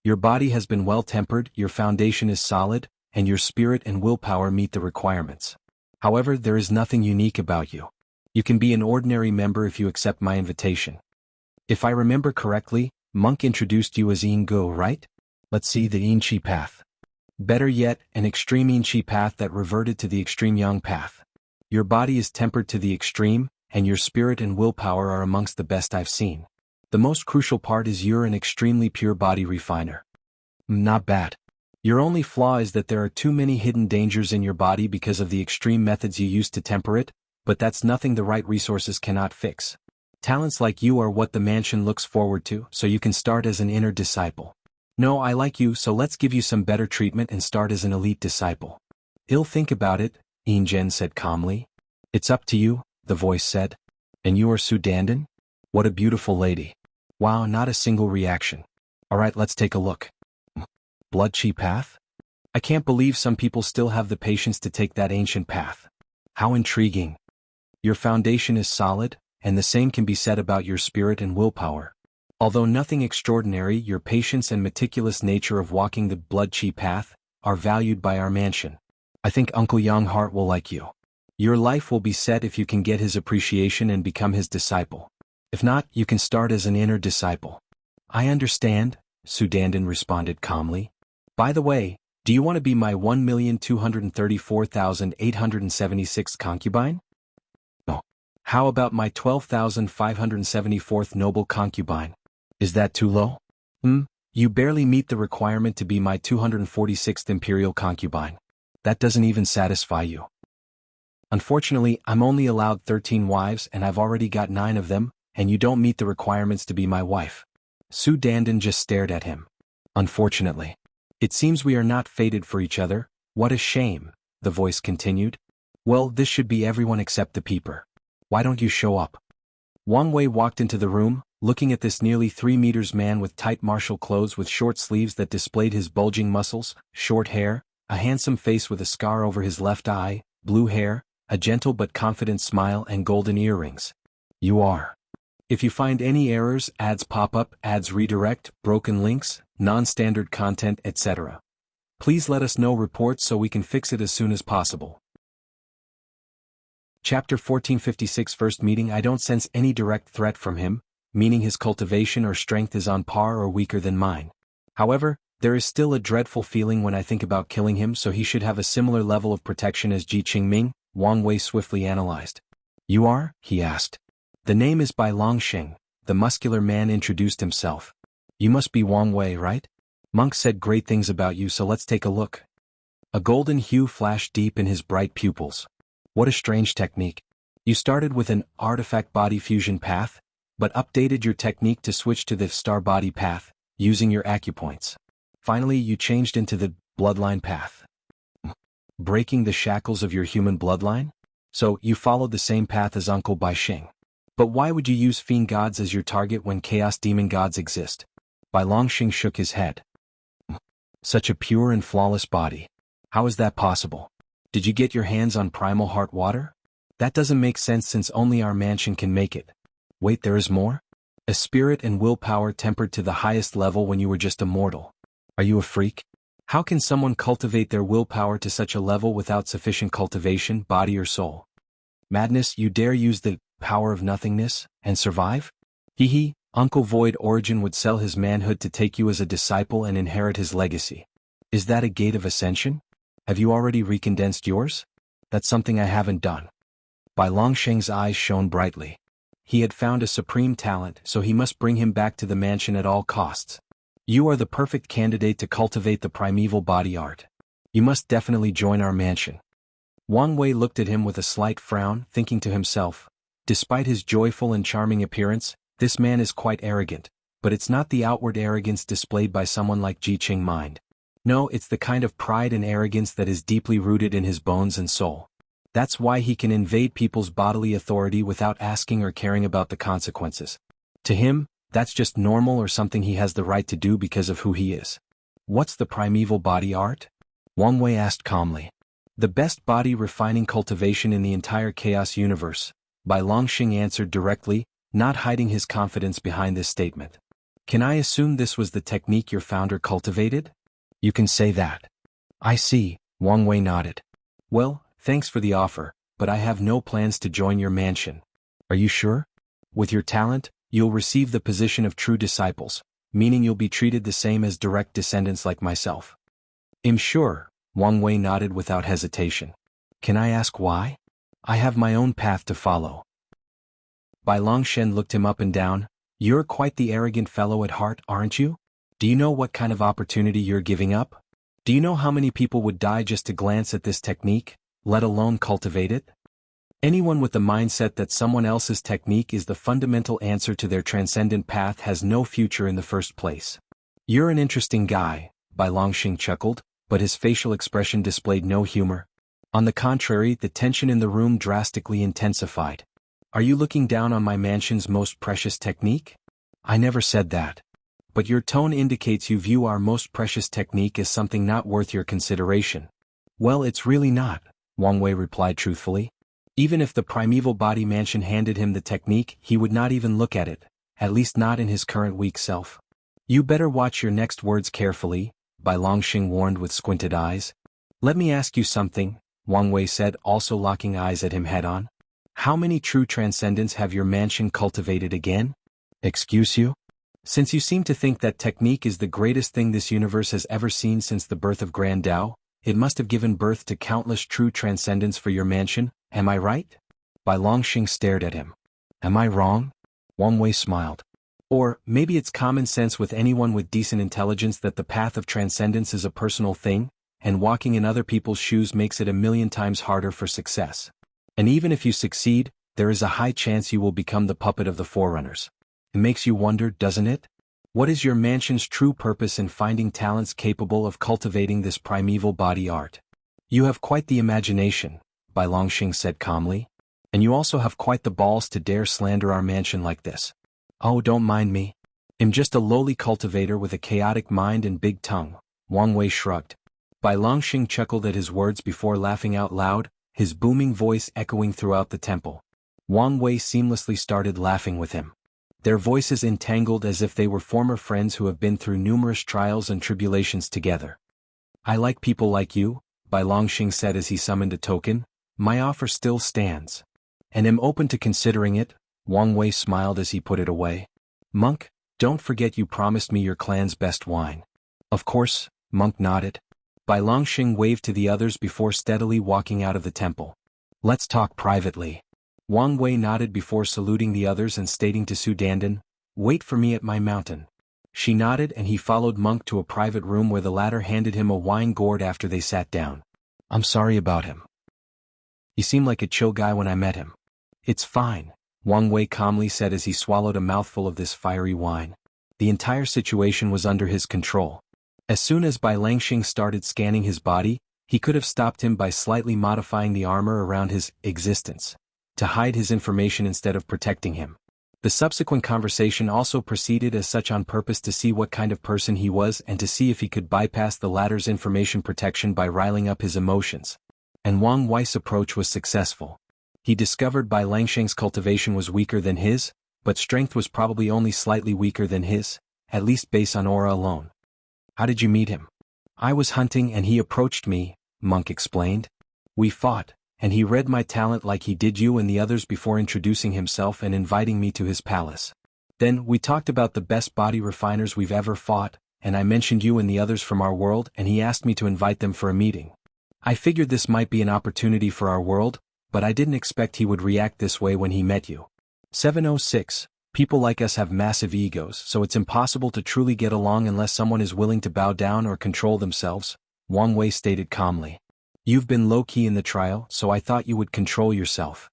Your body has been well tempered, your foundation is solid, and your spirit and willpower meet the requirements. However, there is nothing unique about you. You can be an ordinary member if you accept my invitation. If I remember correctly, Monk introduced you as Ying, right? Let's see the Yin Qi path. Better yet, an extreme Yin Qi path that reverted to the extreme Yang path. Your body is tempered to the extreme, and your spirit and willpower are amongst the best I've seen. The most crucial part is you're an extremely pure body refiner. Not bad. Your only flaw is that there are too many hidden dangers in your body because of the extreme methods you use to temper it, but that's nothing the right resources cannot fix. Talents like you are what the mansion looks forward to, so you can start as an inner disciple. No, I like you, so let's give you some better treatment and start as an elite disciple. I'll think about it, Yin Zhen said calmly. It's up to you, the voice said. And you are Su Dandan? What a beautiful lady. Wow, not a single reaction. Alright, let's take a look. Blood Qi path? I can't believe some people still have the patience to take that ancient path. How intriguing. Your foundation is solid, and the same can be said about your spirit and willpower. Although nothing extraordinary, your patience and meticulous nature of walking the Blood Qi path are valued by our mansion. I think Uncle Yang Heart will like you. Your life will be set if you can get his appreciation and become his disciple. If not, you can start as an inner disciple. I understand, Su Dandan responded calmly. By the way, do you want to be my 1,234,876 concubine? No. How about my 12,574th noble concubine? Is that too low? You barely meet the requirement to be my 246th imperial concubine. That doesn't even satisfy you. Unfortunately, I'm only allowed 13 wives and I've already got 9 of them, and you don't meet the requirements to be my wife. Su Dandan just stared at him. Unfortunately. It seems we are not fated for each other. What a shame, the voice continued. Well, this should be everyone except the peeper. Why don't you show up? Wang Wei walked into the room, looking at this nearly 3 meters man with tight martial clothes with short sleeves that displayed his bulging muscles, short hair, a handsome face with a scar over his left eye, blue hair, a gentle but confident smile and golden earrings. You are. If you find any errors, ads pop up, ads redirect, broken links, non-standard content, etc. Please let us know reports so we can fix it as soon as possible. Chapter 1456 First meeting. I don't sense any direct threat from him, meaning his cultivation or strength is on par or weaker than mine. However, there is still a dreadful feeling when I think about killing him, so he should have a similar level of protection as Chengming, Wang Wei swiftly analyzed. You are? He asked. The name is Bai Longxing, the muscular man introduced himself. You must be Wang Wei, right? Monk said great things about you, so let's take a look. A golden hue flashed deep in his bright pupils. What a strange technique. You started with an artifact body fusion path, but updated your technique to switch to the star body path, using your acupoints. Finally, you changed into the bloodline path. Breaking the shackles of your human bloodline? So, you followed the same path as Uncle Bai Xing. But why would you use fiend gods as your target when chaos demon gods exist? Bai Longxing shook his head. Such a pure and flawless body. How is that possible? Did you get your hands on primal heart water? That doesn't make sense since only our mansion can make it. Wait, there is more? A spirit and willpower tempered to the highest level when you were just a mortal. Are you a freak? How can someone cultivate their willpower to such a level without sufficient cultivation, body or soul? Madness, you dare use the power of nothingness, and survive? Hee, Uncle Void Origin would sell his manhood to take you as a disciple and inherit his legacy. Is that a gate of ascension? Have you already recondensed yours? That's something I haven't done. Bai Longxing's eyes shone brightly. He had found a supreme talent, so he must bring him back to the mansion at all costs. You are the perfect candidate to cultivate the primeval body art. You must definitely join our mansion. Wang Wei looked at him with a slight frown, thinking to himself, despite his joyful and charming appearance, this man is quite arrogant, but it's not the outward arrogance displayed by someone like Ji Qing mind. No, it's the kind of pride and arrogance that is deeply rooted in his bones and soul. That's why he can invade people's bodily authority without asking or caring about the consequences. To him, that's just normal or something he has the right to do because of who he is. What's the primeval body art? Wang Wei asked calmly. The best body refining cultivation in the entire chaos universe, Bai Longxing answered directly, not hiding his confidence behind this statement. Can I assume this was the technique your founder cultivated? You can say that. I see, Wang Wei nodded. Well, thanks for the offer, but I have no plans to join your mansion. Are you sure? With your talent, you'll receive the position of true disciples, meaning you'll be treated the same as direct descendants like myself. I'm sure, Wang Wei nodded without hesitation. Can I ask why? I have my own path to follow. Bai Longxing looked him up and down. You're quite the arrogant fellow at heart, aren't you? Do you know what kind of opportunity you're giving up? Do you know how many people would die just to glance at this technique, let alone cultivate it? Anyone with the mindset that someone else's technique is the fundamental answer to their transcendent path has no future in the first place. You're an interesting guy, Bai Longxing chuckled, but his facial expression displayed no humor. On the contrary, the tension in the room drastically intensified. Are you looking down on my mansion's most precious technique? I never said that. But your tone indicates you view our most precious technique as something not worth your consideration. Well, it's really not, Wang Wei replied truthfully. Even if the primeval body mansion handed him the technique, he would not even look at it, at least not in his current weak self. You better watch your next words carefully, Bai Longxing warned with squinted eyes. Let me ask you something, Wang Wei said, also locking eyes at him head-on. How many true transcendents have your mansion cultivated again? Excuse you? Since you seem to think that technique is the greatest thing this universe has ever seen since the birth of Grand Tao, it must have given birth to countless true transcendents for your mansion, am I right? Bai Longxing stared at him. Am I wrong? Wang Wei smiled. Or, maybe it's common sense with anyone with decent intelligence that the path of transcendence is a personal thing, and walking in other people's shoes makes it 1,000,000 times harder for success. And even if you succeed, there is a high chance you will become the puppet of the Forerunners. It makes you wonder, doesn't it? What is your mansion's true purpose in finding talents capable of cultivating this primeval body art? You have quite the imagination, Bai Longxing said calmly. And you also have quite the balls to dare slander our mansion like this. Oh, don't mind me. I'm just a lowly cultivator with a chaotic mind and big tongue, Wang Wei shrugged. Bai Longxing chuckled at his words before laughing out loud, his booming voice echoing throughout the temple. Wang Wei seamlessly started laughing with him. Their voices entangled as if they were former friends who have been through numerous trials and tribulations together. I like people like you, Bai Longxing said as he summoned a token. My offer still stands. And am open to considering it, Wang Wei smiled as he put it away. Monk, don't forget you promised me your clan's best wine. Of course, Monk nodded. Bai Longxing waved to the others before steadily walking out of the temple. Let's talk privately. Wang Wei nodded before saluting the others and stating to Su Dandan, wait for me at my mountain. She nodded and he followed Monk to a private room where the latter handed him a wine gourd after they sat down. I'm sorry about him. He seemed like a chill guy when I met him. It's fine, Wang Wei calmly said as he swallowed a mouthful of this fiery wine. The entire situation was under his control. As soon as Bai Longxing started scanning his body, he could have stopped him by slightly modifying the armor around his existence, to hide his information instead of protecting him. The subsequent conversation also proceeded as such on purpose to see what kind of person he was and to see if he could bypass the latter's information protection by riling up his emotions. And Wang Wei's approach was successful. He discovered Bai Longxing's cultivation was weaker than his, but strength was probably only slightly weaker than his, at least based on aura alone. How did you meet him? I was hunting and he approached me, Monk explained. We fought, and he read my talent like he did you and the others before introducing himself and inviting me to his palace. Then we talked about the best body refiners we've ever fought, and I mentioned you and the others from our world and he asked me to invite them for a meeting. I figured this might be an opportunity for our world, but I didn't expect he would react this way when he met you. 706. People like us have massive egos, so it's impossible to truly get along unless someone is willing to bow down or control themselves, Wang Wei stated calmly. You've been low-key in the trial, so I thought you would control yourself.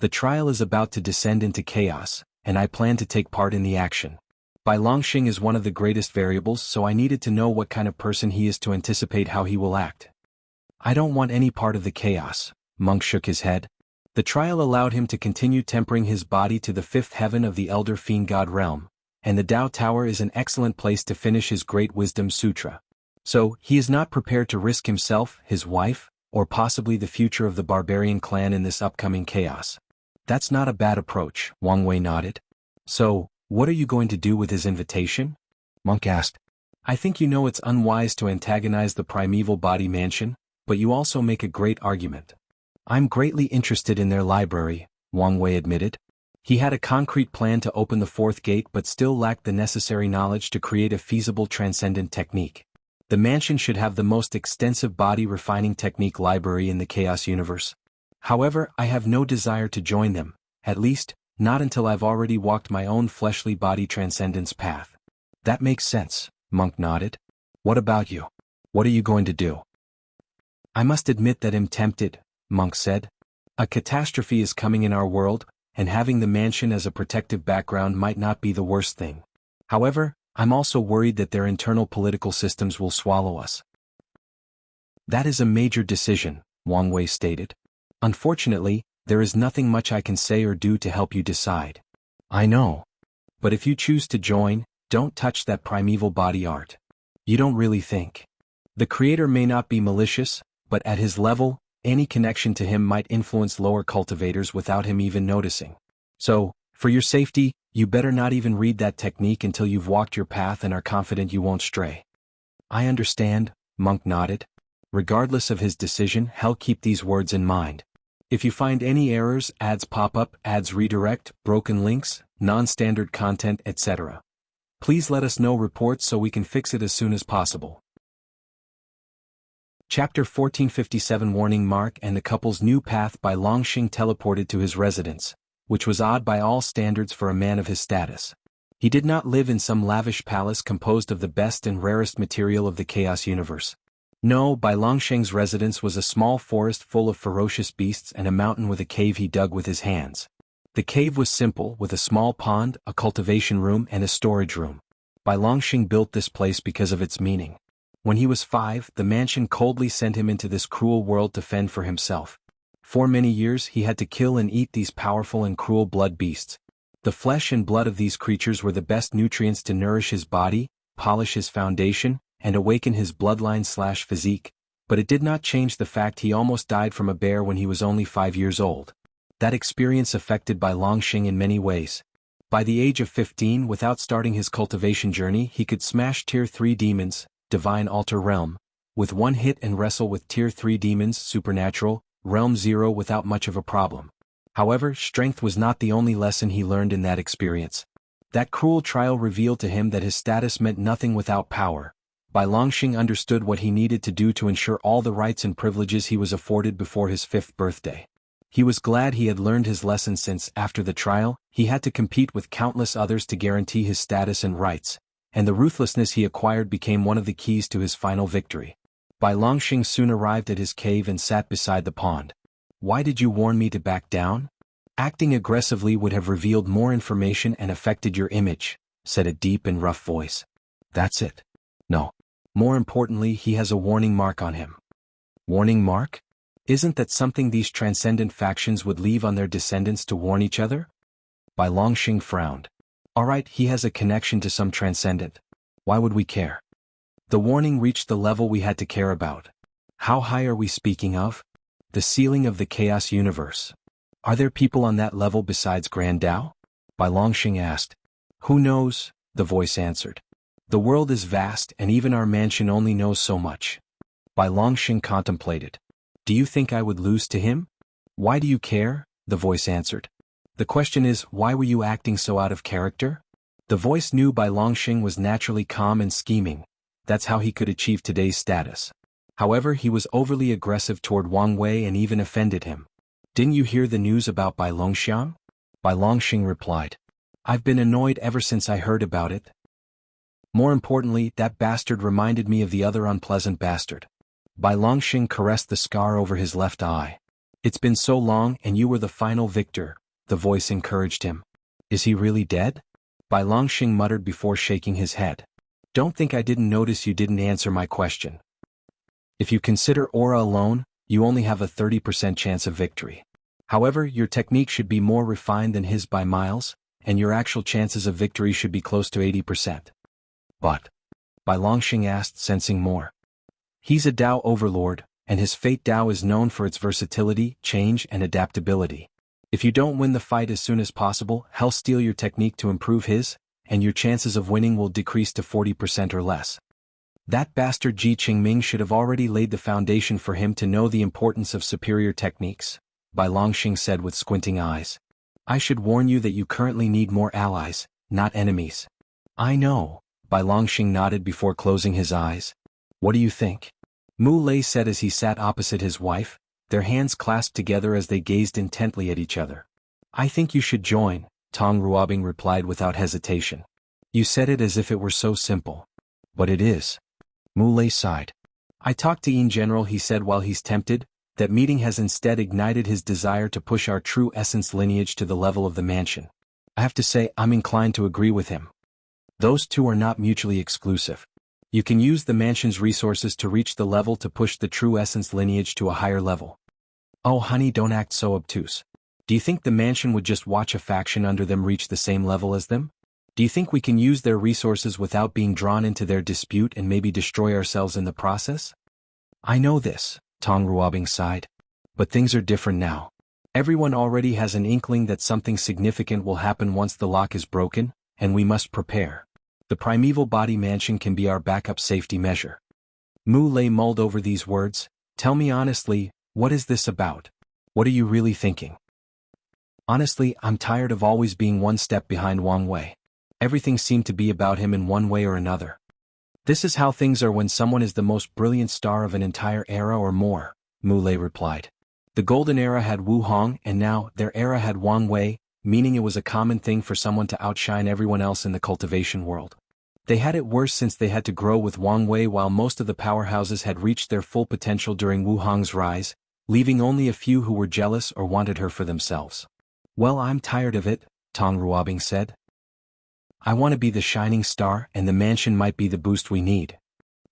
The trial is about to descend into chaos, and I plan to take part in the action. Bai Longxing is one of the greatest variables, so I needed to know what kind of person he is to anticipate how he will act. I don't want any part of the chaos, Monk shook his head. The trial allowed him to continue tempering his body to the fifth heaven of the Elder Fiend God realm, and the Tao Tower is an excellent place to finish his Great Wisdom Sutra. So, he is not prepared to risk himself, his wife, or possibly the future of the barbarian clan in this upcoming chaos. That's not a bad approach, Wang Wei nodded. So, what are you going to do with his invitation? Monk asked. I think you know it's unwise to antagonize the primeval body mansion, but you also make a great argument. I'm greatly interested in their library, Wang Wei admitted. He had a concrete plan to open the fourth gate but still lacked the necessary knowledge to create a feasible transcendent technique. The mansion should have the most extensive body refining technique library in the Chaos universe. However, I have no desire to join them, at least, not until I've already walked my own fleshly body transcendence path. That makes sense, Monk nodded. What about you? What are you going to do? I must admit that I'm tempted, Monk said. A catastrophe is coming in our world, and having the mansion as a protective background might not be the worst thing. However, I'm also worried that their internal political systems will swallow us. That is a major decision, Wang Wei stated. Unfortunately, there is nothing much I can say or do to help you decide. I know. But if you choose to join, don't touch that primeval body art. You don't really think. The creator may not be malicious, but at his level, any connection to him might influence lower cultivators without him even noticing. So, for your safety, you better not even read that technique until you've walked your path and are confident you won't stray. I understand, Monk nodded. Regardless of his decision, he'll keep these words in mind. If you find any errors, ads pop up, ads redirect, broken links, non-standard content, etc., please let us know reports so we can fix it as soon as possible. Chapter 1457 Warning Mark and the couple's new path. Bai Longxing teleported to his residence, which was odd by all standards for a man of his status. He did not live in some lavish palace composed of the best and rarest material of the Chaos universe. No, Bai Longxing's residence was a small forest full of ferocious beasts and a mountain with a cave he dug with his hands. The cave was simple, with a small pond, a cultivation room and a storage room. Bai Longxing built this place because of its meaning. When he was 5, the mansion coldly sent him into this cruel world to fend for himself. For many years he had to kill and eat these powerful and cruel blood beasts. The flesh and blood of these creatures were the best nutrients to nourish his body, polish his foundation, and awaken his bloodline/physique, but it did not change the fact he almost died from a bear when he was only 5 years old. That experience affected Bai Longxing in many ways. By the age of 15, without starting his cultivation journey, he could smash Tier 3 demons, Divine Altar Realm, with one hit and wrestle with Tier 3 demons, Supernatural, Realm 0 without much of a problem. However, strength was not the only lesson he learned in that experience. That cruel trial revealed to him that his status meant nothing without power. Bai Longxing understood what he needed to do to ensure all the rights and privileges he was afforded before his 5th birthday. He was glad he had learned his lesson since, after the trial, he had to compete with countless others to guarantee his status and rights, and the ruthlessness he acquired became one of the keys to his final victory. Bai Longxing soon arrived at his cave and sat beside the pond. "Why did you warn me to back down? Acting aggressively would have revealed more information and affected your image," said a deep and rough voice. "That's it. No. More importantly, he has a warning mark on him." "Warning mark? Isn't that something these transcendent factions would leave on their descendants to warn each other?" Bai Longxing frowned. "Alright, he has a connection to some transcendent. Why would we care?" "The warning reached the level we had to care about." "How high are we speaking of?" "The ceiling of the chaos universe." "Are there people on that level besides Grand Dao?" Bai Longxing asked. "Who knows?" the voice answered. "The world is vast and even our mansion only knows so much." Bai Longxing contemplated. "Do you think I would lose to him?" "Why do you care?" the voice answered. "The question is, why were you acting so out of character?" The voice knew Bai Longxing was naturally calm and scheming. That's how he could achieve today's status. However, he was overly aggressive toward Wang Wei and even offended him. "Didn't you hear the news about Bai Longxiang?" Bai Longxing replied. "I've been annoyed ever since I heard about it. More importantly, that bastard reminded me of the other unpleasant bastard." Bai Longxing caressed the scar over his left eye. "It's been so long and you were the final victor," the voice encouraged him. "Is he really dead?" Bai Longxing muttered before shaking his head. "Don't think I didn't notice you didn't answer my question. If you consider aura alone, you only have a 30% chance of victory. However, your technique should be more refined than his by miles, and your actual chances of victory should be close to 80%. "But?" Bai Longxing asked, sensing more. "He's a Dao overlord, and his fate Dao is known for its versatility, change, and adaptability. If you don't win the fight as soon as possible, he'll steal your technique to improve his, and your chances of winning will decrease to 40% or less. That bastard Chengming should have already laid the foundation for him to know the importance of superior techniques," Bai Longxing said with squinting eyes. "I should warn you that you currently need more allies, not enemies." "I know," Bai Longxing nodded before closing his eyes. "What do you think?" Mu Lei said as he sat opposite his wife, their hands clasped together as they gazed intently at each other. "I think you should join," Tong Ruobing replied without hesitation. "You said it as if it were so simple." "But it is." Mu Lei sighed. "I talked to Ying General," he said while he's tempted. "That meeting has instead ignited his desire to push our true essence lineage to the level of the mansion. I have to say I'm inclined to agree with him. Those two are not mutually exclusive. You can use the mansion's resources to reach the level to push the true essence lineage to a higher level." "Oh honey, don't act so obtuse. Do you think the mansion would just watch a faction under them reach the same level as them? Do you think we can use their resources without being drawn into their dispute and maybe destroy ourselves in the process?" "I know this," Tong Ruobing sighed. "But things are different now. Everyone already has an inkling that something significant will happen once the lock is broken, and we must prepare. The primeval body mansion can be our backup safety measure." Mu Lei mulled over these words. "Tell me honestly, what is this about? What are you really thinking?" "Honestly, I'm tired of always being one step behind Wang Wei. Everything seemed to be about him in one way or another. This is how things are when someone is the most brilliant star of an entire era or more," Mu Lei replied. "The golden era had Wu Hong and now their era had Wang Wei, meaning it was a common thing for someone to outshine everyone else in the cultivation world. They had it worse since they had to grow with Wang Wei while most of the powerhouses had reached their full potential during Wu Hong's rise, leaving only a few who were jealous or wanted her for themselves." "Well, I'm tired of it," Tong Ruobing said. "I want to be the shining star and the mansion might be the boost we need.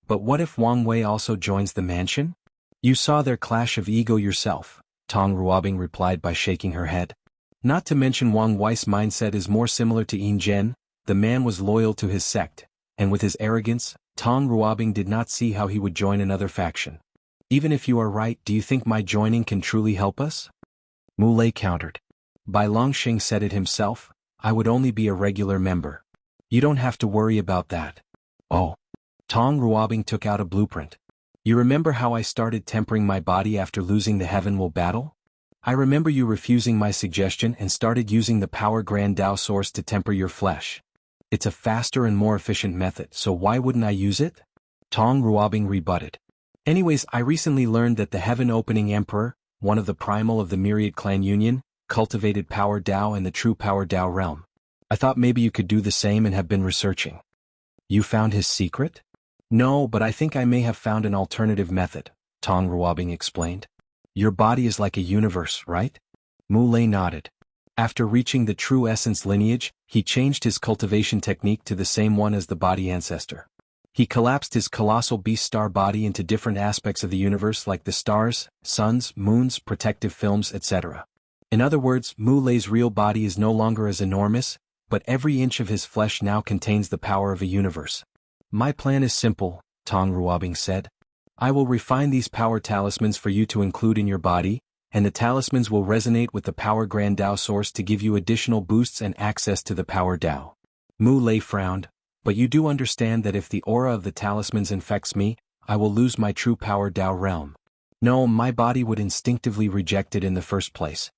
But what if Wang Wei also joins the mansion?" "You saw their clash of ego yourself," Tong Ruobing replied by shaking her head. "Not to mention Wang Wei's mindset is more similar to Yin Zhen. The man was loyal to his sect, and with his arrogance, Tong Ruobing did not see how he would join another faction. Even if you are right, do you think my joining can truly help us?" Mu Lei countered. Bai Longxing said it himself, "I would only be a regular member. You don't have to worry about that." "Oh." Tong Ruobing took out a blueprint. "You remember how I started tempering my body after losing the Heavenwell battle? I remember you refusing my suggestion and started using the Power Grand Tao source to temper your flesh. It's a faster and more efficient method, so why wouldn't I use it? Tong Ruobing rebutted. Anyways, I recently learned that the Heaven-Opening Emperor, one of the primal of the Myriad Clan Union, cultivated Power Tao in the true Power Tao realm. I thought maybe you could do the same and have been researching. You found his secret? No, but I think I may have found an alternative method, Tong Ruobing explained. Your body is like a universe, right? Mu Lei nodded. After reaching the true essence lineage, he changed his cultivation technique to the same one as the body ancestor. He collapsed his colossal beast star body into different aspects of the universe like the stars, suns, moons, protective films, etc. In other words, Mu Lei's real body is no longer as enormous, but every inch of his flesh now contains the power of a universe. My plan is simple, Tong Ruobing said. I will refine these power talismans for you to include in your body, and the talismans will resonate with the Power Grand Tao source to give you additional boosts and access to the Power Tao. Mu Lei frowned, but you do understand that if the aura of the talismans infects me, I will lose my true Power Tao realm. No, my body would instinctively reject it in the first place.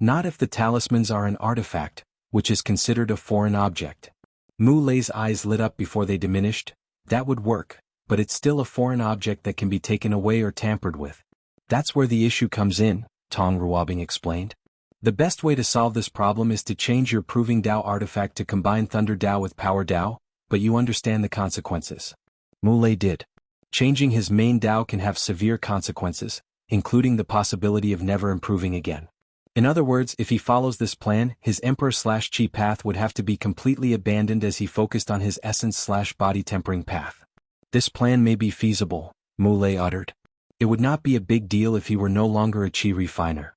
Not if the talismans are an artifact, which is considered a foreign object. Mu Lei's eyes lit up before they diminished. That would work, but it's still a foreign object that can be taken away or tampered with. That's where the issue comes in, Tong Ruobing explained. The best way to solve this problem is to change your Proving Tao artifact to combine Thunder Tao with Power Tao, but you understand the consequences. Mu Lei did. Changing his main Tao can have severe consequences, including the possibility of never improving again. In other words, if he follows this plan, his Emperor/Chi path would have to be completely abandoned as he focused on his essence/body tempering path. This plan may be feasible, Mu Lei uttered. It would not be a big deal if he were no longer a Chi refiner.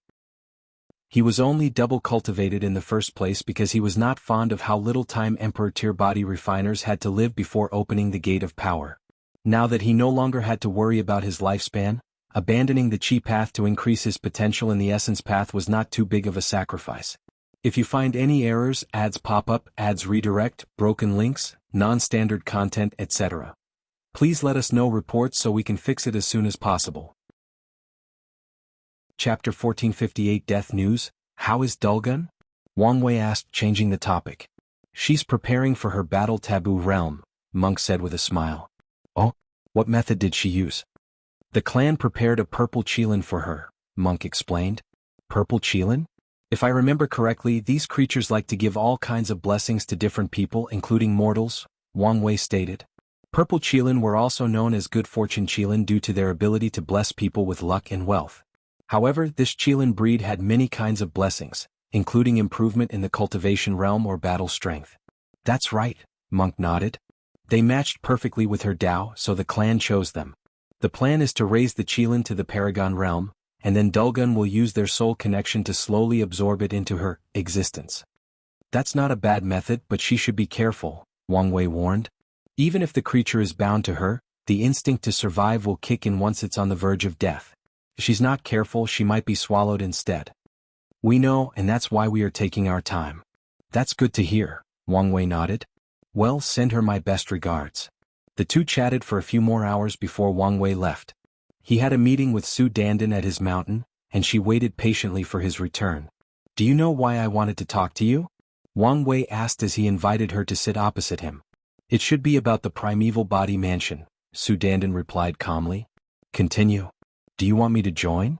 He was only double cultivated in the first place because he was not fond of how little time Emperor tier body refiners had to live before opening the gate of power. Now that he no longer had to worry about his lifespan, abandoning the Chi path to increase his potential in the essence path was not too big of a sacrifice. If you find any errors, ads pop up, ads redirect, broken links, non-standard content, etc., please let us know reports so we can fix it as soon as possible. Chapter 1458 Death News, How is Dulgun? Wang Wei asked, changing the topic. She's preparing for her battle taboo realm, Monk said with a smile. Oh, what method did she use? The clan prepared a purple qilin for her, Monk explained. Purple qilin? If I remember correctly, these creatures like to give all kinds of blessings to different people, including mortals, Wang Wei stated. Purple qilin were also known as good fortune qilin due to their ability to bless people with luck and wealth. However, this qilin breed had many kinds of blessings, including improvement in the cultivation realm or battle strength. That's right, Monk nodded. They matched perfectly with her Tao, so the clan chose them. The plan is to raise the qilin to the Paragon realm, and then Dulgun will use their soul connection to slowly absorb it into her existence. That's not a bad method, but she should be careful, Wang Wei warned. Even if the creature is bound to her, the instinct to survive will kick in once it's on the verge of death. If she's not careful, she might be swallowed instead. We know, and that's why we are taking our time. That's good to hear, Wang Wei nodded. Well, send her my best regards. The two chatted for a few more hours before Wang Wei left. He had a meeting with Su Dandan at his mountain, and she waited patiently for his return. Do you know why I wanted to talk to you? Wang Wei asked as he invited her to sit opposite him. It should be about the primeval body mansion, Su Dandan replied calmly. Continue. Do you want me to join?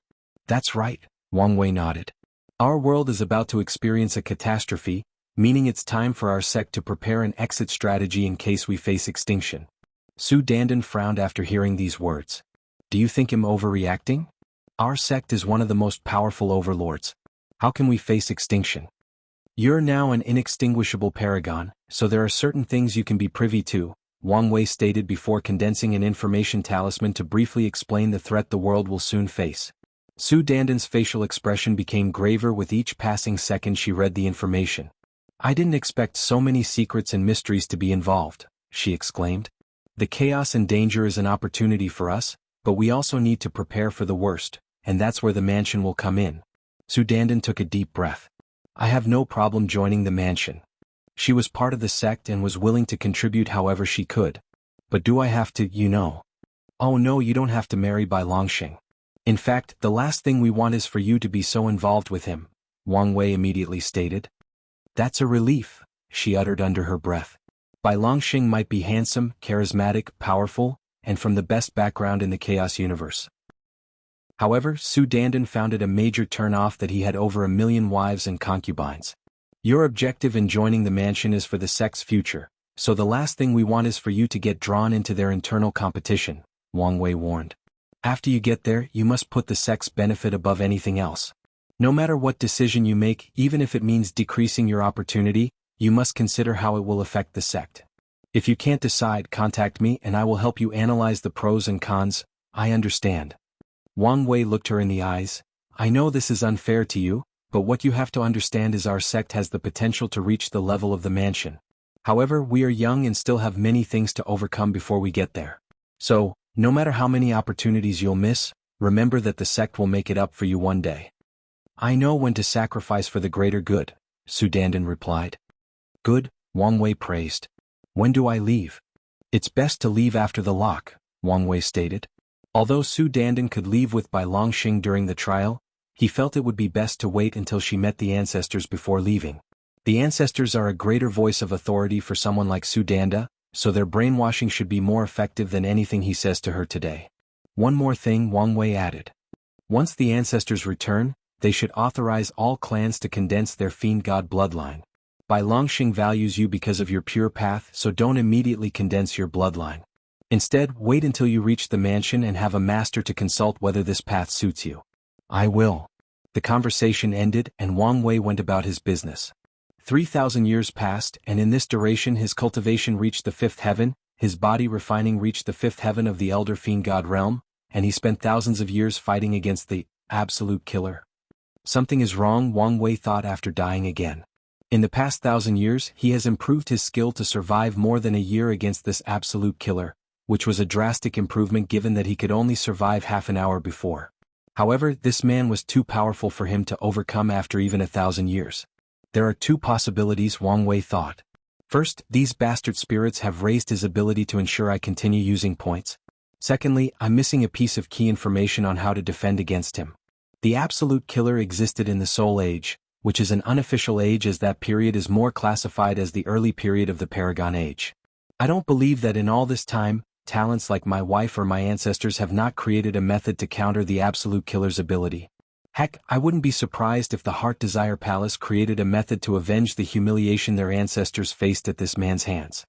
That's right, Wang Wei nodded. Our world is about to experience a catastrophe, meaning it's time for our sect to prepare an exit strategy in case we face extinction. Su Dandan frowned after hearing these words. Do you think I'm overreacting? Our sect is one of the most powerful overlords. How can we face extinction? You're now an inextinguishable paragon, so there are certain things you can be privy to, Wang Wei stated before condensing an information talisman to briefly explain the threat the world will soon face. Su Dandan's facial expression became graver with each passing second she read the information. I didn't expect so many secrets and mysteries to be involved, she exclaimed. The chaos and danger is an opportunity for us, but we also need to prepare for the worst, and that's where the mansion will come in. Su Dandan took a deep breath. I have no problem joining the mansion. She was part of the sect and was willing to contribute however she could. But do I have to, you know? Oh no, you don't have to marry Bai Longxing. In fact, the last thing we want is for you to be so involved with him, Wang Wei immediately stated. That's a relief, she uttered under her breath. Bai Longxing might be handsome, charismatic, powerful, and from the best background in the Chaos universe. However, Su Dandan found it a major turn-off that he had over 1 million wives and concubines. Your objective in joining the mansion is for the sect's future, so the last thing we want is for you to get drawn into their internal competition, Wang Wei warned. After you get there, you must put the sect's benefit above anything else. No matter what decision you make, even if it means decreasing your opportunity, you must consider how it will affect the sect. If you can't decide, contact me and I will help you analyze the pros and cons. I understand. Wang Wei looked her in the eyes. I know this is unfair to you, but what you have to understand is our sect has the potential to reach the level of the mansion. However, we are young and still have many things to overcome before we get there. So, no matter how many opportunities you'll miss, remember that the sect will make it up for you one day. I know when to sacrifice for the greater good, Su Dandan replied. Good, Wang Wei praised. When do I leave? It's best to leave after the lock, Wang Wei stated. Although Su Dandan could leave with Bai Longxing during the trial, he felt it would be best to wait until she met the ancestors before leaving. The ancestors are a greater voice of authority for someone like Su Dandan, so their brainwashing should be more effective than anything he says to her today. One more thing, Wang Wei added. Once the ancestors return, they should authorize all clans to condense their fiend god bloodline. Bai Longxing values you because of your pure path, so don't immediately condense your bloodline. Instead, wait until you reach the mansion and have a master to consult whether this path suits you. I will. The conversation ended and Wang Wei went about his business. 3,000 years passed, and in this duration his cultivation reached the 5th heaven, his body refining reached the 5th heaven of the elder fiend god realm, and he spent thousands of years fighting against the absolute killer. Something is wrong, Wang Wei thought after dying again. In the past 1,000 years he has improved his skill to survive more than a year against this absolute killer, which was a drastic improvement given that he could only survive half an hour before. However, this man was too powerful for him to overcome after even 1,000 years. There are two possibilities, Wang Wei thought. First, these bastard spirits have raised his ability to ensure I continue using points. Secondly, I'm missing a piece of key information on how to defend against him. The absolute killer existed in the Soul Age, which is an unofficial age as that period is more classified as the early period of the Paragon Age. I don't believe that in all this time, talents like my wife or my ancestors have not created a method to counter the absolute killer's ability. Heck, I wouldn't be surprised if the Heart Desire Palace created a method to avenge the humiliation their ancestors faced at this man's hands.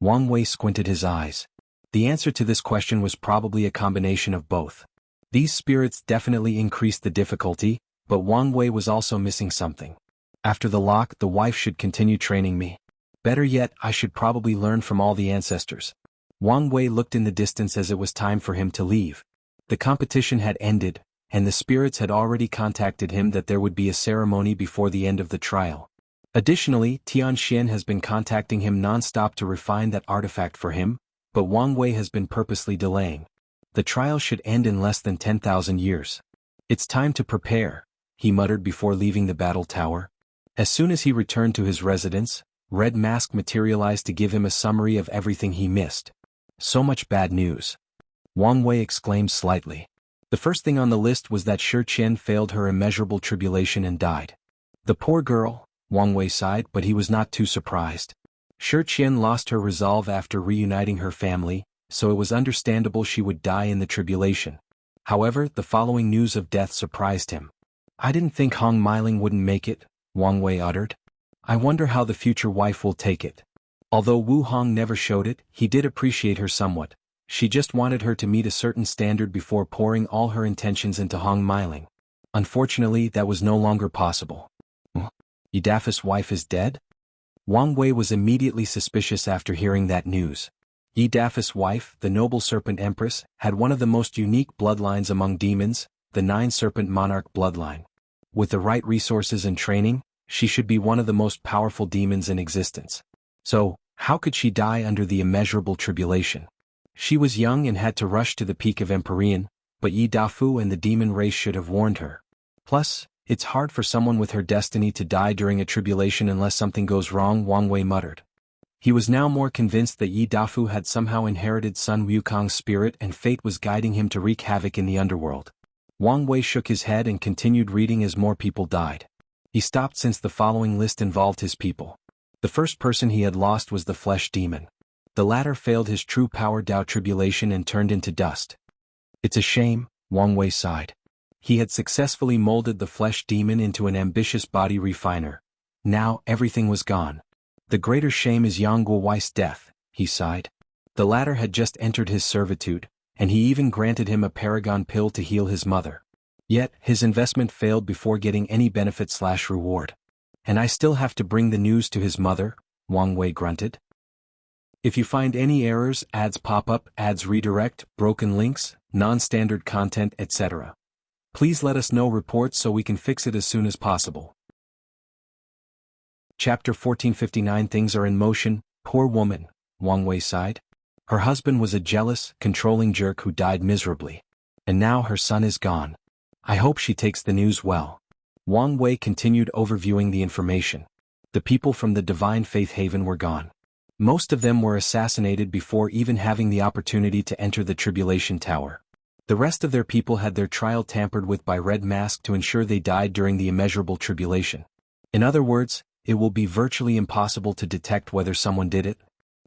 Wang Wei squinted his eyes. The answer to this question was probably a combination of both. These spirits definitely increased the difficulty, but Wang Wei was also missing something. After the lock, the wife should continue training me. Better yet, I should probably learn from all the ancestors. Wang Wei looked in the distance as it was time for him to leave. The competition had ended, and the spirits had already contacted him that there would be a ceremony before the end of the trial. Additionally, Tian has been contacting him non-stop to refine that artifact for him, but Wang Wei has been purposely delaying. The trial should end in less than 10,000 years. It's time to prepare, he muttered before leaving the battle tower. As soon as he returned to his residence, Red Mask materialized to give him a summary of everything he missed. So much bad news. Wang Wei exclaimed slightly. The first thing on the list was that Shi Qian failed her immeasurable tribulation and died. The poor girl, Wang Wei sighed, but he was not too surprised. Shi Qian lost her resolve after reuniting her family, so it was understandable she would die in the tribulation. However, the following news of death surprised him. I didn't think Hong Meiling wouldn't make it, Wang Wei uttered. I wonder how the future wife will take it. Although Wu Hong never showed it, he did appreciate her somewhat. She just wanted her to meet a certain standard before pouring all her intentions into Hong Meiling. Unfortunately, that was no longer possible. Yidafa's wife is dead? Wang Wei was immediately suspicious after hearing that news. Yidafa's wife, the Noble Serpent Empress, had one of the most unique bloodlines among demons, the Nine Serpent Monarch bloodline. With the right resources and training, she should be one of the most powerful demons in existence. So, how could she die under the immeasurable tribulation? She was young and had to rush to the peak of Empyrean, but Yi Dafu and the demon race should have warned her. Plus, it's hard for someone with her destiny to die during a tribulation unless something goes wrong, Wang Wei muttered. He was now more convinced that Yi Dafu had somehow inherited Sun Wukong's spirit and fate was guiding him to wreak havoc in the underworld. Wang Wei shook his head and continued reading as more people died. He stopped since the following list involved his people. The first person he had lost was the flesh demon. The latter failed his true power Dao Tribulation and turned into dust. It's a shame, Wang Wei sighed. He had successfully molded the flesh demon into an ambitious body refiner. Now everything was gone. The greater shame is Yang Guowai's death, he sighed. The latter had just entered his servitude, and he even granted him a Paragon pill to heal his mother. Yet, his investment failed before getting any benefit/reward. And I still have to bring the news to his mother, Wang Wei grunted. If you find any errors, ads pop up, ads redirect, broken links, non-standard content, etc. Please let us know reports so we can fix it as soon as possible. Chapter 1459 Things are in motion, poor woman, Wang Wei sighed. Her husband was a jealous, controlling jerk who died miserably. And now her son is gone. I hope she takes the news well. Wang Wei continued overviewing the information. The people from the Divine Faith Haven were gone. Most of them were assassinated before even having the opportunity to enter the Tribulation Tower. The rest of their people had their trial tampered with by Red Mask to ensure they died during the Immeasurable Tribulation. In other words, it will be virtually impossible to detect whether someone did it.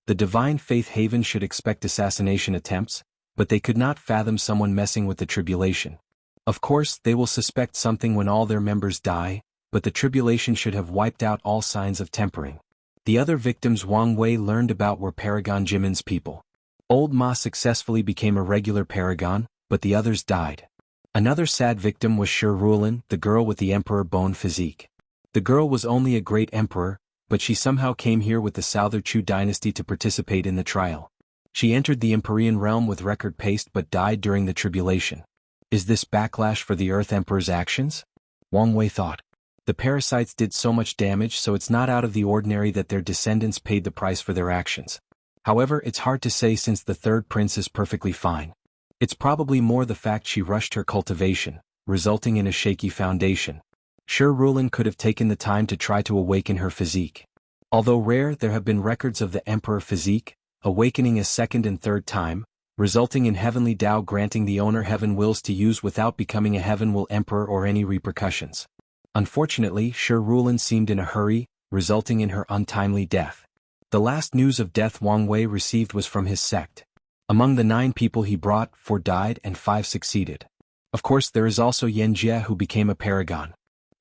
The Divine Faith Haven should expect assassination attempts, but they could not fathom someone messing with the Tribulation. Of course, they will suspect something when all their members die, but the Tribulation should have wiped out all signs of tempering. The other victims Wang Wei learned about were Paragon Jimin's people. Old Ma successfully became a regular Paragon, but the others died. Another sad victim was Shi Rulin, the girl with the emperor bone physique. The girl was only a great emperor, but she somehow came here with the Souther Chu dynasty to participate in the trial. She entered the Empyrean realm with record pace but died during the Tribulation. Is this backlash for the Earth Emperor's actions? Wang Wei thought. The parasites did so much damage, so it's not out of the ordinary that their descendants paid the price for their actions. However, it's hard to say since the third prince is perfectly fine. It's probably more the fact she rushed her cultivation, resulting in a shaky foundation. Shi Rulin could have taken the time to try to awaken her physique. Although rare, there have been records of the Emperor physique, awakening a second and third time, resulting in heavenly Dao granting the owner heaven wills to use without becoming a heaven will emperor or any repercussions. Unfortunately, Shi Rulin seemed in a hurry, resulting in her untimely death. The last news of death Wang Wei received was from his sect. Among the 9 people he brought, 4 died and 5 succeeded. Of course there is also Yen Jie who became a Paragon.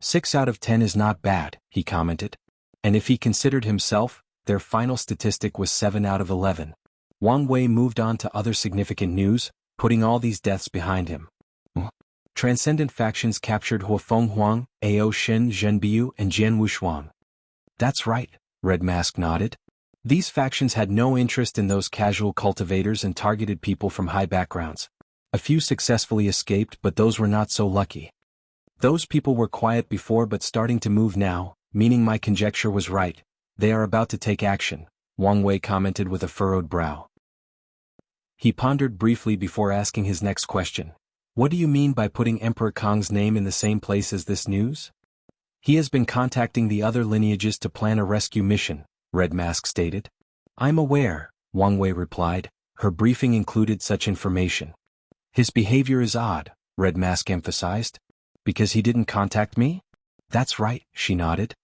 6 out of 10 is not bad, he commented. And if he considered himself, their final statistic was 7 out of 11. Wang Wei moved on to other significant news, putting all these deaths behind him. Transcendent factions captured Huafeng Huang, Ao Shin Zhenbiu and Jianwu Xuan. That's right, Red Mask nodded. These factions had no interest in those casual cultivators and targeted people from high backgrounds. A few successfully escaped, but those were not so lucky. Those people were quiet before but starting to move now, meaning my conjecture was right. They are about to take action, Wang Wei commented with a furrowed brow. He pondered briefly before asking his next question. What do you mean by putting Emperor Kong's name in the same place as this news? He has been contacting the other lineages to plan a rescue mission, Red Mask stated. I'm aware, Wang Wei replied. Her briefing included such information. His behavior is odd, Red Mask emphasized. Because he didn't contact me? That's right, she nodded.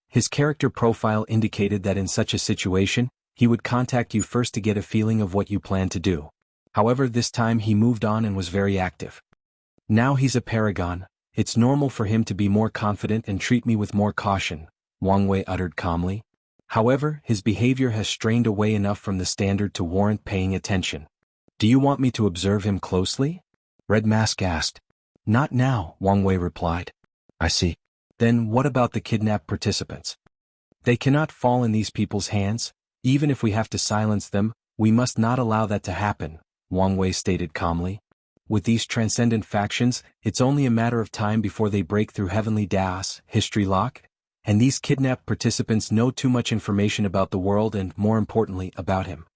His character profile indicated that in such a situation, he would contact you first to get a feeling of what you plan to do. However, this time he moved on and was very active. Now he's a Paragon. It's normal for him to be more confident and treat me with more caution, Wang Wei uttered calmly. However, his behavior has strained away enough from the standard to warrant paying attention. Do you want me to observe him closely? Red Mask asked. Not now, Wang Wei replied. I see. Then what about the kidnapped participants? They cannot fall in these people's hands. Even if we have to silence them, we must not allow that to happen, Wang Wei stated calmly. With these transcendent factions, it's only a matter of time before they break through Heavenly Da's history lock, and these kidnapped participants know too much information about the world and, more importantly, about him.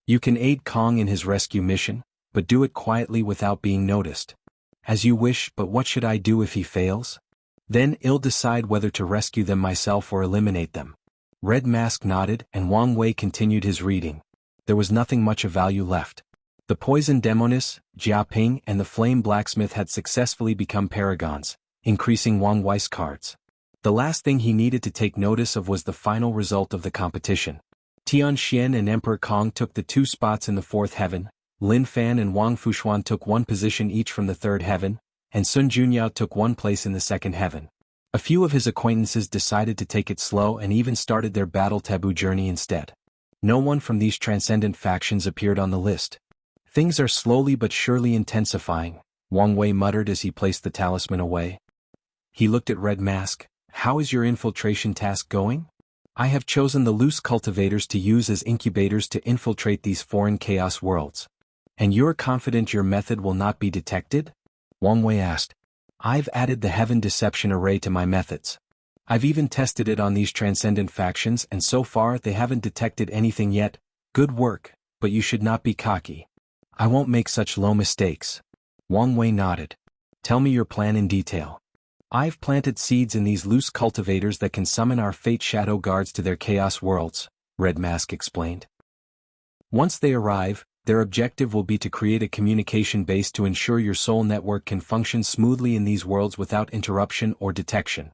You can aid Kong in his rescue mission, but do it quietly without being noticed. As you wish, but what should I do if he fails? Then I'll decide whether to rescue them myself or eliminate them. Red Mask nodded and Wang Wei continued his reading. There was nothing much of value left. The poison demoness, Jiaping and the flame blacksmith had successfully become paragons, increasing Wang Wei's cards. The last thing he needed to take notice of was the final result of the competition. Tian Xian and Emperor Kong took the 2 spots in the 4th heaven, Lin Fan and Wang Fushuan took 1 position each from the 3rd heaven, and Sun Junyao took 1 place in the 2nd heaven. A few of his acquaintances decided to take it slow and even started their battle taboo journey instead. No one from these transcendent factions appeared on the list. Things are slowly but surely intensifying, Wang Wei muttered as he placed the talisman away. He looked at Red Mask. How is your infiltration task going? I have chosen the loose cultivators to use as incubators to infiltrate these foreign chaos worlds. And you're confident your method will not be detected? Wang Wei asked. I've added the Heaven Deception Array to my methods. I've even tested it on these transcendent factions and so far they haven't detected anything yet. Good work, but you should not be cocky. I won't make such low mistakes. Wang Wei nodded. Tell me your plan in detail. I've planted seeds in these loose cultivators that can summon our Fate Shadow Guards to their chaos worlds, Red Mask explained. Once they arrive, their objective will be to create a communication base to ensure your soul network can function smoothly in these worlds without interruption or detection.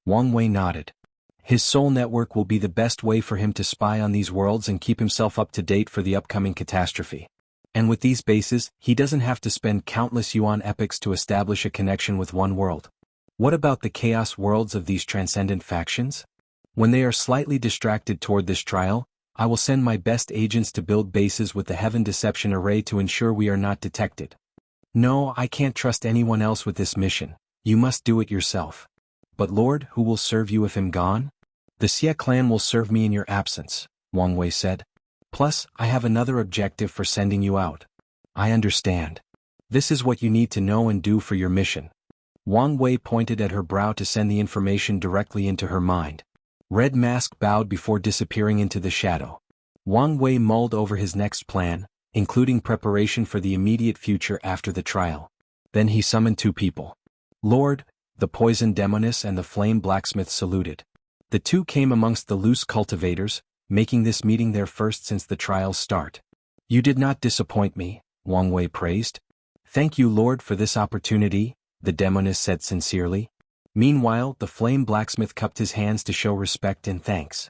Wang Wei nodded. His soul network will be the best way for him to spy on these worlds and keep himself up to date for the upcoming catastrophe. And with these bases, he doesn't have to spend countless yuan epochs to establish a connection with one world. What about the chaos worlds of these transcendent factions? When they are slightly distracted toward this trial, I will send my best agents to build bases with the Heaven Deception Array to ensure we are not detected. No, I can't trust anyone else with this mission. You must do it yourself. But Lord, who will serve you if I'm gone? The Xie clan will serve me in your absence, Wang Wei said. Plus, I have another objective for sending you out. I understand. This is what you need to know and do for your mission. Wang Wei pointed at her brow to send the information directly into her mind. Red Mask bowed before disappearing into the shadow. Wang Wei mulled over his next plan, including preparation for the immediate future after the trial. Then he summoned 2 people. Lord, the poison demoness and the flame blacksmith saluted. The 2 came amongst the loose cultivators, making this meeting their first since the trial's start. You did not disappoint me, Wang Wei praised. Thank you, Lord, for this opportunity, the demoness said sincerely. Meanwhile, the flame blacksmith cupped his hands to show respect and thanks.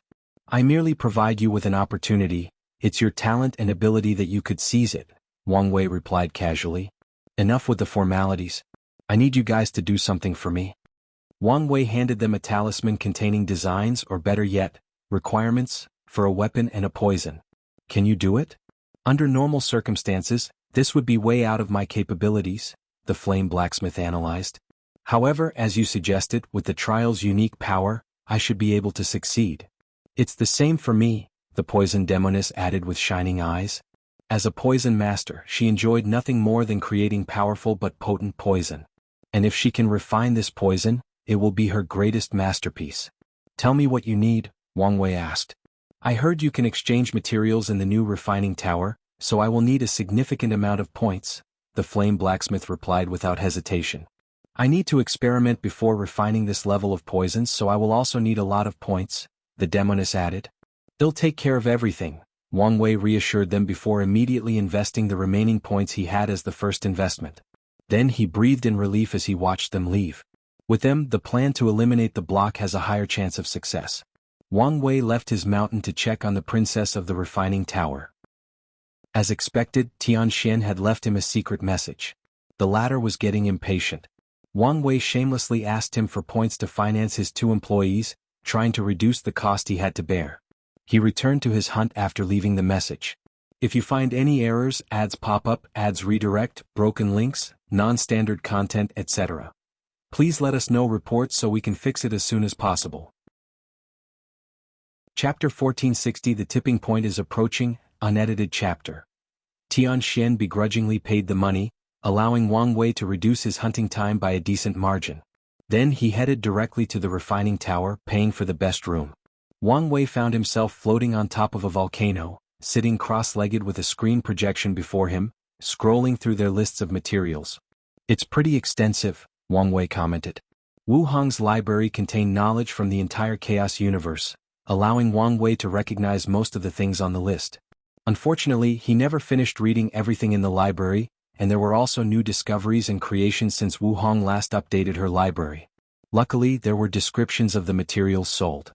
I merely provide you with an opportunity, it's your talent and ability that you could seize it, Wang Wei replied casually. Enough with the formalities. I need you guys to do something for me. Wang Wei handed them a talisman containing designs or better yet, requirements, for a weapon and a poison. Can you do it? Under normal circumstances, this would be way out of my capabilities, the flame blacksmith analyzed. However, as you suggested, with the trial's unique power, I should be able to succeed. It's the same for me, the poison demoness added with shining eyes. As a poison master, she enjoyed nothing more than creating powerful but potent poison. And if she can refine this poison, it will be her greatest masterpiece. Tell me what you need, Wang Wei asked. I heard you can exchange materials in the new refining tower, so I will need a significant amount of points, the flame blacksmith replied without hesitation. I need to experiment before refining this level of poisons, so I will also need a lot of points, the demoness added. They'll take care of everything, Wang Wei reassured them before immediately investing the remaining points he had as the first investment. Then he breathed in relief as he watched them leave. With them, the plan to eliminate the block has a higher chance of success. Wang Wei left his mountain to check on the princess of the refining tower. As expected, Tian Xian had left him a secret message. The latter was getting impatient. Wang Wei shamelessly asked him for points to finance his 2 employees, trying to reduce the cost he had to bear. He returned to his hunt after leaving the message. If you find any errors, ads pop up, ads redirect, broken links, non-standard content, etc. Please let us know reports so we can fix it as soon as possible. Chapter 1460 The Tipping Point is Approaching, unedited chapter. Tian Xian begrudgingly paid the money, allowing Wang Wei to reduce his hunting time by a decent margin. Then he headed directly to the refining tower, paying for the best room. Wang Wei found himself floating on top of a volcano, sitting cross-legged with a screen projection before him, scrolling through their lists of materials. It's pretty extensive, Wang Wei commented. Wu Hong's library contained knowledge from the entire Chaos universe, allowing Wang Wei to recognize most of the things on the list. Unfortunately, he never finished reading everything in the library, and there were also new discoveries and creations since Wu Hong last updated her library. Luckily, there were descriptions of the materials sold.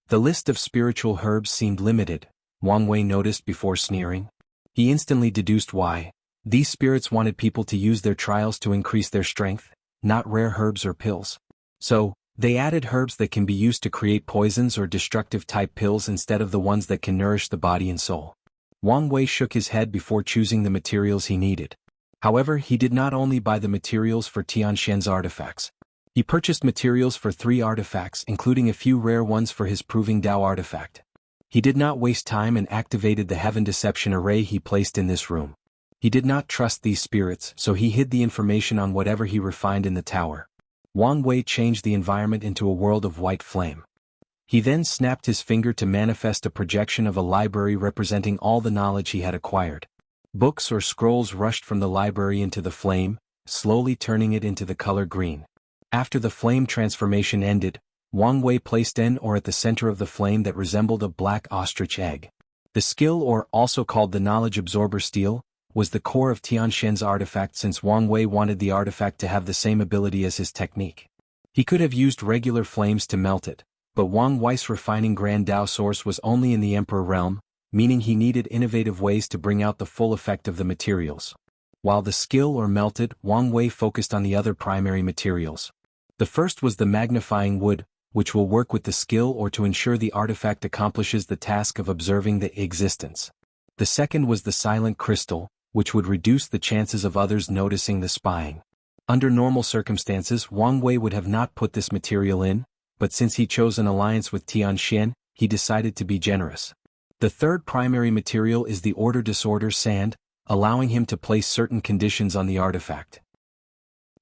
The list of spiritual herbs seemed limited, Wang Wei noticed before sneering. He instantly deduced why. These spirits wanted people to use their trials to increase their strength, not rare herbs or pills. So, they added herbs that can be used to create poisons or destructive-type pills instead of the ones that can nourish the body and soul. Wang Wei shook his head before choosing the materials he needed. However, he did not only buy the materials for Tian Shen's artifacts. He purchased materials for 3 artifacts, including a few rare ones for his Proving Dao artifact. He did not waste time and activated the Heaven Deception Array he placed in this room. He did not trust these spirits, so he hid the information on whatever he refined in the tower. Wang Wei changed the environment into a world of white flame. He then snapped his finger to manifest a projection of a library representing all the knowledge he had acquired. Books or scrolls rushed from the library into the flame, slowly turning it into the color green. After the flame transformation ended, Wang Wei placed in or at the center of the flame that resembled a black ostrich egg. The skill, or also called the knowledge absorber steel, was the core of Tian Shen's artifact since Wang Wei wanted the artifact to have the same ability as his technique. He could have used regular flames to melt it, but Wang Wei's refining Grand Dao source was only in the Emperor realm, meaning he needed innovative ways to bring out the full effect of the materials. While the skill or melted, Wang Wei focused on the other primary materials. The first was the magnifying wood, which will work with the skill or to ensure the artifact accomplishes the task of observing the existence. The second was the silent crystal, which would reduce the chances of others noticing the spying. Under normal circumstances, Wang Wei would have not put this material in, but since he chose an alliance with Tian Shen, he decided to be generous. The third primary material is the order disorder sand, allowing him to place certain conditions on the artifact.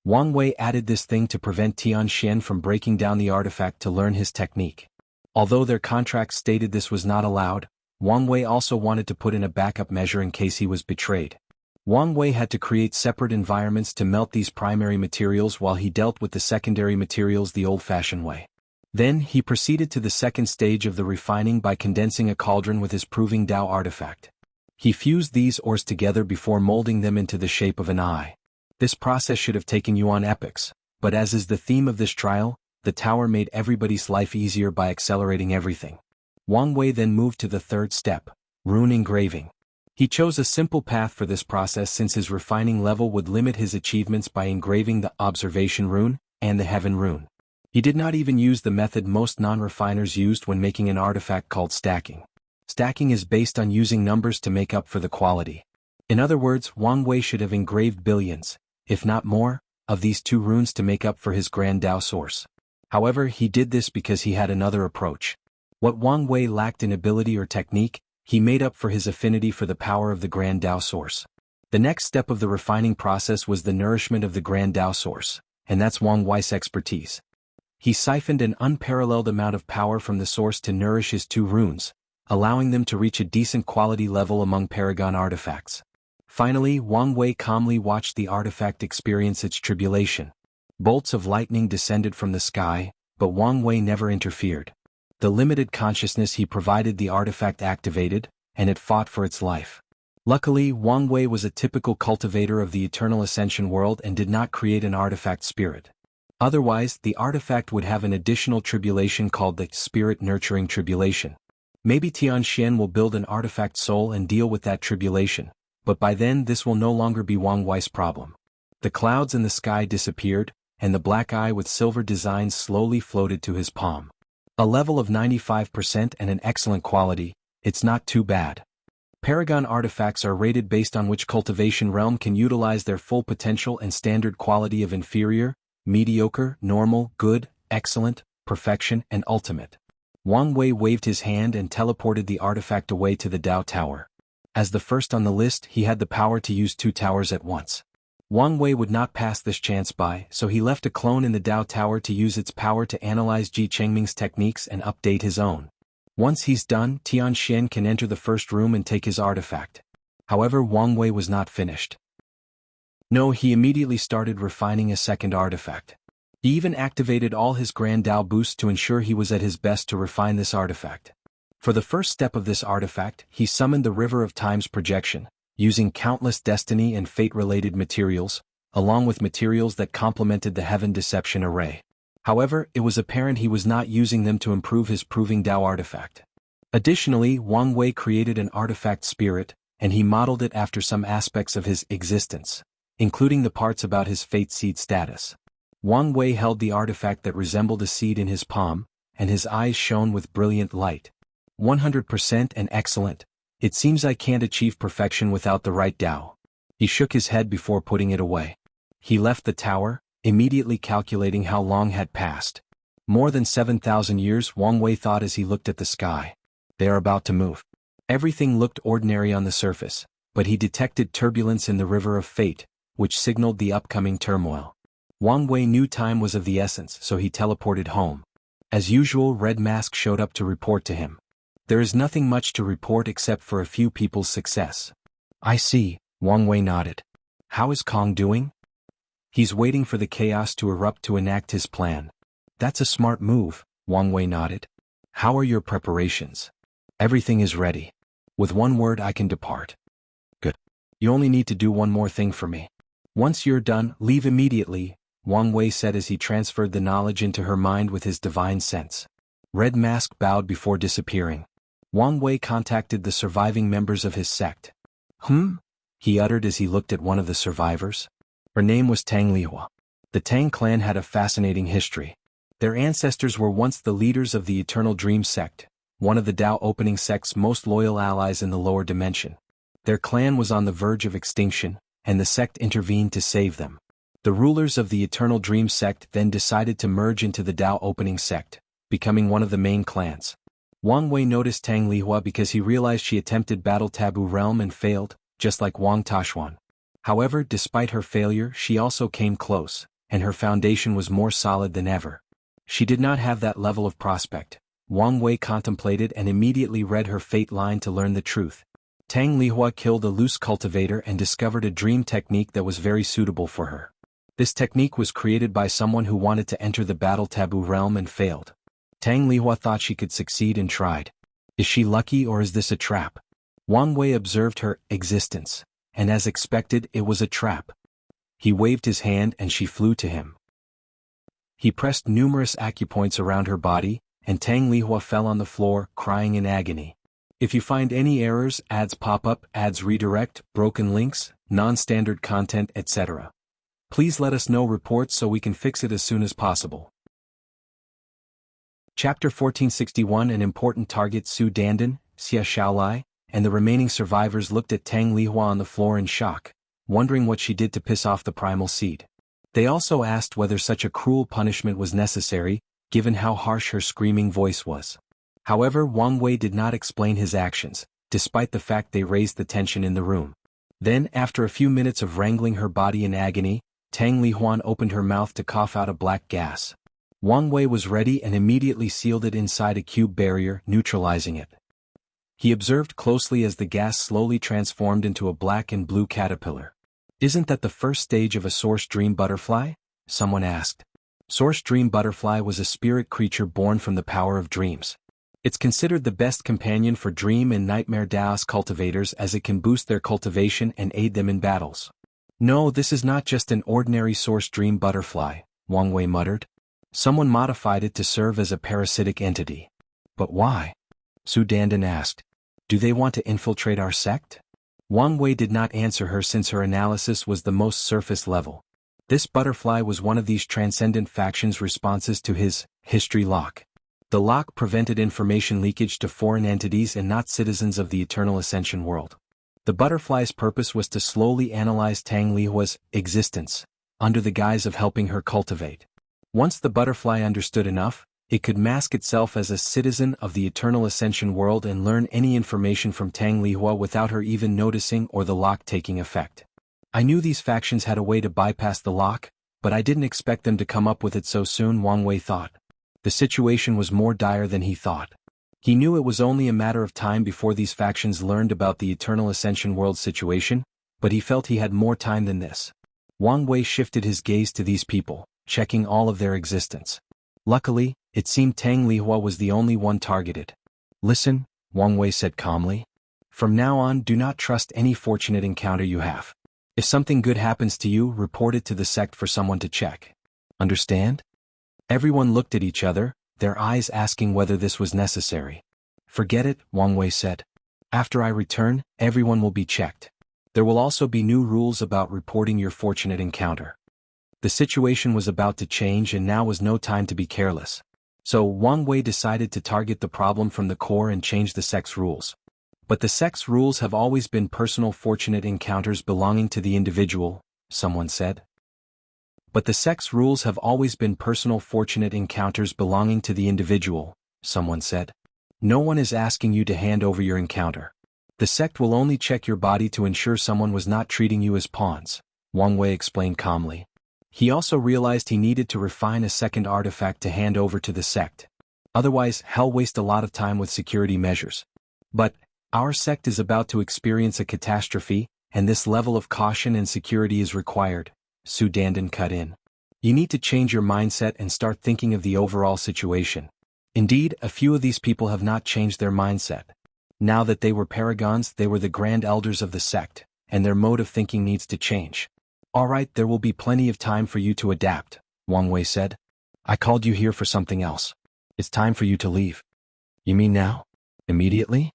Wang Wei added this thing to prevent Tian Shen from breaking down the artifact to learn his technique. Although their contract stated this was not allowed, Wang Wei also wanted to put in a backup measure in case he was betrayed. Wang Wei had to create separate environments to melt these primary materials while he dealt with the secondary materials the old-fashioned way. Then, he proceeded to the second stage of the refining by condensing a cauldron with his Proving Dao artifact. He fused these ores together before molding them into the shape of an eye. This process should have taken Yuan epochs, but as is the theme of this trial, the tower made everybody's life easier by accelerating everything. Wang Wei then moved to the third step, rune engraving. He chose a simple path for this process since his refining level would limit his achievements by engraving the observation rune and the heaven rune. He did not even use the method most non-refiners used when making an artifact called stacking. Stacking is based on using numbers to make up for the quality. In other words, Wang Wei should have engraved billions, if not more, of these 2 runes to make up for his Grand Dao source. However, he did this because he had another approach. What Wang Wei lacked in ability or technique, he made up for his affinity for the power of the Grand Dao source. The next step of the refining process was the nourishment of the Grand Dao source, and that's Wang Wei's expertise. He siphoned an unparalleled amount of power from the source to nourish his 2 runes, allowing them to reach a decent quality level among Paragon artifacts. Finally, Wang Wei calmly watched the artifact experience its tribulation. Bolts of lightning descended from the sky, but Wang Wei never interfered. The limited consciousness he provided the artifact activated, and it fought for its life. Luckily, Wang Wei was a typical cultivator of the Eternal Ascension world and did not create an artifact spirit. Otherwise, the artifact would have an additional tribulation called the Spirit Nurturing Tribulation. Maybe Tian Shen will build an artifact soul and deal with that tribulation, but by then this will no longer be Wang Wei's problem. The clouds in the sky disappeared, and the black eye with silver designs slowly floated to his palm. A level of 95% and an excellent quality, it's not too bad. Paragon artifacts are rated based on which cultivation realm can utilize their full potential and standard quality of inferior, mediocre, normal, good, excellent, perfection, and ultimate. Wang Wei waved his hand and teleported the artifact away to the Dao Tower. As the first on the list, he had the power to use 2 towers at once. Wang Wei would not pass this chance by, so he left a clone in the Dao Tower to use its power to analyze Chengming's techniques and update his own. Once he's done, Tian Shen can enter the first room and take his artifact. However, Wang Wei was not finished. No, he immediately started refining a second artifact. He even activated all his Grand Dao boosts to ensure he was at his best to refine this artifact. For the first step of this artifact, he summoned the River of Time's projection, using countless destiny and fate-related materials, along with materials that complemented the Heaven Deception array. However, it was apparent he was not using them to improve his Proving Dao artifact. Additionally, Wang Wei created an artifact spirit, and he modeled it after some aspects of his existence, including the parts about his fate seed status. Wang Wei held the artifact that resembled a seed in his palm, and his eyes shone with brilliant light. 100% and excellent. It seems I can't achieve perfection without the right Dao. He shook his head before putting it away. He left the tower, immediately calculating how long had passed. More than 7,000 years, Wang Wei thought as he looked at the sky. They are about to move. Everything looked ordinary on the surface, but he detected turbulence in the river of fate, which signaled the upcoming turmoil. Wang Wei knew time was of the essence, so he teleported home. As usual, Red Mask showed up to report to him. There is nothing much to report except for a few people's success. I see, Wang Wei nodded. How is Kong doing? He's waiting for the chaos to erupt to enact his plan. That's a smart move, Wang Wei nodded. How are your preparations? Everything is ready. With one word I can depart. Good. You only need to do one more thing for me. Once you're done, leave immediately, Wang Wei said as he transferred the knowledge into her mind with his divine sense. Red Mask bowed before disappearing. Wang Wei contacted the surviving members of his sect. He uttered as he looked at one of the survivors. Her name was Tang Lihua. The Tang clan had a fascinating history. Their ancestors were once the leaders of the Eternal Dream sect, one of the Dao opening sect's most loyal allies in the lower dimension. Their clan was on the verge of extinction, and the sect intervened to save them. The rulers of the Eternal Dream sect then decided to merge into the Dao opening sect, becoming one of the main clans. Wang Wei noticed Tang Lihua because he realized she attempted Battle Taboo Realm and failed, just like Wang Tashuan. However, despite her failure, she also came close, and her foundation was more solid than ever. She did not have that level of prospect. Wang Wei contemplated and immediately read her fate line to learn the truth. Tang Lihua killed a loose cultivator and discovered a dream technique that was very suitable for her. This technique was created by someone who wanted to enter the Battle Taboo Realm and failed. Tang Lihua thought she could succeed and tried. Is she lucky or is this a trap? Wang Wei observed her existence, and as expected, it was a trap. He waved his hand and she flew to him. He pressed numerous acupoints around her body, and Tang Lihua fell on the floor, crying in agony. If you find any errors, ads pop up, ads redirect, broken links, non-standard content, etc. Please let us know reports so we can fix it as soon as possible. Chapter 1461. An important target. Su Dandan, Xia Xiaolai, and the remaining survivors looked at Tang Lihua on the floor in shock, wondering what she did to piss off the primal seed. They also asked whether such a cruel punishment was necessary, given how harsh her screaming voice was. However, Wang Wei did not explain his actions, despite the fact they raised the tension in the room. Then, after a few minutes of wrangling her body in agony, Tang Lihua opened her mouth to cough out a black gas. Wang Wei was ready and immediately sealed it inside a cube barrier, neutralizing it. He observed closely as the gas slowly transformed into a black and blue caterpillar. Isn't that the first stage of a Source Dream Butterfly? Someone asked. Source Dream Butterfly was a spirit creature born from the power of dreams. It's considered the best companion for dream and nightmare Daos cultivators as it can boost their cultivation and aid them in battles. No, this is not just an ordinary Source Dream Butterfly, Wang Wei muttered. Someone modified it to serve as a parasitic entity. But why? Su Dandan asked. Do they want to infiltrate our sect? Wang Wei did not answer her since her analysis was the most surface level. This butterfly was one of these transcendent factions' responses to his history lock. The lock prevented information leakage to foreign entities and not citizens of the Eternal Ascension world. The butterfly's purpose was to slowly analyze Tang Lihua's existence, under the guise of helping her cultivate. Once the butterfly understood enough, it could mask itself as a citizen of the Eternal Ascension world and learn any information from Tang Lihua without her even noticing or the lock taking effect. I knew these factions had a way to bypass the lock, but I didn't expect them to come up with it so soon, Wang Wei thought. The situation was more dire than he thought. He knew it was only a matter of time before these factions learned about the Eternal Ascension world situation, but he felt he had more time than this. Wang Wei shifted his gaze to these people, checking all of their existence. Luckily, it seemed Tang Lihua was the only one targeted. Listen, Wang Wei said calmly. From now on, do not trust any fortunate encounter you have. If something good happens to you, report it to the sect for someone to check. Understand? Everyone looked at each other, their eyes asking whether this was necessary. Forget it, Wang Wei said. After I return, everyone will be checked. There will also be new rules about reporting your fortunate encounter. The situation was about to change and now was no time to be careless. So Wang Wei decided to target the problem from the core and change the sect's rules. But the sect's rules have always been personal fortunate encounters belonging to the individual, someone said. But the sect's rules have always been personal fortunate encounters belonging to the individual, someone said. No one is asking you to hand over your encounter. The sect will only check your body to ensure someone was not treating you as pawns, Wang Wei explained calmly. He also realized he needed to refine a second artifact to hand over to the sect. Otherwise, he'll waste a lot of time with security measures. But our sect is about to experience a catastrophe, and this level of caution and security is required, Su Dandan cut in. You need to change your mindset and start thinking of the overall situation. Indeed, a few of these people have not changed their mindset. Now that they were paragons, they were the grand elders of the sect, and their mode of thinking needs to change. Alright, there will be plenty of time for you to adapt, Wang Wei said. I called you here for something else. It's time for you to leave. You mean now? Immediately?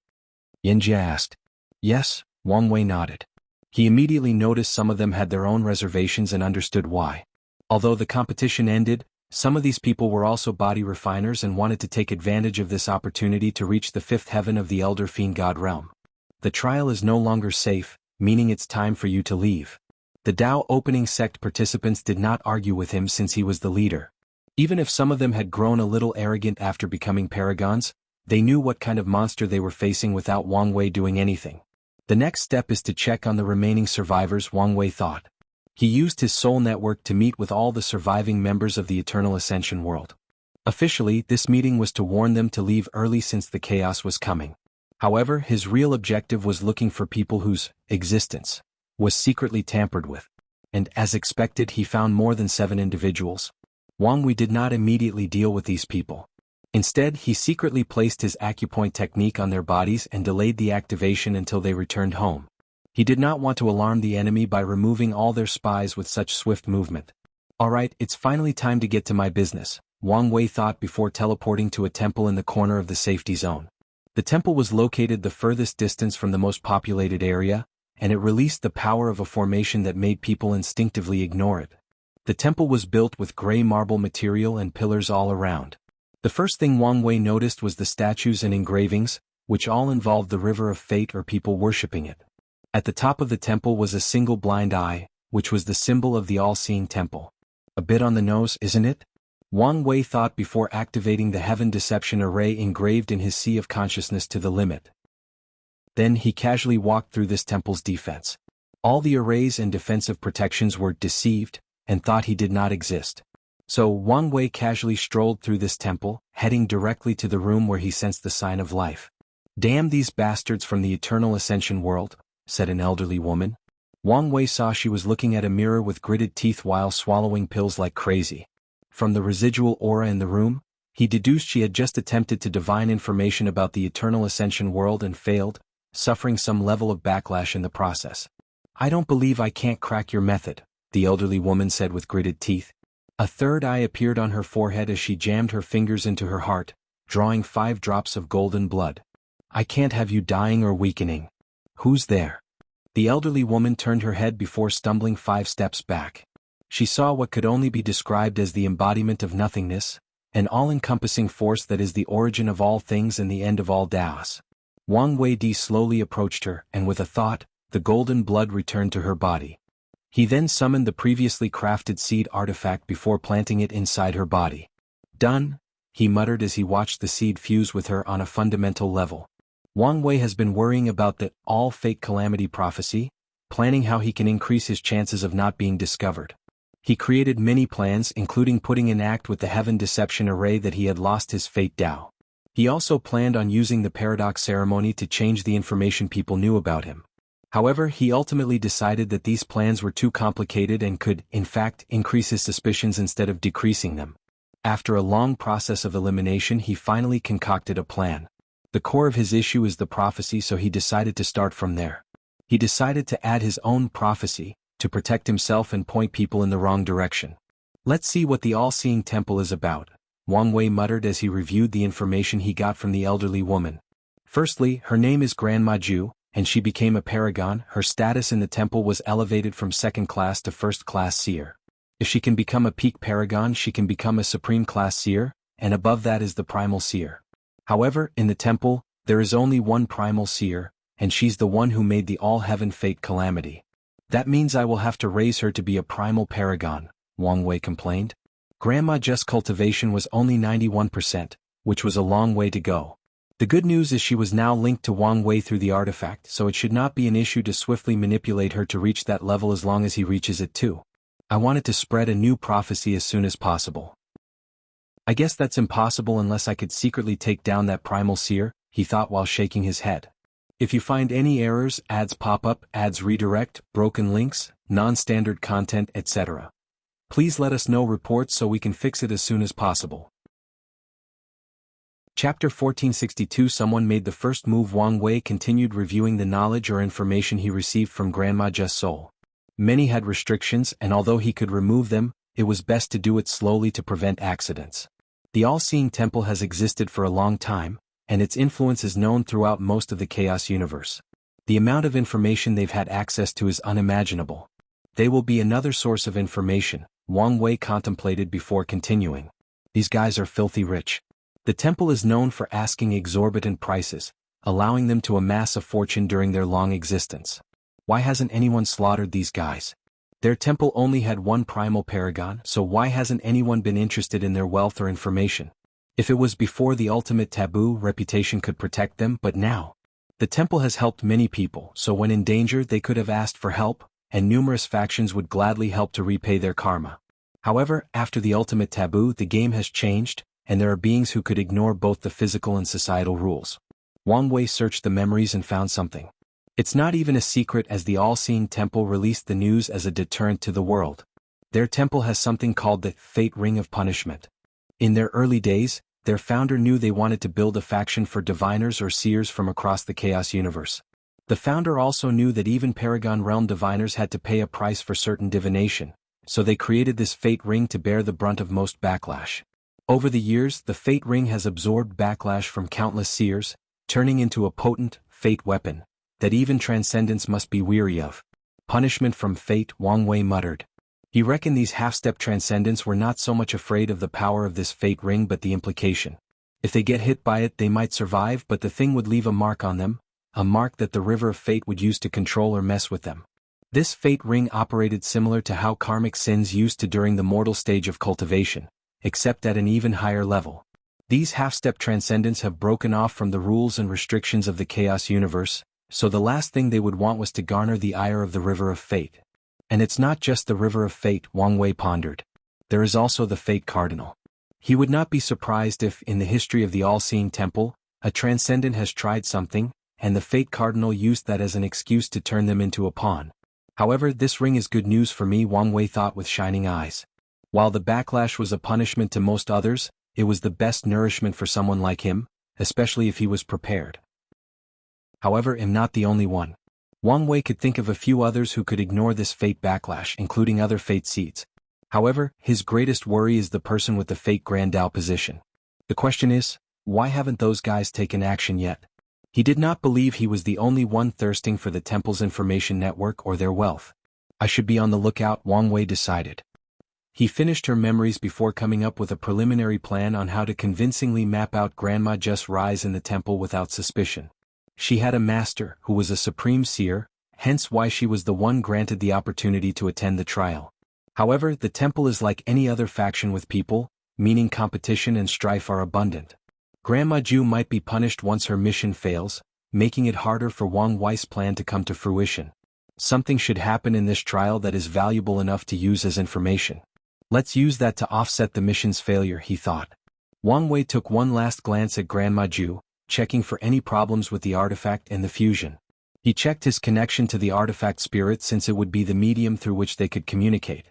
Yinjia asked. Yes, Wang Wei nodded. He immediately noticed some of them had their own reservations and understood why. Although the competition ended, some of these people were also body refiners and wanted to take advantage of this opportunity to reach the fifth heaven of the Elder Fiend God realm. The trial is no longer safe, meaning it's time for you to leave. The Dao opening sect participants did not argue with him since he was the leader. Even if some of them had grown a little arrogant after becoming paragons, they knew what kind of monster they were facing without Wang Wei doing anything. The next step is to check on the remaining survivors, Wang Wei thought. He used his soul network to meet with all the surviving members of the Eternal Ascension world. Officially, this meeting was to warn them to leave early since the chaos was coming. However, his real objective was looking for people whose existence was secretly tampered with. And as expected, he found more than 7 individuals. Wang Wei did not immediately deal with these people. Instead, he secretly placed his acupoint technique on their bodies and delayed the activation until they returned home. He did not want to alarm the enemy by removing all their spies with such swift movement. Alright, it's finally time to get to my business, Wang Wei thought before teleporting to a temple in the corner of the safety zone. The temple was located the furthest distance from the most populated area, and it released the power of a formation that made people instinctively ignore it. The temple was built with gray marble material and pillars all around. The first thing Wang Wei noticed was the statues and engravings, which all involved the river of fate or people worshipping it. At the top of the temple was a single blind eye, which was the symbol of the all-seeing temple. A bit on the nose, isn't it? Wang Wei thought before activating the Heaven Deception Array engraved in his Sea of Consciousness to the limit. Then he casually walked through this temple's defense. All the arrays and defensive protections were deceived, and thought he did not exist. So Wang Wei casually strolled through this temple, heading directly to the room where he sensed the sign of life. Damn these bastards from the Eternal Ascension world, said an elderly woman. Wang Wei saw she was looking at a mirror with gritted teeth while swallowing pills like crazy. From the residual aura in the room, he deduced she had just attempted to divine information about the Eternal Ascension world and failed, suffering some level of backlash in the process. I don't believe I can't crack your method, the elderly woman said with gritted teeth. A third eye appeared on her forehead as she jammed her fingers into her heart, drawing 5 drops of golden blood. I can't have you dying or weakening. Who's there? The elderly woman turned her head before stumbling 5 steps back. She saw what could only be described as the embodiment of nothingness, an all-encompassing force that is the origin of all things and the end of all Tao's. Wang Wei slowly approached her, and with a thought, the golden blood returned to her body. He then summoned the previously crafted seed artifact before planting it inside her body. Done, he muttered as he watched the seed fuse with her on a fundamental level. Wang Wei has been worrying about the all-fake calamity prophecy, planning how he can increase his chances of not being discovered. He created many plans, including putting in act with the Heaven Deception Array that he had lost his fate Dao. He also planned on using the Paradox ceremony to change the information people knew about him. However, he ultimately decided that these plans were too complicated and could, in fact, increase his suspicions instead of decreasing them. After a long process of elimination, he finally concocted a plan. The core of his issue is the prophecy, so he decided to start from there. He decided to add his own prophecy, to protect himself and point people in the wrong direction. Let's see what the all-seeing temple is about, Wang Wei muttered as he reviewed the information he got from the elderly woman. Firstly, her name is Grandma Ju, and she became a paragon. Her status in the temple was elevated from second-class to first-class seer. If she can become a peak paragon, she can become a supreme-class seer, and above that is the primal seer. However, in the temple, there is only one primal seer, and she's the one who made the all-heaven fate calamity. That means I will have to raise her to be a primal paragon, Wang Wei complained. Grandma Ju's cultivation was only 91%, which was a long way to go. The good news is she was now linked to Wang Wei through the artifact, so it should not be an issue to swiftly manipulate her to reach that level as long as he reaches it too. I wanted to spread a new prophecy as soon as possible. I guess that's impossible unless I could secretly take down that primal seer, he thought while shaking his head. If you find any errors, ads pop up, ads redirect, broken links, non-standard content, etc., please let us know reports so we can fix it as soon as possible. Chapter 1462. Someone made the first move. Wang Wei continued reviewing the knowledge or information he received from Grandma Ju's soul. Many had restrictions, and although he could remove them, it was best to do it slowly to prevent accidents. The all-seeing temple has existed for a long time, and its influence is known throughout most of the Chaos universe. The amount of information they've had access to is unimaginable. They will be another source of information, Wang Wei contemplated before continuing. These guys are filthy rich. The temple is known for asking exorbitant prices, allowing them to amass a fortune during their long existence. Why hasn't anyone slaughtered these guys? Their temple only had one primal paragon, so why hasn't anyone been interested in their wealth or information? If it was before the ultimate taboo, reputation could protect them, but now, the temple has helped many people, so when in danger they could have asked for help, and numerous factions would gladly help to repay their karma. However, after the ultimate taboo, the game has changed, and there are beings who could ignore both the physical and societal rules. Wang Wei searched the memories and found something. It's not even a secret, as the all-seeing temple released the news as a deterrent to the world. Their temple has something called the Fate Ring of Punishment. In their early days, their founder knew they wanted to build a faction for diviners or seers from across the Chaos universe. The founder also knew that even Paragon realm diviners had to pay a price for certain divination, so they created this Fate Ring to bear the brunt of most backlash. Over the years, the Fate Ring has absorbed backlash from countless seers, turning into a potent, fate weapon that even transcendents must be weary of. Punishment from fate, Wang Wei muttered. He reckoned these half-step transcendents were not so much afraid of the power of this fate ring but the implication. If they get hit by it, they might survive, but the thing would leave a mark on them, a mark that the river of fate would use to control or mess with them. This fate ring operated similar to how karmic sins used to during the mortal stage of cultivation, except at an even higher level. These half-step transcendents have broken off from the rules and restrictions of the Chaos universe, so the last thing they would want was to garner the ire of the river of fate. And it's not just the river of fate, Wang Wei pondered. There is also the fate cardinal. He would not be surprised if, in the history of the all-seeing temple, a transcendent has tried something, and the fate cardinal used that as an excuse to turn them into a pawn. However, this ring is good news for me, Wang Wei thought with shining eyes. While the backlash was a punishment to most others, it was the best nourishment for someone like him, especially if he was prepared. However, I'm not the only one. Wang Wei could think of a few others who could ignore this fate backlash, including other fate seeds. However, his greatest worry is the person with the fate Grand Dao position. The question is, why haven't those guys taken action yet? He did not believe he was the only one thirsting for the temple's information network or their wealth. I should be on the lookout, Wang Wei decided. He finished her memories before coming up with a preliminary plan on how to convincingly map out Grandma Ju's rise in the temple without suspicion. She had a master who was a supreme seer, hence why she was the one granted the opportunity to attend the trial. However, the temple is like any other faction with people, meaning competition and strife are abundant. Grandma Ju might be punished once her mission fails, making it harder for Wang Wei's plan to come to fruition. Something should happen in this trial that is valuable enough to use as information. Let's use that to offset the mission's failure, he thought. Wang Wei took one last glance at Grandma Ju, checking for any problems with the artifact and the fusion. He checked his connection to the artifact spirit since it would be the medium through which they could communicate.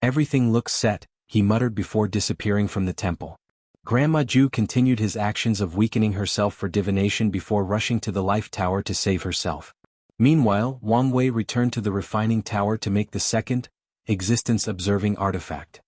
Everything looks set, he muttered before disappearing from the temple. Grandma Ju continued his actions of weakening herself for divination before rushing to the life tower to save herself. Meanwhile, Wang Wei returned to the refining tower to make the second, existence-observing artifact.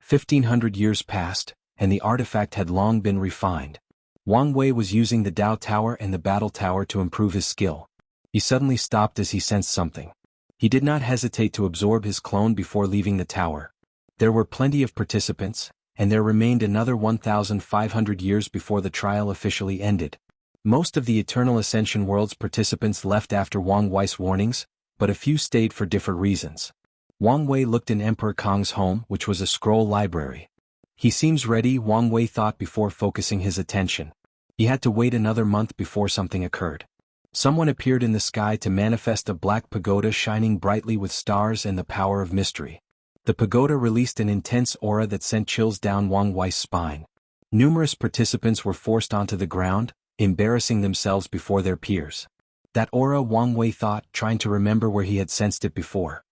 1,500 years passed, and the artifact had long been refined. Wang Wei was using the Dao Tower and the Battle Tower to improve his skill. He suddenly stopped as he sensed something. He did not hesitate to absorb his clone before leaving the tower. There were plenty of participants, and there remained another 1,500 years before the trial officially ended. Most of the Eternal Ascension World's participants left after Wang Wei's warnings, but a few stayed for different reasons. Wang Wei looked in Emperor Kong's home, which was a scroll library. He seems ready, Wang Wei thought before focusing his attention. He had to wait another month before something occurred. Someone appeared in the sky to manifest a black pagoda shining brightly with stars and the power of mystery. The pagoda released an intense aura that sent chills down Wang Wei's spine. Numerous participants were forced onto the ground, embarrassing themselves before their peers. That aura, Wang Wei thought, trying to remember where he had sensed it before.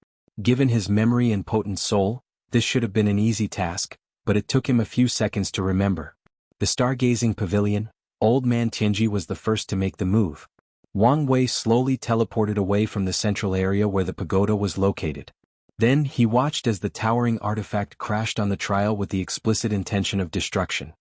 Given his memory and potent soul, this should have been an easy task, but it took him a few seconds to remember. The stargazing pavilion, Old Man Tianji was the first to make the move. Wang Wei slowly teleported away from the central area where the pagoda was located. Then he watched as the towering artifact crashed on the trial with the explicit intention of destruction.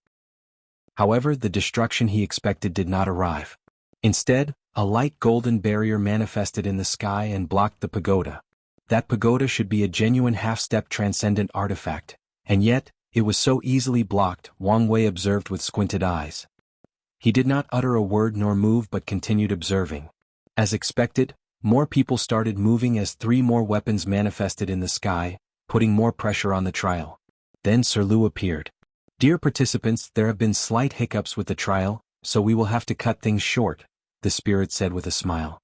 However, the destruction he expected did not arrive. Instead, a light golden barrier manifested in the sky and blocked the pagoda. That pagoda should be a genuine half-step transcendent artifact, and yet, it was so easily blocked, Wang Wei observed with squinted eyes. He did not utter a word nor move but continued observing. As expected, more people started moving as 3 more weapons manifested in the sky, putting more pressure on the trial. Then Sir Lu appeared. "Dear participants, there have been slight hiccups with the trial, so we will have to cut things short," the spirit said with a smile.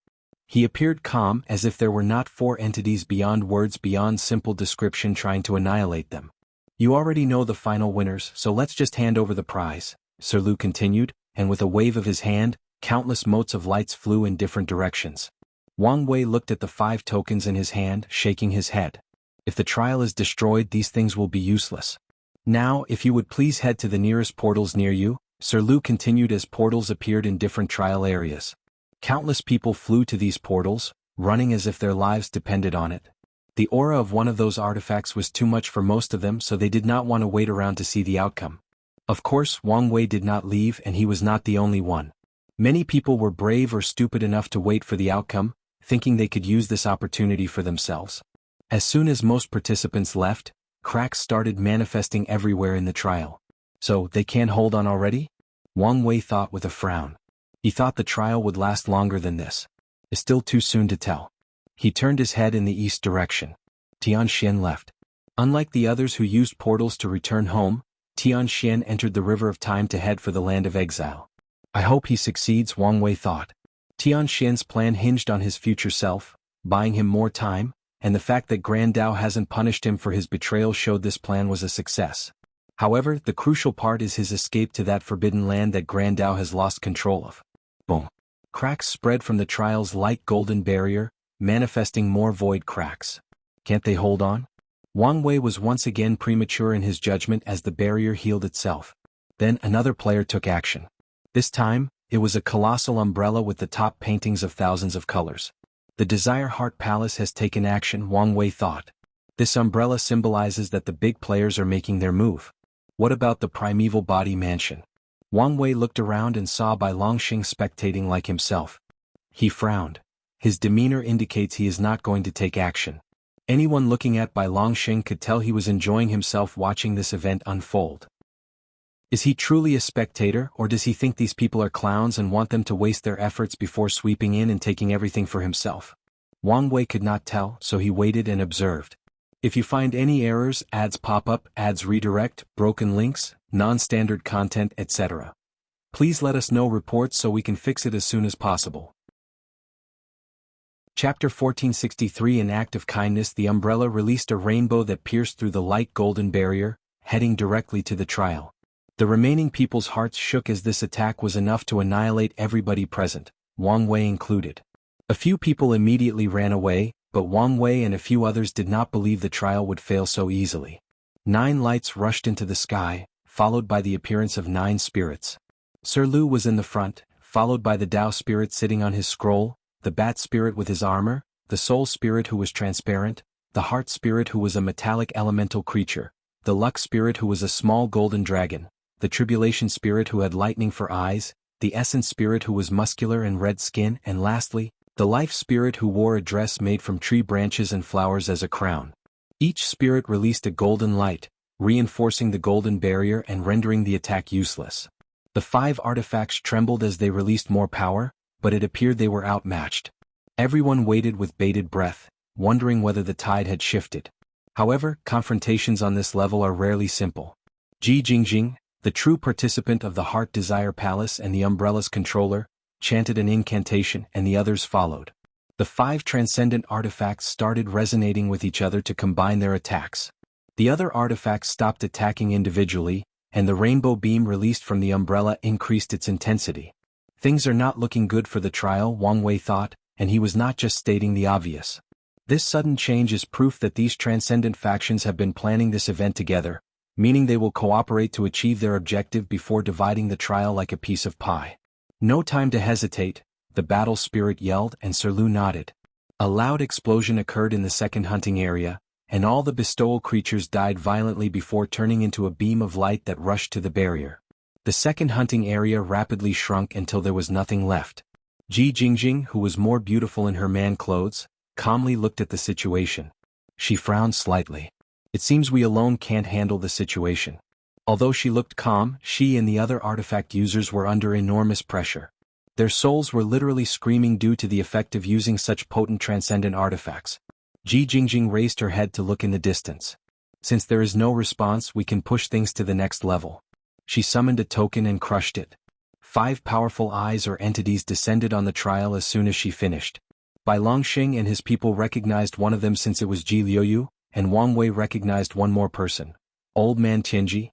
He appeared calm, as if there were not 4 entities beyond words, beyond simple description, trying to annihilate them. "You already know the final winners, so let's just hand over the prize," Sir Lu continued, and with a wave of his hand, countless motes of lights flew in different directions. Wang Wei looked at the 5 tokens in his hand, shaking his head. "If the trial is destroyed, these things will be useless. Now, if you would please head to the nearest portals near you," Sir Lu continued as portals appeared in different trial areas. Countless people flew to these portals, running as if their lives depended on it. The aura of one of those artifacts was too much for most of them, so they did not want to wait around to see the outcome. Of course, Wang Wei did not leave, and he was not the only one. Many people were brave or stupid enough to wait for the outcome, thinking they could use this opportunity for themselves. As soon as most participants left, cracks started manifesting everywhere in the trial. "So, they can't hold on already?" Wang Wei thought with a frown. He thought the trial would last longer than this. It's still too soon to tell. He turned his head in the east direction. Tian left. Unlike the others who used portals to return home, Tian entered the River of Time to head for the land of exile. "I hope he succeeds," Wang Wei thought. Tian's plan hinged on his future self, buying him more time, and the fact that Grand Dao hasn't punished him for his betrayal showed this plan was a success. However, the crucial part is his escape to that forbidden land that Grand Dao has lost control of. Boom. Cracks spread from the trial's light golden barrier, manifesting more void cracks. Can't they hold on? Wang Wei was once again premature in his judgment as the barrier healed itself. Then another player took action. This time, it was a colossal umbrella with the top paintings of thousands of colors. The Desire Heart Palace has taken action, Wang Wei thought. This umbrella symbolizes that the big players are making their move. What about the Primeval Body Mansion? Wang Wei looked around and saw Bai Longxing spectating like himself. He frowned. His demeanor indicates he is not going to take action. Anyone looking at Bai Longxing could tell he was enjoying himself watching this event unfold. Is he truly a spectator, or does he think these people are clowns and want them to waste their efforts before sweeping in and taking everything for himself? Wang Wei could not tell, so he waited and observed. If you find any errors, ads pop up, ads redirect, broken links, non-standard content, etc., please let us know reports so we can fix it as soon as possible. Chapter 1463. In act of kindness, the umbrella released a rainbow that pierced through the light golden barrier, heading directly to the trial. The remaining people's hearts shook as this attack was enough to annihilate everybody present, Wang Wei included. A few people immediately ran away, but Wang Wei and a few others did not believe the trial would fail so easily. 9 lights rushed into the sky, followed by the appearance of 9 spirits. Sir Lu was in the front, followed by the Tao spirit sitting on his scroll, the Bat spirit with his armor, the Soul spirit who was transparent, the Heart spirit who was a metallic elemental creature, the Luck spirit who was a small golden dragon, the Tribulation spirit who had lightning for eyes, the Essence spirit who was muscular and red skin, and lastly, the Life spirit who wore a dress made from tree branches and flowers as a crown. Each spirit released a golden light, reinforcing the golden barrier and rendering the attack useless. The 5 artifacts trembled as they released more power, but it appeared they were outmatched. Everyone waited with bated breath, wondering whether the tide had shifted. However, confrontations on this level are rarely simple. Jing, the true participant of the Heart Desire Palace and the Umbrella's controller, chanted an incantation and the others followed. The 5 transcendent artifacts started resonating with each other to combine their attacks. The other artifacts stopped attacking individually, and the rainbow beam released from the umbrella increased its intensity. Things are not looking good for the trial, Wang Wei thought, and he was not just stating the obvious. This sudden change is proof that these transcendent factions have been planning this event together, meaning they will cooperate to achieve their objective before dividing the trial like a piece of pie. No time to hesitate, the battle spirit yelled, and Sir Lu nodded. A loud explosion occurred in the second hunting area, and all the bestowal creatures died violently before turning into a beam of light that rushed to the barrier. The second hunting area rapidly shrunk until there was nothing left. Jing, who was more beautiful in her man clothes, calmly looked at the situation. She frowned slightly. It seems we alone can't handle the situation. Although she looked calm, she and the other artifact users were under enormous pressure. Their souls were literally screaming due to the effect of using such potent transcendent artifacts. Jing raised her head to look in the distance. Since there is no response, we can push things to the next level. She summoned a token and crushed it. 5 powerful eyes or entities descended on the trial as soon as she finished. Bai Longxing and his people recognized one of them since it was Ji Liuyu, and Wang Wei recognized one more person. Old Man Tianji.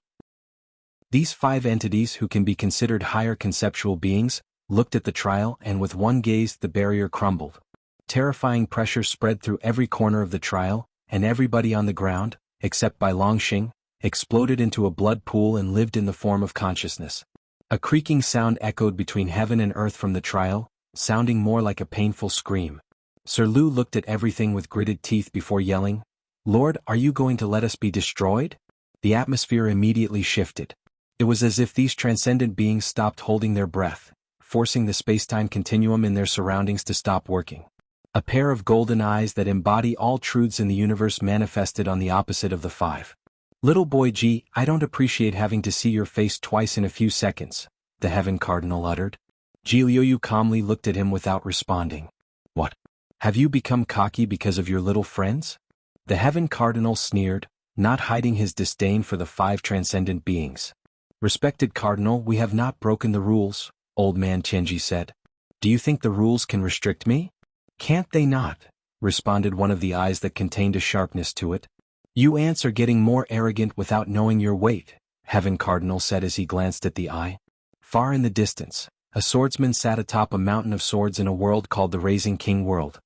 These 5 entities, who can be considered higher conceptual beings, looked at the trial and with one gaze the barrier crumbled. Terrifying pressure spread through every corner of the trial, and everybody on the ground, except Bai Longxing, exploded into a blood pool and lived in the form of consciousness. A creaking sound echoed between heaven and earth from the trial, sounding more like a painful scream. Sir Lu looked at everything with gritted teeth before yelling, "Lord, are you going to let us be destroyed?" The atmosphere immediately shifted. It was as if these transcendent beings stopped holding their breath, forcing the space-time continuum in their surroundings to stop working. A pair of golden eyes that embody all truths in the universe manifested on the opposite of the 5. "Little boy G, I don't appreciate having to see your face twice in a few seconds," the Heaven Cardinal uttered. Ji Liuyu calmly looked at him without responding. "What? Have you become cocky because of your little friends?" The Heaven Cardinal sneered, not hiding his disdain for the 5 transcendent beings. "Respected Cardinal, we have not broken the rules," Old Man Tianji said. "Do you think the rules can restrict me?" "Can't they not?" responded one of the eyes that contained a sharpness to it. "You ants are getting more arrogant without knowing your weight," Heaven Cardinal said as he glanced at the eye. Far in the distance, a swordsman sat atop a mountain of swords in a world called the Raising King World.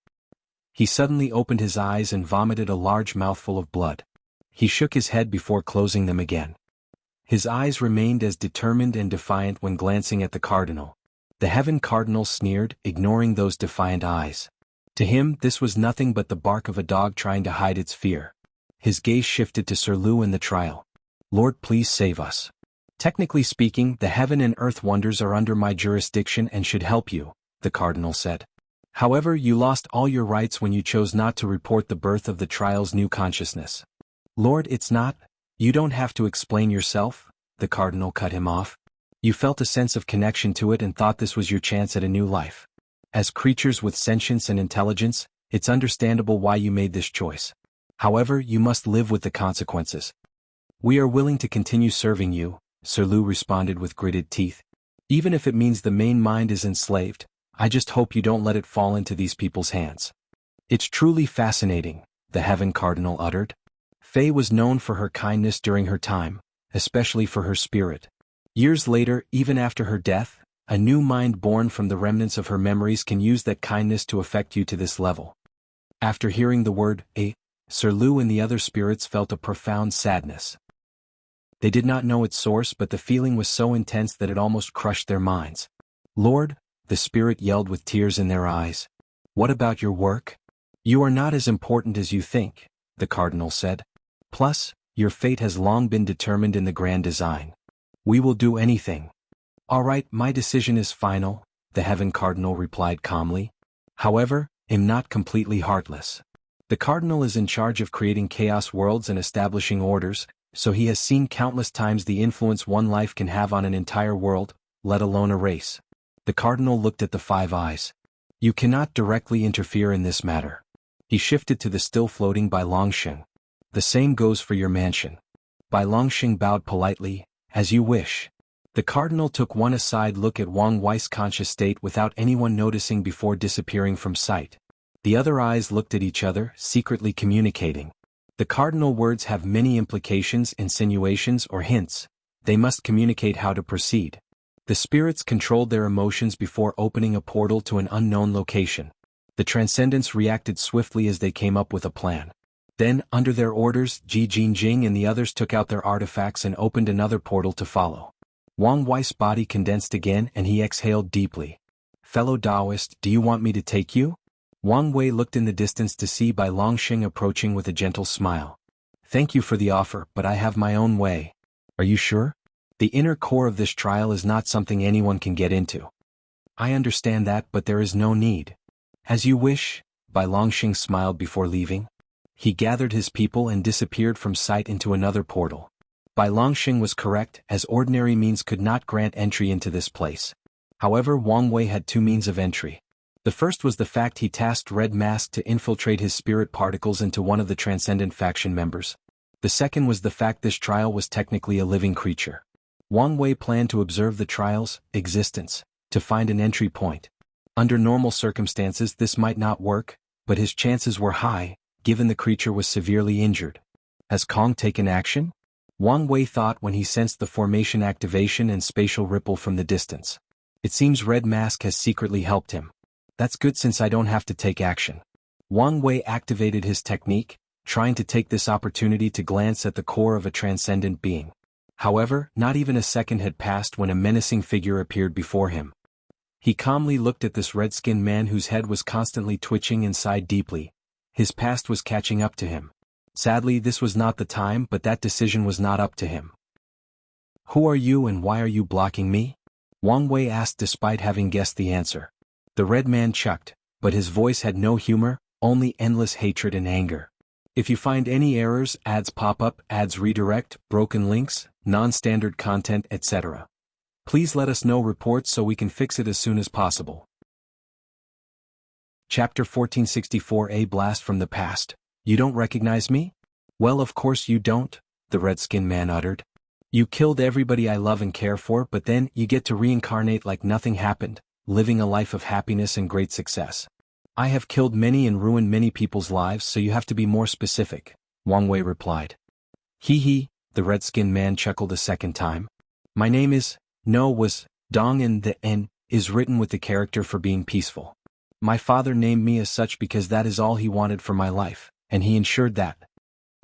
He suddenly opened his eyes and vomited a large mouthful of blood. He shook his head before closing them again. His eyes remained as determined and defiant when glancing at the Cardinal. The Heaven Cardinal sneered, ignoring those defiant eyes. To him, this was nothing but the bark of a dog trying to hide its fear. His gaze shifted to Sir Lu and the trial. "Lord, please save us. Technically speaking, the heaven and earth wonders are under my jurisdiction and should help you," the Cardinal said. "However, you lost all your rights when you chose not to report the birth of the trial's new consciousness." "Lord, it's not. You don't have to explain yourself," the Cardinal cut him off. "You felt a sense of connection to it and thought this was your chance at a new life. As creatures with sentience and intelligence, it's understandable why you made this choice. However, you must live with the consequences." "We are willing to continue serving you," Sir Lu responded with gritted teeth. "Even if it means the main mind is enslaved, I just hope you don't let it fall into these people's hands." "It's truly fascinating," the Heaven Cardinal uttered. Faye was known for her kindness during her time, especially for her spirit. Years later, even after her death, a new mind born from the remnants of her memories can use that kindness to affect you to this level. After hearing the word, Sir Lu and the other spirits felt a profound sadness. They did not know its source, but the feeling was so intense that it almost crushed their minds. "Lord," the spirit yelled with tears in their eyes. "What about your work?" "You are not as important as you think," the cardinal said. "Plus, your fate has long been determined in the grand design. We will do anything." "All right, my decision is final," the heaven cardinal replied calmly. "However, I'm not completely heartless. The cardinal is in charge of creating chaos worlds and establishing orders, so he has seen countless times the influence one life can have on an entire world, let alone a race." The cardinal looked at the five eyes. "You cannot directly interfere in this matter." He shifted to the still floating Bai Longxing. "The same goes for your mansion." Bai Longxing bowed politely, "As you wish." The cardinal took one aside look at Wang Wei's conscious state without anyone noticing before disappearing from sight. The other eyes looked at each other, secretly communicating. The cardinal words have many implications, insinuations, or hints. They must communicate how to proceed. The spirits controlled their emotions before opening a portal to an unknown location. The transcendents reacted swiftly as they came up with a plan. Then, under their orders, Jing and the others took out their artifacts and opened another portal to follow. Wang Wei's body condensed again and he exhaled deeply. "Fellow Taoist, do you want me to take you?" Wang Wei looked in the distance to see Bai Longxing approaching with a gentle smile. "Thank you for the offer, but I have my own way." "Are you sure? The inner core of this trial is not something anyone can get into." "I understand that, but there is no need." "As you wish," Bai Longxing smiled before leaving. He gathered his people and disappeared from sight into another portal. Bai Longxing was correct, as ordinary means could not grant entry into this place. However, Wang Wei had two means of entry. The first was the fact he tasked Red Mask to infiltrate his spirit particles into one of the Transcendent faction members. The second was the fact this trial was technically a living creature. Wang Wei planned to observe the trial's existence, to find an entry point. Under normal circumstances this might not work, but his chances were high, given the creature was severely injured. Has Kong taken action? Wang Wei thought when he sensed the formation activation and spatial ripple from the distance. It seems Red Mask has secretly helped him. That's good since I don't have to take action. Wang Wei activated his technique, trying to take this opportunity to glance at the core of a transcendent being. However, not even a second had passed when a menacing figure appeared before him. He calmly looked at this red-skinned man whose head was constantly twitching and sighed deeply. His past was catching up to him. Sadly, this was not the time, but that decision was not up to him. "Who are you and why are you blocking me?" Wang Wei asked despite having guessed the answer. The red man chuckled, but his voice had no humor, only endless hatred and anger. "If you find any errors, ads pop up, ads redirect, broken links, non-standard content, etc. Please let us know reports so we can fix it as soon as possible." Chapter 1464 A Blast from the Past. "You don't recognize me?" "Well, of course you don't," the red-skinned man uttered. "You killed everybody I love and care for, but then you get to reincarnate like nothing happened, living a life of happiness and great success." "I have killed many and ruined many people's lives, so you have to be more specific," Wang Wei replied. "Hee hee," the red-skinned man chuckled a second time. "My name is, was, Dong, and the N is written with the character for being peaceful. My father named me as such because that is all he wanted for my life, and he ensured that."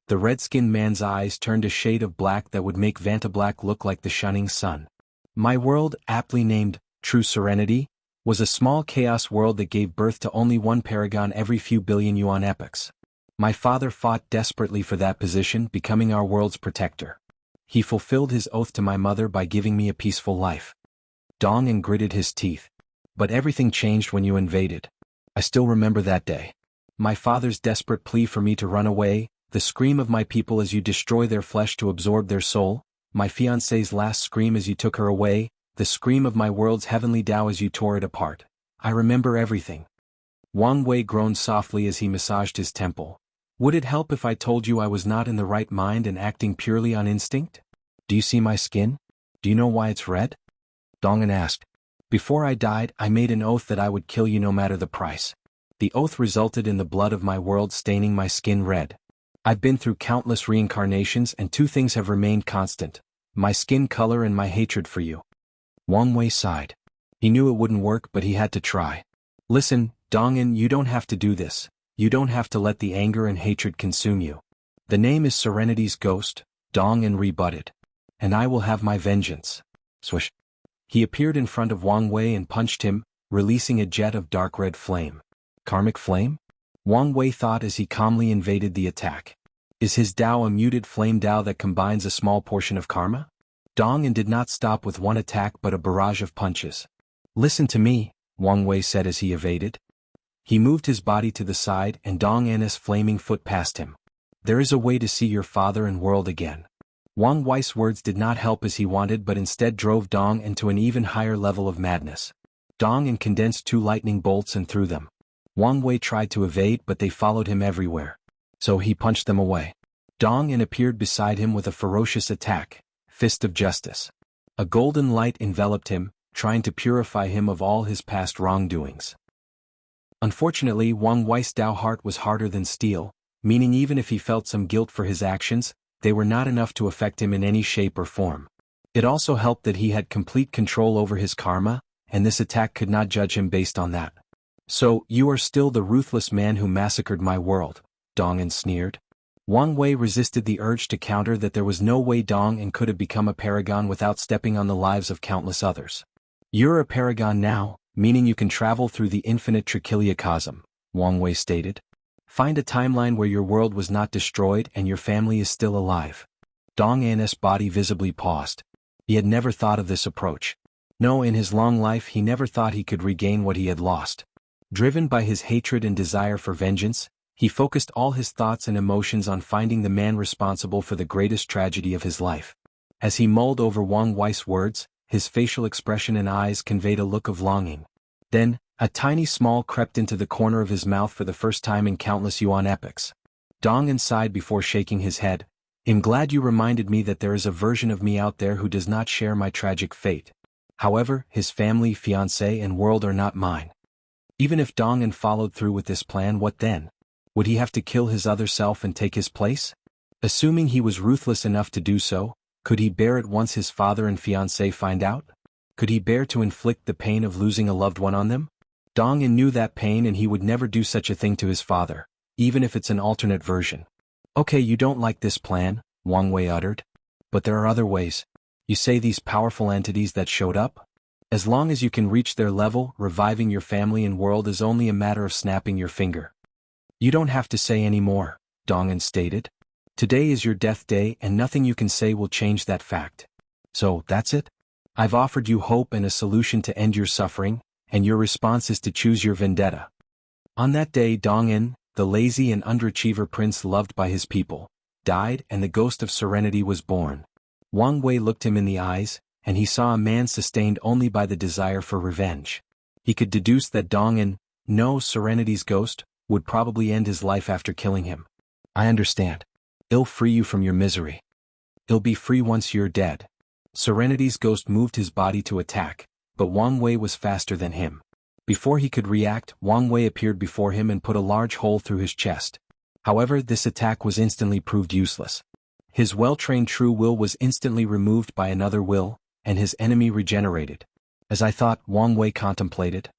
The red-skinned man's eyes turned a shade of black that would make Vantablack look like the shining sun. "My world, aptly named True Serenity, was a small chaos world that gave birth to only one Paragon every few billion yuan epochs. My father fought desperately for that position, becoming our world's protector. He fulfilled his oath to my mother by giving me a peaceful life." Dong gritted his teeth. "But everything changed when you invaded. I still remember that day. My father's desperate plea for me to run away, the scream of my people as you destroy their flesh to absorb their soul, my fiancée's last scream as you took her away, the scream of my world's heavenly Tao as you tore it apart. I remember everything." Wang Wei groaned softly as he massaged his temple. "Would it help if I told you I was not in the right mind and acting purely on instinct? Do you see my skin? Do you know why it's red?" Dongan asked. "Before I died, I made an oath that I would kill you no matter the price. The oath resulted in the blood of my world staining my skin red. I've been through countless reincarnations and two things have remained constant: my skin color and my hatred for you." Wang Wei sighed. He knew it wouldn't work, but he had to try. "Listen, Dongan, you don't have to do this. You don't have to let the anger and hatred consume you. The name is Serenity's ghost," Dongan rebutted. and I will have my vengeance. Swish. He appeared in front of Wang Wei and punched him, releasing a jet of dark red flame. Karmic flame? Wang Wei thought as he calmly invaded the attack. Is his Dao a muted flame Dao that combines a small portion of karma? Dong An did not stop with one attack but a barrage of punches. Listen to me, Wang Wei said as he evaded. He moved his body to the side and Dong An's flaming foot passed him. There is a way to see your father and world again. Wang Wei's words did not help as he wanted but instead drove Dong An to an even higher level of madness. Dong An condensed 2 lightning bolts and threw them. Wang Wei tried to evade but they followed him everywhere. So he punched them away. Dong An appeared beside him with a ferocious attack, Fist of Justice. A golden light enveloped him, trying to purify him of all his past wrongdoings. Unfortunately, Wang Wei's Dao heart was harder than steel, meaning even if he felt some guilt for his actions, they were not enough to affect him in any shape or form. It also helped that he had complete control over his karma, and this attack could not judge him based on that. So, you are still the ruthless man who massacred my world, Dong An sneered. Wang Wei resisted the urge to counter that there was no way Dong An could have become a paragon without stepping on the lives of countless others. You're a paragon now, meaning you can travel through the infinite trichiliocosm, Wang Wei stated. Find a timeline where your world was not destroyed and your family is still alive. Dong An's body visibly paused. He had never thought of this approach. No, in his long life he never thought he could regain what he had lost. Driven by his hatred and desire for vengeance, he focused all his thoughts and emotions on finding the man responsible for the greatest tragedy of his life. As he mulled over Wang Wei's words, his facial expression and eyes conveyed a look of longing. Then, a tiny smile crept into the corner of his mouth for the first time in countless Yuan epochs. Dong An sighed before shaking his head. I'm glad you reminded me that there is a version of me out there who does not share my tragic fate. However, his family, fiancé and world are not mine. Even if Dong An followed through with this plan, what then? Would he have to kill his other self and take his place? Assuming he was ruthless enough to do so, could he bear it once his father and fiancé find out? Could he bear to inflict the pain of losing a loved one on them? Dong An knew that pain and he would never do such a thing to his father, even if it's an alternate version. Okay, you don't like this plan, Wang Wei uttered. But there are other ways. You say these powerful entities that showed up? As long as you can reach their level, reviving your family and world is only a matter of snapping your finger. You don't have to say any more, Dong An stated. Today is your death day and nothing you can say will change that fact. So, that's it? I've offered you hope and a solution to end your suffering, and your response is to choose your vendetta. On that day Dong An, the lazy and underachiever prince loved by his people, died and the ghost of serenity was born. Wang Wei looked him in the eyes, and he saw a man sustained only by the desire for revenge. He could deduce that Dong An, no Serenity's ghost, would probably end his life after killing him. I understand. It'll free you from your misery. It'll be free once you're dead. Serenity's ghost moved his body to attack, but Wang Wei was faster than him. Before he could react, Wang Wei appeared before him and put a large hole through his chest. However, this attack was instantly proved useless. His well-trained true will was instantly removed by another will, and his enemy regenerated. As I thought, Wang Wei contemplated.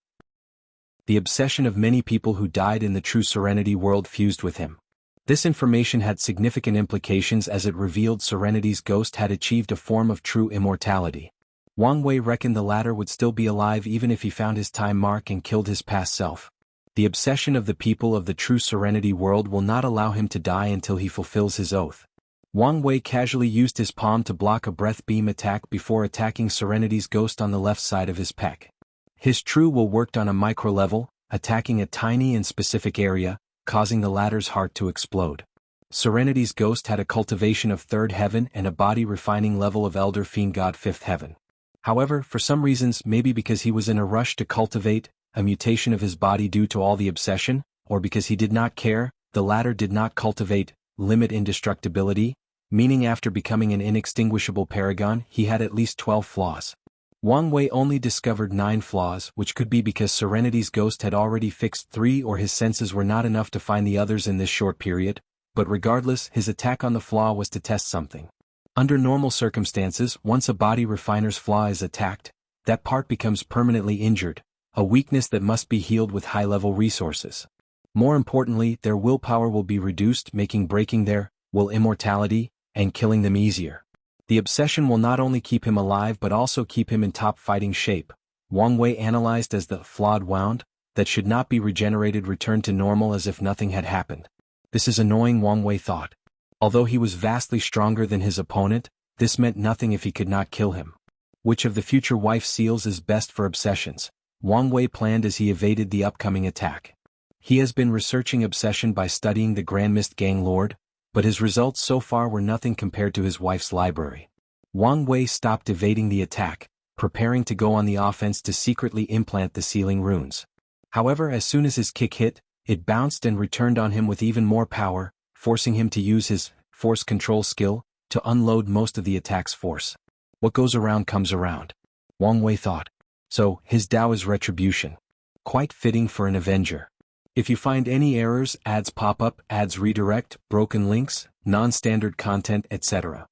The obsession of many people who died in the true Serenity world fused with him. This information had significant implications as it revealed Serenity's ghost had achieved a form of true immortality. Wang Wei reckoned the latter would still be alive even if he found his time mark and killed his past self. The obsession of the people of the true Serenity world will not allow him to die until he fulfills his oath. Wang Wei casually used his palm to block a breath beam attack before attacking Serenity's ghost on the left side of his pec. His true will worked on a micro level, attacking a tiny and specific area, causing the latter's heart to explode. Serenity's ghost had a cultivation of third heaven and a body refining level of elder fiend god fifth heaven. However, for some reasons, maybe because he was in a rush to cultivate a mutation of his body due to all the obsession, or because he did not care, the latter did not cultivate limit indestructibility, meaning after becoming an inextinguishable paragon, he had at least 12 flaws. Wang Wei only discovered 9 flaws, which could be because Serenity's ghost had already fixed 3 or his senses were not enough to find the others in this short period, but regardless, his attack on the flaw was to test something. Under normal circumstances, once a body refiner's flaw is attacked, that part becomes permanently injured, a weakness that must be healed with high-level resources. More importantly, their willpower will be reduced, making breaking their will immortality and killing them easier. The obsession will not only keep him alive but also keep him in top fighting shape. Wang Wei analyzed as the flawed wound that should not be regenerated returned to normal as if nothing had happened. This is annoying, Wang Wei thought. Although he was vastly stronger than his opponent, this meant nothing if he could not kill him. Which of the future wife seals is best for obsessions? Wang Wei planned as he evaded the upcoming attack. He has been researching obsession by studying the Grand Mist Gang Lord, but his results so far were nothing compared to his wife's library. Wang Wei stopped evading the attack, preparing to go on the offense to secretly implant the sealing runes. However, as soon as his kick hit, it bounced and returned on him with even more power, forcing him to use his force control skill to unload most of the attack's force. What goes around comes around, Wang Wei thought. So, his Tao is retribution. Quite fitting for an Avenger. If you find any errors, ads pop up, ads redirect, broken links, non-standard content, etc.,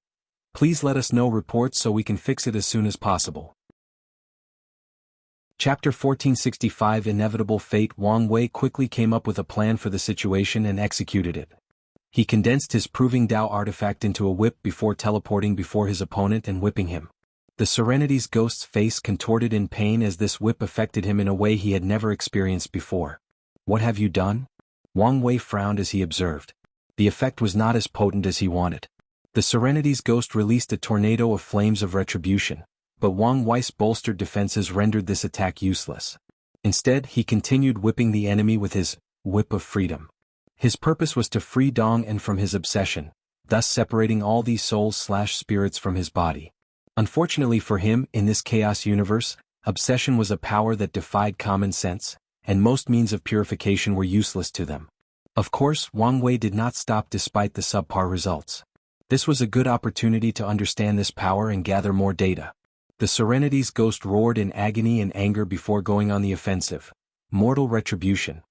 please let us know reports so we can fix it as soon as possible. Chapter 1465 Inevitable Fate. Wang Wei quickly came up with a plan for the situation and executed it. He condensed his Proving Tao artifact into a whip before teleporting before his opponent and whipping him. The Serenity's ghost's face contorted in pain as this whip affected him in a way he had never experienced before. What have you done? Wang Wei frowned as he observed. The effect was not as potent as he wanted. The Serenity's ghost released a tornado of flames of retribution, but Wang Wei's bolstered defenses rendered this attack useless. Instead, he continued whipping the enemy with his Whip of Freedom. His purpose was to free Dong En from his obsession, thus separating all these souls/spirits from his body. Unfortunately for him, in this chaos universe, obsession was a power that defied common sense, and most means of purification were useless to them. Of course, Wang Wei did not stop despite the subpar results. This was a good opportunity to understand this power and gather more data. The Serenity's ghost roared in agony and anger before going on the offensive. Mortal retribution.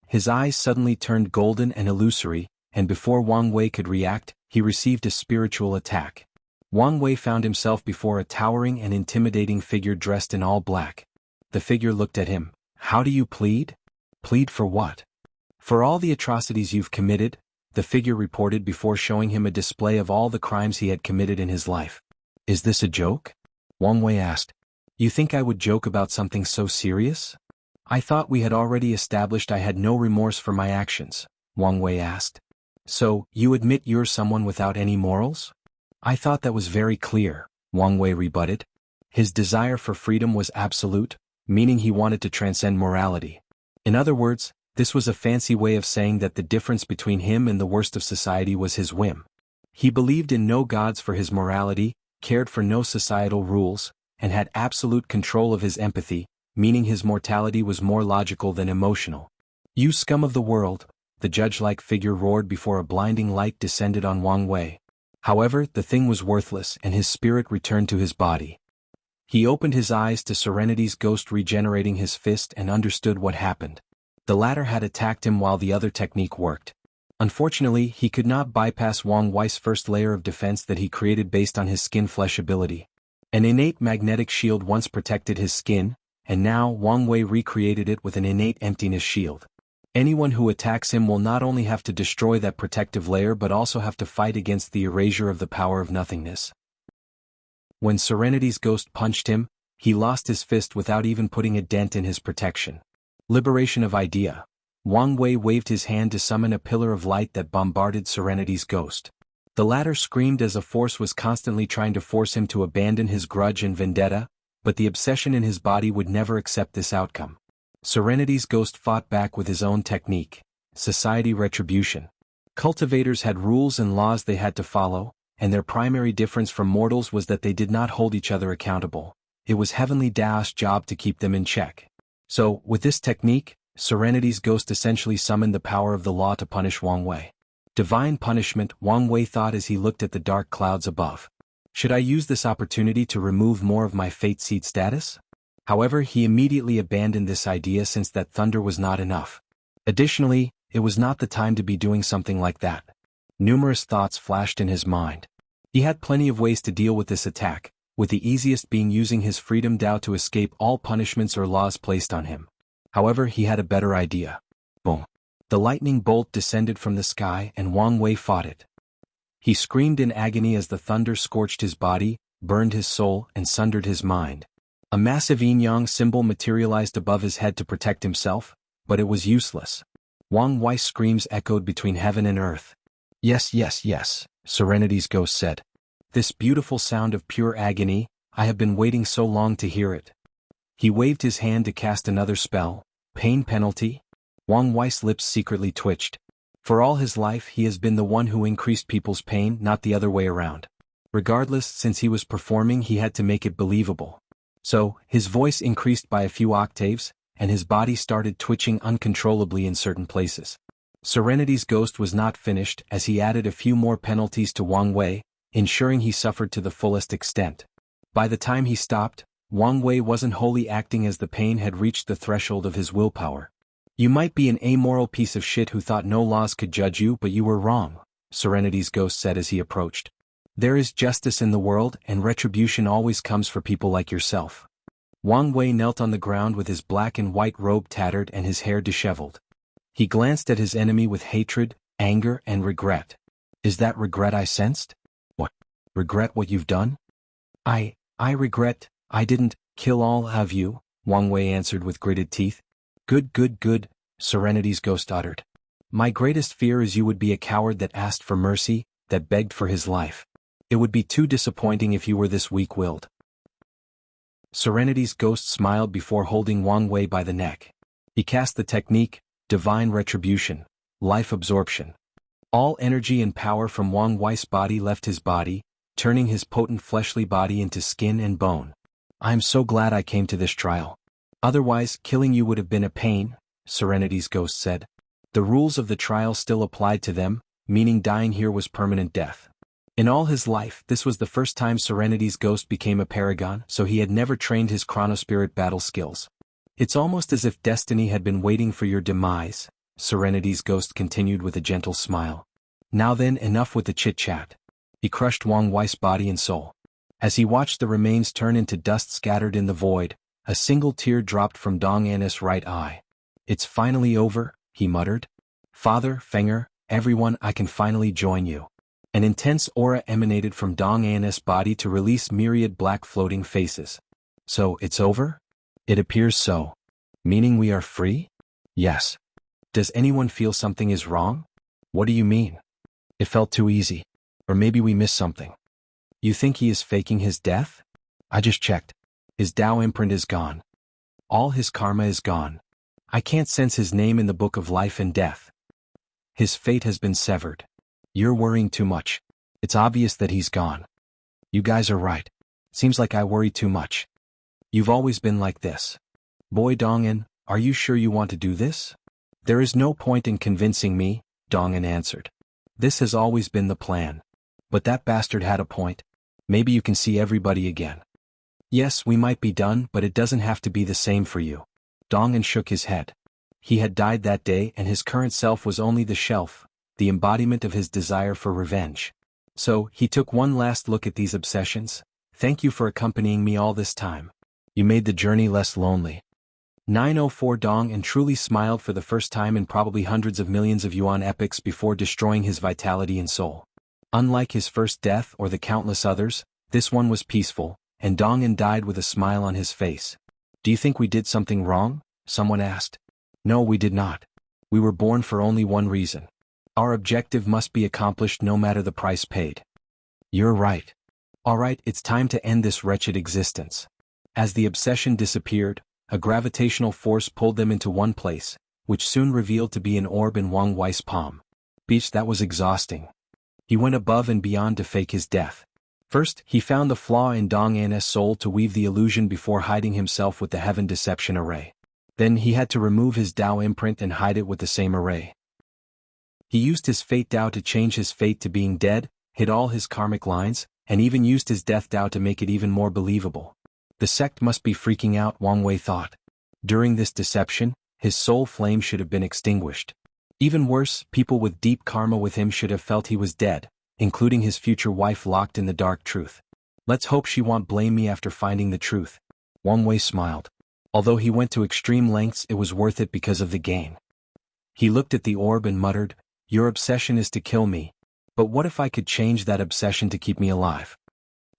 His eyes suddenly turned golden and illusory, and before Wang Wei could react, he received a spiritual attack. Wang Wei found himself before a towering and intimidating figure dressed in all black. The figure looked at him. How do you plead? Plead for what? For all the atrocities you've committed, the figure reported before showing him a display of all the crimes he had committed in his life. Is this a joke? Wang Wei asked. You think I would joke about something so serious? I thought we had already established I had no remorse for my actions, Wang Wei asked. So, you admit you're someone without any morals? I thought that was very clear, Wang Wei rebutted. His desire for freedom was absolute, meaning he wanted to transcend morality. In other words, this was a fancy way of saying that the difference between him and the worst of society was his whim. He believed in no gods for his morality, cared for no societal rules, and had absolute control of his empathy, meaning his mortality was more logical than emotional. You scum of the world, the judge-like figure roared before a blinding light descended on Wang Wei. However, the thing was worthless and his spirit returned to his body. He opened his eyes to Serenity's ghost regenerating his fist and understood what happened. The latter had attacked him while the other technique worked. Unfortunately, he could not bypass Wang Wei's first layer of defense that he created based on his skin-flesh ability. An innate magnetic shield once protected his skin, and now Wang Wei recreated it with an innate emptiness shield. Anyone who attacks him will not only have to destroy that protective layer but also have to fight against the erasure of the power of nothingness. When Serenity's ghost punched him, he lost his fist without even putting a dent in his protection. Liberation of idea. Wang Wei waved his hand to summon a pillar of light that bombarded Serenity's ghost. The latter screamed as a force was constantly trying to force him to abandon his grudge and vendetta, but the obsession in his body would never accept this outcome. Serenity's ghost fought back with his own technique, society retribution. Cultivators had rules and laws they had to follow, and their primary difference from mortals was that they did not hold each other accountable. It was Heavenly Dao's job to keep them in check. So, with this technique, Serenity's ghost essentially summoned the power of the law to punish Wang Wei. Divine punishment, Wang Wei thought as he looked at the dark clouds above. Should I use this opportunity to remove more of my fate seed status? However, he immediately abandoned this idea since that thunder was not enough. Additionally, it was not the time to be doing something like that. Numerous thoughts flashed in his mind. He had plenty of ways to deal with this attack, with the easiest being using his freedom Tao to escape all punishments or laws placed on him. However, he had a better idea. Boom. The lightning bolt descended from the sky and Wang Wei fought it. He screamed in agony as the thunder scorched his body, burned his soul, and sundered his mind. A massive yin-yang symbol materialized above his head to protect himself, but it was useless. Wang Wei's screams echoed between heaven and earth. Yes, yes, yes, Serenity's ghost said. This beautiful sound of pure agony, I have been waiting so long to hear it. He waved his hand to cast another spell. Pain penalty? Wang Wei's lips secretly twitched. For all his life he has been the one who increased people's pain, not the other way around. Regardless, since he was performing he had to make it believable. So, his voice increased by a few octaves, and his body started twitching uncontrollably in certain places. Serenity's ghost was not finished as he added a few more penalties to Wang Wei, ensuring he suffered to the fullest extent. By the time he stopped, Wang Wei wasn't wholly acting as the pain had reached the threshold of his willpower. You might be an amoral piece of shit who thought no laws could judge you, but you were wrong, Serenity's ghost said as he approached. There is justice in the world and retribution always comes for people like yourself. Wang Wei knelt on the ground with his black and white robe tattered and his hair disheveled. He glanced at his enemy with hatred, anger, and regret. Is that regret I sensed? What? Regret what you've done? I regret, I didn't kill all of you, Wang Wei answered with gritted teeth. Good, good, good, Serenity's ghost uttered. My greatest fear is you would be a coward that asked for mercy, that begged for his life. It would be too disappointing if you were this weak-willed. Serenity's ghost smiled before holding Wang Wei by the neck. He cast the technique, Divine Retribution, Life Absorption. All energy and power from Wang Wei's body left his body, turning his potent fleshly body into skin and bone. I am so glad I came to this trial. Otherwise, killing you would have been a pain, Serenity's ghost said. The rules of the trial still applied to them, meaning dying here was permanent death. In all his life, this was the first time Serenity's ghost became a paragon, so he had never trained his chronospirit battle skills. It's almost as if destiny had been waiting for your demise, Serenity's ghost continued with a gentle smile. Now then, enough with the chit-chat. He crushed Wang Wei's body and soul. As he watched the remains turn into dust scattered in the void, a single tear dropped from Dong An's right eye. It's finally over, he muttered. Father, Fenger, everyone, I can finally join you. An intense aura emanated from Dong An's body to release myriad black floating faces. So, it's over? It appears so. Meaning we are free? Yes. Does anyone feel something is wrong? What do you mean? It felt too easy. Or maybe we missed something. You think he is faking his death? I just checked. His Tao imprint is gone. All his karma is gone. I can't sense his name in the book of life and death. His fate has been severed. You're worrying too much. It's obvious that he's gone. You guys are right. Seems like I worry too much. You've always been like this. Boy Dongan, are you sure you want to do this? There is no point in convincing me, Dongan answered. This has always been the plan. But that bastard had a point. Maybe you can see everybody again. Yes, we might be done, but it doesn't have to be the same for you. Dongan shook his head. He had died that day and his current self was only the shelf, the embodiment of his desire for revenge. So, he took one last look at these obsessions. Thank you for accompanying me all this time. You made the journey less lonely. 904 Dong and truly smiled for the first time in probably hundreds of millions of yuan epochs before destroying his vitality and soul. Unlike his first death or the countless others, this one was peaceful, and Dongan died with a smile on his face. Do you think we did something wrong? Someone asked. No, we did not. We were born for only one reason. Our objective must be accomplished no matter the price paid. You're right. Alright, it's time to end this wretched existence. As the obsession disappeared, a gravitational force pulled them into one place, which soon revealed to be an orb in Wang Wei's palm. Beach, that was exhausting. He went above and beyond to fake his death. First, he found the flaw in Dong An's soul to weave the illusion before hiding himself with the Heaven Deception Array. Then he had to remove his Tao imprint and hide it with the same array. He used his fate Tao to change his fate to being dead, hid all his karmic lines, and even used his death Tao to make it even more believable. The sect must be freaking out, Wang Wei thought. During this deception, his soul flame should have been extinguished. Even worse, people with deep karma with him should have felt he was dead, including his future wife locked in the dark truth. Let's hope she won't blame me after finding the truth. Wang Wei smiled. Although he went to extreme lengths, it was worth it because of the gain. He looked at the orb and muttered, Your obsession is to kill me. But what if I could change that obsession to keep me alive?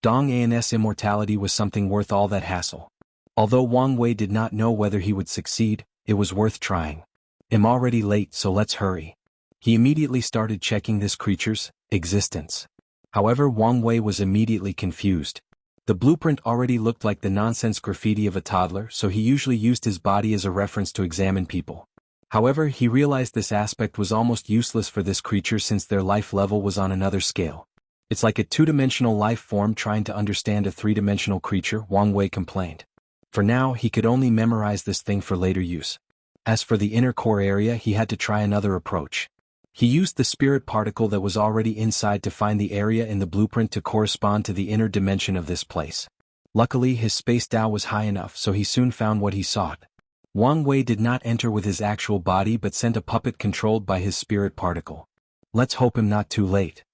Dong An's immortality was something worth all that hassle. Although Wang Wei did not know whether he would succeed, it was worth trying. I'm already late, so let's hurry. He immediately started checking this creature's existence. However, Wang Wei was immediately confused. The blueprint already looked like the nonsense graffiti of a toddler, so he usually used his body as a reference to examine people. However, he realized this aspect was almost useless for this creature since their life level was on another scale. It's like a two-dimensional life form trying to understand a three-dimensional creature, Wang Wei complained. For now, he could only memorize this thing for later use. As for the inner core area, he had to try another approach. He used the spirit particle that was already inside to find the area in the blueprint to correspond to the inner dimension of this place. Luckily, his space Dao was high enough, so he soon found what he sought. Wang Wei did not enter with his actual body but sent a puppet controlled by his spirit particle. Let's hope I'm not too late.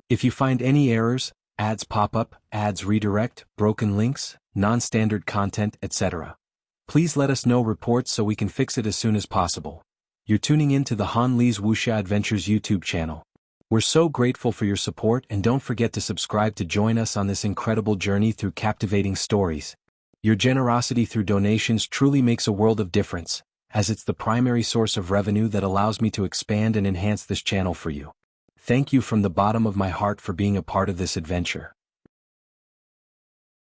If you find any errors, ads pop up, ads redirect, broken links, non-standard content, etc., please let us know reports so we can fix it as soon as possible. You're tuning in to the Han Li's Wuxia Adventures YouTube channel. We're so grateful for your support, and don't forget to subscribe to join us on this incredible journey through captivating stories. Your generosity through donations truly makes a world of difference, as it's the primary source of revenue that allows me to expand and enhance this channel for you. Thank you from the bottom of my heart for being a part of this adventure.